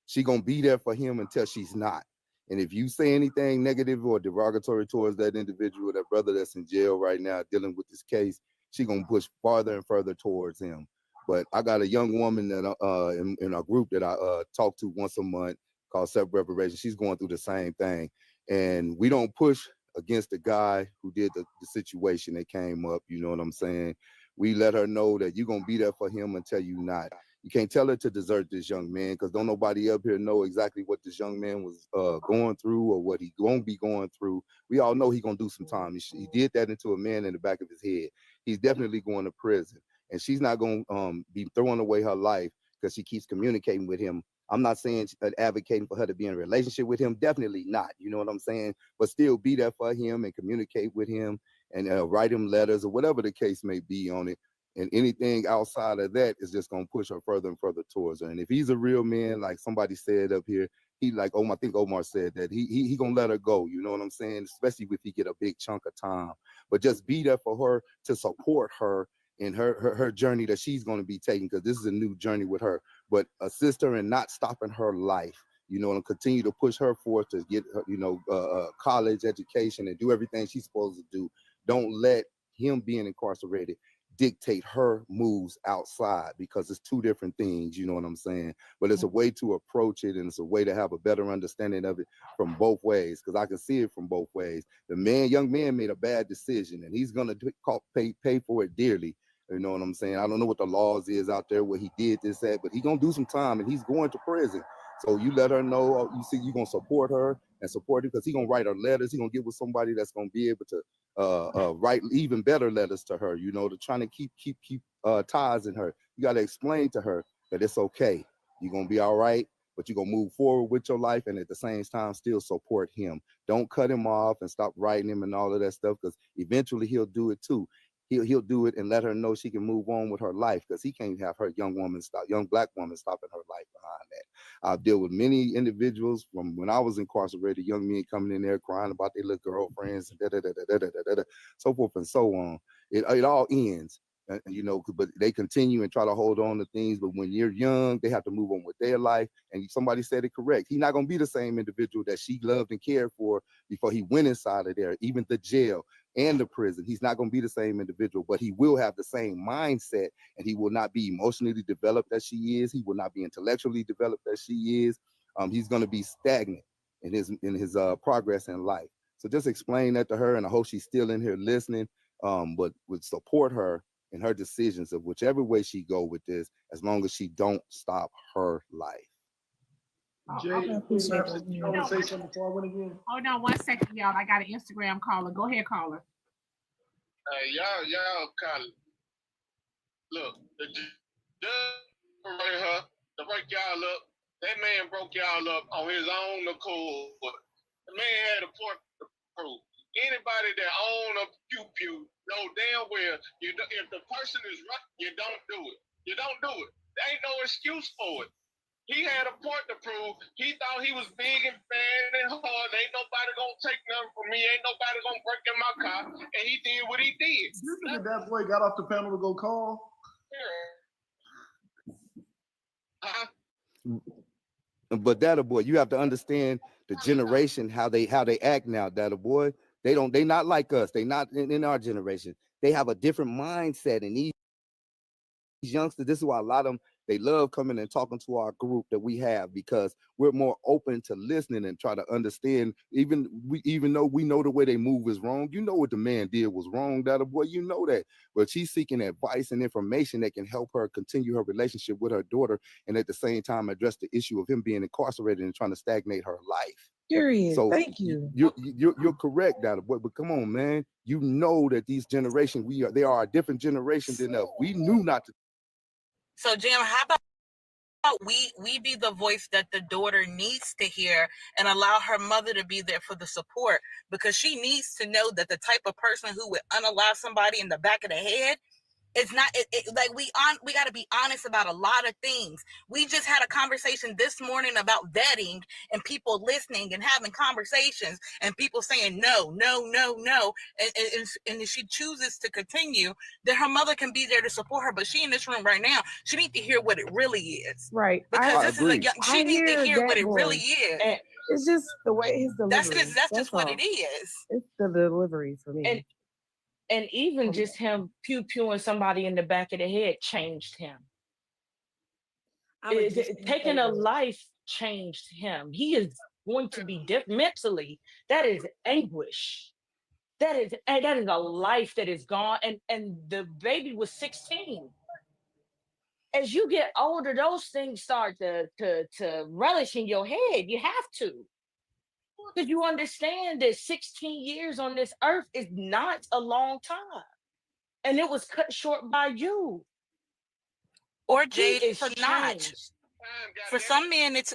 She gonna be there for him until she's not. And if you say anything negative or derogatory towards that individual, that brother that's in jail right now dealing with this case, she gonna push farther and further towards him. But I got a young woman that in our group that I talk to once a month called Self-Reparation. She's going through the same thing, and we don't push against the guy who did the situation that came up. You know what I'm saying? We let her know that you're gonna be there for him until you not. You can't tell her to desert this young man, because don't nobody up here know exactly what this young man was going through or what he gonna be going through. We all know he gonna do some time. He did that into a man in the back of his head. He's definitely going to prison, and she's not gonna be throwing away her life because she keeps communicating with him. I'm not saying advocating for her to be in a relationship with him. Definitely not. You know what I'm saying? But still be there for him and communicate with him and write him letters or whatever the case may be on it. And anything outside of that is just going to push her further and further towards her. And if he's a real man, like somebody said up here, I think Omar said that he going to let her go. You know what I'm saying? Especially if he get a big chunk of time. But just be there for her to support her in her journey that she's going to be taking, because this is a new journey with her. But assist her in not stopping her life, you know, and continue to push her forth to get her, college education and do everything she's supposed to do. Don't let him being incarcerated dictate her moves outside, because it's two different things, you know what I'm saying? But it's a way to approach it, and it's a way to have a better understanding of it from both ways, because I can see it from both ways. The young man made a bad decision, and he's gonna pay for it dearly. You know what I'm saying? I don't know what the laws is out there where he did this at, but he's gonna do some time and he's going to prison. So you let her know, you see, you're gonna support her and support him, because he's gonna write her letters. He's gonna get with somebody that's gonna be able to write even better letters to her, you know, to trying to keep ties in her. You gotta explain to her that it's okay. You're gonna be all right, but you're gonna move forward with your life, and at the same time still support him. Don't cut him off and stop writing him and all of that stuff, because eventually he'll do it too. he'll do it and let her know she can move on with her life, because he can't have her young black woman stopping her life behind that. I've dealt with many individuals from when I was incarcerated, young men coming in there crying about their little girlfriends and so forth and so on. It all ends. You know, but they continue and try to hold on to things. But when you're young, they have to move on with their life. And somebody said it correct. He's not going to be the same individual that she loved and cared for before he went inside of there, even the jail and the prison. He's not going to be the same individual, but he will have the same mindset, and he will not be emotionally developed as she is. He will not be intellectually developed as she is. He's going to be stagnant in his progress in life. So just explain that to her, and I hope she's still in here listening, but would support her in her decisions of whichever way she go with this, as long as she don't stop her life. Jay, you want to say something before I went again? Hold on 1 second, y'all. I got an Instagram caller. Go ahead, caller. Y'all kind of look. The judge her to break y'all up. That man broke y'all up on his own accord. The man had a point to prove. Anybody that own a pew know damn well if the person is right, you don't do it. You don't do it. There ain't no excuse for it. He had a point to prove. He thought he was big and fat and hard. Ain't nobody gonna take nothing from me. Ain't nobody gonna break in my car. And he did what he did. You think that boy got off the panel to go call? Huh? But Data Boy, you have to understand the generation, how they act now, Data Boy. They not like us. They not in our generation. They have a different mindset. And these youngsters, this is why a lot of them, they love coming and talking to our group that we have, because we're more open to listening and try to understand. Even though we know the way they move is wrong, you know what the man did was wrong, Data Boy. You know that. But she's seeking advice and information that can help her continue her relationship with her daughter, and at the same time address the issue of him being incarcerated and trying to stagnate her life. Period. So Thank you. You're correct, Data Boy. But come on, man. You know that these generations, they are a different generation than us. We knew not to. So Jim, how about we be the voice that the daughter needs to hear and allow her mother to be there for the support, because she needs to know that the type of person who would unalive somebody in the back of the head, it's not like we got to be honest about a lot of things. We just had a conversation this morning about vetting and people listening and having conversations and people saying no. And if she chooses to continue, then her mother can be there to support her. But she in this room right now, she needs to hear what it really is. Right. Because this is a young, she needs to hear what it voice. really is. And it's just the way his delivery. That's just what all. it is. It's the delivery for me. And even just him pew-pewing somebody in the back of the head changed him. Taking a life changed him. He is going to be mentally. That is anguish. That is a life that is gone. And the baby was 16. As you get older, those things start to relish in your head. You have to. Because you understand that 16 years on this earth is not a long time. And it was cut short by you. Or Jade, it's a notch. For some men, it's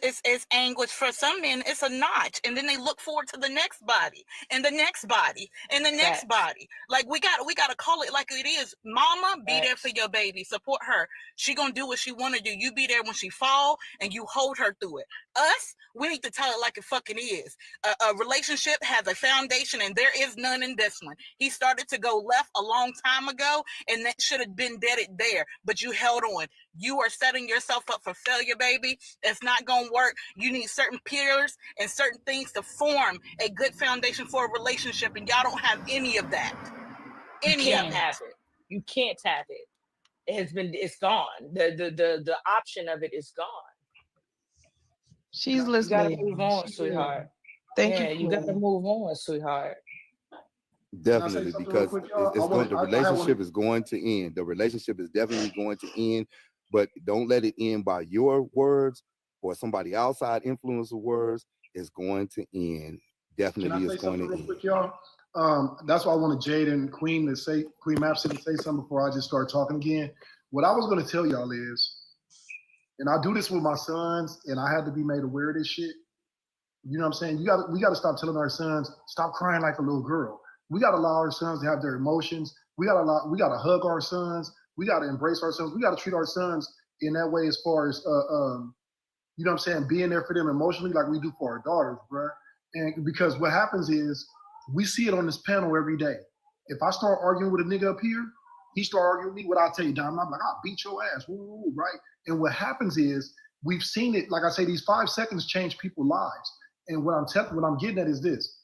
anguish. For some men, it's a notch, and then they look forward to the next body, and the next body, and the next body. Like we got to call it like it is. Mama, be there for your baby, support her. She gonna do what she wanna do. You be there when she fall, and you hold her through it. Us, we need to tell it like it fucking is. A relationship has a foundation, and there is none in this one. He started to go left a long time ago, and that should have been deaded there, but you held on. You are setting yourself up for failure, baby. It's not going to work. You need certain pillars and certain things to form a good foundation for a relationship, and y'all don't have any of that. You can't have it. You can't have it. It's gone. The option of it is gone. She's listening. You gotta move on, sweetheart. Thank you. You gotta move on, sweetheart. Definitely, because the relationship is going to end. The relationship is definitely going to end, but don't let it end by your words or somebody outside influence of words. It's going to end. Definitely is going to end. Quick, y'all? That's why I wanted Jade and Queen Mapsy to say something before I just start talking again. What I was going to tell y'all is, and I do this with my sons, and I had to be made aware of this shit. You know what I'm saying? We got to stop telling our sons, stop crying like a little girl. We got to allow our sons to have their emotions, We gotta hug our sons. We gotta embrace our sons. We gotta treat our sons in that way as far as you know what I'm saying, being there for them emotionally like we do for our daughters, bro. And because what happens is we see it on this panel every day. If I start arguing with a nigga up here, he start arguing with me, what I'll tell you, Dom, I'm like, I'll beat your ass, woo, right? And what happens is we've seen it, like I say, these 5 seconds change people's lives. And what I'm getting at is this.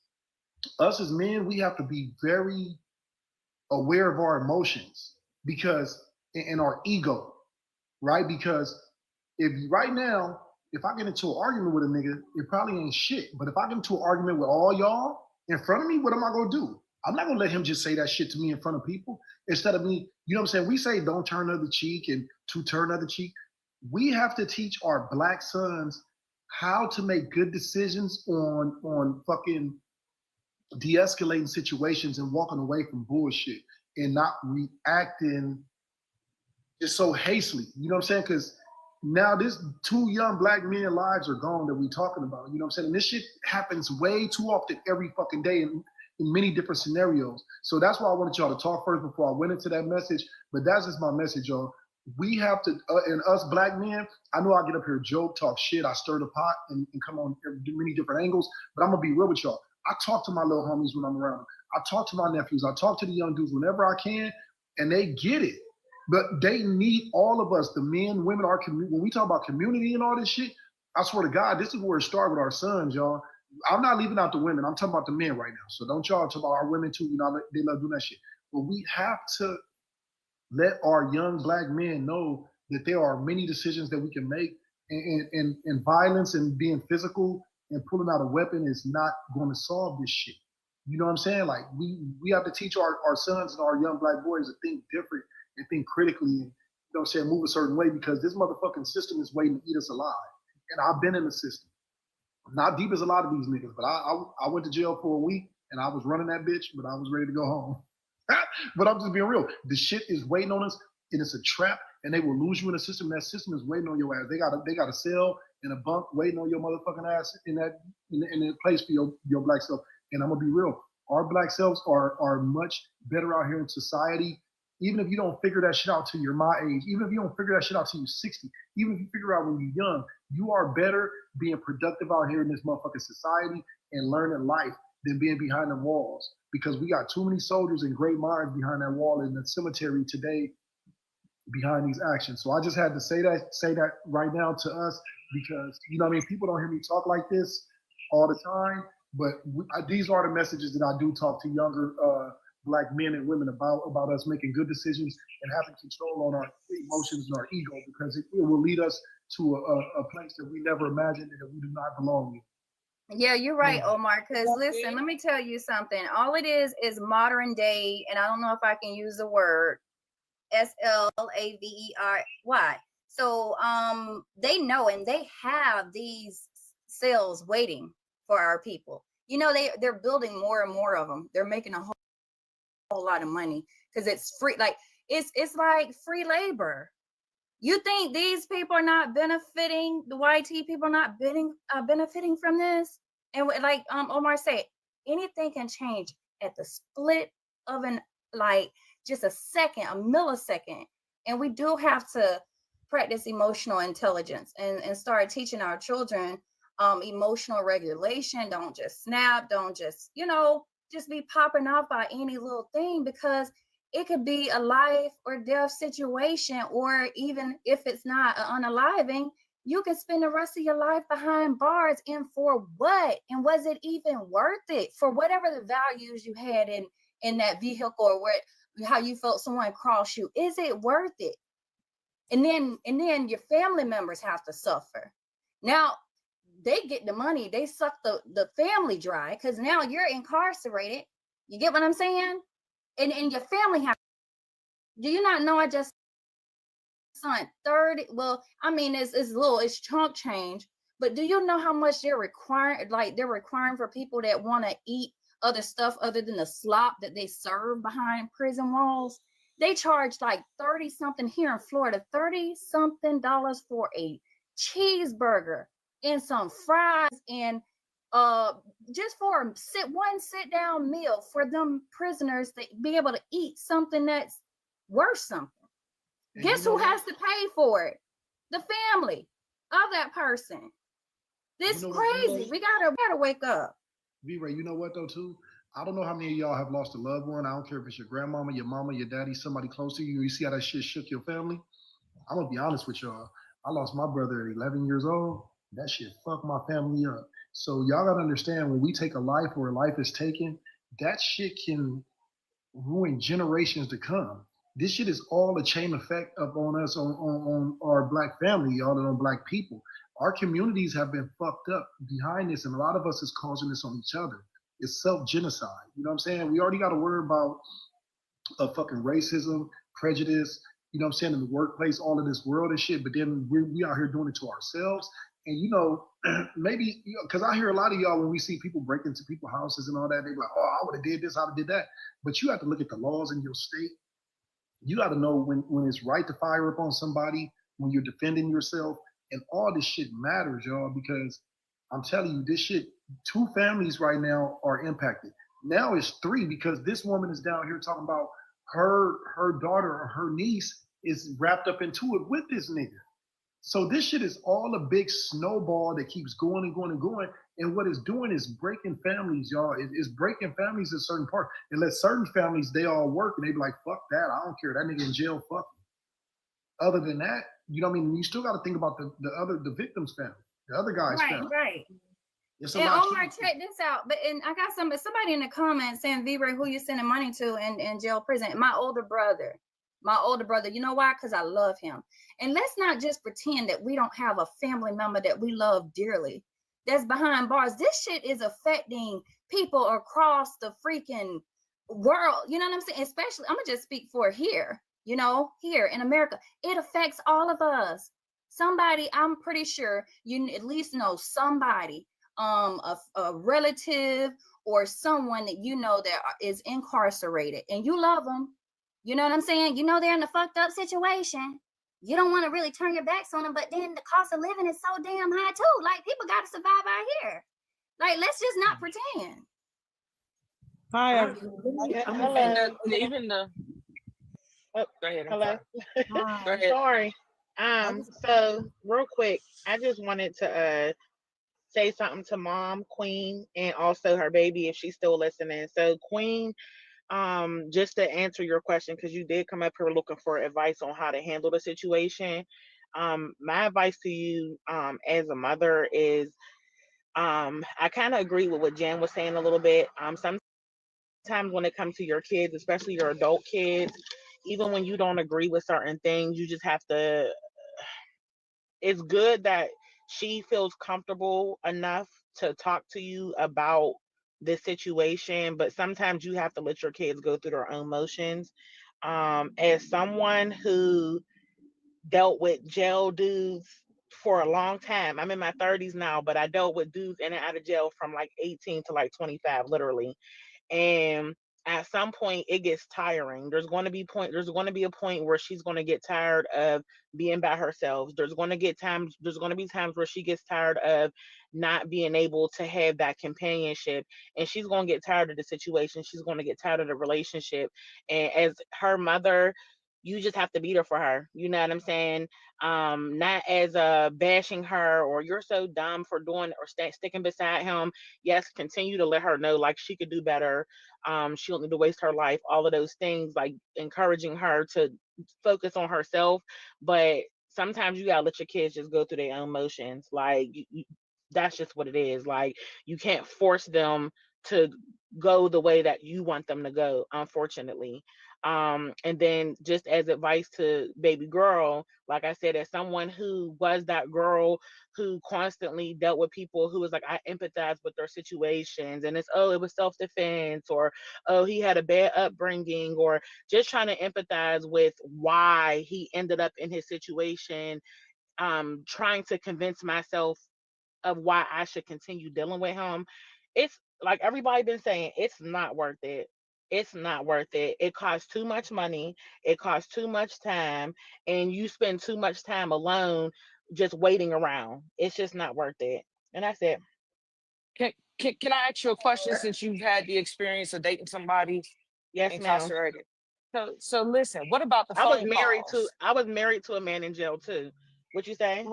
Us as men, we have to be very aware of our emotions because and our ego, right? Because if right now, if I get into an argument with a nigga, it probably ain't shit. But if I get into an argument with all y'all in front of me, what am I gonna do? I'm not gonna let him just say that shit to me in front of people. Instead of me, you know what I'm saying? We say don't turn the other cheek and to turn the other cheek. We have to teach our black sons how to make good decisions on fucking de-escalating situations and walking away from bullshit and not reacting just so hastily. You know what I'm saying? Because now this 2 young black men lives are gone that we talking about. You know what I'm saying? And this shit happens way too often every fucking day in many different scenarios. So that's why I wanted y'all to talk first before I went into that message. But that's just my message, y'all. We have to, and us black men, I know I get up here, joke, talk shit, I stir the pot and come on many different angles, but I'm gonna be real with y'all. I talk to my little homies when I'm around them. I talk to my nephews. I talk to the young dudes whenever I can, and they get it. But they need all of us, the men, women, our community. When we talk about community and all this shit, I swear to God, this is where it started with our sons, y'all. I'm not leaving out the women. I'm talking about the men right now. So don't y'all talk about our women too. You know, they love doing that shit. But we have to let our young black men know that there are many decisions that we can make, and violence and being physical and pulling out a weapon is not going to solve this shit. You know what I'm saying? Like we have to teach our sons and our young black boys to think different and think critically and, you know what I'm saying, move a certain way, because this motherfucking system is waiting to eat us alive. And I've been in the system. I'm not deep as a lot of these niggas, but I went to jail for a week and I was running that bitch, but I was ready to go home. But I'm just being real. The shit is waiting on us, and it's a trap, and they will lose you in the system. That system is waiting on your ass. They got a cell and a bunk waiting on your motherfucking ass in that place for your black self. And I'm gonna be real. Our black selves are much better out here in society. Even if you don't figure that shit out till you're my age, even if you don't figure that shit out till you're 60, even if you figure out when you're young, you are better being productive out here in this motherfucking society and learning life than being behind the walls. Because we got too many soldiers and great minds behind that wall in the cemetery today behind these actions. So I just had to say that right now to us, because, you know what I mean, people don't hear me talk like this all the time, but these are the messages that I do talk to younger black men and women about us making good decisions and having control on our emotions and our ego, because it will lead us to a place that we never imagined and that we do not belong in. Yeah, you're right, Omar. Because listen, let me tell you something. All it is modern day, and I don't know if I can use the word SLAVERY. So they know, and they have these cells waiting for our people. You know, they're building more and more of them. They're making a whole lot of money because it's free. Like it's like free labor. You think these people are not benefiting? The YT people are not benefiting from this? And like Omar said, anything can change at the split of just a second, a millisecond. And we do have to practice emotional intelligence and start teaching our children emotional regulation. Don't just snap. Don't just, just be popping off by any little thing, because it could be a life or death situation, or even if it's not an unaliving, you can spend the rest of your life behind bars. And for what? And was it even worth it? For whatever the values you had in that vehicle, or how you felt someone cross you, is it worth it? And then your family members have to suffer. Now they get the money, they suck the family dry, because now you're incarcerated. You get what I'm saying? And your family have. Do you not know I just signed 30? Well, I mean, it's chunk change, but do you know how much they're requiring? Like, they're requiring for people that want to eat other stuff other than the slop that they serve behind prison walls. They charge like 30 something here in Florida, $30 something for a cheeseburger and some fries and just for one sit down meal for them prisoners to be able to eat something that's worth something. And Guess you know who has to pay for it? The family of that person. This You know what, crazy. We gotta wake up. V-Ray, you know what though too? I don't know how many of y'all have lost a loved one. I don't care if it's your grandmama, your mama, your daddy, somebody close to you. You see how that shit shook your family? I'm gonna be honest with y'all. I lost my brother at 11 years old. That shit fucked my family up. So y'all gotta understand, when we take a life or a life is taken, that shit can ruin generations to come. This shit is all a chain effect up on us, on our black family, y'all, and on black people. Our communities have been fucked up behind this, and a lot of us is causing this on each other. It's self-genocide. You know what I'm saying? We already got to worry about fucking racism, prejudice, you know what I'm saying, in the workplace, all of this world and shit, but then we out here doing it to ourselves. And you know, maybe, because I hear a lot of y'all when we see people break into people's houses and all that, they be like, oh, I would have did this, I would have did that. But you have to look at the laws in your state. You got to know when it's right to fire up on somebody, when you're defending yourself, and all this shit matters, y'all, because I'm telling you, this shit, 2 families right now are impacted. Now it's 3, because this woman is down here talking about her daughter or her niece is wrapped up into it with this nigga. So this shit is all a big snowball that keeps going and going and going. And what it's doing is breaking families, y'all. It's breaking families in certain parts. And let certain families, they all work and they be like, fuck that. I don't care. That nigga in jail, fuck him. Other than that, you know what I mean? You still got to think about the victim's family, the other guy's family. Right. It's a And lot Omar, to- check this out. And I got somebody in the comments saying, V-Ray, who you sending money to in jail, prison? My older brother. You know why? Because I love him. And let's not just pretend that we don't have a family member that we love dearly that's behind bars. This shit is affecting people across the freaking world. You know what I'm saying? Especially, I'm gonna just speak for here, you know, here in America. It affects all of us. Somebody, I'm pretty sure you at least know somebody, a relative or someone that you know that is incarcerated and you love them. You know what I'm saying? You know they're in a fucked up situation. You don't want to really turn your backs on them, but then the cost of living is so damn high too. Like, people got to survive out here. Like, let's just not pretend. Hi, Hello. Even the Oh, go ahead. I'm hello. sorry. Go ahead. Sorry. So real quick, I just wanted to say something to Mom, Queen, and also her baby if she's still listening. So Queen, just to answer your question, because you did come up here looking for advice on how to handle the situation. My advice to you, as a mother is, I kind of agree with what Jan was saying a little bit. Sometimes when it comes to your kids, especially your adult kids, even when you don't agree with certain things, you just have to, it's good that she feels comfortable enough to talk to you about the situation, but sometimes you have to let your kids go through their own motions. As someone who dealt with jail dudes for a long time, I'm in my 30s now, but I dealt with dudes in and out of jail from like 18 to like 25, literally. And at some point it gets tiring. There's going to be a point where she's going to get tired of being by herself. There's going to be times where she gets tired of not being able to have that companionship, and she's going to get tired of the situation. She's going to get tired of the relationship. And as her mother, you just have to be there for her. You know what I'm saying? Not as bashing her or you're so dumb for doing or sticking beside him. Yes, continue to let her know like she could do better. She don't need to waste her life. All of those things, like encouraging her to focus on herself. But sometimes you gotta let your kids just go through their own motions. Like that's just what it is. Like you can't force them to go the way that you want them to go, unfortunately. And then just as advice to baby girl, like I said, as someone who was that girl who constantly dealt with people who was like, I empathize with their situations, and it's, oh, it was self-defense, or oh, he had a bad upbringing, or just trying to empathize with why he ended up in his situation, trying to convince myself of why I should continue dealing with him. It's like everybody been saying, it's not worth it. It's not worth it. It costs too much money. It costs too much time, and you spend too much time alone just waiting around. It's just not worth it. And that's it. Can I ask you a question since you've had the experience of dating somebody Yes, ma'am. incarcerated? So listen, what about the phone calls? I was married to a man in jail too. What you say?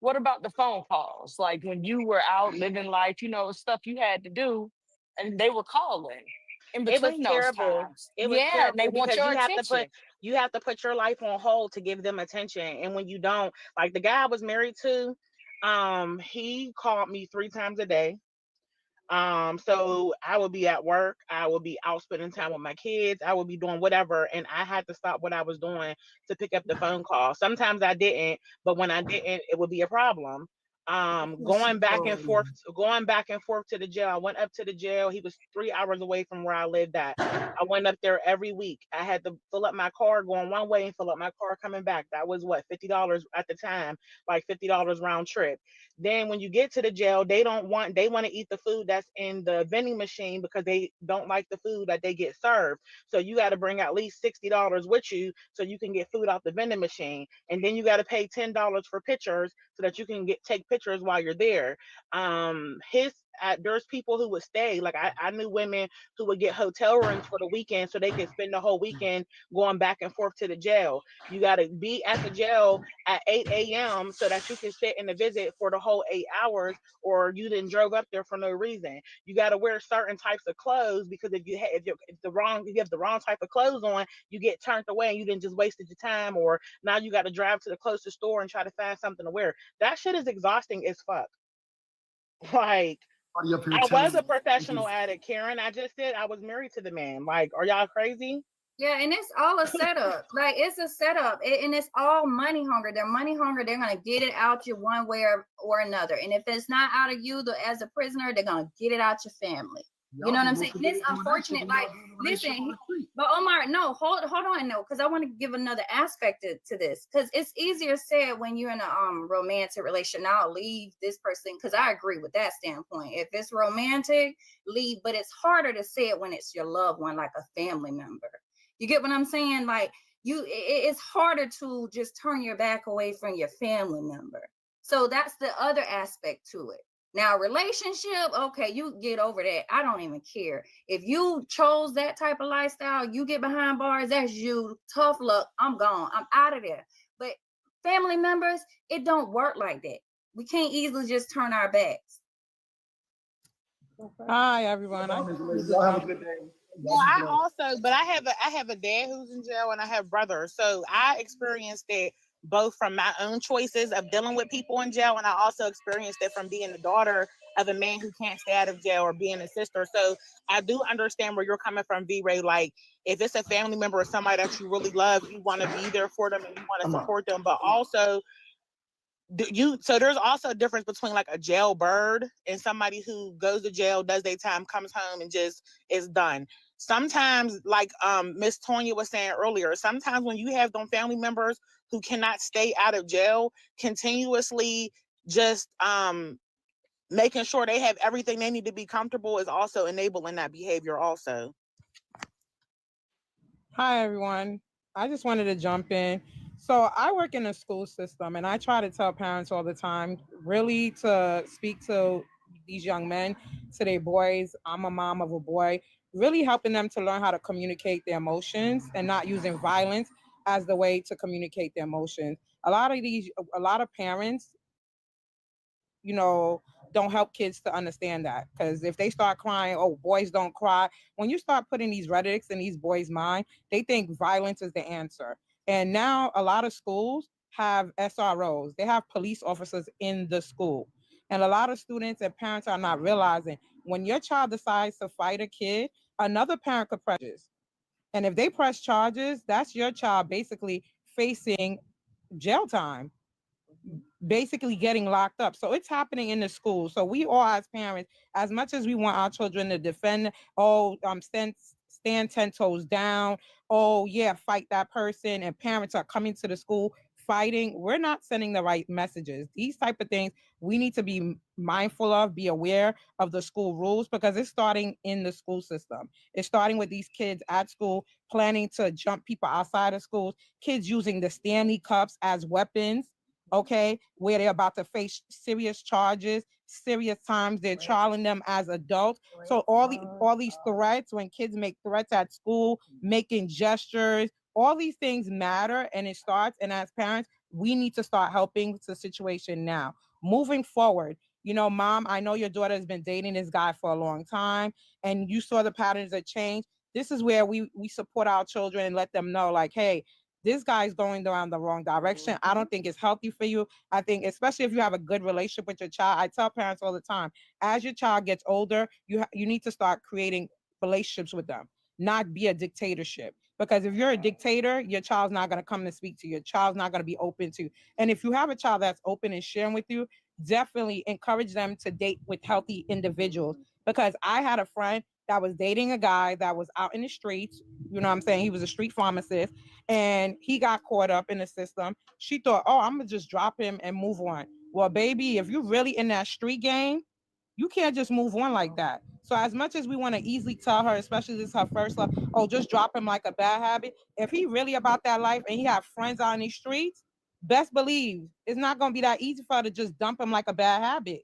What about the phone calls? Like when you were out living life, you know, stuff you had to do, and they were calling in It was between those terrible. times. It was Yeah, and they terrible want because your attention. you have to put your life on hold to give them attention. And when you don't, like the guy I was married to, he called me 3 times a day. So I would be at work, I would be out spending time with my kids, I would be doing whatever, and I had to stop what I was doing to pick up the phone call. Sometimes I didn't, but when I didn't, it would be a problem. Going back and forth to the jail. I went up to the jail. He was 3 hours away from where I lived at. I went up there every week. I had to fill up my car going one way and fill up my car coming back. That was what, $50 at the time, like $50 round trip. Then when you get to the jail, they want to eat the food that's in the vending machine because they don't like the food that they get served. So you got to bring at least $60 with you so you can get food out the vending machine. And then you got to pay $10 for pictures so that you can take pictures while you're there. There's people who would stay. Like I knew women who would get hotel rooms for the weekend so they could spend the whole weekend going back and forth to the jail. You got to be at the jail at 8 a.m. so that you can sit in the visit for the whole 8 hours, or you didn't drove up there for no reason. You got to wear certain types of clothes because if you have the wrong type of clothes on, you get turned away and you didn't just wasted your time, or now you got to drive to the closest store and try to find something to wear. That shit is exhausting as fuck. Like, I was a professional addict, Karen. I just said I was married to the man. Like, are y'all crazy? Yeah, and it's all a setup. Like, it's a setup, and it's all money hunger. They're money hunger. They're gonna get it out you one way or another. And if it's not out of you, as a prisoner, they're gonna get it out your family. You know what I'm saying? And it's unfortunate. Like, listen, but Omar, no, hold on, no, because I want to give another aspect to this, because it's easier said when you're in a romantic relation. I'll leave this person, because I agree with that standpoint. If it's romantic, leave, but it's harder to say it when it's your loved one, like a family member. You get what I'm saying? Like, it's harder to just turn your back away from your family member. So that's the other aspect to it. Now, relationship, okay, you get over that. I don't even care. If you chose that type of lifestyle, you get behind bars, that's you. Tough luck. I'm gone. I'm out of there. But family members, it don't work like that. We can't easily just turn our backs. Hi, everyone. Y'all have a good day. Well, I have a dad who's in jail and I have brothers. So I experienced it both from my own choices of dealing with people in jail, and I also experienced it from being the daughter of a man who can't stay out of jail, or being a sister. So I do understand where you're coming from, V-Ray. Like, if it's a family member or somebody that you really love, you want to be there for them and you want to support them, but also so there's also a difference between like a jailbird and somebody who goes to jail, does their time, comes home, and just is done. Sometimes, like Miss Tonya was saying earlier, sometimes when you have them family members who cannot stay out of jail, continuously just making sure they have everything they need to be comfortable is also enabling that behavior also. Hi, everyone. I just wanted to jump in. So I work in a school system, and I try to tell parents all the time, really, to speak to these young men, to their boys. I'm a mom of a boy, really helping them to learn how to communicate their emotions and not using violence as the way to communicate their emotions. A lot of parents, you know, don't help kids to understand that, because if they start crying, oh, boys don't cry. When you start putting these rhetorics in these boys' mind, they think violence is the answer. And now a lot of schools have SROs. They have police officers in the school. And a lot of students and parents are not realizing when your child decides to fight a kid, another parent could press charges. And if they press charges, that's your child basically facing jail time, basically getting locked up. So it's happening in the school. So we all, as parents, as much as we want our children to defend, stand 10 toes down, oh yeah, fight that person, and parents are coming to the school fighting, we're not sending the right messages. These type of things we need to be mindful of, be aware of the school rules, because it's starting in the school system. It's starting with these kids at school planning to jump people outside of schools, kids using the Stanley Cups as weapons, okay, where they're about to face serious charges, serious times. They're trialing them as adults. So all these threats, when kids make threats at school, making gestures, all these things matter, and it starts. And as parents, we need to start helping the situation now. Moving forward, you know, Mom, I know your daughter has been dating this guy for a long time, and you saw the patterns that change. This is where we support our children and let them know, like, hey, this guy's going down the wrong direction. I don't think it's healthy for you. I think, especially if you have a good relationship with your child, I tell parents all the time, as your child gets older, you need to start creating relationships with them, not be a dictatorship. Because if you're a dictator, your child's not going to come and speak to you. Your child's not going to be open to you. And if you have a child that's open and sharing with you, definitely encourage them to date with healthy individuals. Because I had a friend that was dating a guy that was out in the streets. You know what I'm saying? He was a street pharmacist, and he got caught up in the system. She thought, oh, I'm going to just drop him and move on. Well, baby, if you're really in that street game, you can't just move on like that. So as much as we want to easily tell her, especially this is her first love, oh, just drop him like a bad habit. If he really about that life and he have friends out in these streets, best believe it's not going to be that easy for her to just dump him like a bad habit.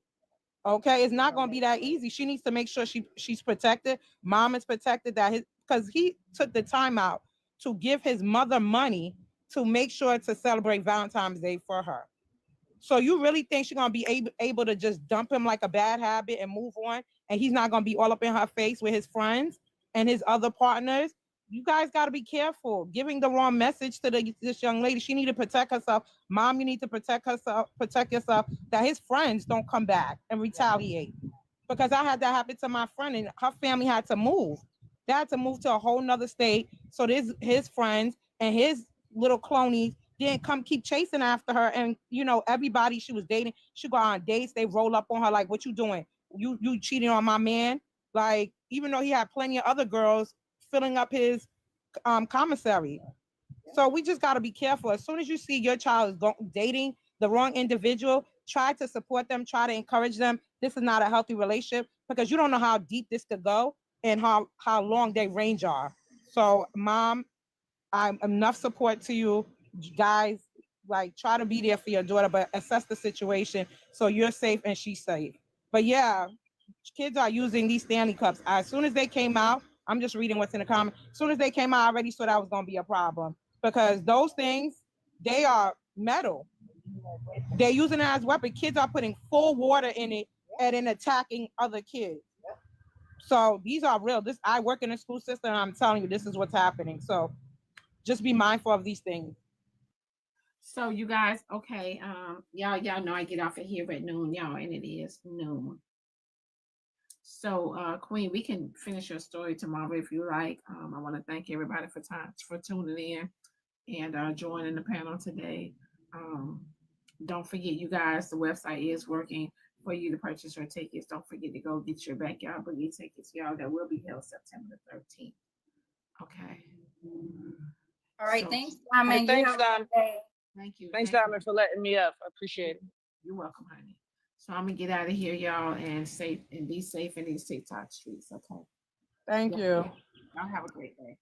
Okay, it's not going to be that easy. She needs to make sure she's protected. Mom is protected, because he took the time out to give his mother money to make sure to celebrate Valentine's Day for her. So you really think she's going to be able to just dump him like a bad habit and move on, and he's not going to be all up in her face with his friends and his other partners? You guys got to be careful giving the wrong message to this young lady. She need to protect herself. Mom, you need to protect yourself, that his friends don't come back and retaliate. Because I had that happen to my friend, and her family had to move. They had to move to a whole nother state. So his friends and his little clonies didn't keep chasing after her. And, you know, everybody she was dating, she go on dates, they roll up on her like, what you doing? You cheating on my man? Like, even though he had plenty of other girls filling up his commissary. So we just got to be careful. As soon as you see your child is dating the wrong individual, try to support them, try to encourage them. This is not a healthy relationship, because you don't know how deep this could go and how long their range are. So, Mom, I'm enough support to you guys. Like, try to be there for your daughter, but assess the situation so you're safe and she's safe. But yeah, kids are using these Stanley Cups. As soon as they came out, I'm just reading what's in the comments. As soon as they came out, I already saw that was going to be a problem, because those things, they are metal. They're using it as a weapon. Kids are putting full water in it and then attacking other kids. So these are real. I work in a school system, and I'm telling you, this is what's happening. So just be mindful of these things. So you guys, okay, y'all know I get off of here at noon, y'all, and it is noon. So, Queen, we can finish your story tomorrow if you like. I want to thank everybody for tuning in and joining the panel today. Don't forget, you guys, the website is working for you to purchase your tickets. Don't forget to go get your Backyard Boogie tickets, y'all. That will be held September 13th. Okay. All right, So- thanks, Diamond. You Thanks, have a good Diamond. day. Thank you. Thanks, Thank you. Diamond, for letting me up. I appreciate it. You're welcome, honey. So I'm gonna get out of here, y'all, and be safe in these TikTok streets. Okay. Thank you. Y'all have a great day.